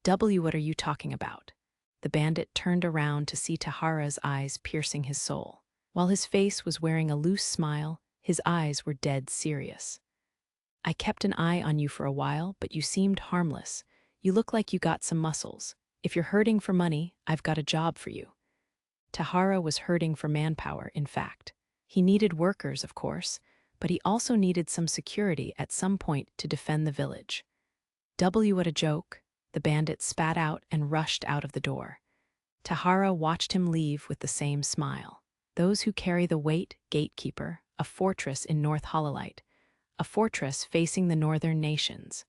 What are you talking about? The bandit turned around to see Tahara's eyes piercing his soul. While his face was wearing a loose smile, his eyes were dead serious. I kept an eye on you for a while, but you seemed harmless. You look like you got some muscles. If you're hurting for money, I've got a job for you. Tahara was hurting for manpower, in fact. He needed workers, of course, but he also needed some security at some point to defend the village. What a joke, the bandit spat out and rushed out of the door. Tahara watched him leave with the same smile. Those who carry the weight, gatekeeper, a fortress in North Hololite, a fortress facing the northern nations.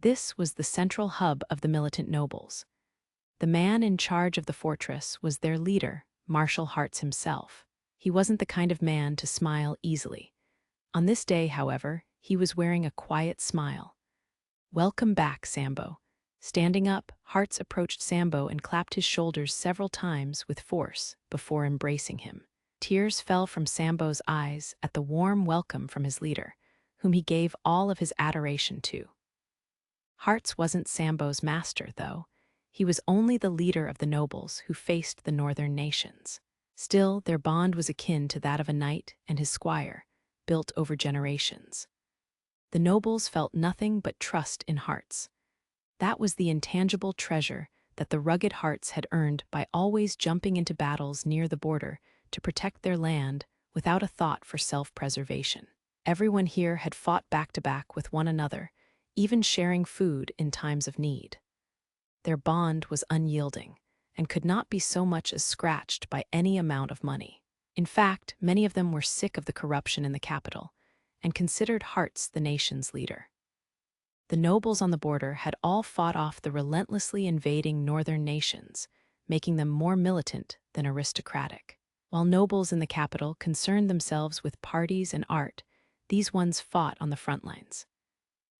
This was the central hub of the militant nobles. The man in charge of the fortress was their leader, Marshal Hartz himself. He wasn't the kind of man to smile easily. On this day, however, he was wearing a quiet smile. Welcome back, Sambo. Standing up, Hartz approached Sambo and clapped his shoulders several times with force before embracing him. Tears fell from Sambo's eyes at the warm welcome from his leader, whom he gave all of his adoration to. Hartz wasn't Sambo's master, though. He was only the leader of the nobles who faced the northern nations. Still, their bond was akin to that of a knight and his squire, built over generations. The nobles felt nothing but trust in Hartz. That was the intangible treasure that the rugged Hartz had earned by always jumping into battles near the border to protect their land without a thought for self-preservation. Everyone here had fought back-to-back with one another, even sharing food in times of need. Their bond was unyielding and could not be so much as scratched by any amount of money. In fact, many of them were sick of the corruption in the capital and considered Hartz the nation's leader. The nobles on the border had all fought off the relentlessly invading northern nations, making them more militant than aristocratic. While nobles in the capital concerned themselves with parties and art, these ones fought on the front lines.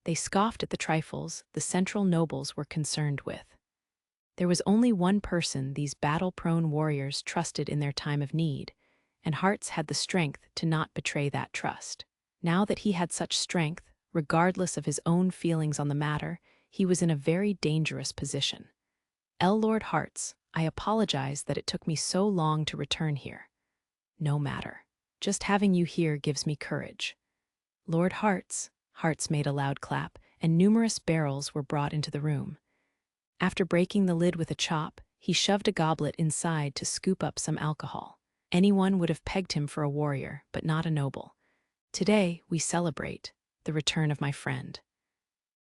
They scoffed at the trifles the central nobles were concerned with. There was only one person these battle-prone warriors trusted in their time of need, and Hartz had the strength to not betray that trust. Now that he had such strength, regardless of his own feelings on the matter, he was in a very dangerous position. Lord Hartz, I apologize that it took me so long to return here. No matter. Just having you here gives me courage. Lord Hartz, Hartz made a loud clap, and numerous barrels were brought into the room. After breaking the lid with a chop, he shoved a goblet inside to scoop up some alcohol. Anyone would have pegged him for a warrior, but not a noble. Today, we celebrate the return of my friend.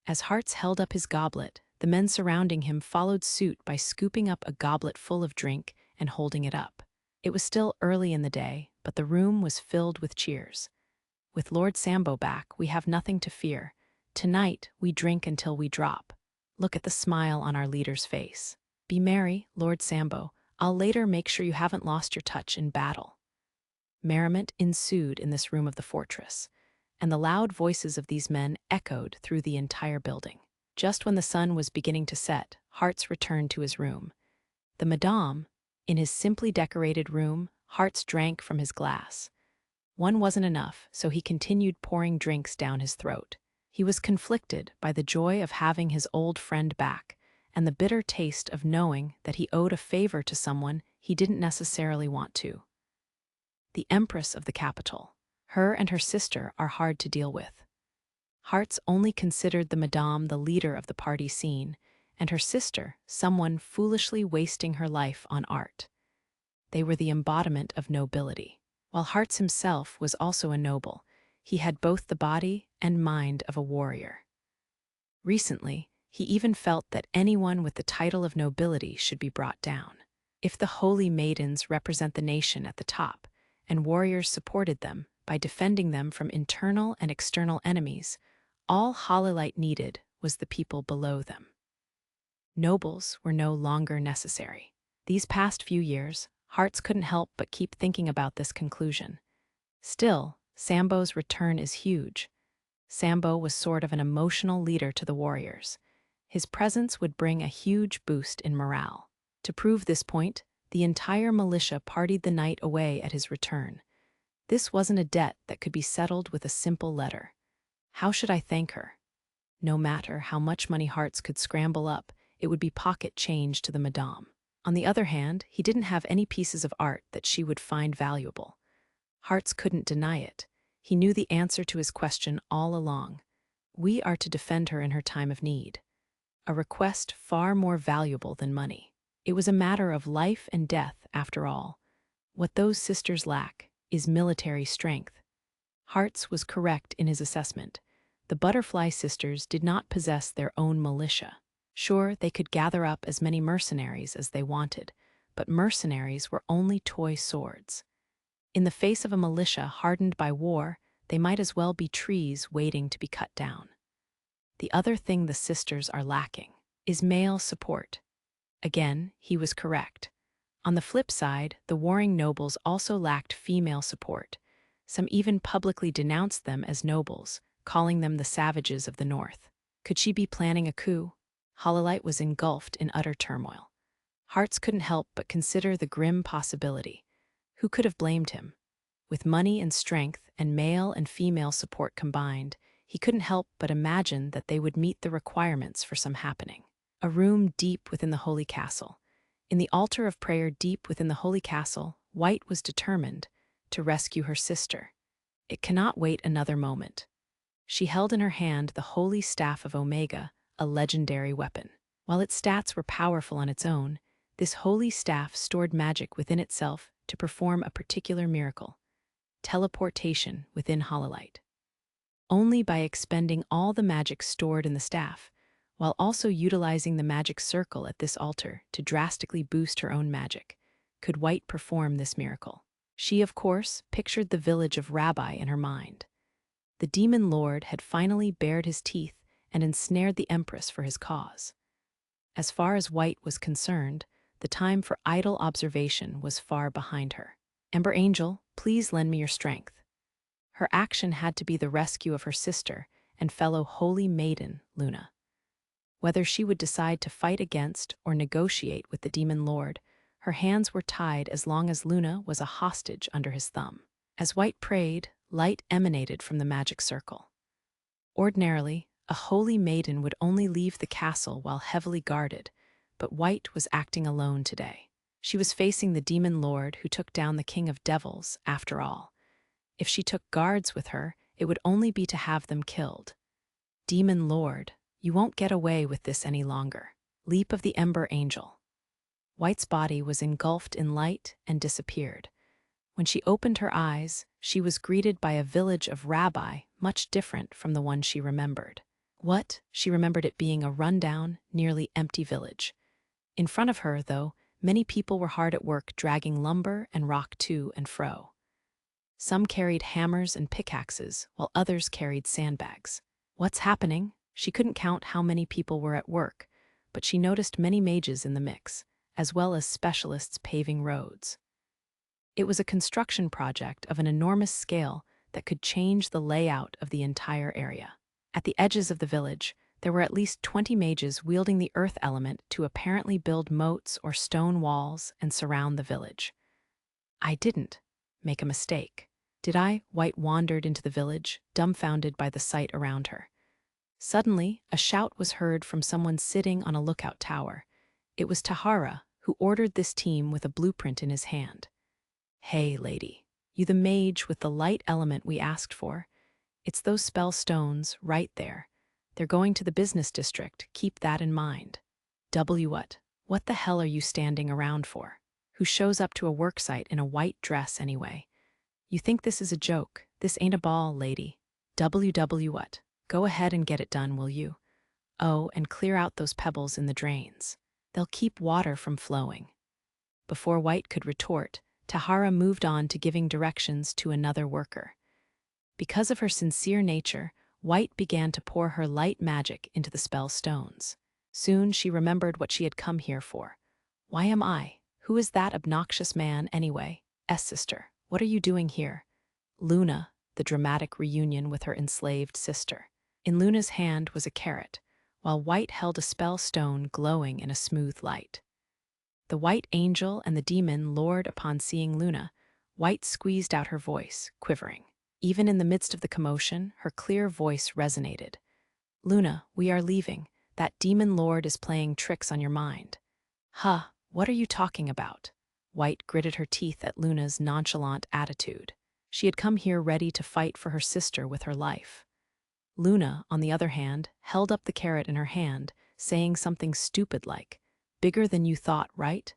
As Hartz held up his goblet, the men surrounding him followed suit by scooping up a goblet full of drink and holding it up. It was still early in the day, but the room was filled with cheers. With Lord Sambo back, we have nothing to fear. Tonight, we drink until we drop. Look at the smile on our leader's face. Be merry, Lord Sambo. I'll later make sure you haven't lost your touch in battle. Merriment ensued in this room of the fortress, and the loud voices of these men echoed through the entire building. Just when the sun was beginning to set, Hartz returned to his room. The Madame, in his simply decorated room, Hartz drank from his glass. One wasn't enough, so he continued pouring drinks down his throat. He was conflicted by the joy of having his old friend back and the bitter taste of knowing that he owed a favor to someone he didn't necessarily want to. The Empress of the capital. Her and her sister are hard to deal with. Hartz only considered the Madame the leader of the party scene, and her sister someone foolishly wasting her life on art. They were the embodiment of nobility. While Hartz himself was also a noble, he had both the body and mind of a warrior. Recently, he even felt that anyone with the title of nobility should be brought down. If the holy maidens represent the nation at the top, and warriors supported them by defending them from internal and external enemies, all Hololight needed was the people below them. Nobles were no longer necessary. These past few years, Hartz couldn't help but keep thinking about this conclusion. Still, Sambo's return is huge. Sambo was sort of an emotional leader to the warriors. His presence would bring a huge boost in morale. To prove this point, the entire militia partied the night away at his return. This wasn't a debt that could be settled with a simple letter. How should I thank her? No matter how much money Hartz could scramble up, it would be pocket change to the Madame. On the other hand, he didn't have any pieces of art that she would find valuable. Hartz couldn't deny it. He knew the answer to his question all along. We are to defend her in her time of need. A request far more valuable than money. It was a matter of life and death, after all. What those sisters lack is military strength. Hartz was correct in his assessment. The Butterfly Sisters did not possess their own militia. Sure, they could gather up as many mercenaries as they wanted, but mercenaries were only toy swords. In the face of a militia hardened by war, they might as well be trees waiting to be cut down. The other thing the sisters are lacking is male support. Again, he was correct. On the flip side, the warring nobles also lacked female support. Some even publicly denounced them as nobles, calling them the savages of the north. Could she be planning a coup? Hololight was engulfed in utter turmoil. Hartz couldn't help but consider the grim possibility. Who could have blamed him? With money and strength and male and female support combined, he couldn't help but imagine that they would meet the requirements for some happening. A room deep within the holy castle. In the altar of prayer deep within the holy castle, White was determined to rescue her sister. It cannot wait another moment. She held in her hand the holy staff of Omega, a legendary weapon. While its stats were powerful on its own, this holy staff stored magic within itself to perform a particular miracle: teleportation within Hololight. Only by expending all the magic stored in the staff, while also utilizing the magic circle at this altar to drastically boost her own magic, could White perform this miracle. She, of course, pictured the village of Rabbi in her mind. The demon lord had finally bared his teeth and ensnared the Empress for his cause. As far as White was concerned, the time for idle observation was far behind her. Ember Angel, please lend me your strength. Her action had to be the rescue of her sister and fellow holy maiden, Luna. Whether she would decide to fight against or negotiate with the demon lord, her hands were tied as long as Luna was a hostage under his thumb. As White prayed, light emanated from the magic circle. Ordinarily, a holy maiden would only leave the castle while heavily guarded, but White was acting alone today. She was facing the demon lord who took down the king of devils, after all. If she took guards with her, it would only be to have them killed. Demon lord, you won't get away with this any longer. Leap of the Ember Angel. White's body was engulfed in light and disappeared. When she opened her eyes, she was greeted by a village of Rabbi much different from the one she remembered. She remembered it being a rundown, nearly empty village. In front of her, though, many people were hard at work dragging lumber and rock to and fro. Some carried hammers and pickaxes, while others carried sandbags. What's happening? She couldn't count how many people were at work, but she noticed many mages in the mix, as well as specialists paving roads. It was a construction project of an enormous scale that could change the layout of the entire area. At the edges of the village, There were at least 20 mages wielding the earth element to apparently build moats or stone walls and surround the village. I didn't make a mistake, did I? White wandered into the village, dumbfounded by the sight around her. Suddenly, a shout was heard from someone sitting on a lookout tower. It was Tahara, who ordered this team with a blueprint in his hand. "Hey, lady, you the mage with the light element we asked for? It's those spell stones right there. They're going to the business district, keep that in mind." What the hell are you standing around for? Who shows up to a worksite in a white dress anyway? You think this is a joke? This ain't a ball, lady. What? Go ahead and get it done, will you? Oh, and clear out those pebbles in the drains. They'll keep water from flowing. Before White could retort, Tahara moved on to giving directions to another worker. Because of her sincere nature, White began to pour her light magic into the spell stones. Soon she remembered what she had come here for. "Why am I? Who is that obnoxious man, anyway? Sister, what are you doing here?" Luna, the dramatic reunion with her enslaved sister. In Luna's hand was a carrot, while White held a spell stone glowing in a smooth light. The white angel and the demon lored upon seeing Luna. White squeezed out her voice, quivering. Even in the midst of the commotion, her clear voice resonated. "Luna, we are leaving. That demon lord is playing tricks on your mind." "Huh, what are you talking about?" White gritted her teeth at Luna's nonchalant attitude. She had come here ready to fight for her sister with her life. Luna, on the other hand, held up the carrot in her hand, saying something stupid like, "Bigger than you thought, right?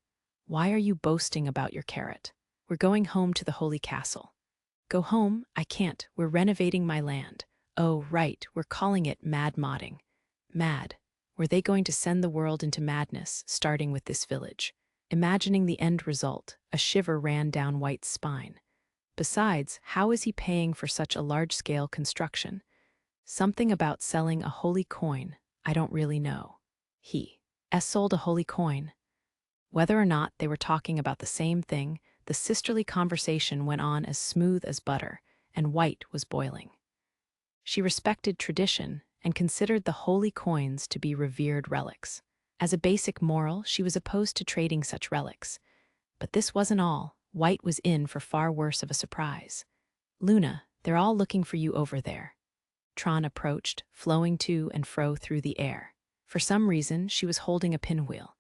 Why are you boasting about your carrot? We're going home to the Holy Castle." "Go home? I can't. We're renovating my land." "Oh, right, we're calling it mad modding." Mad. Were they going to send the world into madness, starting with this village? Imagining the end result, a shiver ran down White's spine. Besides, how is he paying for such a large-scale construction? Something about selling a holy coin, I don't really know. He sold a holy coin. Whether or not they were talking about the same thing, the sisterly conversation went on as smooth as butter, and White was boiling. She respected tradition and considered the holy coins to be revered relics. As a basic moral, she was opposed to trading such relics. But this wasn't all. White was in for far worse of a surprise. "Luna, they're all looking for you over there." Tron approached, flowing to and fro through the air. For some reason, she was holding a pinwheel.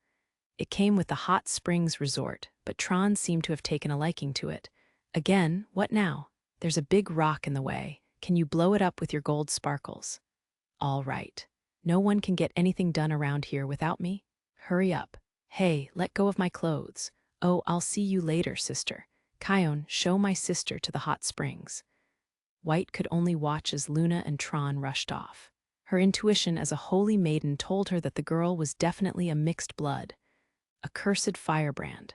It came with the Hot Springs Resort, but Tron seemed to have taken a liking to it. "Again, what now? There's a big rock in the way. Can you blow it up with your gold sparkles?" "All right. No one can get anything done around here without me. Hurry up." "Hey, let go of my clothes." "Oh, I'll see you later, sister. Kion, show my sister to the hot springs." White could only watch as Luna and Tron rushed off. Her intuition as a holy maiden told her that the girl was definitely a mixed blood. A cursed firebrand.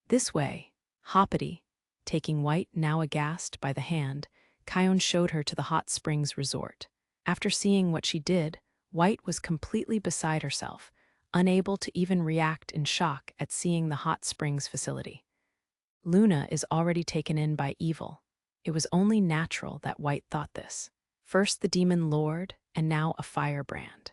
"This way." Hoppity. Taking White, now aghast, by the hand, Kion showed her to the Hot Springs Resort. After seeing what she did, White was completely beside herself, unable to even react in shock at seeing the hot springs facility. Luna is already taken in by evil. It was only natural that White thought this. First the demon lord, and now a firebrand.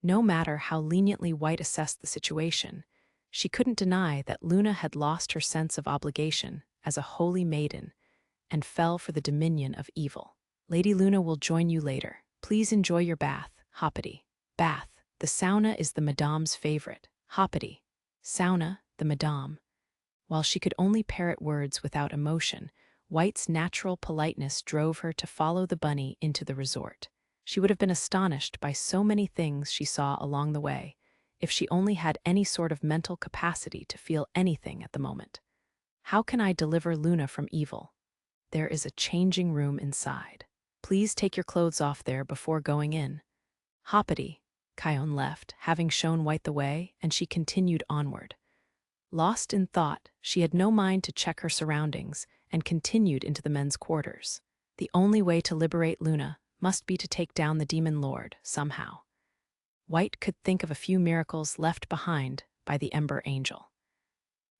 No matter how leniently White assessed the situation, she couldn't deny that Luna had lost her sense of obligation as a holy maiden and fell for the dominion of evil. "Lady Luna will join you later. Please enjoy your bath." Hoppity. Bath. The sauna is the madame's favorite. Hoppity. Sauna, the madame. While she could only parrot words without emotion, White's natural politeness drove her to follow the bunny into the resort. She would have been astonished by so many things she saw along the way, if she only had any sort of mental capacity to feel anything at the moment. How can I deliver Luna from evil? There is a changing room inside. Please take your clothes off there before going in. Hoppity. Kion left, having shown White the way, and she continued onward. Lost in thought, she had no mind to check her surroundings and continued into the men's quarters. The only way to liberate Luna must be to take down the demon lord, somehow. White could think of a few miracles left behind by the Ember Angel.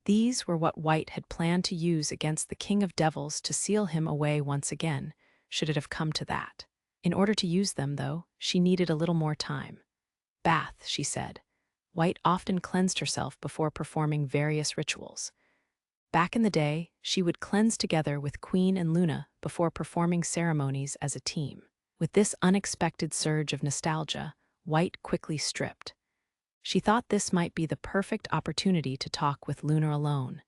These were what White had planned to use against the King of Devils to seal him away once again, should it have come to that. In order to use them, though, she needed a little more time. Bath, she said. White often cleansed herself before performing various rituals. Back in the day, she would cleanse together with Queen and Luna before performing ceremonies as a team. With this unexpected surge of nostalgia, White quickly stripped. She thought this might be the perfect opportunity to talk with Luna alone.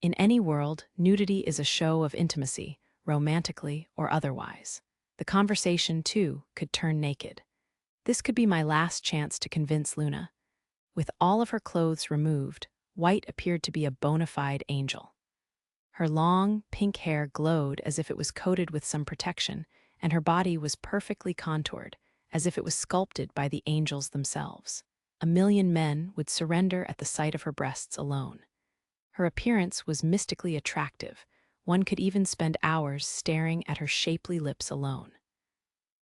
In any world, nudity is a show of intimacy, romantically or otherwise. The conversation, too, could turn naked. This could be my last chance to convince Luna. With all of her clothes removed, White appeared to be a bona fide angel. Her long, pink hair glowed as if it was coated with some protection, and her body was perfectly contoured, as if it was sculpted by the angels themselves. A million men would surrender at the sight of her breasts alone. Her appearance was mystically attractive. One could even spend hours staring at her shapely lips alone.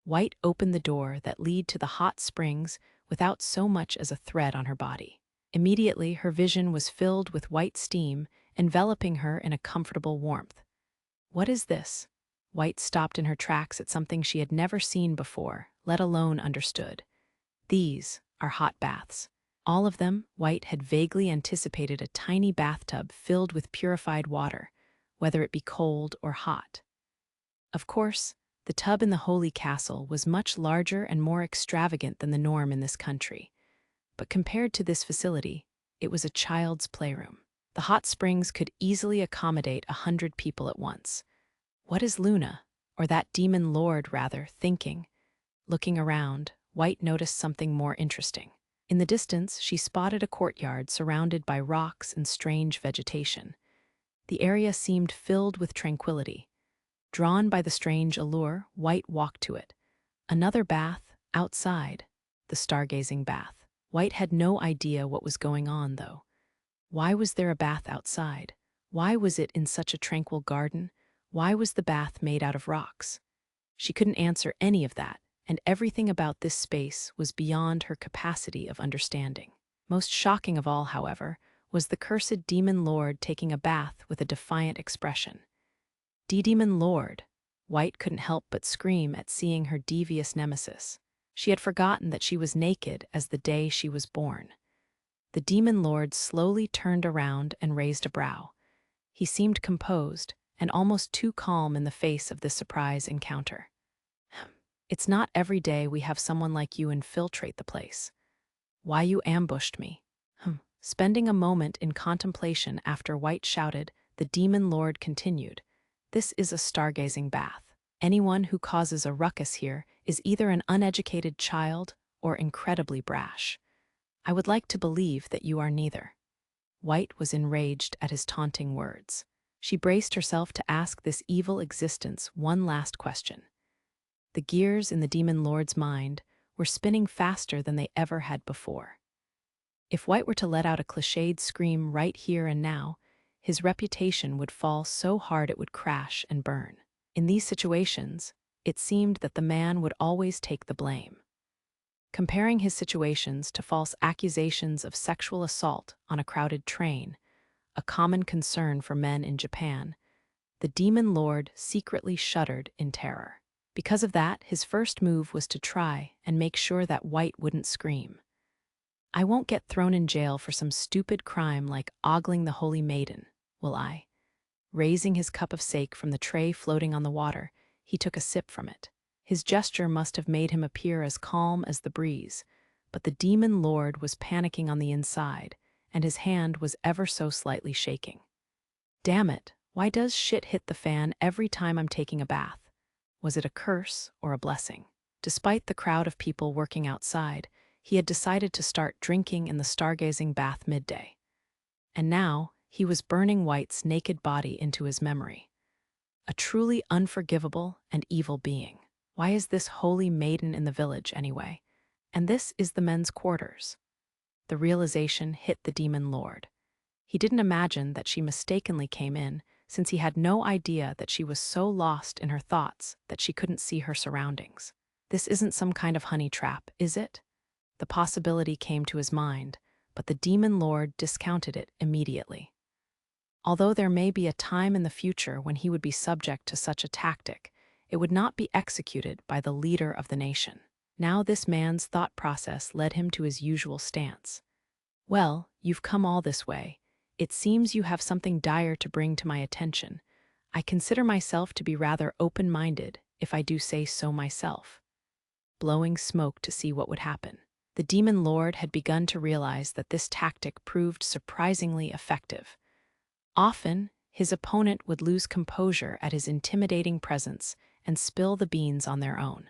White opened the door that led to the hot springs without so much as a thread on her body. Immediately, her vision was filled with white steam, enveloping her in a comfortable warmth. What is this? White stopped in her tracks at something she had never seen before, let alone understood. These are hot baths. All of them, White had vaguely anticipated a tiny bathtub filled with purified water, whether it be cold or hot. Of course, the tub in the Holy Castle was much larger and more extravagant than the norm in this country. But compared to this facility, it was a child's playroom. The hot springs could easily accommodate 100 people at once. What is Luna, or that demon lord rather, thinking? Looking around, White noticed something more interesting. In the distance, she spotted a courtyard surrounded by rocks and strange vegetation. The area seemed filled with tranquility. Drawn by the strange allure, White walked to it. Another bath, outside, the stargazing bath. White had no idea what was going on, though. Why was there a bath outside? Why was it in such a tranquil garden? Why was the bath made out of rocks? She couldn't answer any of that, and everything about this space was beyond her capacity of understanding. Most shocking of all, however, was the cursed demon lord taking a bath with a defiant expression. Demon lord! White couldn't help but scream at seeing her devious nemesis. She had forgotten that she was naked as the day she was born. The demon lord slowly turned around and raised a brow. He seemed composed and almost too calm in the face of this surprise encounter. It's not every day we have someone like you infiltrate the place. Why you ambushed me? Spending a moment in contemplation after White shouted, the demon lord continued, "This is a stargazing bath. Anyone who causes a ruckus here is either an uneducated child or incredibly brash. I would like to believe that you are neither." White was enraged at his taunting words. She braced herself to ask this evil existence one last question. The gears in the demon lord's mind were spinning faster than they ever had before. If White were to let out a cliched scream right here and now, his reputation would fall so hard it would crash and burn. In these situations, it seemed that the man would always take the blame. Comparing his situations to false accusations of sexual assault on a crowded train, a common concern for men in Japan, the demon lord secretly shuddered in terror. Because of that, his first move was to try and make sure that White wouldn't scream. I won't get thrown in jail for some stupid crime like ogling the holy maiden, will I? Raising his cup of sake from the tray floating on the water, he took a sip from it. His gesture must have made him appear as calm as the breeze, but the demon lord was panicking on the inside, and his hand was ever so slightly shaking. Damn it, why does shit hit the fan every time I'm taking a bath? Was it a curse or a blessing? Despite the crowd of people working outside, he had decided to start drinking in the stargazing bath midday. And now, he was burning White's naked body into his memory. A truly unforgivable and evil being. Why is this holy maiden in the village, anyway? And this is the men's quarters. The realization hit the demon lord. He didn't imagine that she mistakenly came in, since he had no idea that she was so lost in her thoughts that she couldn't see her surroundings. This isn't some kind of honey trap, is it? The possibility came to his mind, but the demon lord discounted it immediately. Although there may be a time in the future when he would be subject to such a tactic, it would not be executed by the leader of the nation. Now this man's thought process led him to his usual stance. Well, you've come all this way. It seems you have something dire to bring to my attention. I consider myself to be rather open-minded, if I do say so myself. Blowing smoke to see what would happen. The demon lord had begun to realize that this tactic proved surprisingly effective. Often, his opponent would lose composure at his intimidating presence and spill the beans on their own.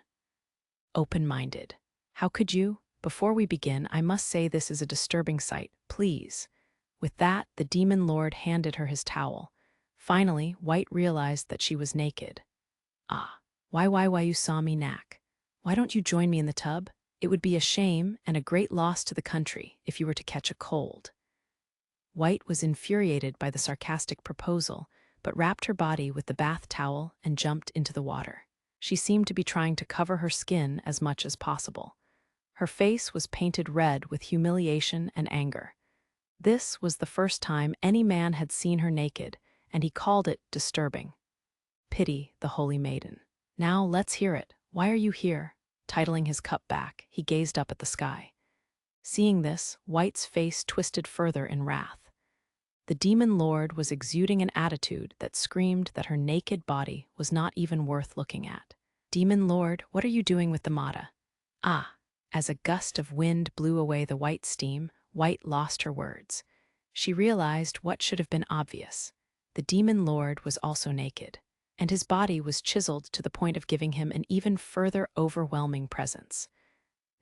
Open-minded. How could you? Before we begin, I must say this is a disturbing sight, please. With that, the demon lord handed her his towel. Finally, White realized that she was naked. Ah, why you saw me knack? Why don't you join me in the tub? It would be a shame and a great loss to the country if you were to catch a cold. White was infuriated by the sarcastic proposal, but wrapped her body with the bath towel and jumped into the water. She seemed to be trying to cover her skin as much as possible. Her face was painted red with humiliation and anger. This was the first time any man had seen her naked, and he called it disturbing. Pity the holy maiden. Now let's hear it. Why are you here? Titling his cup back, he gazed up at the sky. Seeing this, White's face twisted further in wrath. The demon lord was exuding an attitude that screamed that her naked body was not even worth looking at. Demon lord, what are you doing with the Mata? Ah! As a gust of wind blew away the white steam, White lost her words. She realized what should have been obvious. The demon lord was also naked, and his body was chiseled to the point of giving him an even further overwhelming presence.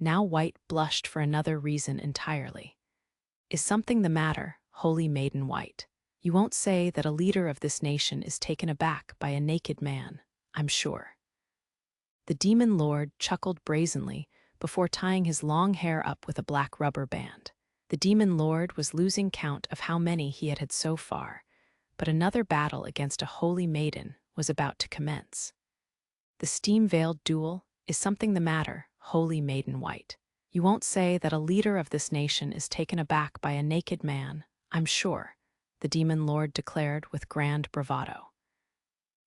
Now White blushed for another reason entirely. Is something the matter, holy maiden White? You won't say that a leader of this nation is taken aback by a naked man, I'm sure. The demon lord chuckled brazenly before tying his long hair up with a black rubber band. The demon lord was losing count of how many he had so far, but another battle against a holy maiden was about to commence. The steam-veiled duel, is something the matter, holy maiden White? You won't say that a leader of this nation is taken aback by a naked man, I'm sure, the demon lord declared with grand bravado.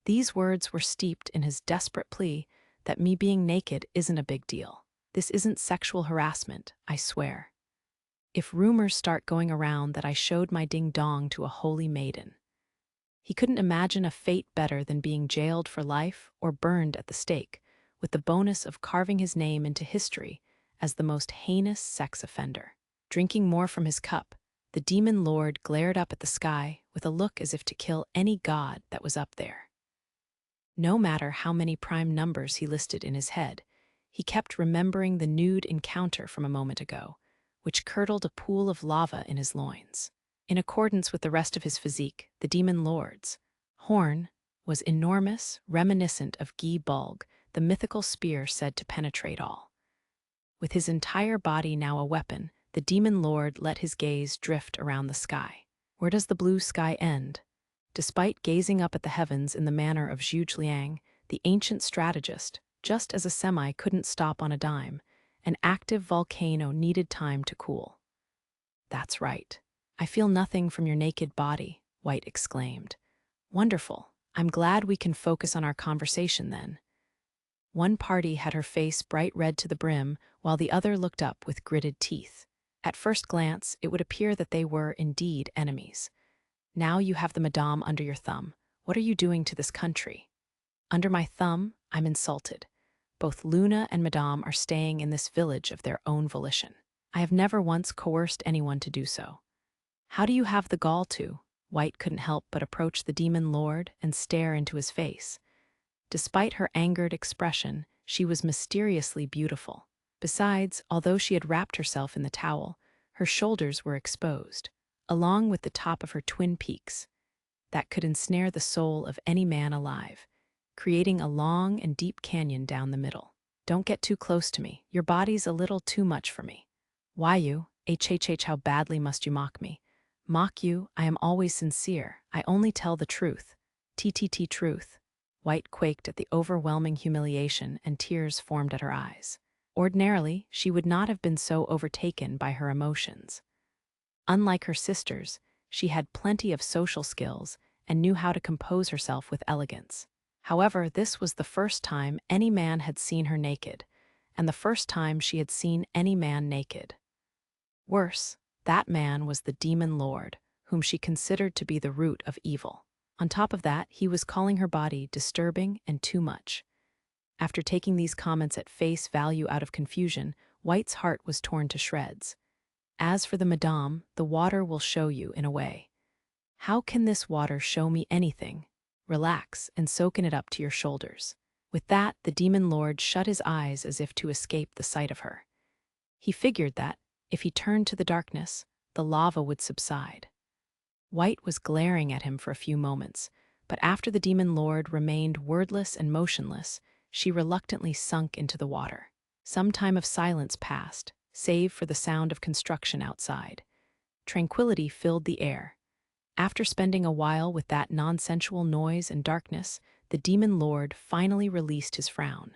These words were steeped in his desperate plea that me being naked isn't a big deal. This isn't sexual harassment, I swear. If rumors start going around that I showed my ding-dong to a holy maiden. He couldn't imagine a fate better than being jailed for life or burned at the stake, with the bonus of carving his name into history as the most heinous sex offender. Drinking more from his cup, the demon lord glared up at the sky with a look as if to kill any god that was up there. No matter how many prime numbers he listed in his head, he kept remembering the nude encounter from a moment ago, which curdled a pool of lava in his loins. In accordance with the rest of his physique, the demon lord's horn was enormous, reminiscent of Gi Bulg, the mythical spear said to penetrate all. With his entire body now a weapon, the demon lord let his gaze drift around the sky. Where does the blue sky end? Despite gazing up at the heavens in the manner of Zhuge Liang, the ancient strategist, just as a semi couldn't stop on a dime, an active volcano needed time to cool. That's right. I feel nothing from your naked body, White exclaimed. Wonderful. I'm glad we can focus on our conversation then. One party had her face bright red to the brim, while the other looked up with gritted teeth. At first glance, it would appear that they were indeed enemies. Now you have the madame under your thumb. What are you doing to this country? Under my thumb, I'm insulted. Both Luna and madame are staying in this village of their own volition. I have never once coerced anyone to do so. How do you have the gall to? White couldn't help but approach the demon lord and stare into his face. Despite her angered expression, she was mysteriously beautiful. Besides, although she had wrapped herself in the towel, her shoulders were exposed, along with the top of her twin peaks, that could ensnare the soul of any man alive, creating a long and deep canyon down the middle. Don't get too close to me. Your body's a little too much for me. Why you? HHH, how badly must you mock me? Mock you? I am always sincere. I only tell the truth. TTT truth. White quaked at the overwhelming humiliation and tears formed at her eyes. Ordinarily, she would not have been so overtaken by her emotions. Unlike her sisters, she had plenty of social skills and knew how to compose herself with elegance. However, this was the first time any man had seen her naked, and the first time she had seen any man naked. Worse, that man was the demon lord, whom she considered to be the root of evil. On top of that, he was calling her body disturbing and too much. After taking these comments at face value out of confusion, White's heart was torn to shreds. As for the madame, the water will show you in a way. How can this water show me anything? Relax and soak in it up to your shoulders. With that, the demon lord shut his eyes as if to escape the sight of her. He figured that, if he turned to the darkness, the lava would subside. White was glaring at him for a few moments, but after the demon lord remained wordless and motionless, she reluctantly sunk into the water. Some time of silence passed, save for the sound of construction outside. Tranquility filled the air. After spending a while with that nonsensual noise and darkness, the demon lord finally released his frown.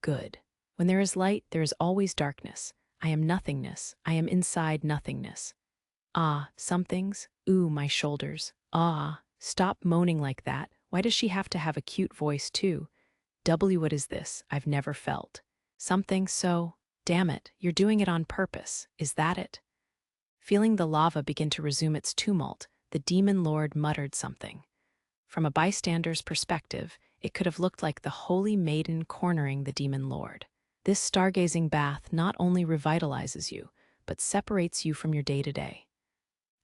Good. When there is light, there is always darkness. I am nothingness. I am inside nothingness. Ah, somethings. Ooh, my shoulders. Ah, stop moaning like that. Why does she have to have a cute voice too? What is this? I've never felt. Something so. Damn it, you're doing it on purpose. Is that it? Feeling the lava begin to resume its tumult, the demon lord muttered something. From a bystander's perspective, it could have looked like the holy maiden cornering the demon lord. This stargazing bath not only revitalizes you, but separates you from your day-to-day.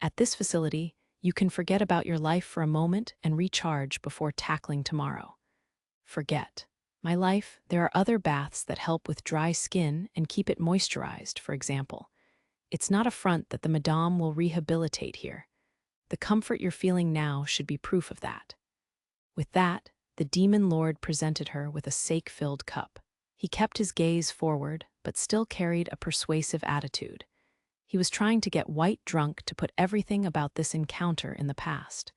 At this facility, you can forget about your life for a moment and recharge before tackling tomorrow. Forget. My life, there are other baths that help with dry skin and keep it moisturized, for example. It's not a front that the madame will rehabilitate here. The comfort you're feeling now should be proof of that. With that, the demon lord presented her with a sake-filled cup. He kept his gaze forward, but still carried a persuasive attitude. He was trying to get White drunk to put everything about this encounter in the past.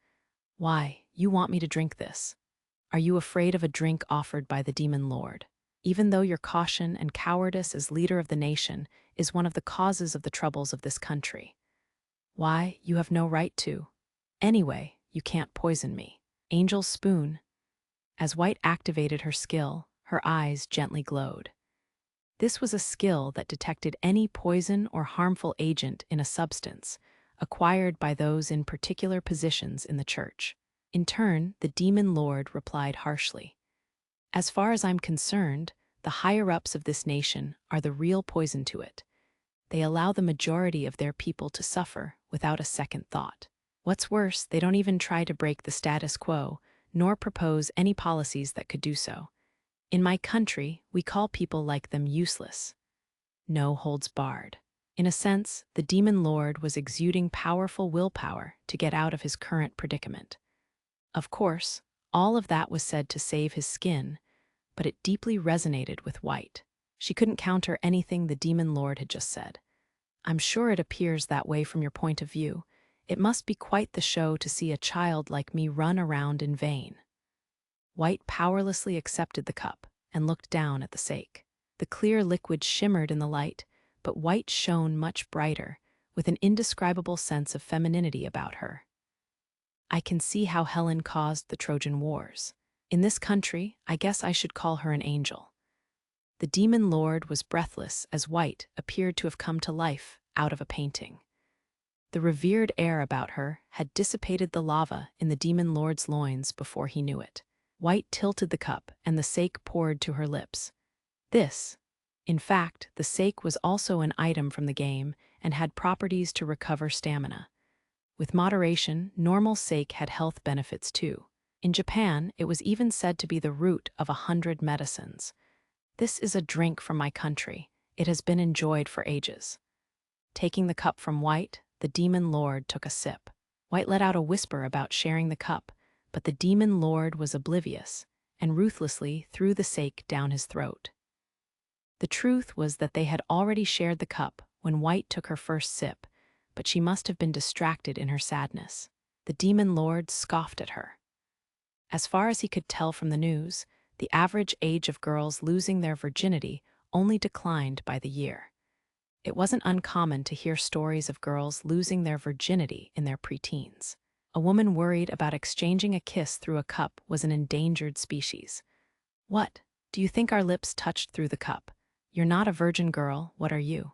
Why, you want me to drink this? Are you afraid of a drink offered by the demon lord? Even though your caution and cowardice as leader of the nation is one of the causes of the troubles of this country. Why, you have no right to. Anyway, you can't poison me. Angel's spoon. As White activated her skill, her eyes gently glowed. This was a skill that detected any poison or harmful agent in a substance, acquired by those in particular positions in the church. In turn, the demon lord replied harshly. As far as I'm concerned, the higher-ups of this nation are the real poison to it. They allow the majority of their people to suffer without a second thought. What's worse, they don't even try to break the status quo, nor propose any policies that could do so. In my country, we call people like them useless. No holds barred. In a sense, the demon lord was exuding powerful willpower to get out of his current predicament. Of course, all of that was said to save his skin, but it deeply resonated with White. She couldn't counter anything the demon lord had just said. I'm sure it appears that way from your point of view. It must be quite the show to see a child like me run around in vain. White powerlessly accepted the cup and looked down at the sake. The clear liquid shimmered in the light, but White shone much brighter, with an indescribable sense of femininity about her. I can see how Helen caused the Trojan Wars. In this country, I guess I should call her an angel. The demon lord was breathless as White appeared to have come to life out of a painting. The revered air about her had dissipated the lava in the demon lord's loins before he knew it. White tilted the cup, and the sake poured to her lips. In fact, the sake was also an item from the game and had properties to recover stamina. With moderation, normal sake had health benefits too. In Japan, it was even said to be the root of 100 medicines. This is a drink from my country. It has been enjoyed for ages. Taking the cup from White, the demon lord took a sip. White let out a whisper about sharing the cup, but the demon lord was oblivious and ruthlessly threw the sake down his throat. The truth was that they had already shared the cup when White took her first sip, but she must have been distracted in her sadness. The demon lord scoffed at her. As far as he could tell from the news, the average age of girls losing their virginity only declined by the year. It wasn't uncommon to hear stories of girls losing their virginity in their preteens. A woman worried about exchanging a kiss through a cup was an endangered species. What? Do you think our lips touched through the cup? You're not a virgin girl, what are you?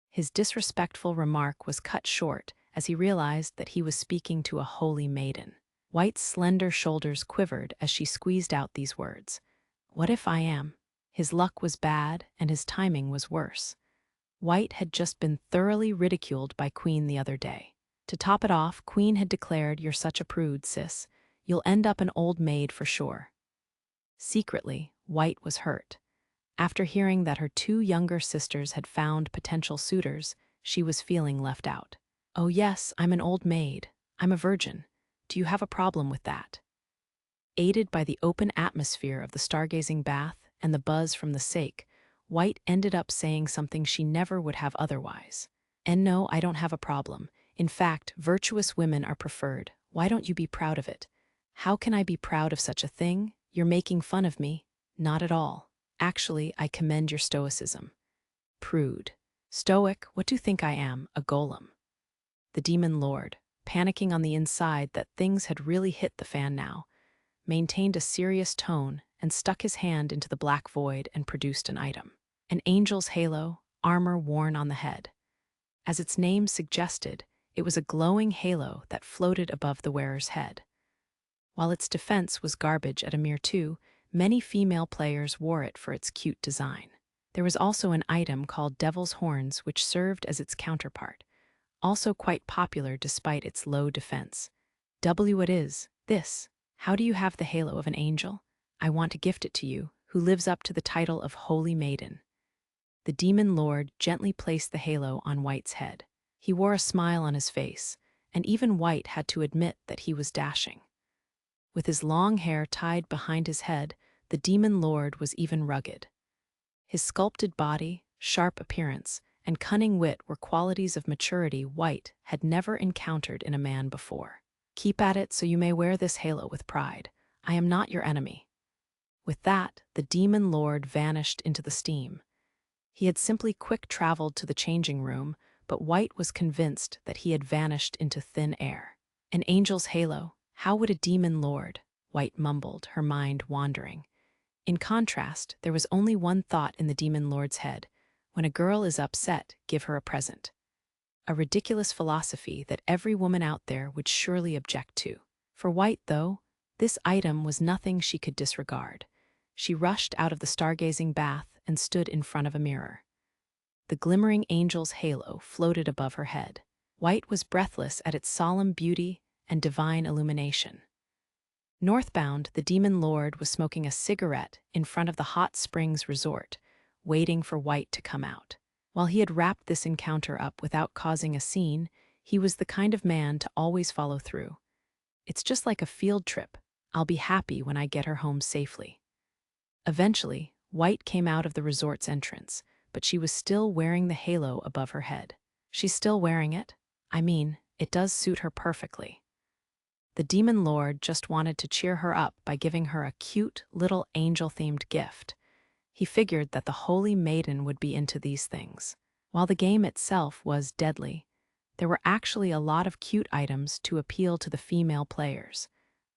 His disrespectful remark was cut short as he realized that he was speaking to a holy maiden. White's slender shoulders quivered as she squeezed out these words. What if I am? His luck was bad and his timing was worse. White had just been thoroughly ridiculed by Queen the other day. To top it off, Queen had declared, "You're such a prude, sis. You'll end up an old maid for sure." Secretly, White was hurt. After hearing that her two younger sisters had found potential suitors, she was feeling left out. "Oh yes, I'm an old maid. I'm a virgin. Do you have a problem with that?" Aided by the open atmosphere of the stargazing bath and the buzz from the sake, White ended up saying something she never would have otherwise. "And no, I don't have a problem. In fact, virtuous women are preferred. Why don't you be proud of it?" "How can I be proud of such a thing? You're making fun of me." "Not at all. Actually, I commend your stoicism." "Prude. Stoic, what do you think I am, a golem?" The demon lord, panicking on the inside that things had really hit the fan now, maintained a serious tone and stuck his hand into the black void and produced an item. An angel's halo, armor worn on the head. As its name suggested, it was a glowing halo that floated above the wearer's head. While its defense was garbage at a mere 2, many female players wore it for its cute design. There was also an item called Devil's Horns which served as its counterpart, also quite popular despite its low defense. What is this? How do you have the halo of an angel? I want to gift it to you, who lives up to the title of Holy Maiden. The demon lord gently placed the halo on White's head. He wore a smile on his face, and even White had to admit that he was dashing. With his long hair tied behind his head, the demon lord was even rugged. His sculpted body, sharp appearance, and cunning wit were qualities of maturity White had never encountered in a man before. "Keep at it so you may wear this halo with pride. I am not your enemy." With that, the demon lord vanished into the steam. He had simply quick-traveled to the changing room, but White was convinced that he had vanished into thin air. An angel's halo? How would a demon lord? White mumbled, her mind wandering. In contrast, there was only one thought in the demon lord's head. When a girl is upset, give her a present. A ridiculous philosophy that every woman out there would surely object to. For White, though, this item was nothing she could disregard. She rushed out of the stargazing bath and stood in front of a mirror. The glimmering angel's halo floated above her head. White was breathless at its solemn beauty and divine illumination. Northbound, the demon lord was smoking a cigarette in front of the Hot Springs Resort, waiting for White to come out. While he had wrapped this encounter up without causing a scene, he was the kind of man to always follow through. "It's just like a field trip. I'll be happy when I get her home safely." Eventually, White came out of the resort's entrance, but she was still wearing the halo above her head. "She's still wearing it? I mean, it does suit her perfectly." The demon lord just wanted to cheer her up by giving her a cute, little angel-themed gift. He figured that the holy maiden would be into these things. While the game itself was deadly, there were actually a lot of cute items to appeal to the female players,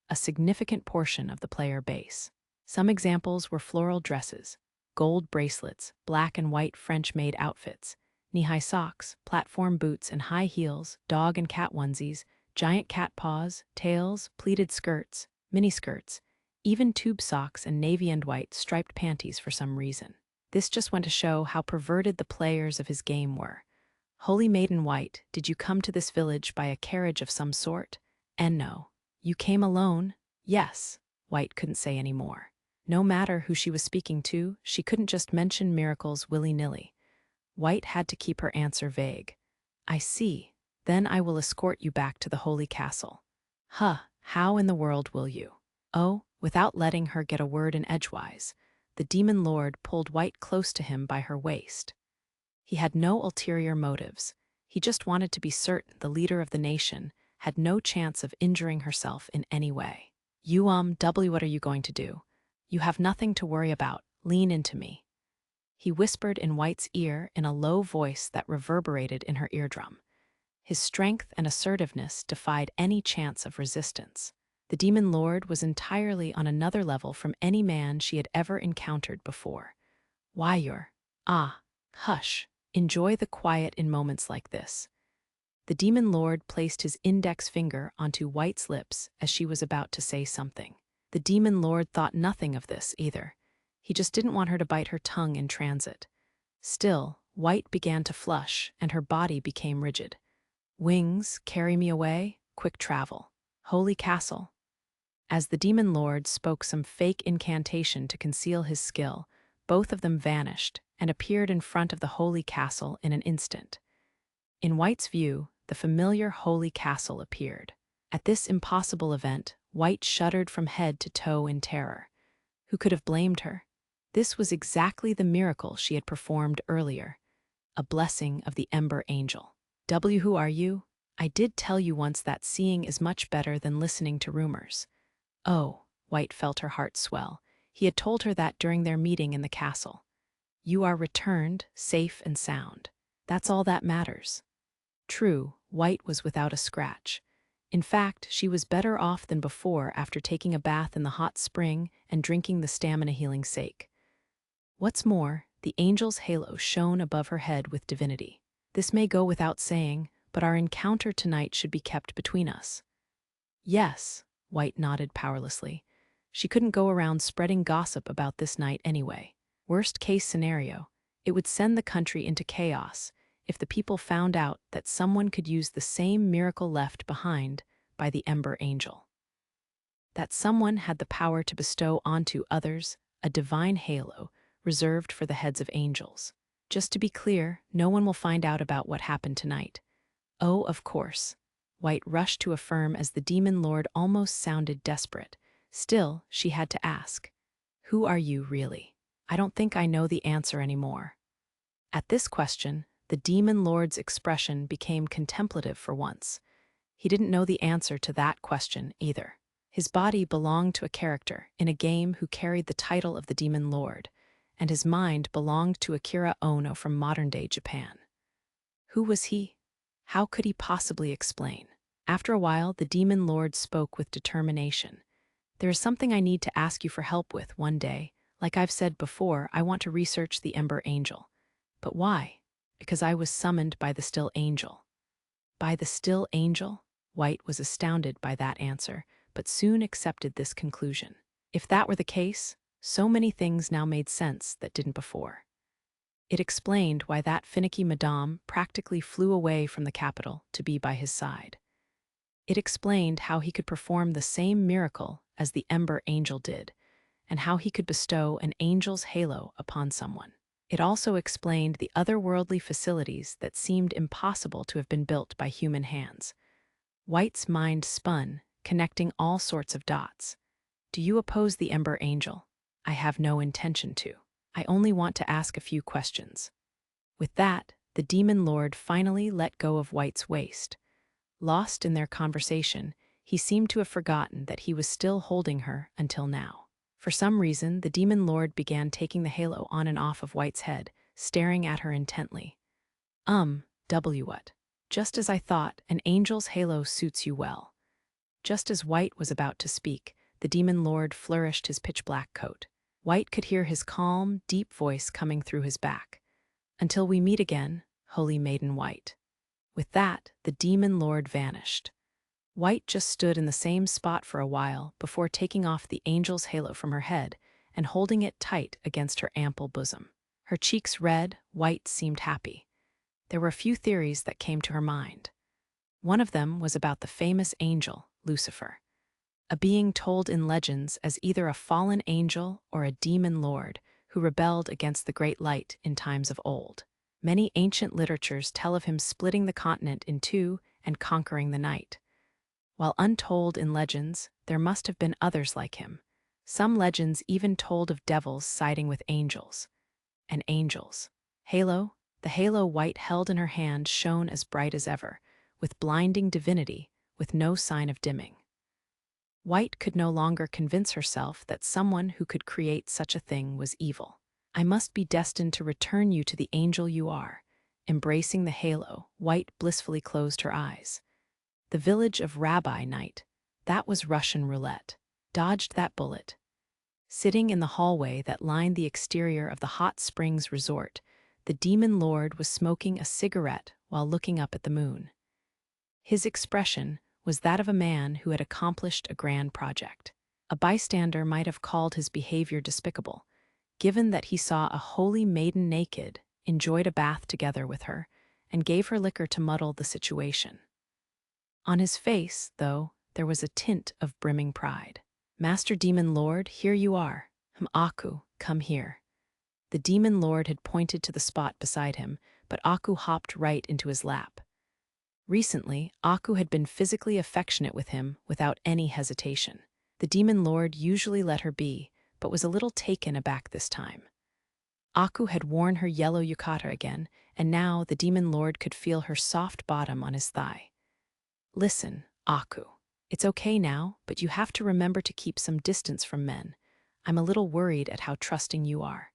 a significant portion of the player base. Some examples were floral dresses, gold bracelets, black and white French-made outfits, knee-high socks, platform boots and high heels, dog and cat onesies, giant cat paws, tails, pleated skirts, miniskirts, even tube socks and navy and white striped panties for some reason. This just went to show how perverted the players of his game were. "Holy Maiden White, did you come to this village by a carriage of some sort?" "And no. You came alone?" "Yes." White couldn't say any more. No matter who she was speaking to, she couldn't just mention miracles willy-nilly. White had to keep her answer vague. "I see. Then I will escort you back to the holy castle." How in the world will you?" Oh, without letting her get a word in edgewise, the demon lord pulled White close to him by her waist. He had no ulterior motives. He just wanted to be certain the leader of the nation had no chance of injuring herself in any way. What are you going to do? You have nothing to worry about. Lean into me." He whispered in White's ear in a low voice that reverberated in her eardrum. His strength and assertiveness defied any chance of resistance. The demon lord was entirely on another level from any man she had ever encountered before. Why you're... Ah, hush. Enjoy the quiet in moments like this. The demon lord placed his index finger onto White's lips as she was about to say something. The demon lord thought nothing of this either. He just didn't want her to bite her tongue in transit. Still, White began to flush and her body became rigid. Wings, carry me away, quick travel. Holy castle. As the demon lord spoke some fake incantation to conceal his skill, both of them vanished and appeared in front of the holy castle in an instant. In White's view, the familiar holy castle appeared. At this impossible event, White shuddered from head to toe in terror. Who could have blamed her? This was exactly the miracle she had performed earlier. A blessing of the Ember Angel. Who are you? I did tell you once that seeing is much better than listening to rumors. Oh, White felt her heart swell. He had told her that during their meeting in the castle. You are returned, safe and sound. That's all that matters. True, White was without a scratch. In fact, she was better off than before after taking a bath in the hot spring and drinking the stamina-healing sake. What's more, the angel's halo shone above her head with divinity. This may go without saying, but our encounter tonight should be kept between us. Yes, White nodded powerlessly. She couldn't go around spreading gossip about this night anyway. Worst case scenario, it would send the country into chaos if the people found out that someone could use the same miracle left behind by the Ember Angel. That someone had the power to bestow onto others a divine halo reserved for the heads of angels. Just to be clear, no one will find out about what happened tonight. Oh, of course. White rushed to affirm as the demon lord almost sounded desperate. Still, she had to ask, who are you really? I don't think I know the answer anymore. At this question, the demon lord's expression became contemplative for once. He didn't know the answer to that question either. His body belonged to a character in a game who carried the title of the demon lord, and his mind belonged to Akira Ono from modern-day Japan. Who was he? How could he possibly explain? After a while, the demon lord spoke with determination. There is something I need to ask you for help with one day. Like I've said before, I want to research the Ember Angel. But why? Because I was summoned by the Still Angel. By the Still Angel? White was astounded by that answer, but soon accepted this conclusion. If that were the case, so many things now made sense that didn't before. It explained why that finicky madame practically flew away from the capital to be by his side. It explained how he could perform the same miracle as the Ember Angel did, and how he could bestow an angel's halo upon someone. It also explained the otherworldly facilities that seemed impossible to have been built by human hands. White's mind spun, connecting all sorts of dots. Do you oppose the Ember Angel? I have no intention to. I only want to ask a few questions. With that, the demon lord finally let go of White's waist. Lost in their conversation, he seemed to have forgotten that he was still holding her until now. For some reason, the demon lord began taking the halo on and off of White's head, staring at her intently. What? Just as I thought, an angel's halo suits you well. Just as White was about to speak, the demon lord flourished his pitch-black coat. White could hear his calm, deep voice coming through his back. Until we meet again, holy maiden White. With that, the demon lord vanished. White just stood in the same spot for a while before taking off the angel's halo from her head and holding it tight against her ample bosom. Her cheeks red, White seemed happy. There were a few theories that came to her mind. One of them was about the famous angel, Lucifer, a being told in legends as either a fallen angel or a demon lord who rebelled against the great light in times of old. Many ancient literatures tell of him splitting the continent in two and conquering the night. While untold in legends, there must have been others like him. Some legends even told of devils siding with angels. And angels. Halo, the halo White held in her hand shone as bright as ever, with blinding divinity, with no sign of dimming. White could no longer convince herself that someone who could create such a thing was evil. I must be destined to return you to the angel you are, embracing the halo, White blissfully closed her eyes. The village of Rabbi Night. That was Russian roulette. Dodged that bullet. Sitting in the hallway that lined the exterior of the Hot Springs Resort, the demon lord was smoking a cigarette while looking up at the moon. His expression was that of a man who had accomplished a grand project. A bystander might have called his behavior despicable, given that he saw a holy maiden naked, enjoyed a bath together with her, and gave her liquor to muddle the situation. On his face, though, there was a tint of brimming pride. "Master Demon Lord, here you are. Aku, come here." The Demon Lord had pointed to the spot beside him, but Aku hopped right into his lap. Recently, Aku had been physically affectionate with him without any hesitation. The Demon Lord usually let her be, but was a little taken aback this time. Aku had worn her yellow yukata again, and now the Demon Lord could feel her soft bottom on his thigh. "Listen, Aku. It's okay now, but you have to remember to keep some distance from men. I'm a little worried at how trusting you are.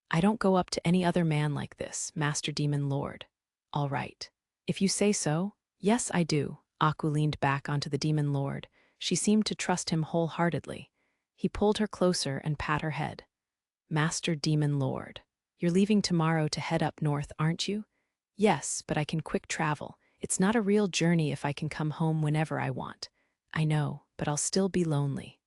I don't go up to any other man like this, Master Demon Lord." "All right. If you say so." "Yes, I do." Aku leaned back onto the Demon Lord. She seemed to trust him wholeheartedly. He pulled her closer and pat her head. "Master Demon Lord, you're leaving tomorrow to head up north, aren't you?" "Yes, but I can quick travel. It's not a real journey if I can come home whenever I want." "I know, but I'll still be lonely."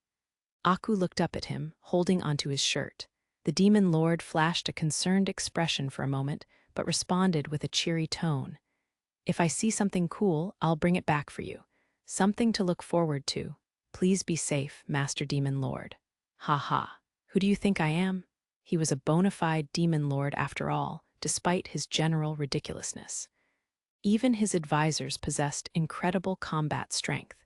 Aku looked up at him, holding onto his shirt. The Demon Lord flashed a concerned expression for a moment, but responded with a cheery tone. "If I see something cool, I'll bring it back for you. Something to look forward to. Please be safe, Master Demon Lord." "Ha ha. Who do you think I am?" He was a bona fide Demon Lord after all, despite his general ridiculousness. Even his advisors possessed incredible combat strength.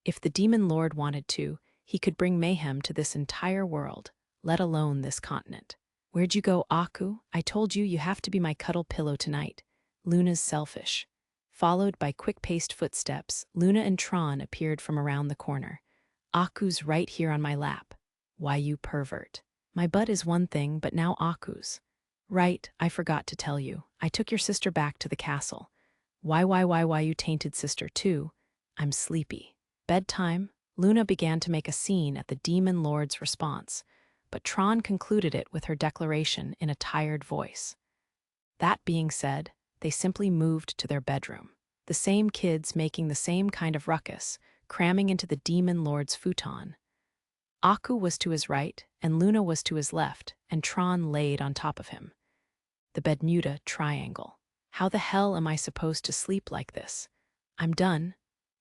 If the Demon Lord wanted to, he could bring mayhem to this entire world, let alone this continent. "Where'd you go, Aku? I told you have to be my cuddle pillow tonight." Luna's selfish. Followed by quick-paced footsteps, Luna and Tron appeared from around the corner. "Aku's right here on my lap." "Why, you pervert. My butt is one thing, but now Aku's." "Right, I forgot to tell you. I took your sister back to the castle." Why, you tainted sister too?" "I'm sleepy." "Bedtime?" Luna began to make a scene at the Demon Lord's response, but Tron concluded it with her declaration in a tired voice. That being said, they simply moved to their bedroom. The same kids making the same kind of ruckus, cramming into the Demon Lord's futon. Aku was to his right, and Luna was to his left, and Tron laid on top of him. The Bermuda Triangle. How the hell am I supposed to sleep like this? I'm done.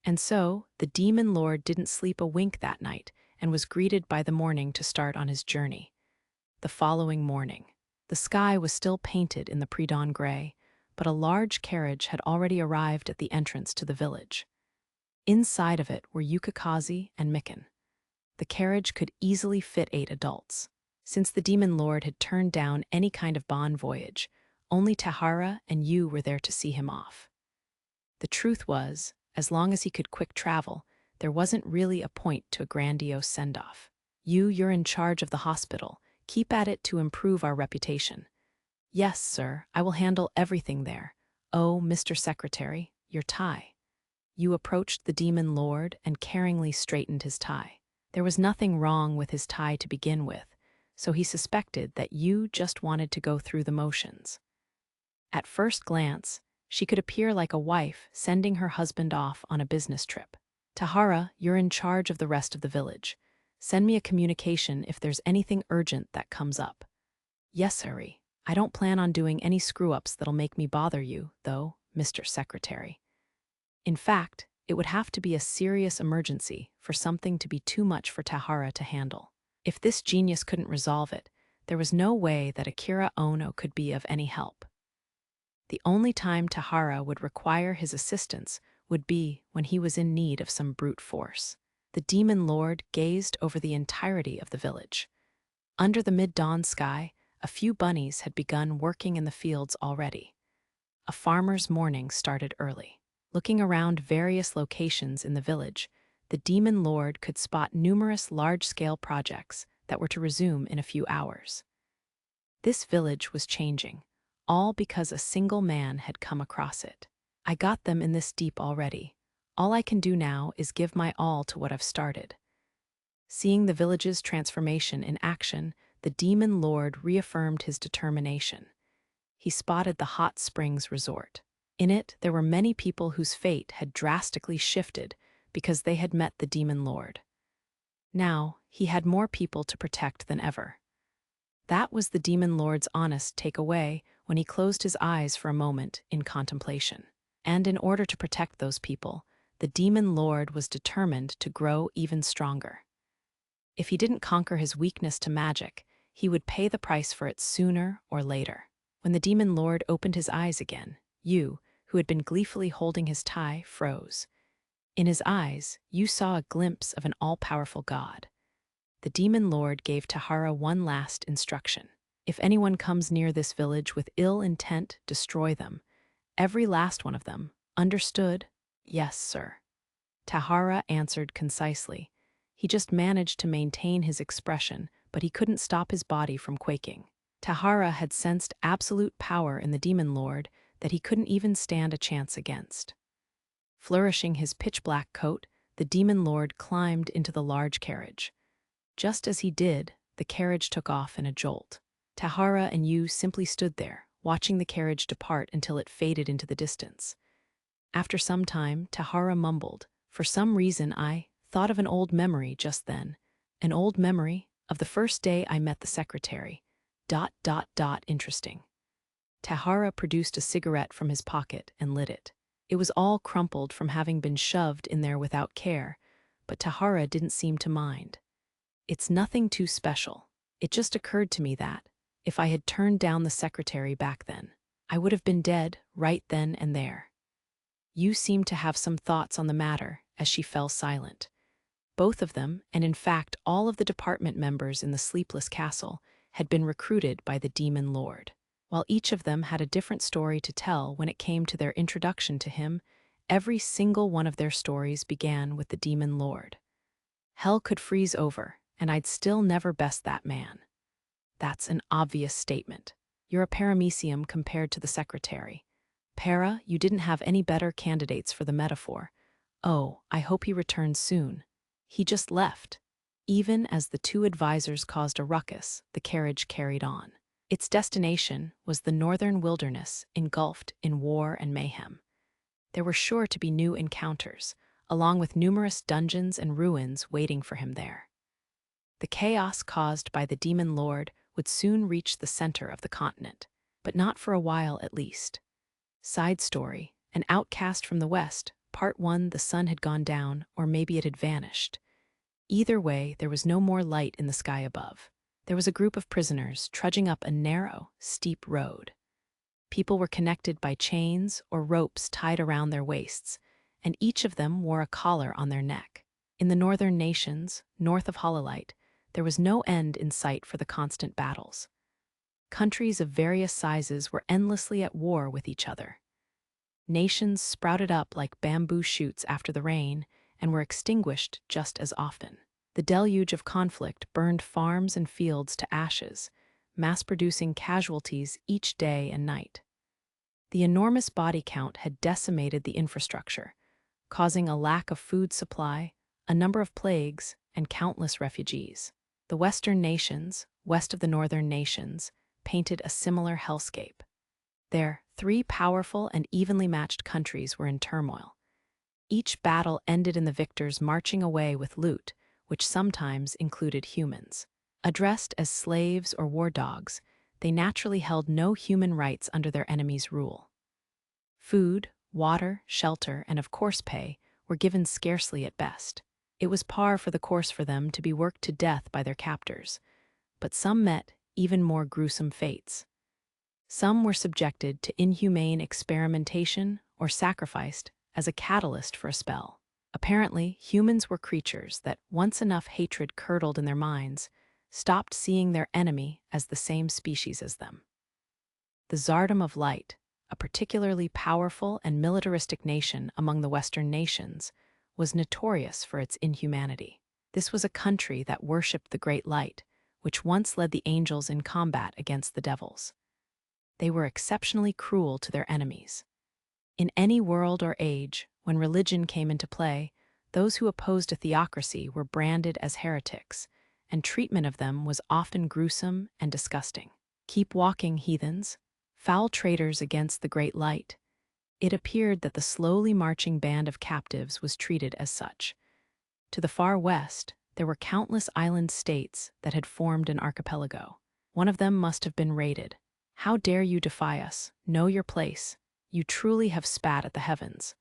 And so, the Demon Lord didn't sleep a wink that night and was greeted by the morning to start on his journey. The following morning, the sky was still painted in the pre-dawn gray, but a large carriage had already arrived at the entrance to the village. Inside of it were Yukikaze and Mikan. The carriage could easily fit 8 adults. Since the Demon Lord had turned down any kind of bond voyage, only Tahara and Yu were there to see him off. The truth was, as long as he could quick travel, there wasn't really a point to a grandiose send-off. "You're in charge of the hospital. Keep at it to improve our reputation." "Yes, sir, I will handle everything there." "Oh, Mr. Secretary, your tie." Yu approached the Demon Lord and caringly straightened his tie. There was nothing wrong with his tie to begin with, so he suspected that Yu just wanted to go through the motions. At first glance, she could appear like a wife sending her husband off on a business trip. "Tahara, you're in charge of the rest of the village. Send me a communication if there's anything urgent that comes up." "Yes, Harry. I don't plan on doing any screw-ups that'll make me bother you, though, Mr. Secretary." In fact, it would have to be a serious emergency for something to be too much for Tahara to handle. If this genius couldn't resolve it, there was no way that Akira Ono could be of any help. The only time Tahara would require his assistance would be when he was in need of some brute force. The Demon Lord gazed over the entirety of the village. Under the mid-dawn sky, a few bunnies had begun working in the fields already. A farmer's morning started early. Looking around various locations in the village, the Demon Lord could spot numerous large-scale projects that were to resume in a few hours. This village was changing. all because a single man had come across it. I got them in this deep already. All I can do now is give my all to what I've started. Seeing the village's transformation in action, the demon lord reaffirmed his determination. He spotted the hot springs resort. In it, there were many people whose fate had drastically shifted because they had met the demon lord. Now, he had more people to protect than ever. That was the demon lord's honest takeaway when he closed his eyes for a moment in contemplation. And in order to protect those people, the demon lord was determined to grow even stronger. If he didn't conquer his weakness to magic, he would pay the price for it sooner or later. When the demon lord opened his eyes again, Yu, who had been gleefully holding his tie, froze. In his eyes, Yu saw a glimpse of an all-powerful god. The demon lord gave Tahara one last instruction. If anyone comes near this village with ill intent, destroy them. Every last one of them. Understood? Yes, sir. Tahara answered concisely. He just managed to maintain his expression, but he couldn't stop his body from quaking. Tahara had sensed absolute power in the demon lord that he couldn't even stand a chance against. Flourishing his pitch-black coat, the demon lord climbed into the large carriage. Just as he did, the carriage took off in a jolt. Tahara and Yu simply stood there, watching the carriage depart until it faded into the distance. After some time, Tahara mumbled, "For some reason I thought of an old memory just then. An old memory of the first day I met the secretary. ... Interesting." Tahara produced a cigarette from his pocket and lit it. It was all crumpled from having been shoved in there without care, but Tahara didn't seem to mind. "It's nothing too special. It just occurred to me that, if I had turned down the secretary back then, I would have been dead right then and there." You seemed to have some thoughts on the matter as she fell silent. Both of them, and in fact all of the department members in the Sleepless Castle, had been recruited by the demon lord. While each of them had a different story to tell when it came to their introduction to him, every single one of their stories began with the demon lord. "Hell could freeze over, and I'd still never best that man." That's an obvious statement. You're a paramecium compared to the secretary. Para, you didn't have any better candidates for the metaphor. Oh, I hope he returns soon. He just left. Even as the two advisors caused a ruckus, the carriage carried on. Its destination was the northern wilderness engulfed in war and mayhem. There were sure to be new encounters, along with numerous dungeons and ruins waiting for him there. The chaos caused by the demon lord would soon reach the center of the continent, but not for a while at least. Side story, an outcast from the west, Part 1, the sun had gone down, or maybe it had vanished. Either way, there was no more light in the sky above. There was a group of prisoners trudging up a narrow, steep road. People were connected by chains or ropes tied around their waists, and each of them wore a collar on their neck. In the northern nations, north of Hololite, there was no end in sight for the constant battles. Countries of various sizes were endlessly at war with each other. Nations sprouted up like bamboo shoots after the rain and were extinguished just as often. The deluge of conflict burned farms and fields to ashes, mass-producing casualties each day and night. The enormous body count had decimated the infrastructure, causing a lack of food supply, a number of plagues, and countless refugees. The Western nations, west of the Northern nations, painted a similar hellscape. There, three powerful and evenly matched countries were in turmoil. Each battle ended in the victors marching away with loot, which sometimes included humans. Addressed as slaves or war dogs, they naturally held no human rights under their enemies' rule. Food, water, shelter, and of course pay were given scarcely at best. It was par for the course for them to be worked to death by their captors, but some met even more gruesome fates. Some were subjected to inhumane experimentation or sacrificed as a catalyst for a spell. Apparently, humans were creatures that, once enough hatred curdled in their minds, stopped seeing their enemy as the same species as them. The Tsardom of Light, a particularly powerful and militaristic nation among the Western nations, was notorious for its inhumanity. This was a country that worshipped the Great Light, which once led the angels in combat against the devils. they were exceptionally cruel to their enemies. In any world or age, when religion came into play, those who opposed a theocracy were branded as heretics, and treatment of them was often gruesome and disgusting. Keep walking, heathens, foul traitors against the great light. It appeared that the slowly marching band of captives was treated as such. To the far west, there were countless island states that had formed an archipelago. One of them must have been raided. How dare you defy us? Know your place. You truly have spat at the heavens.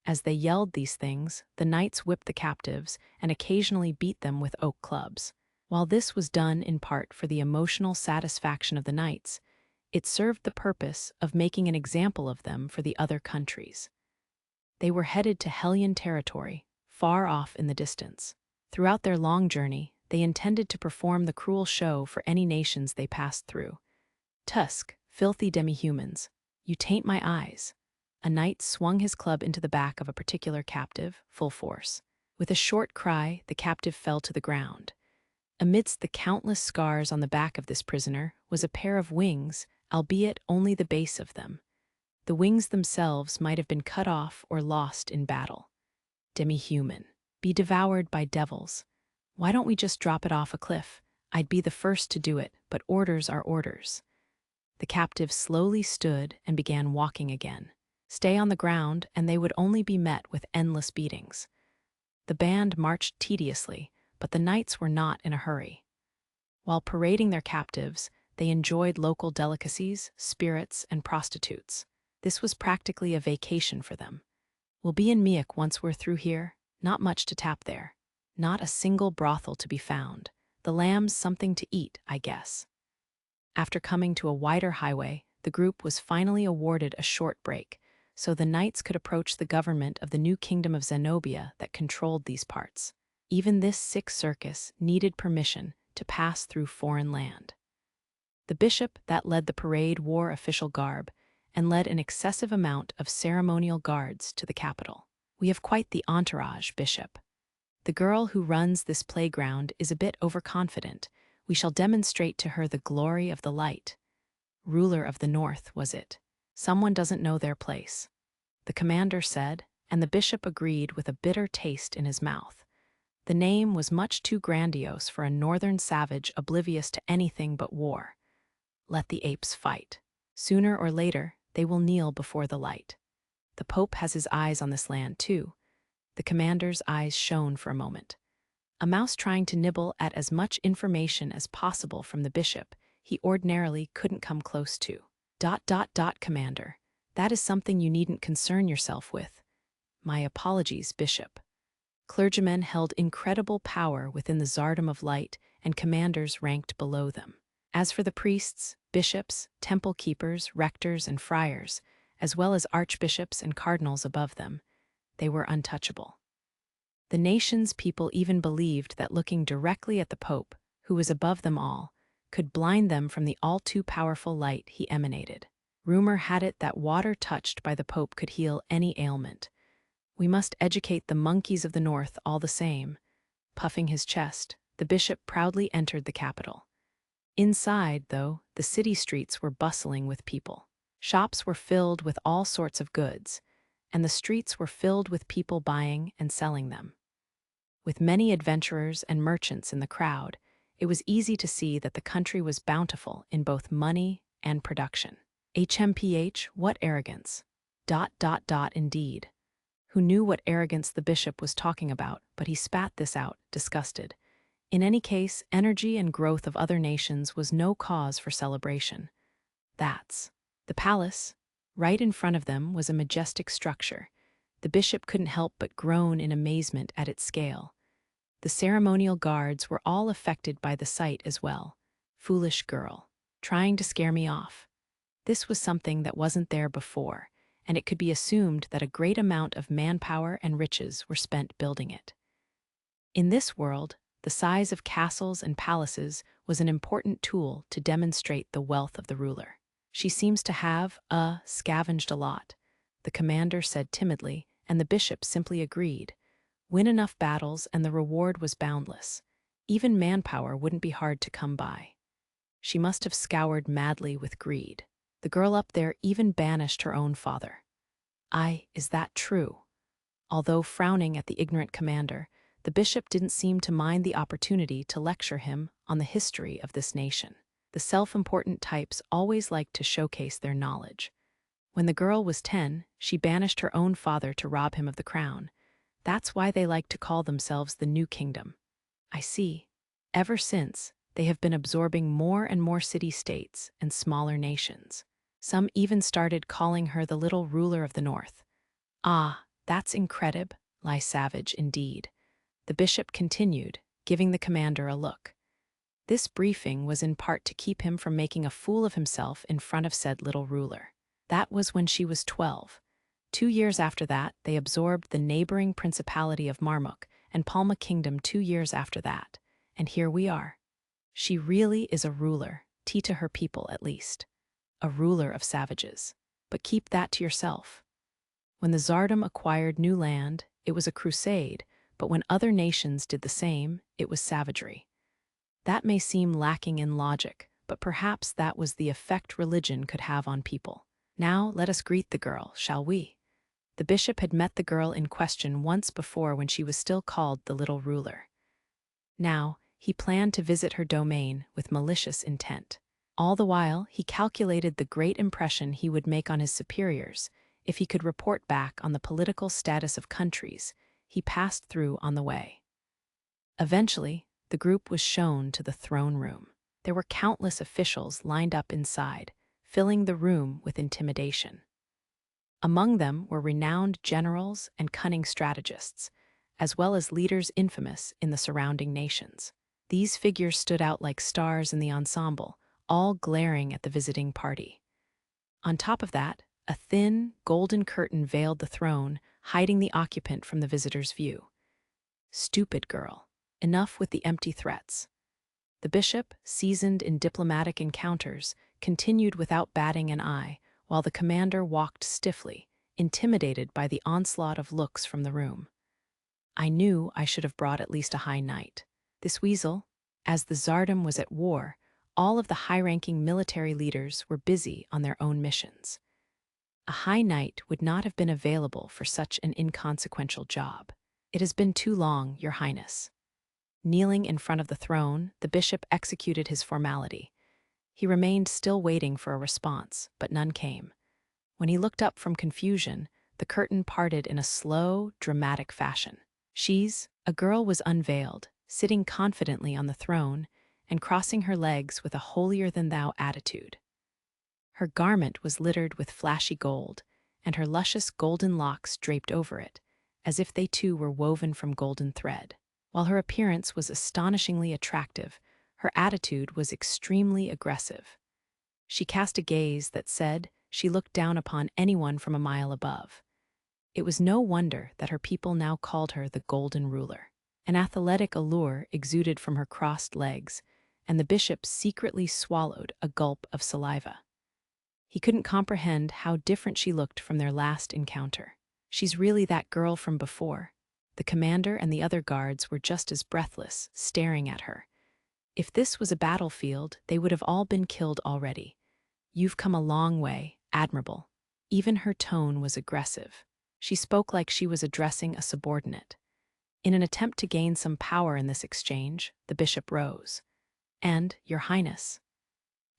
As they yelled these things, the knights whipped the captives and occasionally beat them with oak clubs. While this was done in part for the emotional satisfaction of the knights, it served the purpose of making an example of them for the other countries. They were headed to Hellion territory, far off in the distance. Throughout their long journey, they intended to perform the cruel show for any nations they passed through. Tusk, filthy demi-humans, you taint my eyes. A knight swung his club into the back of a particular captive, full force. With a short cry, the captive fell to the ground. Amidst the countless scars on the back of this prisoner was a pair of wings, albeit only the base of them. The wings themselves might have been cut off or lost in battle. Demi-human, be devoured by devils. Why don't we just drop it off a cliff? I'd be the first to do it, but orders are orders. The captive slowly stood and began walking again. Stay on the ground, and they would only be met with endless beatings. The band marched tediously, but the knights were not in a hurry. While parading their captives, they enjoyed local delicacies, spirits, and prostitutes. This was practically a vacation for them. We'll be in Miak once we're through here. Not much to tap there. Not a single brothel to be found. The lambs something to eat, I guess. After coming to a wider highway, the group was finally awarded a short break, so the knights could approach the government of the new kingdom of Zenobia that controlled these parts. Even this sick circus needed permission to pass through foreign land. The bishop that led the parade wore official garb and led an excessive amount of ceremonial guards to the capital. We have quite the entourage, Bishop. The girl who runs this playground is a bit overconfident. We shall demonstrate to her the glory of the light. Ruler of the North, was it? Someone doesn't know their place. The commander said, and the bishop agreed with a bitter taste in his mouth. The name was much too grandiose for a northern savage oblivious to anything but war. Let the apes fight. Sooner or later, they will kneel before the light. The Pope has his eyes on this land, too. The commander's eyes shone for a moment. A mouse trying to nibble at as much information as possible from the bishop he ordinarily couldn't come close to. Commander. That is something you needn't concern yourself with. My apologies, Bishop. Clergymen held incredible power within the Tsardom of Light, and commanders ranked below them. As for the priests, bishops, temple keepers, rectors, and friars, as well as archbishops and cardinals above them, they were untouchable. The nation's people even believed that looking directly at the Pope, who was above them all, could blind them from the all-too-powerful light he emanated. Rumor had it that water touched by the Pope could heal any ailment. We must educate the monkeys of the north all the same. Puffing his chest, the bishop proudly entered the capital. Inside, though, the city streets were bustling with people. Shops were filled with all sorts of goods, and the streets were filled with people buying and selling them. With many adventurers and merchants in the crowd, it was easy to see that the country was bountiful in both money and production. HMPH, what arrogance. Indeed. Who knew what arrogance the bishop was talking about, but he spat this out, disgusted. In any case, energy and growth of other nations was no cause for celebration. That's the palace. Right in front of them was a majestic structure. The bishop couldn't help but groan in amazement at its scale. The ceremonial guards were all affected by the sight as well. Foolish girl, trying to scare me off. This was something that wasn't there before, and it could be assumed that a great amount of manpower and riches were spent building it. In this world, the size of castles and palaces was an important tool to demonstrate the wealth of the ruler. She seems to have, scavenged a lot, the commander said timidly, and the bishop simply agreed. Win enough battles and the reward was boundless. Even manpower wouldn't be hard to come by. She must have scoured madly with greed. The girl up there even banished her own father. Is that true? Although frowning at the ignorant commander, the bishop didn't seem to mind the opportunity to lecture him on the history of this nation. The self-important types always liked to showcase their knowledge. When the girl was 10, she banished her own father to rob him of the crown. That's why they like to call themselves the New Kingdom. I see. Ever since, they have been absorbing more and more city-states and smaller nations. Some even started calling her the little ruler of the north. That's incredible, savage indeed. The bishop continued, giving the commander a look. This briefing was in part to keep him from making a fool of himself in front of said little ruler. That was when she was 12. 2 years after that, they absorbed the neighboring principality of Marmuk and Palma Kingdom 2 years after that. And here we are. She really is a ruler, to her people at least. A ruler of savages. But keep that to yourself. When the Tsardom acquired new land, it was a crusade, but when other nations did the same, it was savagery. That may seem lacking in logic, but perhaps that was the effect religion could have on people. Now let us greet the girl, shall we? The bishop had met the girl in question once before when she was still called the little ruler. Now, he planned to visit her domain with malicious intent. All the while, he calculated the great impression he would make on his superiors if he could report back on the political status of countries he passed through on the way. Eventually, the group was shown to the throne room. There were countless officials lined up inside, filling the room with intimidation. Among them were renowned generals and cunning strategists, as well as leaders infamous in the surrounding nations. These figures stood out like stars in the ensemble, all glaring at the visiting party. On top of that, a thin, golden curtain veiled the throne, hiding the occupant from the visitor's view. Stupid girl. Enough with the empty threats. The bishop, seasoned in diplomatic encounters, continued without batting an eye, while the commander walked stiffly, intimidated by the onslaught of looks from the room. I knew I should have brought at least a high knight. This weasel, as the Tsardom was at war, all of the high-ranking military leaders were busy on their own missions. A high knight would not have been available for such an inconsequential job. It has been too long, Your Highness. Kneeling in front of the throne, the bishop executed his formality. He remained still waiting for a response, but none came. When he looked up from confusion, the curtain parted in a slow, dramatic fashion. A girl was unveiled, sitting confidently on the throne and crossing her legs with a holier-than-thou attitude. Her garment was littered with flashy gold, and her luscious golden locks draped over it, as if they too were woven from golden thread. While her appearance was astonishingly attractive, her attitude was extremely aggressive. She cast a gaze that said she looked down upon anyone from a mile above. It was no wonder that her people now called her the Golden Ruler. An athletic allure exuded from her crossed legs, and the bishop secretly swallowed a gulp of saliva. He couldn't comprehend how different she looked from their last encounter. She's really that girl from before. The commander and the other guards were just as breathless, staring at her. If this was a battlefield, they would have all been killed already. You've come a long way, admirable. Even her tone was aggressive. She spoke like she was addressing a subordinate. In an attempt to gain some power in this exchange, the bishop rose. And, Your Highness.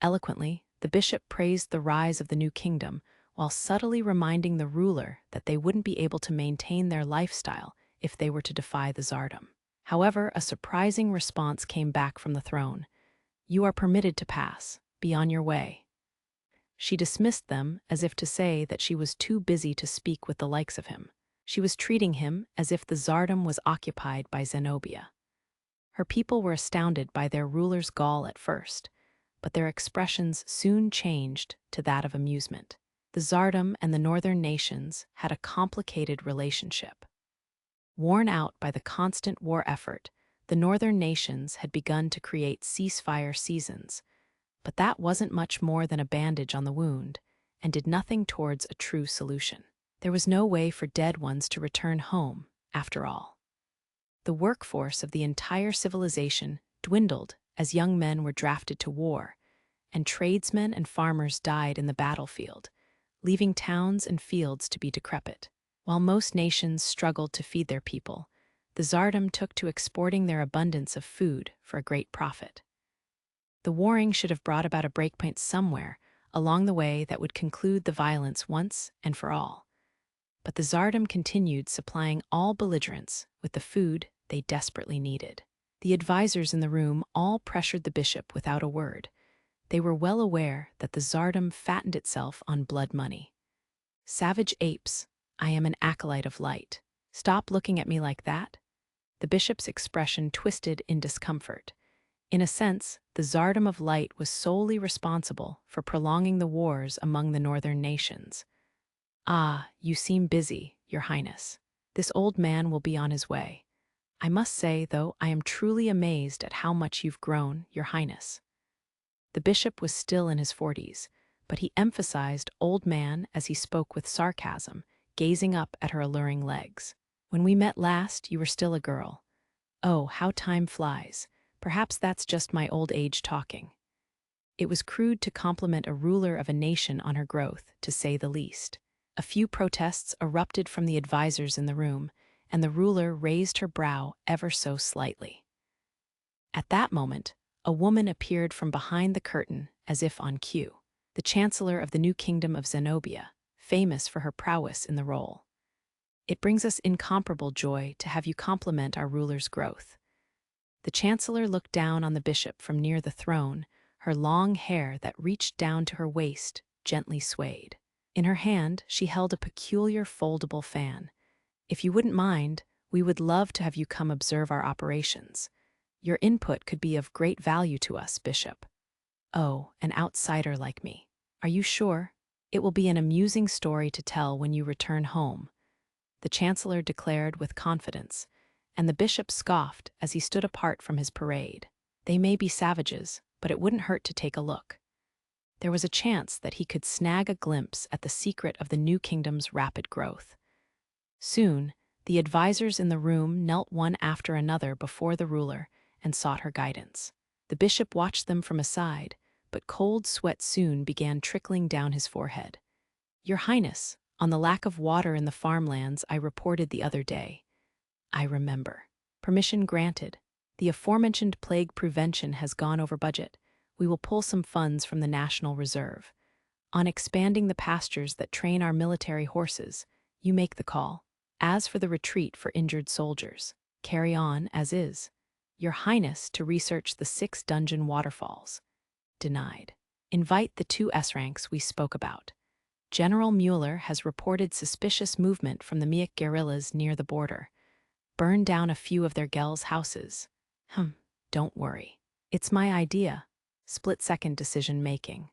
Eloquently, the bishop praised the rise of the new kingdom, while subtly reminding the ruler that they wouldn't be able to maintain their lifestyle if they were to defy the Tsardom. However, a surprising response came back from the throne. You are permitted to pass. Be on your way. She dismissed them as if to say that she was too busy to speak with the likes of him. She was treating him as if the Tsardom was occupied by Zenobia. Her people were astounded by their ruler's gall at first, but their expressions soon changed to that of amusement. The Tsardom and the northern nations had a complicated relationship. Worn out by the constant war effort, the northern nations had begun to create ceasefire seasons, but that wasn't much more than a bandage on the wound and did nothing towards a true solution. There was no way for dead ones to return home, after all. The workforce of the entire civilization dwindled as young men were drafted to war, and tradesmen and farmers died in the battlefield, leaving towns and fields to be decrepit. While most nations struggled to feed their people, the Tsardom took to exporting their abundance of food for a great profit. The warring should have brought about a breakpoint somewhere along the way that would conclude the violence once and for all. But the Tsardom continued supplying all belligerents with the food they desperately needed. The advisors in the room all pressured the bishop without a word. They were well aware that the Tsardom fattened itself on blood money. Savage apes, I am an acolyte of light. Stop looking at me like that. The bishop's expression twisted in discomfort. In a sense, the Tsardom of Light was solely responsible for prolonging the wars among the northern nations. Ah, you seem busy, Your Highness. This old man will be on his way. I must say, though, I am truly amazed at how much you've grown, Your Highness. The bishop was still in his 40s, but he emphasized old man as he spoke with sarcasm, gazing up at her alluring legs. When we met last, you were still a girl. Oh, how time flies. Perhaps that's just my old age talking. It was crude to compliment a ruler of a nation on her growth, to say the least. A few protests erupted from the advisors in the room, and the ruler raised her brow ever so slightly. At that moment, a woman appeared from behind the curtain as if on cue, the chancellor of the new kingdom of Zenobia, famous for her prowess in the role. It brings us incomparable joy to have you compliment our ruler's growth. The chancellor looked down on the bishop from near the throne, her long hair that reached down to her waist gently swayed. In her hand, she held a peculiar foldable fan. If you wouldn't mind, we would love to have you come observe our operations. Your input could be of great value to us, Bishop. Oh, an outsider like me. Are you sure? It will be an amusing story to tell when you return home, the chancellor declared with confidence, and the bishop scoffed as he stood apart from his parade. They may be savages, but it wouldn't hurt to take a look. There was a chance that he could snag a glimpse at the secret of the new kingdom's rapid growth. Soon, the advisors in the room knelt one after another before the ruler and sought her guidance. The bishop watched them from aside, but cold sweat soon began trickling down his forehead. Your Highness, on the lack of water in the farmlands I reported the other day. I remember. Permission granted. The aforementioned plague prevention has gone over budget. We will pull some funds from the National Reserve. On expanding the pastures that train our military horses, you make the call. As for the retreat for injured soldiers, carry on as is. Your Highness to research the 6 dungeon waterfalls. Denied. Invite the 2 S-ranks we spoke about. General Mueller has reported suspicious movement from the Miak guerrillas near the border. Burn down a few of their Gels' houses. Don't worry. It's my idea. Split-second decision-making.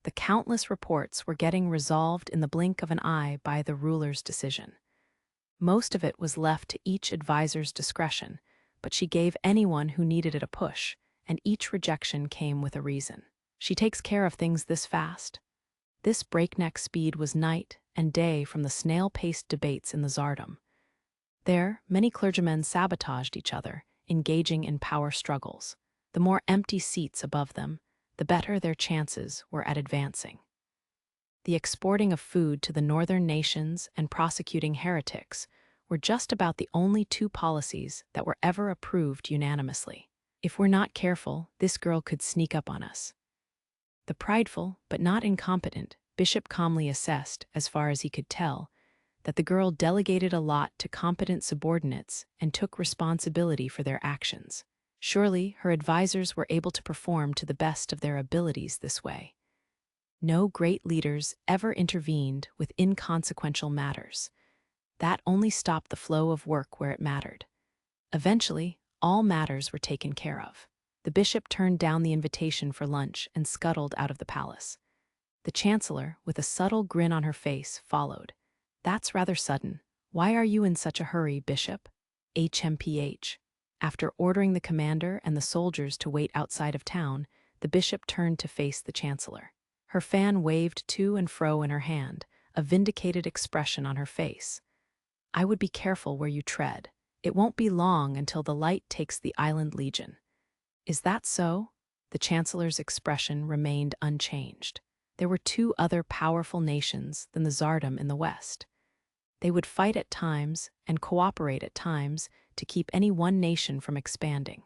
The countless reports were getting resolved in the blink of an eye by the ruler's decision. Most of it was left to each advisor's discretion, but she gave anyone who needed it a push, and each rejection came with a reason. She takes care of things this fast. This breakneck speed was night and day from the snail-paced debates in the Tsardom. There, many clergymen sabotaged each other, engaging in power struggles. The more empty seats above them, the better their chances were at advancing. The exporting of food to the northern nations and prosecuting heretics were just about the only 2 policies that were ever approved unanimously. If we're not careful, this girl could sneak up on us. The prideful, but not incompetent, bishop calmly assessed, as far as he could tell, that the girl delegated a lot to competent subordinates and took responsibility for their actions. Surely, her advisors were able to perform to the best of their abilities this way. No great leaders ever intervened with inconsequential matters. That only stopped the flow of work where it mattered. Eventually, all matters were taken care of. The bishop turned down the invitation for lunch and scuttled out of the palace. The chancellor, with a subtle grin on her face, followed. That's rather sudden. Why are you in such a hurry, Bishop? HMPH. After ordering the commander and the soldiers to wait outside of town, the bishop turned to face the chancellor. Her fan waved to and fro in her hand, a vindicated expression on her face. I would be careful where you tread. It won't be long until the light takes the island legion. Is that so? the Chancellor's expression remained unchanged. There were two other powerful nations than the Tsardom in the West. They would fight at times and cooperate at times to keep any one nation from expanding.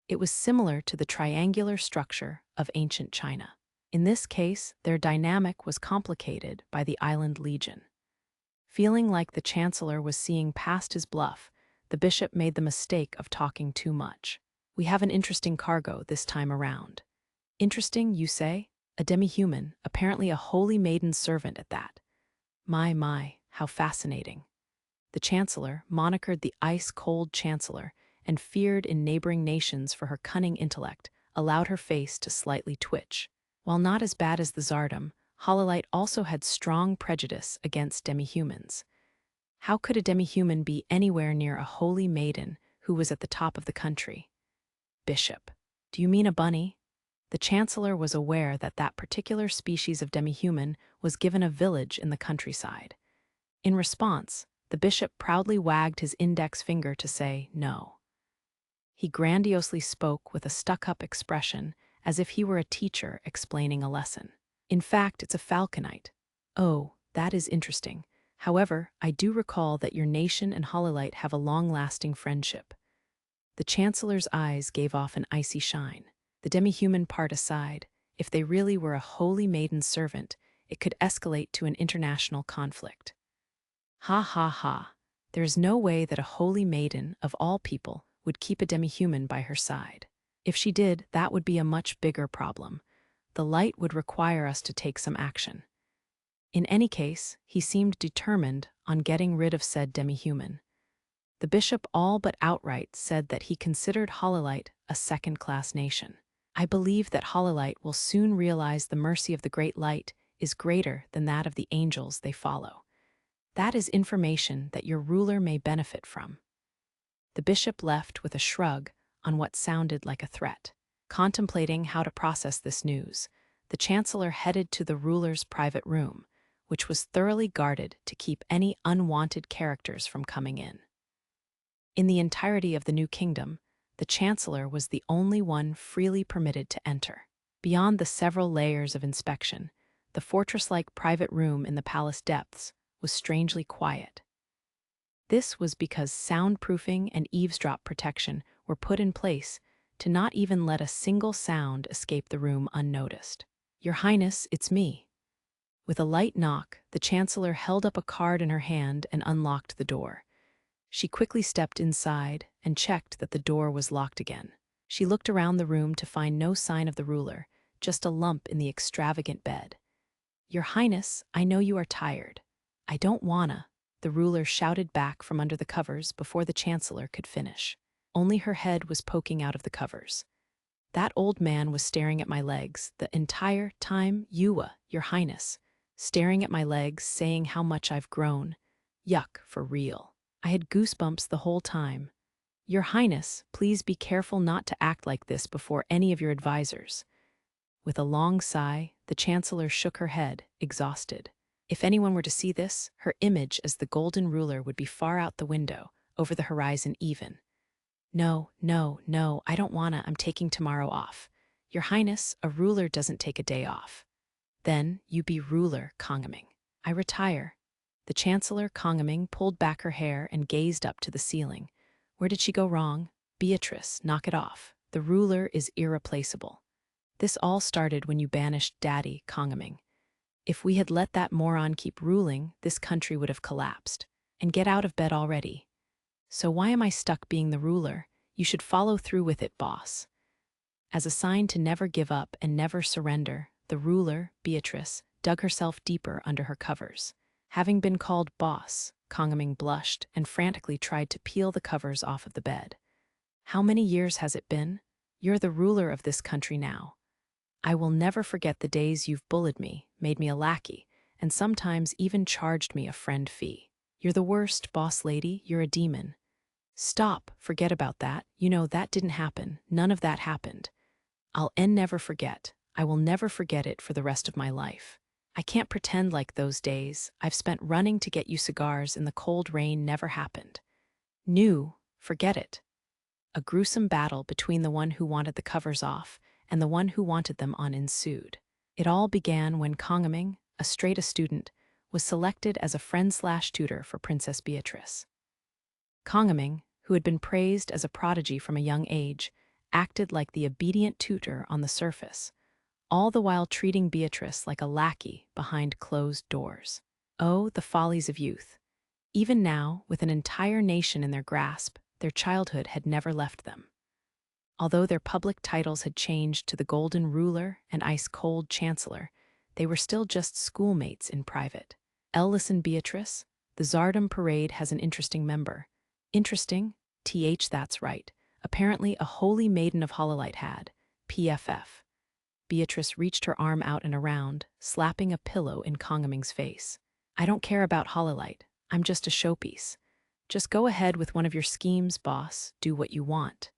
It was similar to the triangular structure of ancient China. In this case, their dynamic was complicated by the island legion. Feeling like the Chancellor was seeing past his bluff, the bishop made the mistake of talking too much. "We have an interesting cargo this time around." "Interesting, you say?" "A demi-human, apparently a holy maiden servant at that." My, how fascinating." The Chancellor, monikered the ice-cold Chancellor, and feared in neighboring nations for her cunning intellect, allowed her face to slightly twitch. While not as bad as the Tsardom, Hololite also had strong prejudice against demi-humans. How could a demi-human be anywhere near a holy maiden who was at the top of the country? "Bishop, do you mean a bunny?" The Chancellor was aware that that particular species of demi-human was given a village in the countryside. In response, the bishop proudly wagged his index finger to say no. He grandiosely spoke with a stuck-up expression, as if he were a teacher explaining a lesson. "In fact, it's a falconite." "Oh, that is interesting. However, I do recall that your nation and Hololite have a long-lasting friendship." The Chancellor's eyes gave off an icy shine. The demi-human part aside, if they really were a holy maiden servant, it could escalate to an international conflict. Ha ha ha. There is no way that a holy maiden, of all people, would keep a demi-human by her side. If she did, that would be a much bigger problem. The light would require us to take some action. In any case, he seemed determined on getting rid of said demi-human. The bishop all but outright said that he considered Hololite a second-class nation. "I believe that Hololite will soon realize the mercy of the great light is greater than that of the angels they follow. That is information that your ruler may benefit from." The bishop left with a shrug on what sounded like a threat. Contemplating how to process this news, the Chancellor headed to the ruler's private room, which was thoroughly guarded to keep any unwanted characters from coming in. In the entirety of the new kingdom, the Chancellor was the only one freely permitted to enter. Beyond the several layers of inspection, the fortress-like private room in the palace depths was strangely quiet. This was because soundproofing and eavesdrop protection were put in place to not even let a single sound escape the room unnoticed. "Your Highness, it's me." With a light knock, the Chancellor held up a card in her hand and unlocked the door. She quickly stepped inside and checked that the door was locked again. She looked around the room to find no sign of the ruler, just a lump in the extravagant bed. "Your Highness, I know you are tired." "I don't wanna," the ruler shouted back from under the covers before the Chancellor could finish. Only her head was poking out of the covers. "That old man was staring at my legs the entire time, Your Highness. Staring at my legs, saying how much I've grown. Yuck, for real. I had goosebumps the whole time. Your Highness, please be careful not to act like this before any of your advisors." With a long sigh, the Chancellor shook her head, exhausted. If anyone were to see this, her image as the golden ruler would be far out the window, over the horizon even. No, I don't wanna, I'm taking tomorrow off." "Your Highness, a ruler doesn't take a day off." "Then you be ruler, Kongaming." "I retire." The Chancellor Kongaming pulled back her hair and gazed up to the ceiling. Where did she go wrong? "Beatrice, knock it off. The ruler is irreplaceable. This all started when you banished Daddy, Kongaming. If we had let that moron keep ruling, this country would have collapsed. And get out of bed already." "So why am I stuck being the ruler? You should follow through with it, boss." As a sign to never give up and never surrender, the ruler, Beatrice, dug herself deeper under her covers. Having been called boss, Kongaming blushed and frantically tried to peel the covers off of the bed. "How many years has it been? You're the ruler of this country now. I will never forget the days you've bullied me, made me a lackey, and sometimes even charged me a friend fee. You're the worst, boss lady, you're a demon." "Stop, forget about that. You know, that didn't happen. None of that happened." "I'll never forget. I will never forget it for the rest of my life. I can't pretend like those days I've spent running to get you cigars in the cold rain never happened." "Forget it." A gruesome battle between the one who wanted the covers off and the one who wanted them on ensued. It all began when Kongaming, a straight-A student, was selected as a friend/tutor for Princess Beatrice. Kongaming, who had been praised as a prodigy from a young age, acted like the obedient tutor on the surface, all the while treating Beatrice like a lackey behind closed doors. Oh, the follies of youth. Even now, with an entire nation in their grasp, their childhood had never left them. Although their public titles had changed to the Golden Ruler and Ice-Cold Chancellor, they were still just schoolmates in private. Listen, Beatrice, the Tsardom Parade has an interesting member. Interesting? That's right. Apparently a holy maiden of Hololite had. PFF. Beatrice reached her arm out and around, slapping a pillow in Kongaming's face. I don't care about Hololite. I'm just a showpiece. Just go ahead with one of your schemes, boss. Do what you want.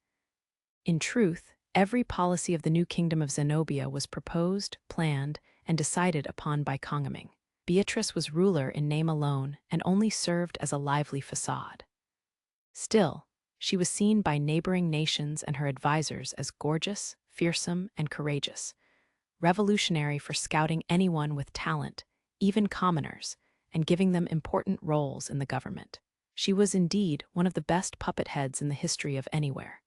In truth, every policy of the new kingdom of Zenobia was proposed, planned, and decided upon by Kongaming. Beatrice was ruler in name alone and only served as a lively facade. Still, she was seen by neighboring nations and her advisors as gorgeous, fearsome, and courageous, revolutionary for scouting anyone with talent, even commoners, and giving them important roles in the government. She was indeed one of the best puppet heads in the history of anywhere.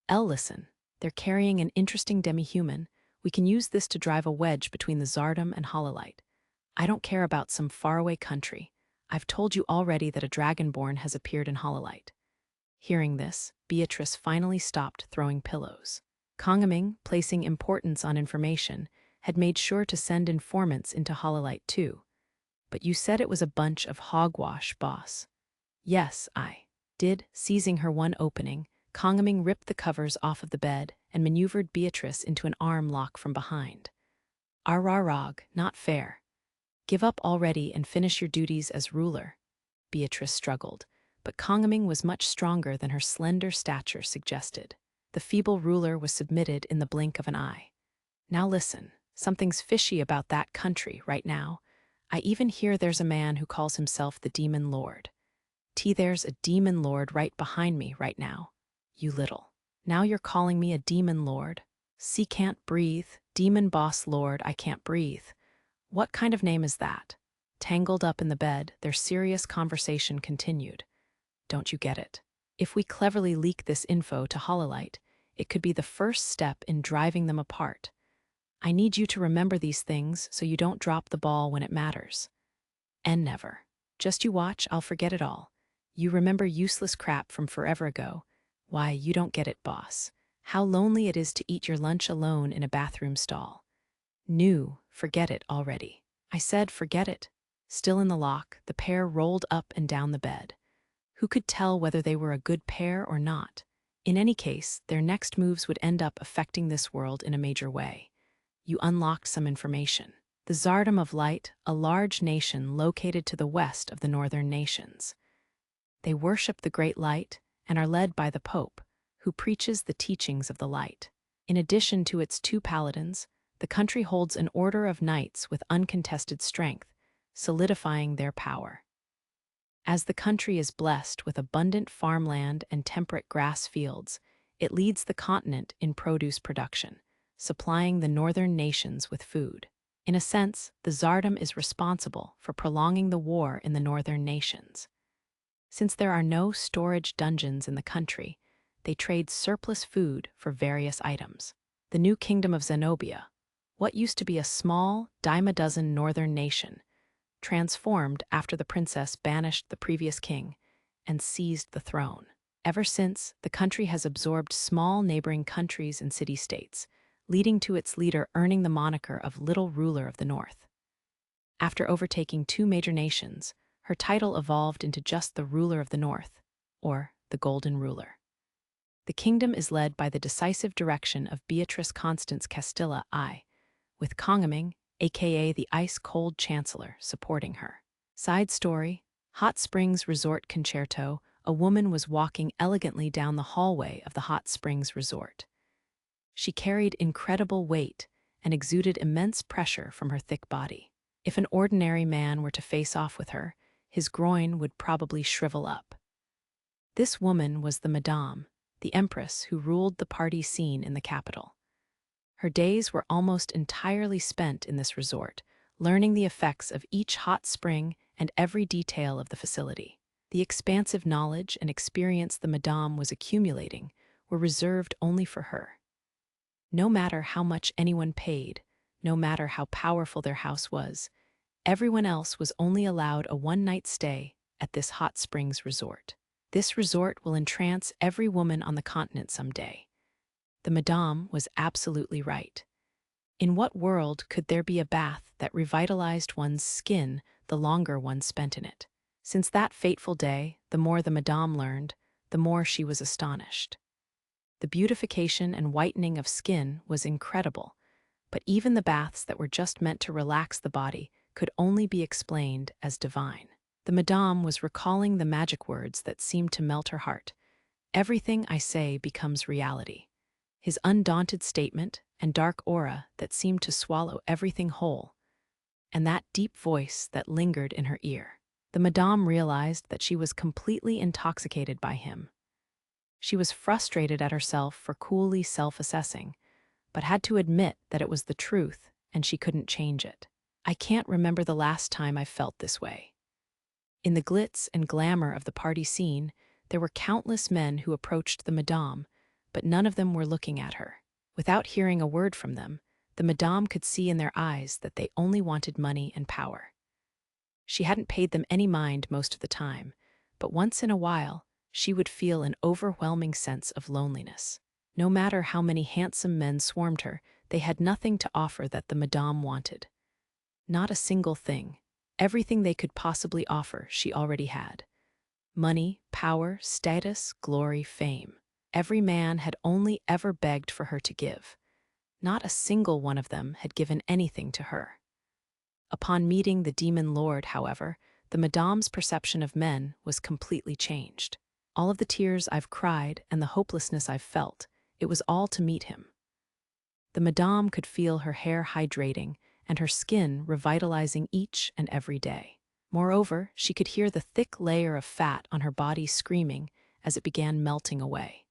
Listen, they're carrying an interesting demi-human. We can use this to drive a wedge between the Tsardom and Hololite. I don't care about some faraway country. I've told you already that a dragonborn has appeared in Hololite. Hearing this, Beatrice finally stopped throwing pillows. Kongaming, placing importance on information, had made sure to send informants into Hololite too. But you said it was a bunch of hogwash, boss. Yes, I did. Seizing her one opening, Kongaming ripped the covers off of the bed and maneuvered Beatrice into an arm lock from behind. Arrarog, not fair. Give up already and finish your duties as ruler. Beatrice struggled, but Kongaming was much stronger than her slender stature suggested. The feeble ruler was submitted in the blink of an eye. Now listen, something's fishy about that country right now. I even hear there's a man who calls himself the Demon Lord. There's a Demon Lord right behind me right now. You little. Now you're calling me a Demon Lord? See, can't breathe. Demon Boss Lord, I can't breathe. What kind of name is that? Tangled up in the bed, their serious conversation continued. Don't you get it? If we cleverly leak this info to Hololite, it could be the first step in driving them apart. I need you to remember these things so you don't drop the ball when it matters. And never. Just you watch, I'll forget it all. You remember useless crap from forever ago. Why, you don't get it, boss. How lonely it is to eat your lunch alone in a bathroom stall. Forget it already. I said forget it. Still in the lock, the pair rolled up and down the bed. Who could tell whether they were a good pair or not? In any case, their next moves would end up affecting this world in a major way. You unlocked some information. The Tsardom of Light, a large nation located to the west of the northern nations. They worship the Great Light and are led by the Pope, who preaches the teachings of the light. In addition to its 2 paladins, the country holds an order of knights with uncontested strength, solidifying their power. As the country is blessed with abundant farmland and temperate grass fields, it leads the continent in produce production, supplying the northern nations with food. In a sense, the Tsardom is responsible for prolonging the war in the northern nations. Since there are no storage dungeons in the country, they trade surplus food for various items. The new kingdom of Zenobia, what used to be a small, dime-a-dozen northern nation, transformed after the princess banished the previous king and seized the throne. Ever since, the country has absorbed small neighboring countries and city-states, leading to its leader earning the moniker of Little Ruler of the North. After overtaking 2 major nations, her title evolved into just the Ruler of the North, or the Golden Ruler. The kingdom is led by the decisive direction of Beatrice Constance Castilla I, with Kongaming, aka the Ice-Cold Chancellor, supporting her. Side story: Hot Springs Resort Concerto. A woman was walking elegantly down the hallway of the Hot Springs Resort. She carried incredible weight and exuded immense pressure from her thick body. If an ordinary man were to face off with her, his groin would probably shrivel up. This woman was the Madame, the Empress who ruled the party scene in the capital. Her days were almost entirely spent in this resort, learning the effects of each hot spring and every detail of the facility. The expansive knowledge and experience the Madame was accumulating were reserved only for her. No matter how much anyone paid, no matter how powerful their house was, everyone else was only allowed a one-night stay at this hot springs resort. This resort will entrance every woman on the continent someday. The Madame was absolutely right. In what world could there be a bath that revitalized one's skin the longer one spent in it? Since that fateful day, the more the Madame learned, the more she was astonished. The beautification and whitening of skin was incredible, but even the baths that were just meant to relax the body could only be explained as divine. The Madame was recalling the magic words that seemed to melt her heart. Everything I say becomes reality. His undaunted statement and dark aura that seemed to swallow everything whole, and that deep voice that lingered in her ear. The Madame realized that she was completely intoxicated by him. She was frustrated at herself for coolly self-assessing, but had to admit that it was the truth and she couldn't change it. I can't remember the last time I felt this way. In the glitz and glamour of the party scene, there were countless men who approached the Madame, but none of them were looking at her. Without hearing a word from them, the Madame could see in their eyes that they only wanted money and power. She hadn't paid them any mind most of the time, but once in a while, she would feel an overwhelming sense of loneliness. No matter how many handsome men swarmed her, they had nothing to offer that the Madame wanted. Not a single thing. Everything they could possibly offer, she already had. Money, power, status, glory, fame. Every man had only ever begged for her to give. Not a single one of them had given anything to her. Upon meeting the demon lord, however, the Madame's perception of men was completely changed. All of the tears I've cried and the hopelessness I've felt, it was all to meet him. The Madame could feel her hair hydrating and her skin revitalizing each and every day. Moreover, she could hear the thick layer of fat on her body screaming as it began melting away.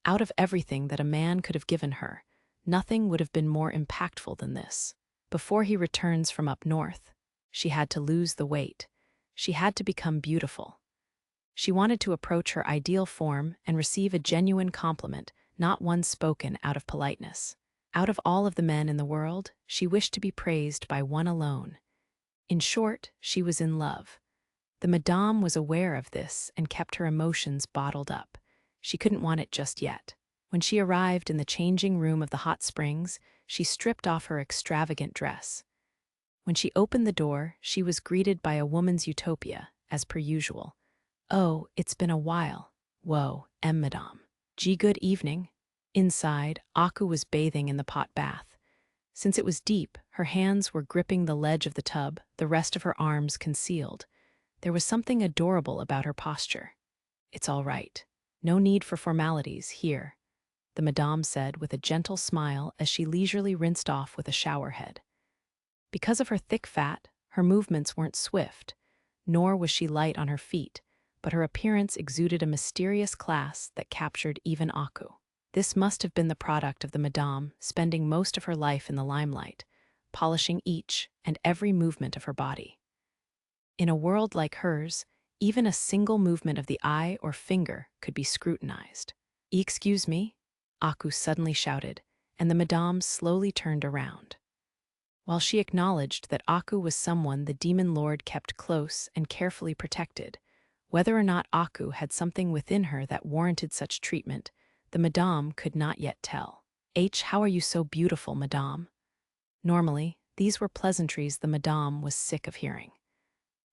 Out of everything that a man could have given her, nothing would have been more impactful than this. Before he returns from up north, she had to lose the weight. She had to become beautiful. She wanted to approach her ideal form and receive a genuine compliment, not one spoken out of politeness. Out of all of the men in the world, she wished to be praised by one alone. In short, she was in love. The Madame was aware of this and kept her emotions bottled up. She couldn't want it just yet. When she arrived in the changing room of the hot springs, she stripped off her extravagant dress. When she opened the door, she was greeted by a woman's utopia, as per usual. "Oh, it's been a while. Whoa, Madame. Gee, good evening." Inside, Aku was bathing in the pot bath. Since it was deep, her hands were gripping the ledge of the tub, the rest of her arms concealed. There was something adorable about her posture. "It's all right. No need for formalities here," the Madame said with a gentle smile as she leisurely rinsed off with a shower head. Because of her thick fat, her movements weren't swift, nor was she light on her feet, but her appearance exuded a mysterious class that captured even Aku. This must have been the product of the Madame spending most of her life in the limelight, polishing each and every movement of her body. In a world like hers, even a single movement of the eye or finger could be scrutinized. "Excuse me?" Aku suddenly shouted, and the Madame slowly turned around. While she acknowledged that Aku was someone the demon lord kept close and carefully protected, whether or not Aku had something within her that warranted such treatment, the Madame could not yet tell. How are you so beautiful, Madame?" Normally, these were pleasantries the Madame was sick of hearing.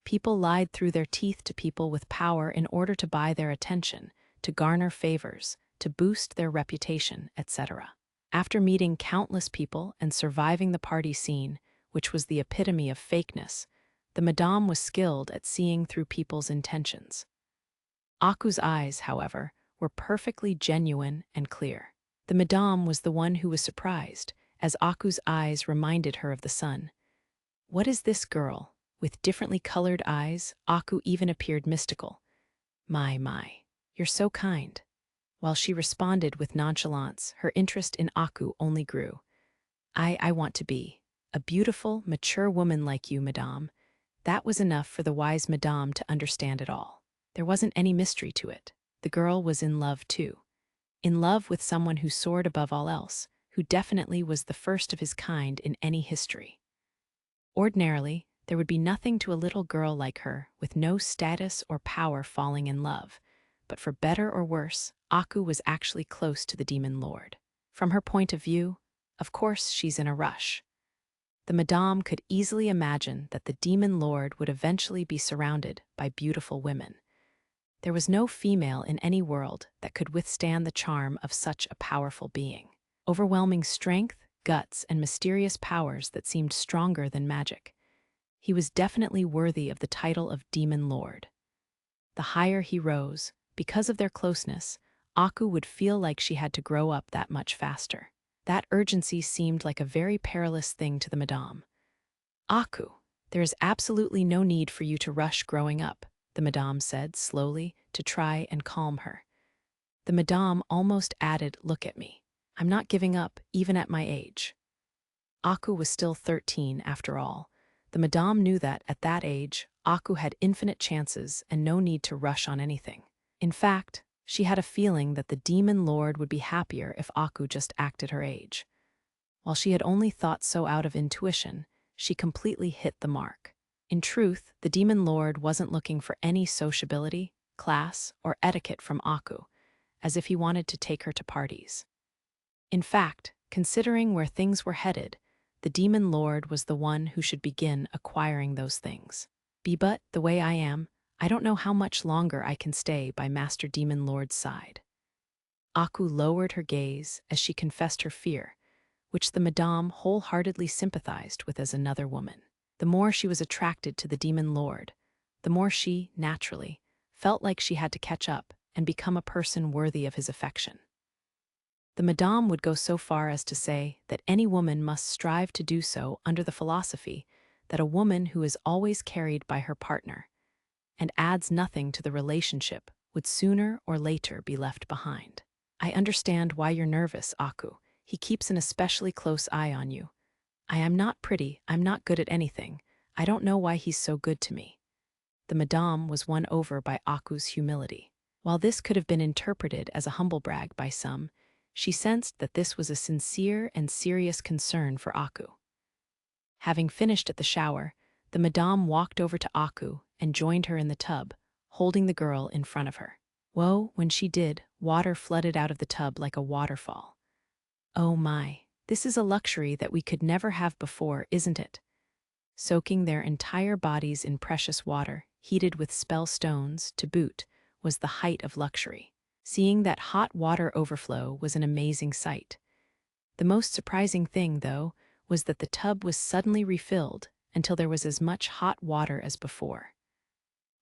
People lied through their teeth to people with power in order to buy their attention, to garner favors, to boost their reputation, etc. After meeting countless people and surviving the party scene, which was the epitome of fakeness, the Madame was skilled at seeing through people's intentions. Aku's eyes, however, were perfectly genuine and clear. The Madame was the one who was surprised, as Aku's eyes reminded her of the sun. "What is this girl?" With differently colored eyes, Aku even appeared mystical. My, you're so kind." While she responded with nonchalance, her interest in Aku only grew. I want to be a beautiful, mature woman like you, madame. That was enough for the wise madame to understand it all. There wasn't any mystery to it. The girl was in love too. In love with someone who soared above all else, who definitely was the first of his kind in any history. Ordinarily, there would be nothing to a little girl like her, with no status or power, falling in love. But for better or worse, Aku was actually close to the demon lord. From her point of view, of course she's in a rush. The madame could easily imagine that the demon lord would eventually be surrounded by beautiful women. There was no female in any world that could withstand the charm of such a powerful being. Overwhelming strength, guts, and mysterious powers that seemed stronger than magic. He was definitely worthy of the title of Demon Lord. The higher he rose, because of their closeness, Aku would feel like she had to grow up that much faster. That urgency seemed like a very perilous thing to the madame. Aku, there is absolutely no need for you to rush growing up, the madame said slowly to try and calm her. The madame almost added, look at me. I'm not giving up, even at my age. Aku was still 13 after all. The madame knew that, at that age, Aku had infinite chances and no need to rush on anything. In fact, she had a feeling that the demon lord would be happier if Aku just acted her age. While she had only thought so out of intuition, she completely hit the mark. In truth, the demon lord wasn't looking for any sociability, class, or etiquette from Aku, as if he wanted to take her to parties. In fact, considering where things were headed, the demon lord was the one who should begin acquiring those things. But, the way I am, I don't know how much longer I can stay by Master Demon Lord's side. Aku lowered her gaze as she confessed her fear, which the madame wholeheartedly sympathized with as another woman. The more she was attracted to the demon lord, the more she, naturally, felt like she had to catch up and become a person worthy of his affection. The madame would go so far as to say that any woman must strive to do so under the philosophy that a woman who is always carried by her partner and adds nothing to the relationship would sooner or later be left behind. I understand why you're nervous, Aku. He keeps an especially close eye on you. I am not pretty, I'm not good at anything. I don't know why he's so good to me. The madame was won over by Aku's humility. While this could have been interpreted as a humble brag by some, she sensed that this was a sincere and serious concern for Aku. Having finished at the shower, the madame walked over to Aku and joined her in the tub, holding the girl in front of her. Whoa, when she did, water flooded out of the tub like a waterfall. Oh my, this is a luxury that we could never have before, isn't it? Soaking their entire bodies in precious water, heated with spell stones, to boot, was the height of luxury. Seeing that hot water overflow was an amazing sight. The most surprising thing, though, was that the tub was suddenly refilled until there was as much hot water as before.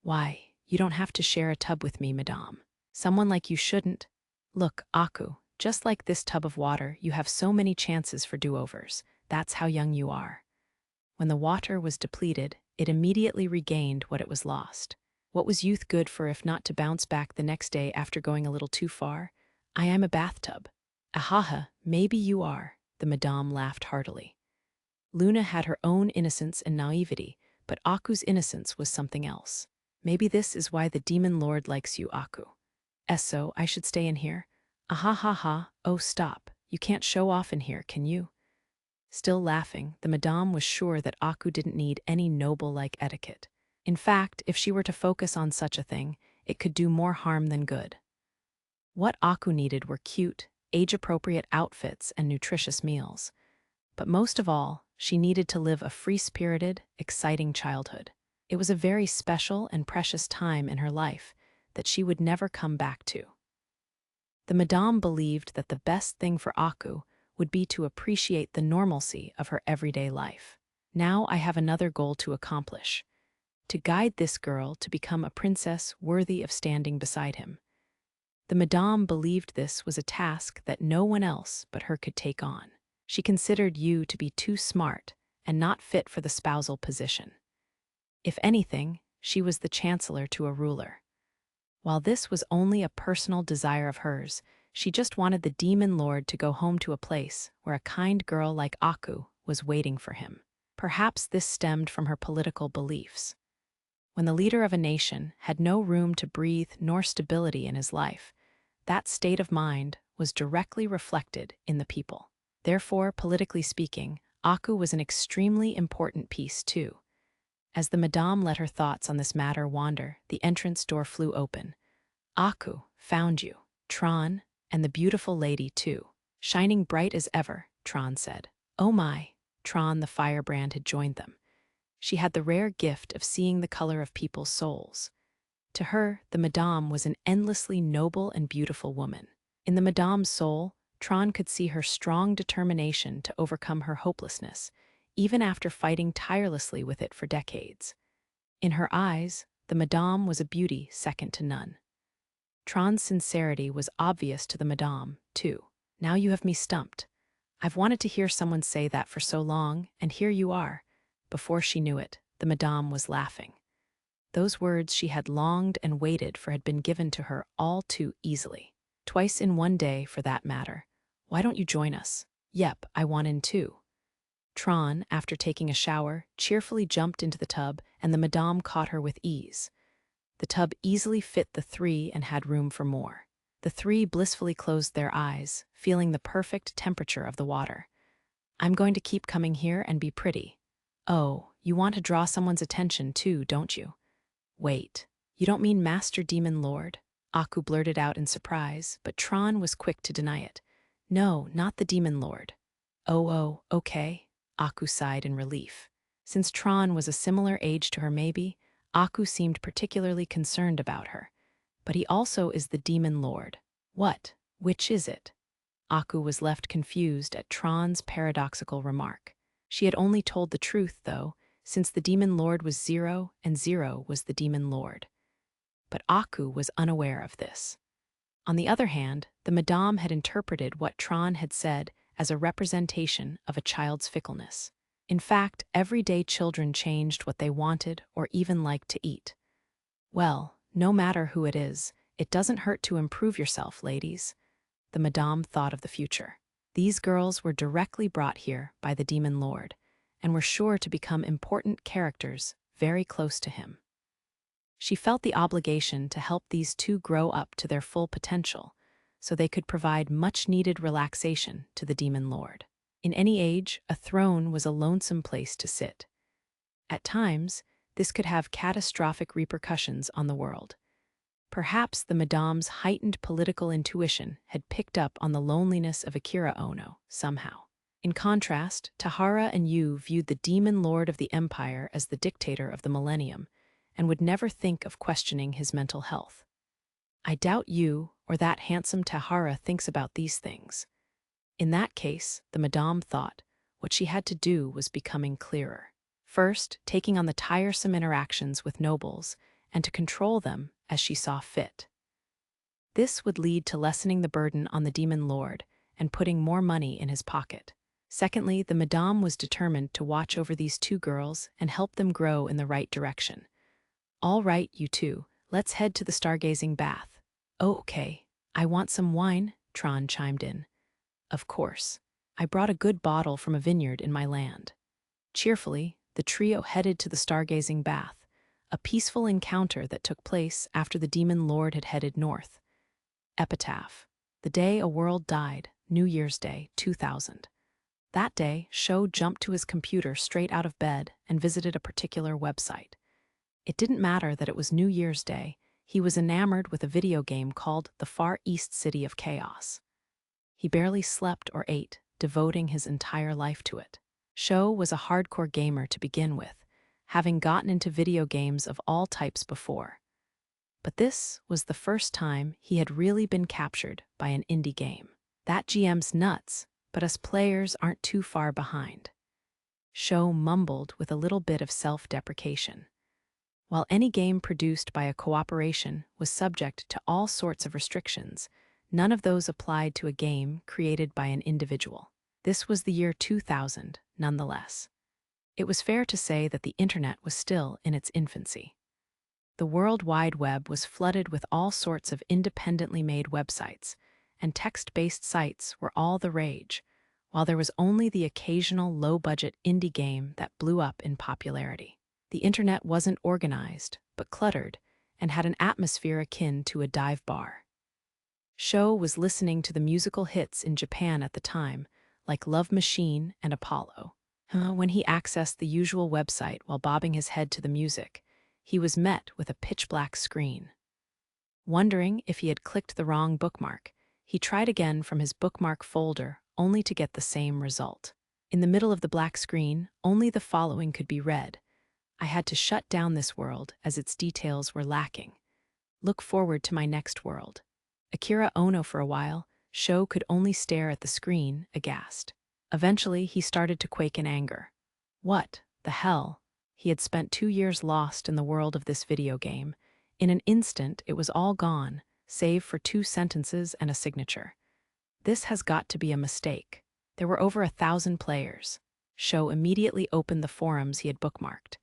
Why, you don't have to share a tub with me, madame. Someone like you shouldn't. Look, Aku, just like this tub of water, you have so many chances for do-overs. That's how young you are. When the water was depleted, it immediately regained what it was lost. What was youth good for if not to bounce back the next day after going a little too far? I am a bathtub. Ahaha, maybe you are, the madame laughed heartily. Luna had her own innocence and naivety, but Aku's innocence was something else. Maybe this is why the demon lord likes you, Aku. So, I should stay in here? Ahahaha, oh stop, you can't show off in here, can you? Still laughing, the madame was sure that Aku didn't need any noble-like etiquette. In fact, if she were to focus on such a thing, it could do more harm than good. What Aku needed were cute, age-appropriate outfits and nutritious meals. But most of all, she needed to live a free-spirited, exciting childhood. It was a very special and precious time in her life that she would never come back to. The madame believed that the best thing for Aku would be to appreciate the normalcy of her everyday life. Now I have another goal to accomplish: to guide this girl to become a princess worthy of standing beside him. The madame believed this was a task that no one else but her could take on. She considered you to be too smart and not fit for the spousal position. If anything, she was the chancellor to a ruler. While this was only a personal desire of hers, she just wanted the demon lord to go home to a place where a kind girl like Aku was waiting for him. Perhaps this stemmed from her political beliefs. When the leader of a nation had no room to breathe nor stability in his life, that state of mind was directly reflected in the people. Therefore, politically speaking, Aku was an extremely important piece too. As the Madame let her thoughts on this matter wander, the entrance door flew open. Aku, found you. Tron, and the beautiful lady too. Shining bright as ever, Tron said. Oh my, Tron the firebrand had joined them. She had the rare gift of seeing the color of people's souls. To her, the Madame was an endlessly noble and beautiful woman. In the Madame's soul, Tron could see her strong determination to overcome her hopelessness, even after fighting tirelessly with it for decades. In her eyes, the Madame was a beauty second to none. Tron's sincerity was obvious to the Madame, too. Now you have me stumped. I've wanted to hear someone say that for so long, and here you are. Before she knew it, the Madame was laughing. Those words she had longed and waited for had been given to her all too easily. Twice in one day, for that matter. Why don't you join us? Yep, I want in too. Tron, after taking a shower, cheerfully jumped into the tub, and the Madame caught her with ease. The tub easily fit the three and had room for more. The three blissfully closed their eyes, feeling the perfect temperature of the water. I'm going to keep coming here and be pretty. Oh, you want to draw someone's attention too, don't you? Wait, you don't mean Master Demon Lord? Aku blurted out in surprise, but Tron was quick to deny it. No, not the Demon Lord. Oh, okay. Aku sighed in relief. Since Tron was a similar age to her maybe, Aku seemed particularly concerned about her. But he also is the Demon Lord. What? Which is it? Aku was left confused at Tron's paradoxical remark. She had only told the truth, though, since the Demon Lord was Zero and Zero was the Demon Lord. But Aku was unaware of this. On the other hand, the Madame had interpreted what Tron had said as a representation of a child's fickleness. In fact, everyday children changed what they wanted or even liked to eat. Well, no matter who it is, it doesn't hurt to improve yourself, ladies. The Madame thought of the future. These girls were directly brought here by the Demon Lord, and were sure to become important characters very close to him. She felt the obligation to help these two grow up to their full potential, so they could provide much-needed relaxation to the Demon Lord. In any age, a throne was a lonesome place to sit. At times, this could have catastrophic repercussions on the world. Perhaps the Madame's heightened political intuition had picked up on the loneliness of Akira Ono, somehow. In contrast, Tahara and Yu viewed the Demon Lord of the Empire as the dictator of the millennium, and would never think of questioning his mental health. I doubt Yu or that handsome Tahara thinks about these things. In that case, the Madame thought, what she had to do was becoming clearer. First, taking on the tiresome interactions with nobles, and to control them as she saw fit. This would lead to lessening the burden on the Demon Lord and putting more money in his pocket. Secondly, the Madame was determined to watch over these two girls and help them grow in the right direction. All right, you two, let's head to the stargazing bath. Oh, okay. I want some wine, Tron chimed in. Of course. I brought a good bottle from a vineyard in my land. Cheerfully, the trio headed to the stargazing bath, a peaceful encounter that took place after the Demon Lord had headed north. Epitaph. The day a world died, New Year's Day, 2000. That day, Sho jumped to his computer straight out of bed and visited a particular website. It didn't matter that it was New Year's Day, he was enamored with a video game called The Far East City of Chaos. He barely slept or ate, devoting his entire life to it. Sho was a hardcore gamer to begin with, having gotten into video games of all types before. But this was the first time he had really been captured by an indie game. That GM's nuts, but us players aren't too far behind. Sho mumbled with a little bit of self-deprecation. While any game produced by a cooperation was subject to all sorts of restrictions, none of those applied to a game created by an individual. This was the year 2000, nonetheless. It was fair to say that the internet was still in its infancy. The World Wide Web was flooded with all sorts of independently made websites, and text-based sites were all the rage, while there was only the occasional low-budget indie game that blew up in popularity. The internet wasn't organized, but cluttered, and had an atmosphere akin to a dive bar. Sho was listening to the musical hits in Japan at the time, like Love Machine and Apollo. When he accessed the usual website while bobbing his head to the music, he was met with a pitch-black screen. Wondering if he had clicked the wrong bookmark, he tried again from his bookmark folder, only to get the same result. In the middle of the black screen, only the following could be read. I had to shut down this world as its details were lacking. Look forward to my next world. Akira Ono for a while, Sho could only stare at the screen, aghast. Eventually, he started to quake in anger. What the hell? He had spent 2 years lost in the world of this video game. In an instant, it was all gone, save for 2 sentences and a signature. This has got to be a mistake. There were over 1,000 players. Sho immediately opened the forums he had bookmarked.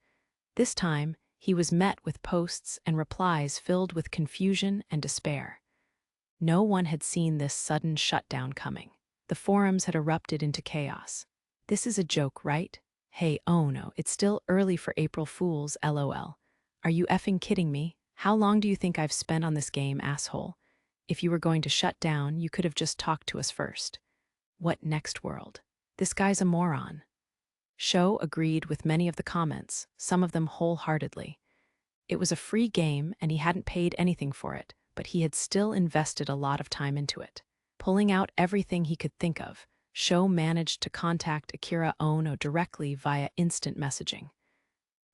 This time, he was met with posts and replies filled with confusion and despair. No one had seen this sudden shutdown coming. The forums had erupted into chaos. This is a joke, right? Hey, oh no, it's still early for April Fools, lol. Are you effing kidding me? How long do you think I've spent on this game, asshole? If you were going to shut down, you could have just talked to us first. What next world? This guy's a moron. Sho agreed with many of the comments, some of them wholeheartedly. It was a free game and he hadn't paid anything for it, but he had still invested a lot of time into it. Pulling out everything he could think of, Sho managed to contact Akira Ono directly via instant messaging.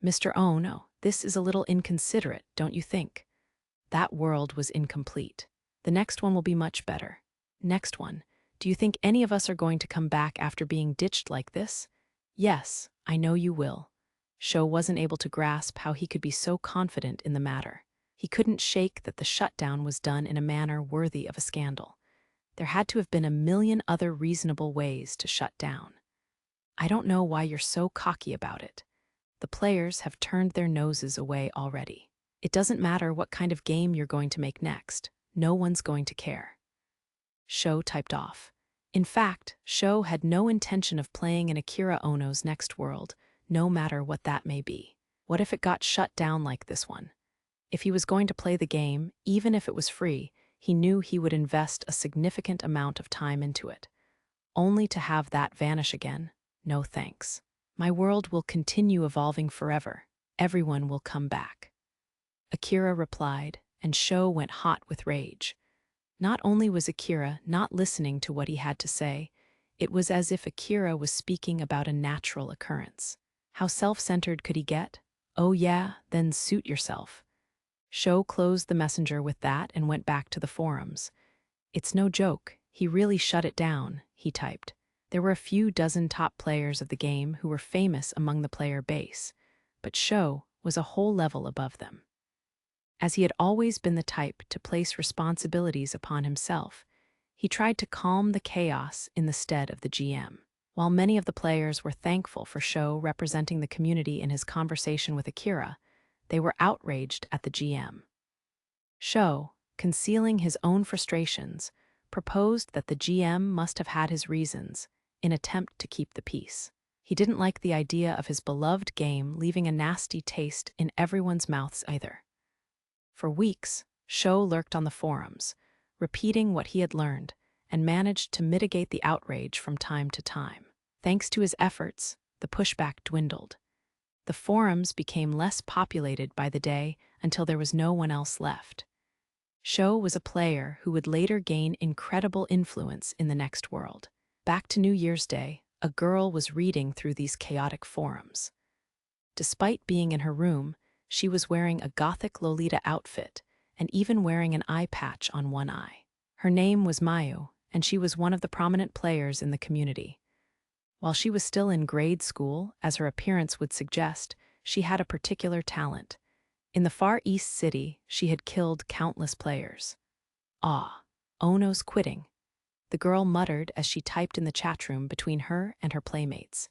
Mr. Ono, this is a little inconsiderate, don't you think? That world was incomplete. The next one will be much better. Next one, do you think any of us are going to come back after being ditched like this? Yes, I know you will. Sho wasn't able to grasp how he could be so confident in the matter. He couldn't shake that the shutdown was done in a manner worthy of a scandal. There had to have been a million other reasonable ways to shut down. I don't know why you're so cocky about it. The players have turned their noses away already. It doesn't matter what kind of game you're going to make next. No one's going to care. Sho typed off. In fact, Sho had no intention of playing in Akira Ono's next world, no matter what that may be. What if it got shut down like this one? If he was going to play the game, even if it was free, he knew he would invest a significant amount of time into it. Only to have that vanish again? No thanks. My world will continue evolving forever. Everyone will come back. Akira replied, and Sho went hot with rage. Not only was Akira not listening to what he had to say, it was as if Akira was speaking about a natural occurrence. How self-centered could he get? Oh yeah, then suit yourself. Sho closed the messenger with that and went back to the forums. It's no joke, he really shut it down, he typed. There were a few dozen top players of the game who were famous among the player base, but Sho was a whole level above them. As he had always been the type to place responsibilities upon himself, he tried to calm the chaos in the stead of the GM. While many of the players were thankful for Sho representing the community in his conversation with Akira, they were outraged at the GM. Sho, concealing his own frustrations, proposed that the GM must have had his reasons in attempt to keep the peace. He didn't like the idea of his beloved game leaving a nasty taste in everyone's mouths either. For weeks, Sho lurked on the forums, repeating what he had learned, and managed to mitigate the outrage from time to time. Thanks to his efforts, the pushback dwindled. The forums became less populated by the day until there was no one else left. Sho was a player who would later gain incredible influence in the next world. Back to New Year's Day, a girl was reading through these chaotic forums. Despite being in her room, she was wearing a gothic Lolita outfit and even wearing an eye patch on one eye. Her name was Mayu, and she was one of the prominent players in the community. While she was still in grade school, as her appearance would suggest, she had a particular talent. In the Far East City, she had killed countless players. Ah, Ono's quitting. The girl muttered as she typed in the chat room between her and her playmates.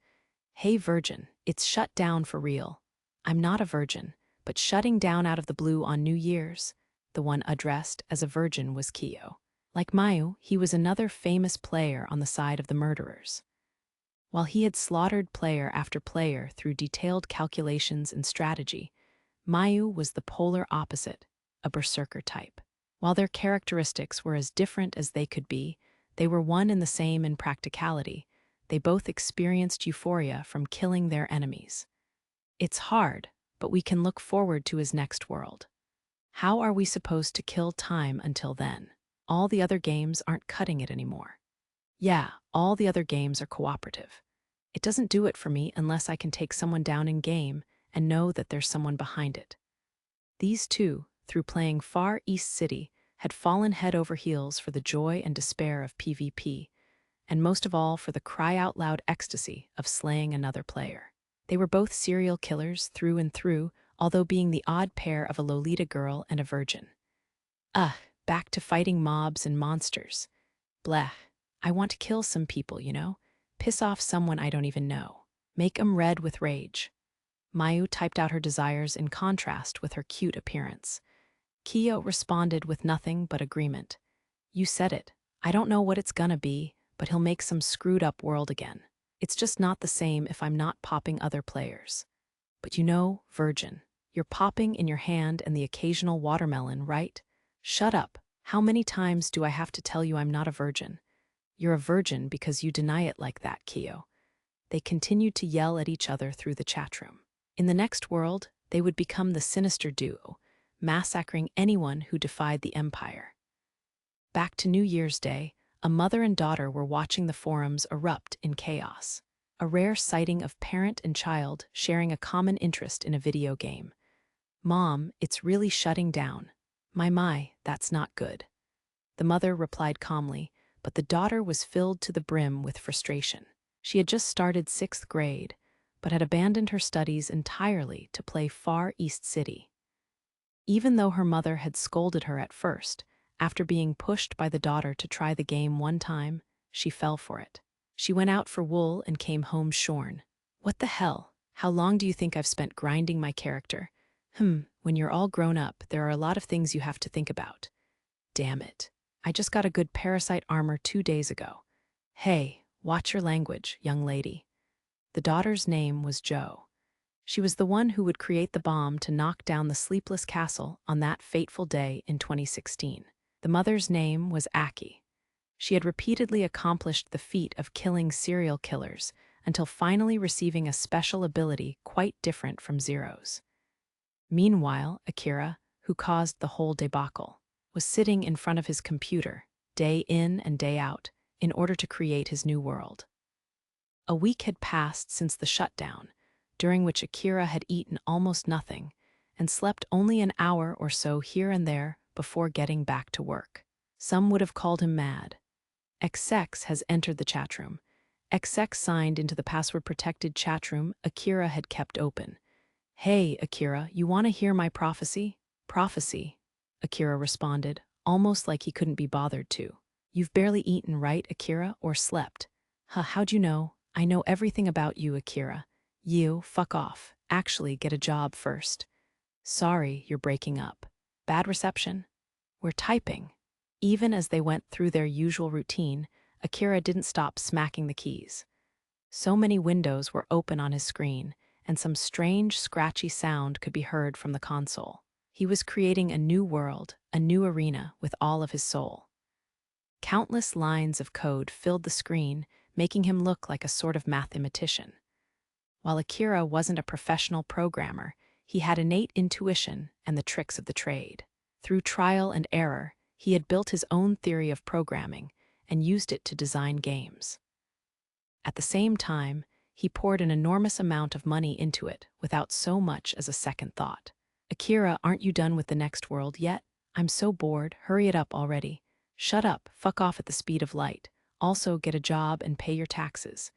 Hey virgin, it's shut down for real. I'm not a virgin, but shutting down out of the blue on New Year's, the one addressed as a virgin was Kyo. Like Mayu, he was another famous player on the side of the murderers. While he had slaughtered player after player through detailed calculations and strategy, Mayu was the polar opposite, a berserker type. While their characteristics were as different as they could be, they were one and the same in practicality. They both experienced euphoria from killing their enemies. It's hard, but we can look forward to his next world. How are we supposed to kill time until then? All the other games aren't cutting it anymore. Yeah, all the other games are cooperative. It doesn't do it for me unless I can take someone down in game and know that there's someone behind it. These two, through playing Far East City, had fallen head over heels for the joy and despair of PvP, and most of all for the cry-out-loud ecstasy of slaying another player. They were both serial killers through and through, although being the odd pair of a Lolita girl and a virgin. Back to fighting mobs and monsters. Blech. I want to kill some people, you know? Piss off someone I don't even know. Make 'em red with rage. Mayu typed out her desires in contrast with her cute appearance. Kyo responded with nothing but agreement. You said it. I don't know what it's gonna be, but he'll make some screwed-up world again. It's just not the same if I'm not popping other players. But you know, virgin, you're popping in your hand and the occasional watermelon, right? Shut up. How many times do I have to tell you I'm not a virgin? You're a virgin because you deny it like that, Kyo. They continued to yell at each other through the chat room. In the next world, they would become the sinister duo, massacring anyone who defied the Empire. Back to New Year's Day, a mother and daughter were watching the forums erupt in chaos. A rare sighting of parent and child sharing a common interest in a video game. Mom, it's really shutting down. My, that's not good. The mother replied calmly, but the daughter was filled to the brim with frustration. She had just started 6th grade, but had abandoned her studies entirely to play Far East City. Even though her mother had scolded her at first, after being pushed by the daughter to try the game one time, she fell for it. She went out for wool and came home shorn. What the hell? How long do you think I've spent grinding my character? When you're all grown up, there are a lot of things you have to think about. Damn it. I just got a good parasite armor 2 days ago. Hey, watch your language, young lady. The daughter's name was Jo. She was the one who would create the bomb to knock down the sleepless castle on that fateful day in 2016. The mother's name was Aki. She had repeatedly accomplished the feat of killing serial killers until finally receiving a special ability quite different from Zero's. Meanwhile, Akira, who caused the whole debacle, was sitting in front of his computer, day in and day out, in order to create his new world. A week had passed since the shutdown, during which Akira had eaten almost nothing and slept only an hour or so here and there before getting back to work. Some would have called him mad. XX has entered the chat room. XX signed into the password-protected chat room Akira had kept open. Hey, Akira, you want to hear my prophecy? Prophecy, Akira responded, almost like he couldn't be bothered to. You've barely eaten, right, Akira, or slept? How'd you know? I know everything about you, Akira. You, fuck off. Actually, get a job first. Sorry, you're breaking up. Bad reception? We're typing. Even as they went through their usual routine, Akira didn't stop smacking the keys. So many windows were open on his screen, and some strange, scratchy sound could be heard from the console. He was creating a new world, a new arena with all of his soul. Countless lines of code filled the screen, making him look like a sort of mathematician. While Akira wasn't a professional programmer, he had innate intuition and the tricks of the trade. Through trial and error, he had built his own theory of programming and used it to design games. At the same time, he poured an enormous amount of money into it without so much as a second thought. Akira, aren't you done with the next world yet? I'm so bored, hurry it up already. Shut up, fuck off at the speed of light. Also, get a job and pay your taxes.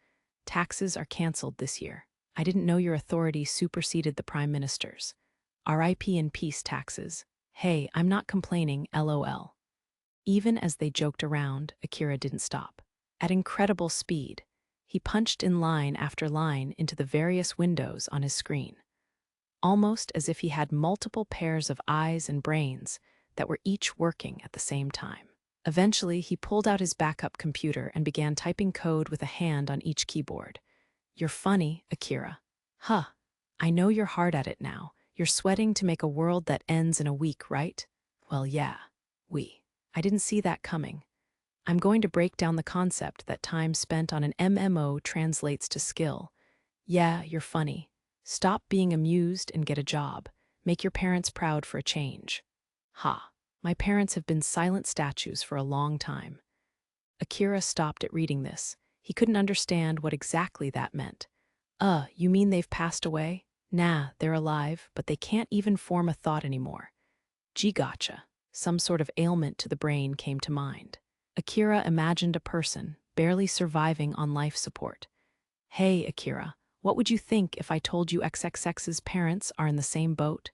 Taxes are cancelled this year. I didn't know your authority superseded the Prime Minister's. R.I.P. in peace, taxes. Hey, I'm not complaining, LOL. Even as they joked around, Akira didn't stop. At incredible speed, he punched in line after line into the various windows on his screen. almost as if he had multiple pairs of eyes and brains that were each working at the same time. Eventually, he pulled out his backup computer and began typing code with a hand on each keyboard. "You're funny, Akira. Huh. I know you're hard at it now. You're sweating to make a world that ends in a week, right? Well, yeah. I didn't see that coming. I'm going to break down the concept that time spent on an MMO translates to skill. Yeah, you're funny. Stop being amused and get a job. Make your parents proud for a change." Ha. My parents have been silent statues for a long time. Akira stopped at reading this. He couldn't understand what exactly that meant. You mean they've passed away? Nah, they're alive, but they can't even form a thought anymore. Gee, gotcha. Some sort of ailment to the brain came to mind. Akira imagined a person, barely surviving on life support. Hey, Akira, what would you think if I told you XXX's parents are in the same boat?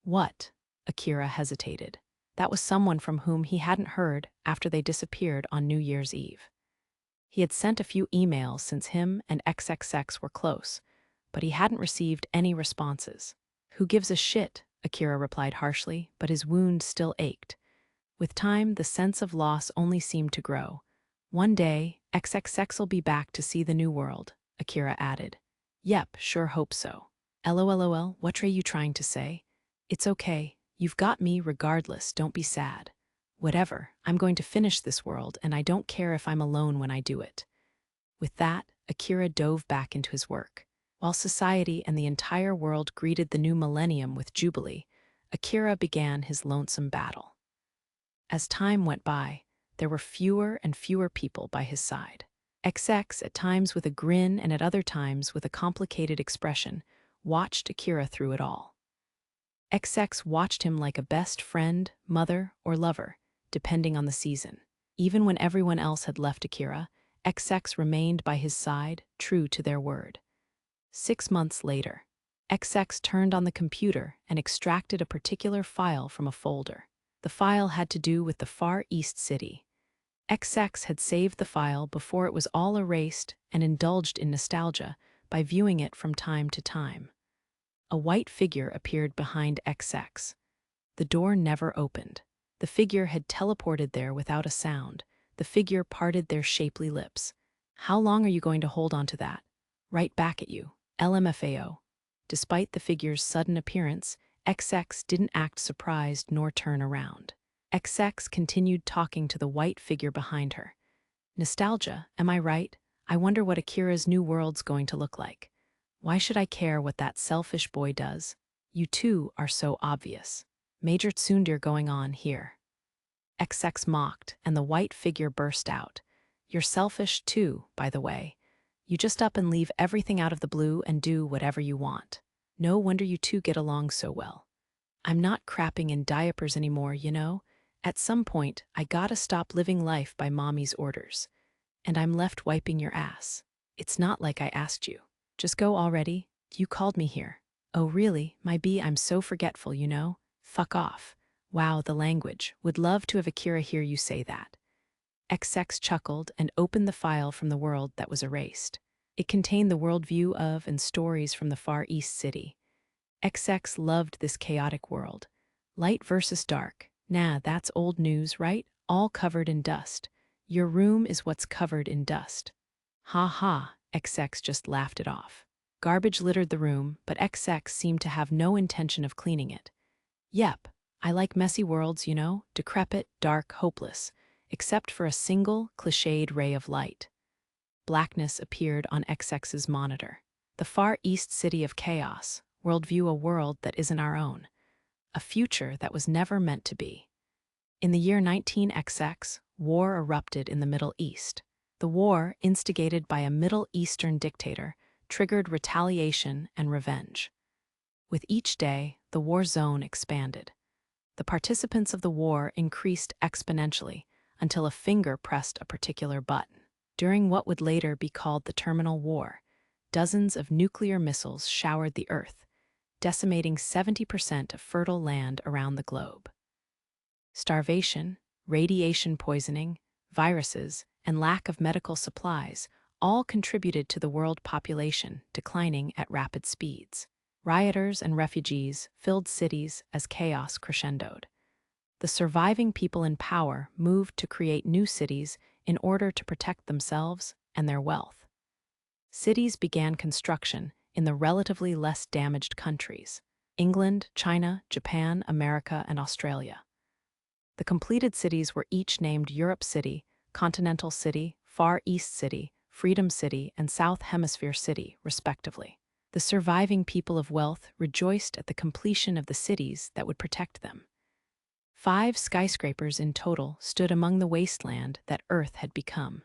What? Akira hesitated. That was someone from whom he hadn't heard after they disappeared on New Year's Eve. He had sent a few emails since him and XXX were close, but he hadn't received any responses. Who gives a shit? Akira replied harshly, but his wound still ached. With time, the sense of loss only seemed to grow. One day, XXX'll be back to see the new world, Akira added. Yep, sure hope so. LOLOL, what are you trying to say? It's okay. You've got me regardless, don't be sad. Whatever, I'm going to finish this world, and I don't care if I'm alone when I do it. With that, Akira dove back into his work. While society and the entire world greeted the new millennium with jubilee, Akira began his lonesome battle. As time went by, there were fewer and fewer people by his side. XX, at times with a grin and at other times with a complicated expression, watched Akira through it all. XX watched him like a best friend, mother, or lover, depending on the season. Even when everyone else had left Akira, XX remained by his side, true to their word. 6 months later, XX turned on the computer and extracted a particular file from a folder. The file had to do with the Far East City. XX had saved the file before it was all erased and indulged in nostalgia by viewing it from time to time. A white figure appeared behind XX. The door never opened. The figure had teleported there without a sound. The figure parted their shapely lips. How long are you going to hold on to that? Right back at you. LMFAO. Despite the figure's sudden appearance, XX didn't act surprised nor turn around. XX continued talking to the white figure behind her. Nostalgia, am I right? I wonder what Akira's new world's going to look like. Why should I care what that selfish boy does? You two are so obvious. Major tsundere going on here. XX mocked, and the white figure burst out. You're selfish too, by the way. You just up and leave everything out of the blue and do whatever you want. No wonder you two get along so well. I'm not crapping in diapers anymore, you know? At some point, I gotta stop living life by mommy's orders. And I'm left wiping your ass. It's not like I asked you. Just go already. You called me here. Oh really, my bee, I'm so forgetful, you know? Fuck off. Wow, the language. Would love to have Akira hear you say that. XX chuckled and opened the file from the world that was erased. It contained the worldview of and stories from the Far East City. XX loved this chaotic world. Light versus dark. Nah, that's old news, right? All covered in dust. Your room is what's covered in dust. Ha ha, XX just laughed it off. Garbage littered the room, but XX seemed to have no intention of cleaning it. Yep, I like messy worlds, you know, decrepit, dark, hopeless, except for a single, cliched ray of light. Blackness appeared on XX's monitor. The Far East City of Chaos, worldview a world that isn't our own. A future that was never meant to be. In the year 19XX, war erupted in the Middle East. The war, instigated by a Middle Eastern dictator, triggered retaliation and revenge. With each day, the war zone expanded. The participants of the war increased exponentially until a finger pressed a particular button. During what would later be called the Terminal War, dozens of nuclear missiles showered the Earth, decimating 70% of fertile land around the globe. Starvation, radiation poisoning, viruses, and lack of medical supplies all contributed to the world population declining at rapid speeds. Rioters and refugees filled cities as chaos crescendoed. The surviving people in power moved to create new cities in order to protect themselves and their wealth. Cities began construction in the relatively less damaged countries: England, China, Japan, America, and Australia. The completed cities were each named Europe City, Continental City, Far East City, Freedom City, and South Hemisphere City, respectively. The surviving people of wealth rejoiced at the completion of the cities that would protect them. 5 skyscrapers in total stood among the wasteland that Earth had become.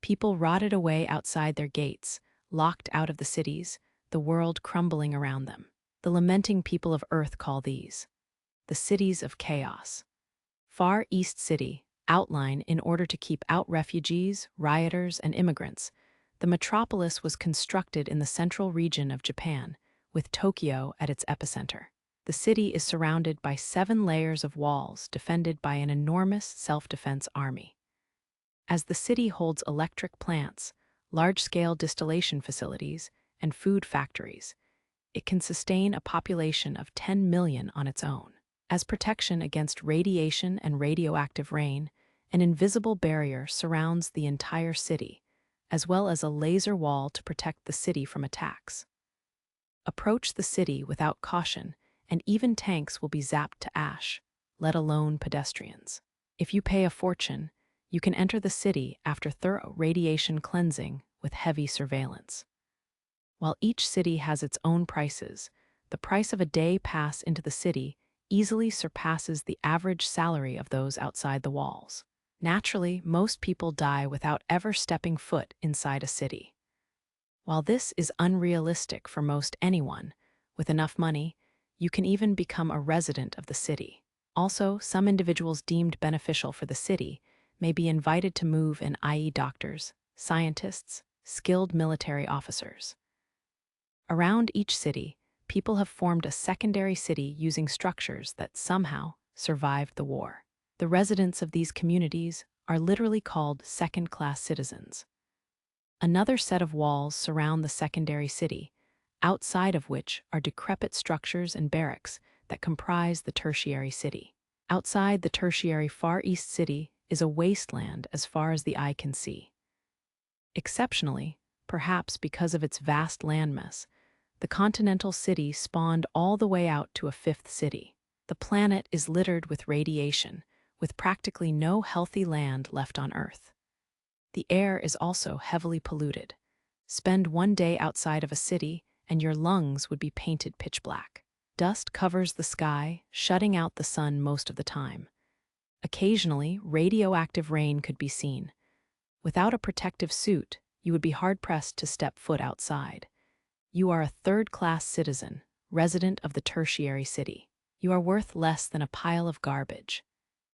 People rotted away outside their gates, locked out of the cities, the world crumbling around them. The lamenting people of Earth call these the cities of chaos. Far East City, outline in order to keep out refugees, rioters, and immigrants. The metropolis was constructed in the central region of Japan, with Tokyo at its epicenter. The city is surrounded by 7 layers of walls defended by an enormous self-defense army. As the city holds electric plants, large-scale distillation facilities, and food factories, it can sustain a population of 10 million on its own. As protection against radiation and radioactive rain, an invisible barrier surrounds the entire city, as well as a laser wall to protect the city from attacks. Approach the city without caution, and even tanks will be zapped to ash, let alone pedestrians. If you pay a fortune, you can enter the city after thorough radiation cleansing with heavy surveillance. While each city has its own prices, the price of a day pass into the city easily surpasses the average salary of those outside the walls. Naturally, most people die without ever stepping foot inside a city. While this is unrealistic for most anyone, with enough money, you can even become a resident of the city. Also, some individuals deemed beneficial for the city may be invited to move in, i.e., doctors, scientists, skilled military officers. Around each city, people have formed a secondary city using structures that somehow survived the war. The residents of these communities are literally called second-class citizens. Another set of walls surround the secondary city, outside of which are decrepit structures and barracks that comprise the tertiary city. Outside the tertiary Far East City is a wasteland as far as the eye can see. Exceptionally, perhaps because of its vast landmass, the continental city spawned all the way out to a 5th city. The planet is littered with radiation, with practically no healthy land left on Earth. The air is also heavily polluted. Spend one day outside of a city, and your lungs would be painted pitch black. Dust covers the sky, shutting out the sun most of the time. Occasionally, radioactive rain could be seen. Without a protective suit, you would be hard-pressed to step foot outside. You are a third-class citizen, resident of the tertiary city. You are worth less than a pile of garbage.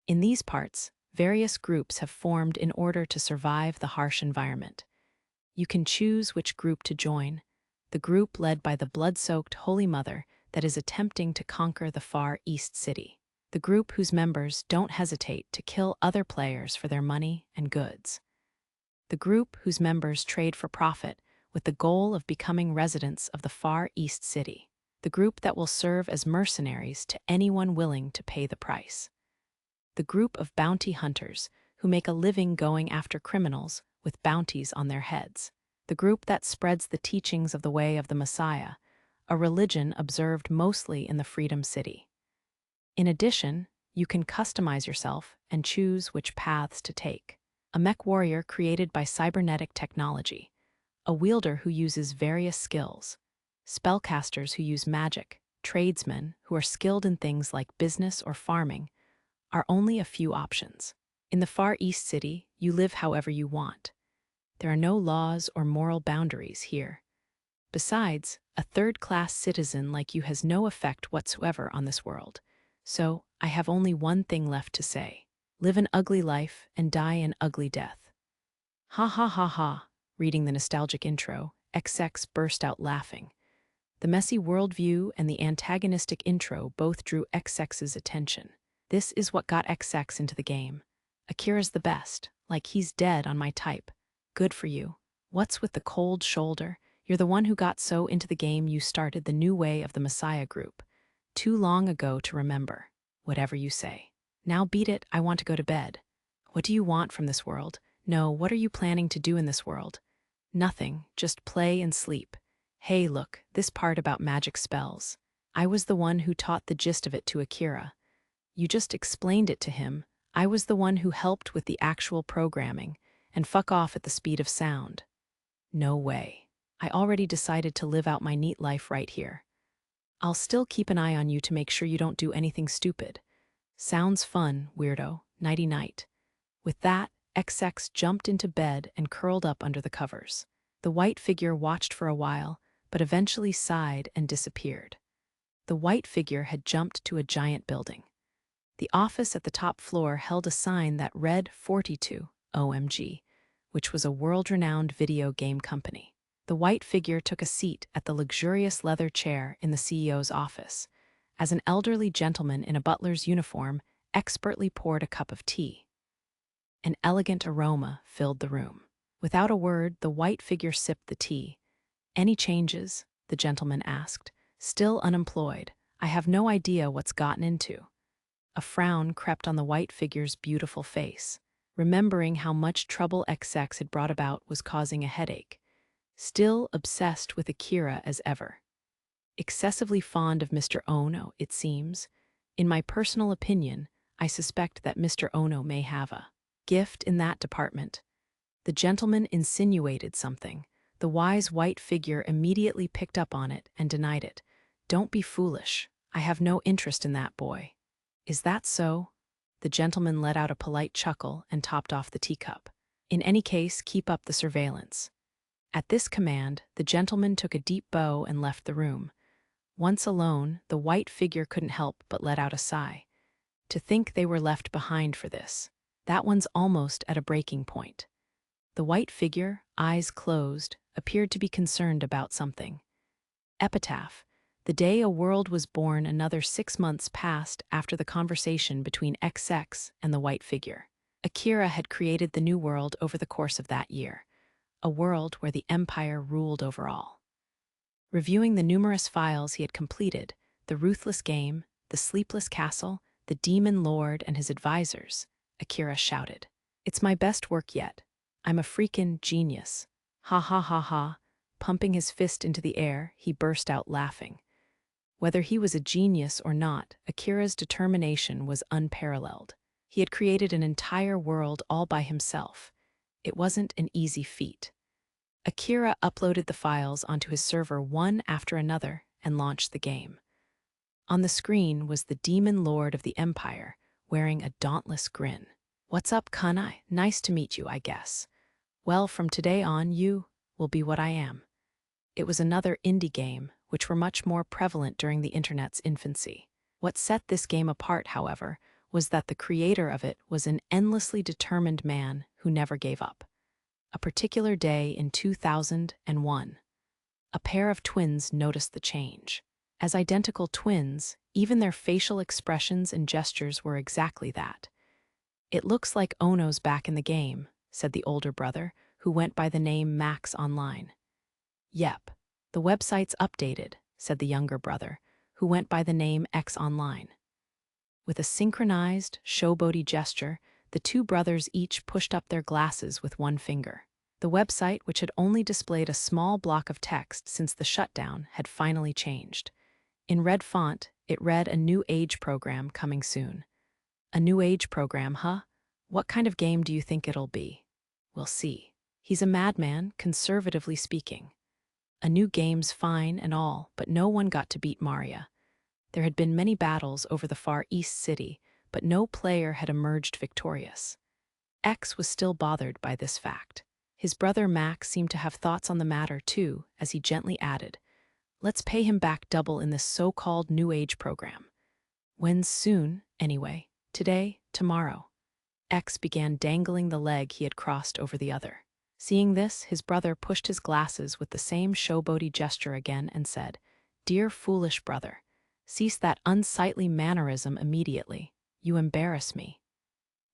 In these parts, various groups have formed in order to survive the harsh environment. You can choose which group to join, the group led by the blood-soaked Holy Mother that is attempting to conquer the Far East City, the group whose members don't hesitate to kill other players for their money and goods, the group whose members trade for profit with the goal of becoming residents of the Far East City, the group that will serve as mercenaries to anyone willing to pay the price, the group of bounty hunters who make a living going after criminals with bounties on their heads, the group that spreads the teachings of the way of the Messiah, a religion observed mostly in the Freedom City. In addition, you can customize yourself and choose which paths to take. A mech warrior created by cybernetic technology, a wielder who uses various skills, spellcasters who use magic, tradesmen who are skilled in things like business or farming, are only a few options. In the Far East City, you live however you want. There are no laws or moral boundaries here. Besides, a third-class citizen like you has no effect whatsoever on this world. So, I have only one thing left to say. Live an ugly life and die an ugly death. Ha ha ha ha. Reading the nostalgic intro, XX burst out laughing. The messy worldview and the antagonistic intro both drew XX's attention. This is what got XX into the game. Akira's the best, like he's dead on my type. Good for you. What's with the cold shoulder? You're the one who got so into the game you started the new way of the Messiah group. Too long ago to remember. Whatever you say. Now beat it, I want to go to bed. What do you want from this world? No, what are you planning to do in this world? Nothing, just play and sleep. Hey, look, this part about magic spells. I was the one who taught the gist of it to Akira. You just explained it to him. I was the one who helped with the actual programming, and fuck off at the speed of sound. No way. I already decided to live out my neat life right here. I'll still keep an eye on you to make sure you don't do anything stupid. Sounds fun, weirdo. Nighty-night. With that, XX jumped into bed and curled up under the covers. The white figure watched for a while, but eventually sighed and disappeared. The white figure had jumped to a giant building. The office at the top floor held a sign that read 42, OMG, which was a world-renowned video game company. The white figure took a seat at the luxurious leather chair in the CEO's office, as an elderly gentleman in a butler's uniform expertly poured a cup of tea. An elegant aroma filled the room. Without a word, the white figure sipped the tea. Any changes? The gentleman asked. Still unemployed. I have no idea what's gotten into. A frown crept on the white figure's beautiful face. Remembering how much trouble XX had brought about was causing a headache. Still obsessed with Akira as ever. Excessively fond of Mr. Ono, it seems. In my personal opinion, I suspect that Mr. Ono may have a gift in that department. The gentleman insinuated something. The wise white figure immediately picked up on it and denied it. Don't be foolish. I have no interest in that boy. Is that so? The gentleman let out a polite chuckle and topped off the teacup. In any case, keep up the surveillance. At this command, the gentleman took a deep bow and left the room. Once alone, the white figure couldn't help but let out a sigh. To think they were left behind for this. That one's almost at a breaking point. The white figure, eyes closed, appeared to be concerned about something. Epitaph. The day a world was born, another 6 months passed after the conversation between XX and the white figure. Akira had created the new world over the course of that year, a world where the Empire ruled over all. Reviewing the numerous files he had completed, the ruthless game, the sleepless castle, the demon lord and his advisors, Akira shouted, "It's my best work yet. I'm a freakin' genius. Ha ha ha ha." Pumping his fist into the air, he burst out laughing. Whether he was a genius or not, Akira's determination was unparalleled. He had created an entire world all by himself. It wasn't an easy feat. Akira uploaded the files onto his server one after another and launched the game. On the screen was the demon lord of the Empire, wearing a dauntless grin. "What's up, Kunai? Nice to meet you, I guess. Well, from today on, you will be what I am." It was another indie game, which were much more prevalent during the internet's infancy. What set this game apart, however, was that the creator of it was an endlessly determined man who never gave up. A particular day in 2001, a pair of twins noticed the change. As identical twins, even their facial expressions and gestures were exactly that. "It looks like Ono's back in the game," said the older brother, who went by the name Max Online. "Yep, the website's updated," said the younger brother, who went by the name X Online. With a synchronized, showboaty gesture, the two brothers each pushed up their glasses with one finger. The website, which had only displayed a small block of text since the shutdown, had finally changed. In red font, it read a new age program coming soon. A new age program, huh? What kind of game do you think it'll be? We'll see. He's a madman, conservatively speaking. A new game's fine and all, but no one got to beat Maria. There had been many battles over the Far East City, but no player had emerged victorious. X was still bothered by this fact. His brother Max seemed to have thoughts on the matter too, as he gently added, "Let's pay him back double in this so-called New Age program." "When's soon, anyway? Today? Tomorrow?" X began dangling the leg he had crossed over the other. Seeing this, his brother pushed his glasses with the same showboaty gesture again and said, "Dear foolish brother, cease that unsightly mannerism immediately. You embarrass me.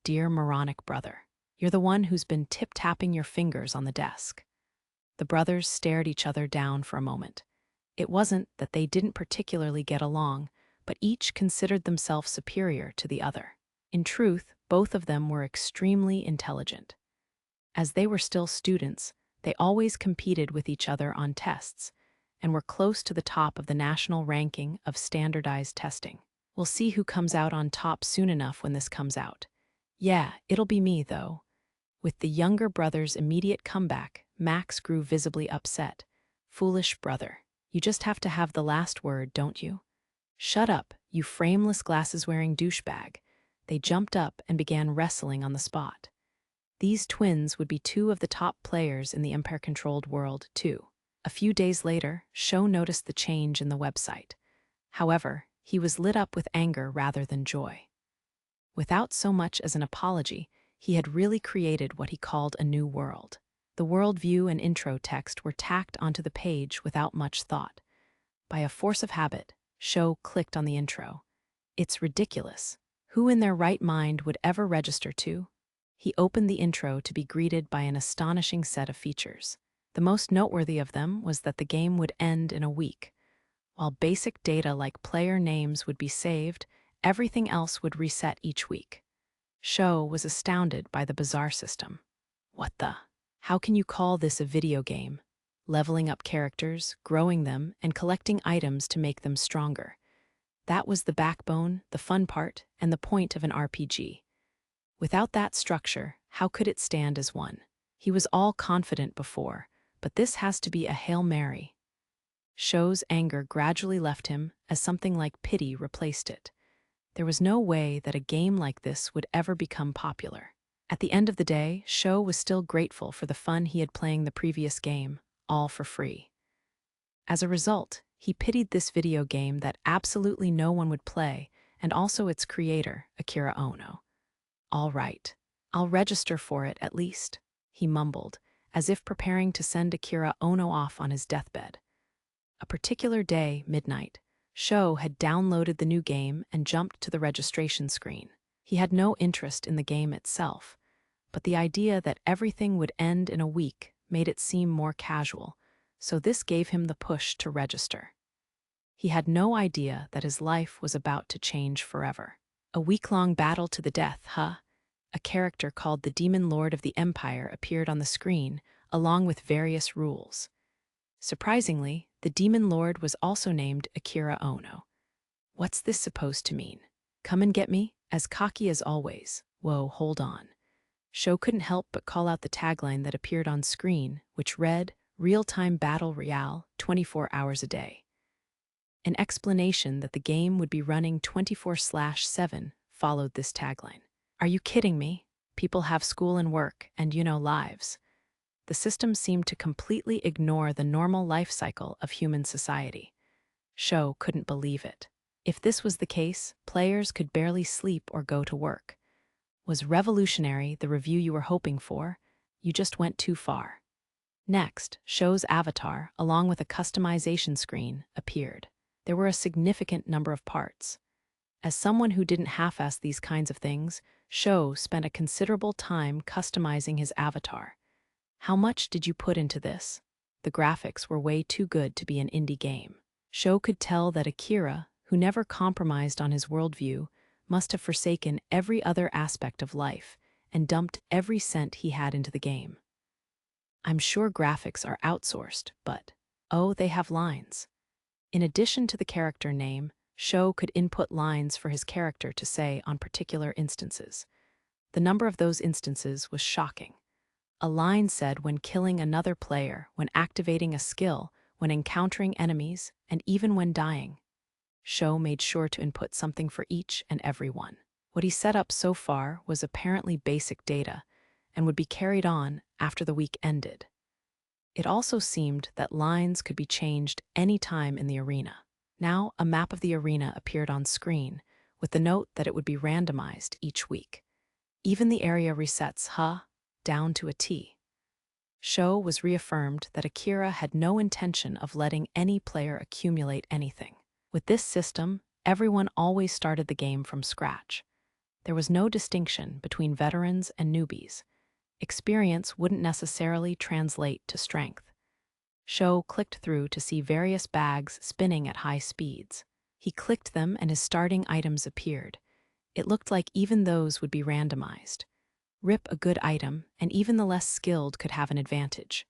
Dear moronic brother, you're the one who's been tip-tapping your fingers on the desk." The brothers stared each other down for a moment. It wasn't that they didn't particularly get along, but each considered themselves superior to the other. In truth, both of them were extremely intelligent. As they were still students, they always competed with each other on tests and were close to the top of the national ranking of standardized testing. We'll see who comes out on top soon enough when this comes out. Yeah, it'll be me, though. With the younger brother's immediate comeback, Max grew visibly upset. Foolish brother. You just have to have the last word, don't you? Shut up, you frameless glasses-wearing douchebag. They jumped up and began wrestling on the spot. These twins would be two of the top players in the Empire-controlled world, too. A few days later, Sho noticed the change in the website. However, he was lit up with anger rather than joy. Without so much as an apology, he had really created what he called a new world. The world view and intro text were tacked onto the page without much thought. By a force of habit, Sho clicked on the intro. It's ridiculous. Who in their right mind would ever register to? He opened the intro to be greeted by an astonishing set of features. The most noteworthy of them was that the game would end in a week. While basic data like player names would be saved, everything else would reset each week. Sho was astounded by the bizarre system. What the? How can you call this a video game? Leveling up characters, growing them, and collecting items to make them stronger. That was the backbone, the fun part, and the point of an RPG. Without that structure, how could it stand as one? He was all confident before, but this has to be a Hail Mary. Sho's anger gradually left him as something like pity replaced it. There was no way that a game like this would ever become popular. At the end of the day, Sho was still grateful for the fun he had playing the previous game, all for free. As a result, he pitied this video game that absolutely no one would play, and also its creator, Akira Ono. All right, I'll register for it at least, he mumbled, as if preparing to send Akira Ono off on his deathbed. A particular day, midnight, Sho had downloaded the new game and jumped to the registration screen. He had no interest in the game itself, but the idea that everything would end in a week made it seem more casual, so this gave him the push to register. He had no idea that his life was about to change forever. A week-long battle to the death, huh? A character called the Demon Lord of the Empire appeared on the screen, along with various rules. Surprisingly, the Demon Lord was also named Akira Ono. What's this supposed to mean? Come and get me? As cocky as always. Whoa, hold on. Sho couldn't help but call out the tagline that appeared on screen, which read, Real-time Battle Royale, 24 hours a day. An explanation that the game would be running 24/7 followed this tagline. Are you kidding me? People have school and work, and lives. The system seemed to completely ignore the normal life cycle of human society. Sho couldn't believe it. If this was the case, players could barely sleep or go to work. Was revolutionary the review you were hoping for? You just went too far. Next, Sho's avatar, along with a customization screen, appeared. There were a significant number of parts. As someone who didn't half-ass these kinds of things, Sho spent a considerable time customizing his avatar. How much did you put into this? The graphics were way too good to be an indie game. Sho could tell that Akira, who never compromised on his worldview, must have forsaken every other aspect of life and dumped every cent he had into the game. I'm sure graphics are outsourced, but, oh, they have lines. In addition to the character name, Sho could input lines for his character to say on particular instances. The number of those instances was shocking. A line said when killing another player, when activating a skill, when encountering enemies, and even when dying. Sho made sure to input something for each and every one. What he set up so far was apparently basic data and would be carried on after the week ended. It also seemed that lines could be changed any time in the arena. Now, a map of the arena appeared on screen, with the note that it would be randomized each week. Even the area resets, down to a T. Sho was reaffirmed that Akira had no intention of letting any player accumulate anything. With this system, everyone always started the game from scratch. There was no distinction between veterans and newbies. Experience wouldn't necessarily translate to strength. Sho clicked through to see various bags spinning at high speeds. He clicked them and his starting items appeared. It looked like even those would be randomized. Rip a good item, and even the less skilled could have an advantage.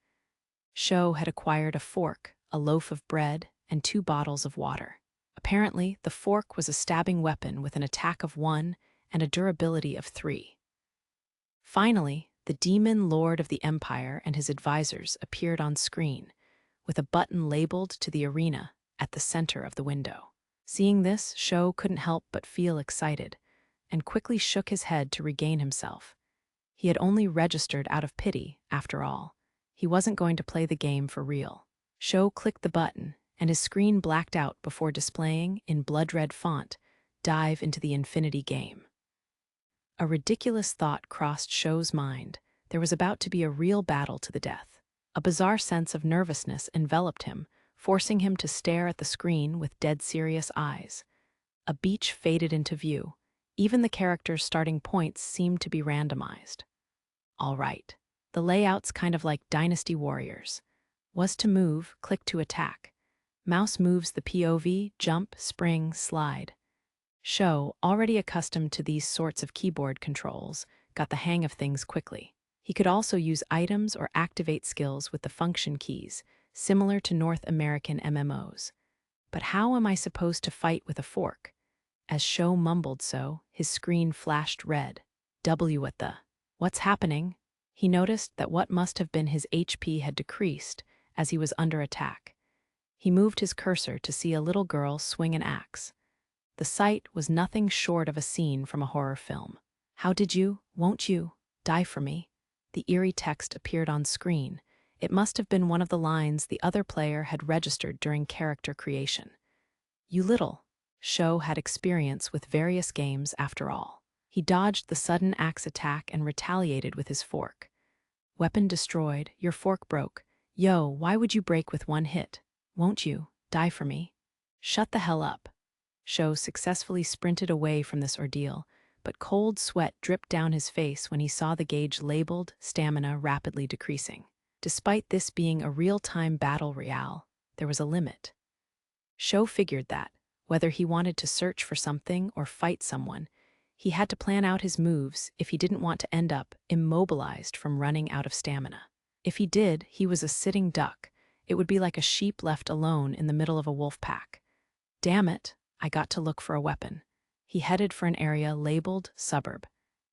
Sho had acquired a fork, a loaf of bread, and 2 bottles of water. Apparently, the fork was a stabbing weapon with an attack of 1 and a durability of 3. Finally, the demon lord of the empire and his advisors appeared on screen, with a button labeled to the arena at the center of the window. Seeing this, Sho couldn't help but feel excited, and quickly shook his head to regain himself. He had only registered out of pity, after all. He wasn't going to play the game for real. Sho clicked the button, and his screen blacked out before displaying, in blood-red font, "Dive into the Infinity Game." A ridiculous thought crossed Sho's mind. There was about to be a real battle to the death. A bizarre sense of nervousness enveloped him, forcing him to stare at the screen with dead-serious eyes. A beach faded into view. Even the characters' starting points seemed to be randomized. All right. The layout's kind of like Dynasty Warriors. Was to move, click to attack. Mouse moves the POV, jump, spring, slide. Sho, already accustomed to these sorts of keyboard controls, got the hang of things quickly. He could also use items or activate skills with the function keys, similar to North American MMOs. But how am I supposed to fight with a fork? As Sho mumbled so, his screen flashed red. W at the... What's happening? He noticed that what must have been his HP had decreased as he was under attack. He moved his cursor to see a little girl swing an axe. The sight was nothing short of a scene from a horror film. "How did you, won't you, die for me?" The eerie text appeared on screen. It must have been one of the lines the other player had registered during character creation. You little. Sho had experience with various games after all. He dodged the sudden axe attack and retaliated with his fork. Weapon destroyed, your fork broke. Yo, why would you break with 1 hit? Won't you, die for me? Shut the hell up. Sho successfully sprinted away from this ordeal, but cold sweat dripped down his face when he saw the gauge labeled stamina rapidly decreasing. Despite this being a real-time battle royale, there was a limit. Sho figured that, whether he wanted to search for something or fight someone, he had to plan out his moves if he didn't want to end up immobilized from running out of stamina. If he did, he was a sitting duck. It would be like a sheep left alone in the middle of a wolf pack. Damn it, I got to look for a weapon. He headed for an area labeled suburb.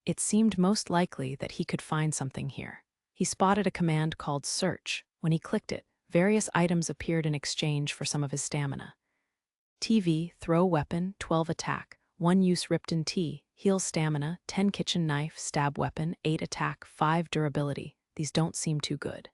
It seemed most likely that he could find something here. He spotted a command called search. When he clicked it, various items appeared in exchange for some of his stamina. TV, throw weapon, 12 attack, 1 use Ripton T, heal stamina, 10 kitchen knife, stab weapon, 8 attack, 5 durability. These don't seem too good.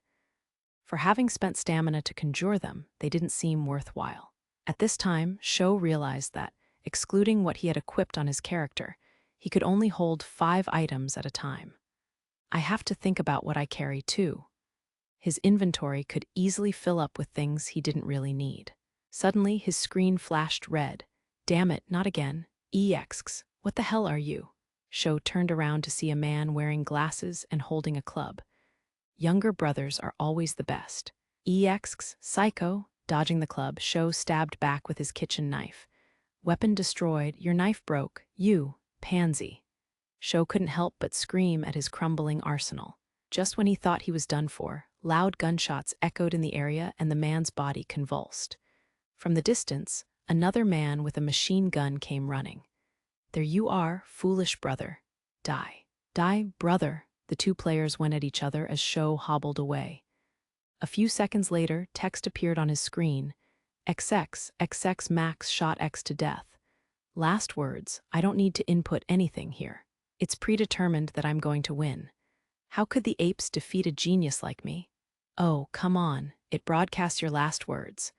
For having spent stamina to conjure them, they didn't seem worthwhile. At this time, Sho realized that, excluding what he had equipped on his character, he could only hold 5 items at a time. I have to think about what I carry too. His inventory could easily fill up with things he didn't really need. Suddenly, his screen flashed red. Damn it, not again. EX, what the hell are you? Sho turned around to see a man wearing glasses and holding a club. Younger brothers are always the best. EX, psycho. Dodging the club, Sho stabbed back with his kitchen knife. Weapon destroyed, your knife broke, you, pansy. Sho couldn't help but scream at his crumbling arsenal. Just when he thought he was done for, loud gunshots echoed in the area and the man's body convulsed. From the distance, another man with a machine gun came running. There you are, foolish brother. Die. Die, brother. The 2 players went at each other as Sho hobbled away. A few seconds later, text appeared on his screen. XX Max shot X to death. Last words, I don't need to input anything here. It's predetermined that I'm going to win. How could the apes defeat a genius like me? Oh, come on, it broadcasts your last words.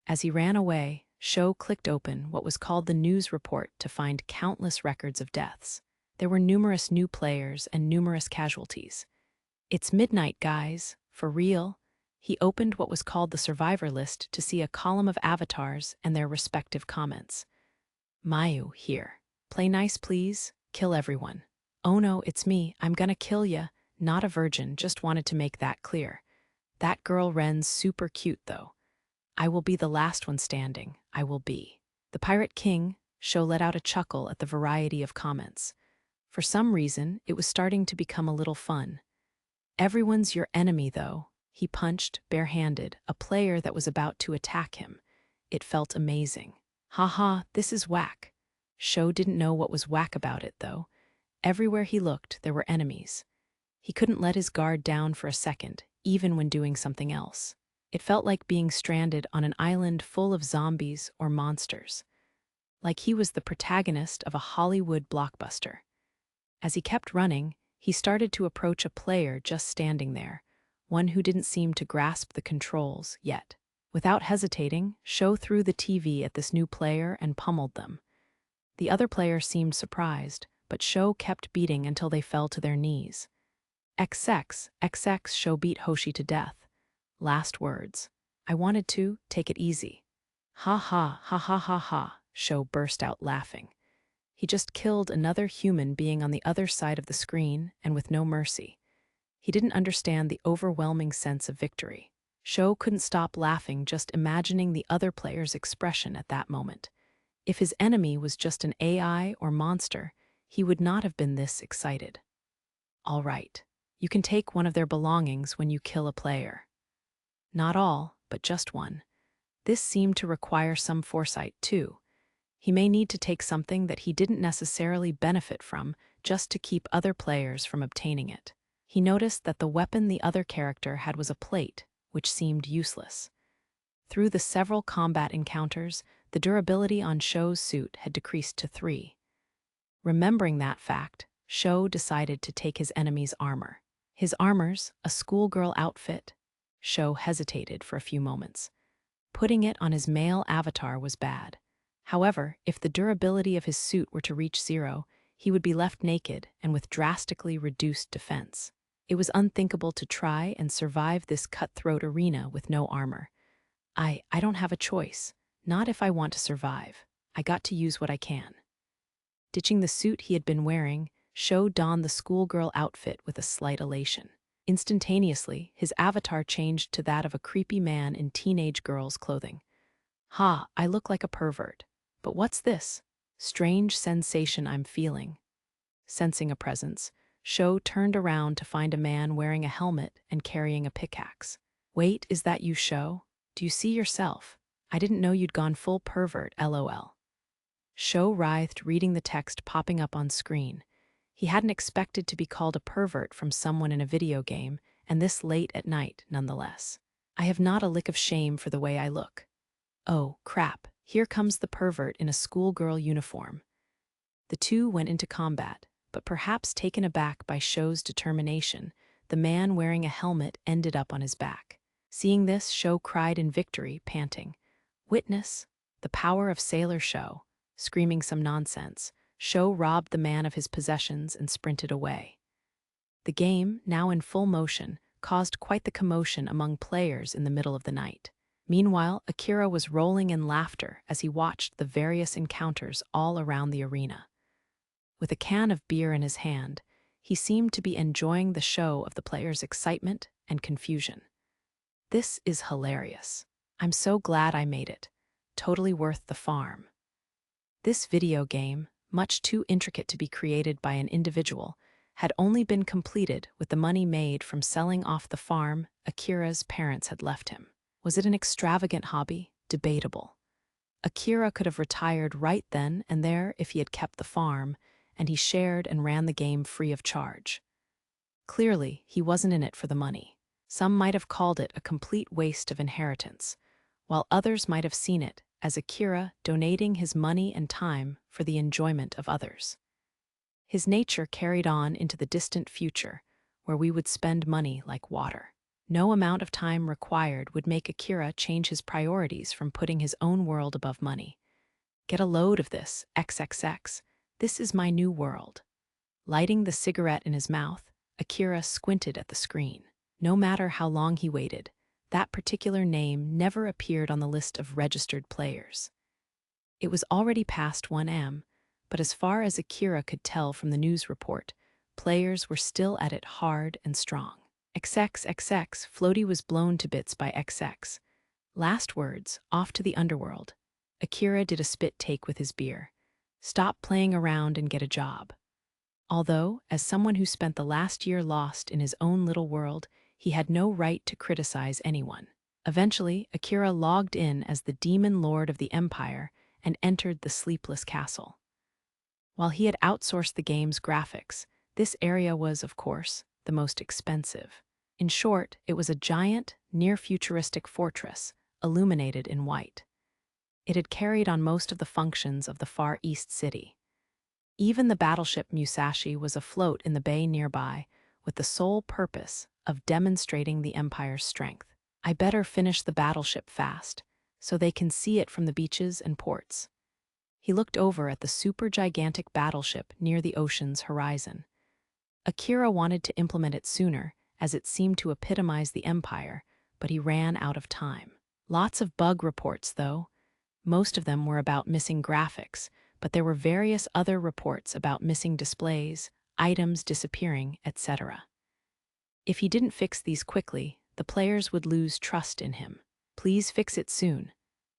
As he ran away, Sho clicked open what was called the news report to find countless records of deaths. There were numerous new players and numerous casualties. It's midnight, guys, for real. He opened what was called the survivor list to see a column of avatars and their respective comments. Mayu, here. Play nice, please. Kill everyone. Oh no, it's me. I'm gonna kill ya. Not a virgin, just wanted to make that clear. That girl Ren's super cute, though. I will be the last one standing. I will be. The Pirate King show let out a chuckle at the variety of comments. For some reason, it was starting to become a little fun. Everyone's your enemy, though. He punched, barehanded, a player that was about to attack him. It felt amazing. Haha, this is whack. Sho didn't know what was whack about it, though. Everywhere he looked, there were enemies. He couldn't let his guard down for a second, even when doing something else. It felt like being stranded on an island full of zombies or monsters. Like he was the protagonist of a Hollywood blockbuster. As he kept running, he started to approach a player just standing there, one who didn't seem to grasp the controls yet. Without hesitating, Sho threw the TV at this new player and pummeled them. The other player seemed surprised, but Sho kept beating until they fell to their knees. XX, Sho beat Hoshi to death. Last words. I wanted to, take it easy. Ha ha, ha ha ha ha, Sho burst out laughing. He just killed another human being on the other side of the screen and with no mercy. He didn't understand the overwhelming sense of victory. Sho couldn't stop laughing just imagining the other player's expression at that moment. If his enemy was just an AI or monster, he would not have been this excited. All right, you can take one of their belongings when you kill a player. Not all, but just one. This seemed to require some foresight, too. He may need to take something that he didn't necessarily benefit from just to keep other players from obtaining it. He noticed that the weapon the other character had was a plate, which seemed useless. Through the several combat encounters, the durability on Sho's suit had decreased to 3. Remembering that fact, Sho decided to take his enemy's armor. His armor's a schoolgirl outfit. Sho hesitated for a few moments. Putting it on his male avatar was bad. However, if the durability of his suit were to reach 0, he would be left naked and with drastically reduced defense. It was unthinkable to try and survive this cutthroat arena with no armor. I don't have a choice. Not if I want to survive. I got to use what I can. Ditching the suit he had been wearing, Sho donned the schoolgirl outfit with a slight elation. Instantaneously, his avatar changed to that of a creepy man in teenage girl's clothing. Ha, I look like a pervert. But what's this? Strange sensation I'm feeling. Sensing a presence, Sho turned around to find a man wearing a helmet and carrying a pickaxe. Wait, is that you, Sho? Do you see yourself? I didn't know you'd gone full pervert, lol. Sho writhed, reading the text popping up on screen. He hadn't expected to be called a pervert from someone in a video game, and this late at night, nonetheless. I have not a lick of shame for the way I look. Oh, crap, here comes the pervert in a schoolgirl uniform. The two went into combat, but perhaps taken aback by Sho's determination, the man wearing a helmet ended up on his back. Seeing this, Sho cried in victory, panting. Witness, the power of Sailor Sho. Screaming some nonsense, Sho robbed the man of his possessions and sprinted away. The game, now in full motion, caused quite the commotion among players in the middle of the night. Meanwhile, Akira was rolling in laughter as he watched the various encounters all around the arena. With a can of beer in his hand, he seemed to be enjoying the show of the players' excitement and confusion. This is hilarious. I'm so glad I made it. Totally worth the farm. This video game, much too intricate to be created by an individual, had only been completed with the money made from selling off the farm Akira's parents had left him. Was it an extravagant hobby? Debatable. Akira could have retired right then and there if he had kept the farm, and he shared and ran the game free of charge. Clearly, he wasn't in it for the money. Some might have called it a complete waste of inheritance, while others might have seen it as Akira donating his money and time for the enjoyment of others. His nature carried on into the distant future, where we would spend money like water. No amount of time required would make Akira change his priorities from putting his own world above money. Get a load of this, XXX. This is my new world. Lighting the cigarette in his mouth, Akira squinted at the screen. No matter how long he waited, that particular name never appeared on the list of registered players. It was already past 1 a.m., but as far as Akira could tell from the news report, players were still at it hard and strong. XXXX, Floaty was blown to bits by XX. Last words, off to the underworld. Akira did a spit take with his beer. Stop playing around and get a job. Although, as someone who spent the last year lost in his own little world, he had no right to criticize anyone. Eventually, Akira logged in as the demon lord of the empire and entered the sleepless castle. While he had outsourced the game's graphics, this area was, of course, the most expensive. In short, it was a giant, near-futuristic fortress, illuminated in white. It had carried on most of the functions of the Far East city. Even the battleship Musashi was afloat in the bay nearby, with the sole purpose of demonstrating the Empire's strength. I better finish the battleship fast, so they can see it from the beaches and ports. He looked over at the super-gigantic battleship near the ocean's horizon. Akira wanted to implement it sooner, as it seemed to epitomize the Empire, but he ran out of time. Lots of bug reports, though. Most of them were about missing graphics, but there were various other reports about missing displays, items disappearing, etc. If he didn't fix these quickly, the players would lose trust in him. Please fix it soon.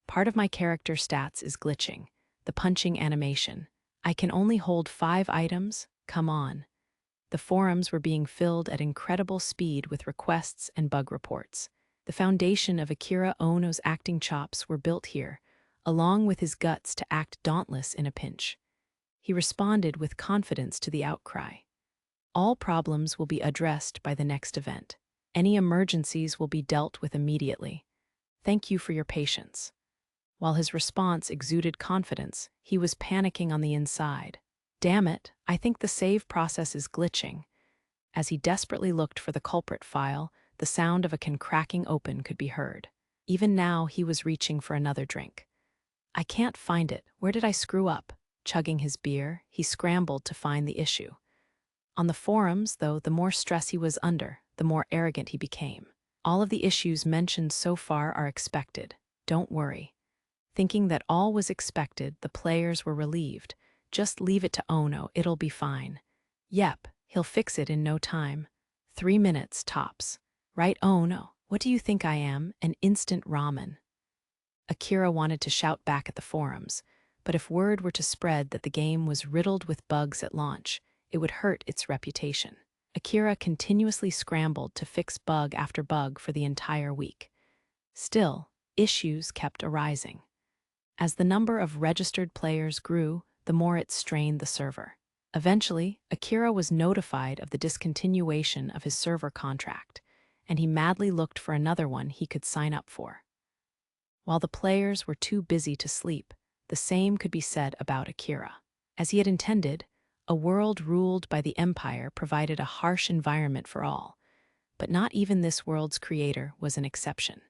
Part of my character stats is glitching. The punching animation. I can only hold 5 items? Come on. The forums were being filled at incredible speed with requests and bug reports. The foundation of Akira Ono's acting chops were built here, along with his guts to act dauntless in a pinch. He responded with confidence to the outcry. All problems will be addressed by the next event. Any emergencies will be dealt with immediately. Thank you for your patience. While his response exuded confidence, he was panicking on the inside. Damn it, I think the save process is glitching. As he desperately looked for the culprit file, the sound of a can cracking open could be heard. Even now, he was reaching for another drink. I can't find it. Where did I screw up? Chugging his beer, he scrambled to find the issue. On the forums, though, the more stress he was under, the more arrogant he became. All of the issues mentioned so far are expected. Don't worry. Thinking that all was expected, the players were relieved. Just leave it to Ono, it'll be fine. Yep, he'll fix it in no time. 3 minutes, tops. Right, Ono? What do you think I am? An instant ramen. Akira wanted to shout back at the forums, but if word were to spread that the game was riddled with bugs at launch, it would hurt its reputation. Akira continuously scrambled to fix bug after bug for the entire week. Still, issues kept arising. As the number of registered players grew, the more it strained the server. Eventually, Akira was notified of the discontinuation of his server contract, and he madly looked for another one he could sign up for. While the players were too busy to sleep, the same could be said about Akira. As he had intended, a world ruled by the Empire provided a harsh environment for all, but not even this world's creator was an exception.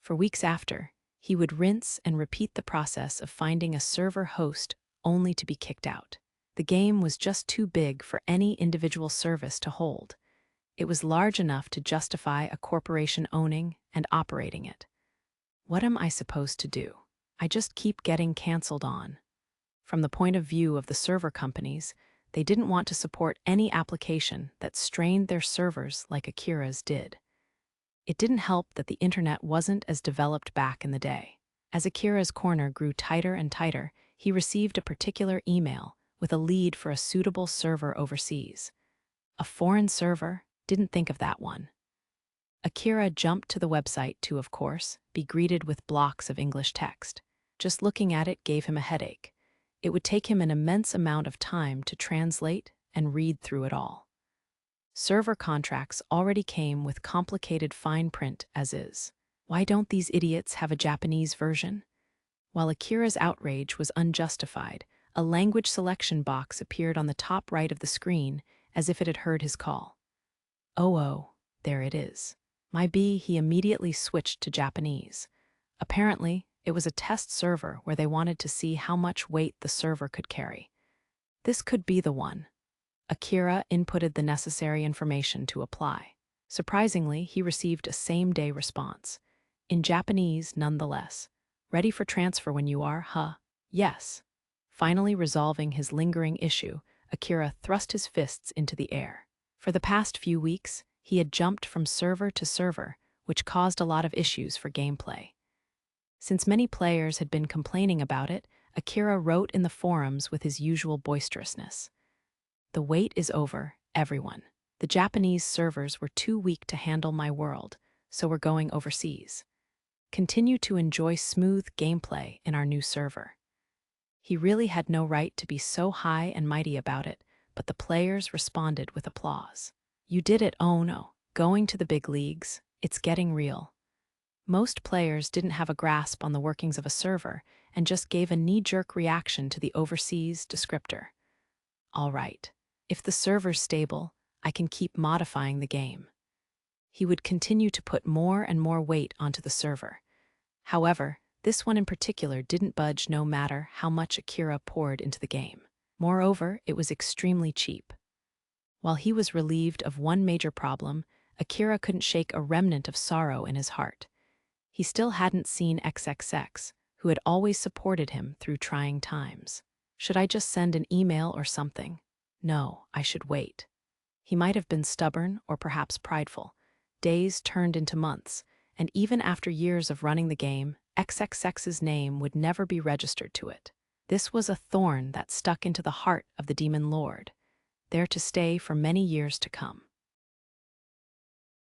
For weeks after, he would rinse and repeat the process of finding a server host only to be kicked out. The game was just too big for any individual service to hold. It was large enough to justify a corporation owning and operating it. What am I supposed to do? I just keep getting canceled on. From the point of view of the server companies, they didn't want to support any application that strained their servers like Akira's did. It didn't help that the internet wasn't as developed back in the day. As Akira's corner grew tighter and tighter, he received a particular email with a lead for a suitable server overseas. A foreign server? Didn't think of that one. Akira jumped to the website to, of course, be greeted with blocks of English text. Just looking at it gave him a headache. It would take him an immense amount of time to translate and read through it all. Server contracts already came with complicated fine print as is. Why don't these idiots have a Japanese version? While Akira's outrage was unjustified, a language selection box appeared on the top right of the screen as if it had heard his call. Oh, there it is. He immediately switched to Japanese. Apparently, it was a test server where they wanted to see how much weight the server could carry. This could be the one. Akira inputted the necessary information to apply. Surprisingly, he received a same-day response. In Japanese, nonetheless. Ready for transfer when you are, huh? Yes. Finally resolving his lingering issue, Akira thrust his fists into the air. For the past few weeks, He had jumped from server to server, which caused a lot of issues for gameplay. Since many players had been complaining about it, Akira wrote in the forums with his usual boisterousness. "The wait is over, everyone. The Japanese servers were too weak to handle my world, so we're going overseas. Continue to enjoy smooth gameplay in our new server." He really had no right to be so high and mighty about it, but the players responded with applause. "You did it, Ono. Going to the big leagues. It's getting real." Most players didn't have a grasp on the workings of a server and just gave a knee-jerk reaction to the overseas descriptor. "All right. If the server's stable, I can keep modifying the game." He would continue to put more and more weight onto the server. However, this one in particular didn't budge no matter how much Akira poured into the game. Moreover, it was extremely cheap. While he was relieved of one major problem, Akira couldn't shake a remnant of sorrow in his heart. He still hadn't seen XXX, who had always supported him through trying times. Should I just send an email or something? No, I should wait. He might have been stubborn or perhaps prideful. Days turned into months, and even after years of running the game, XXX's name would never be registered to it. This was a thorn that stuck into the heart of the Demon Lord, there to stay for many years to come.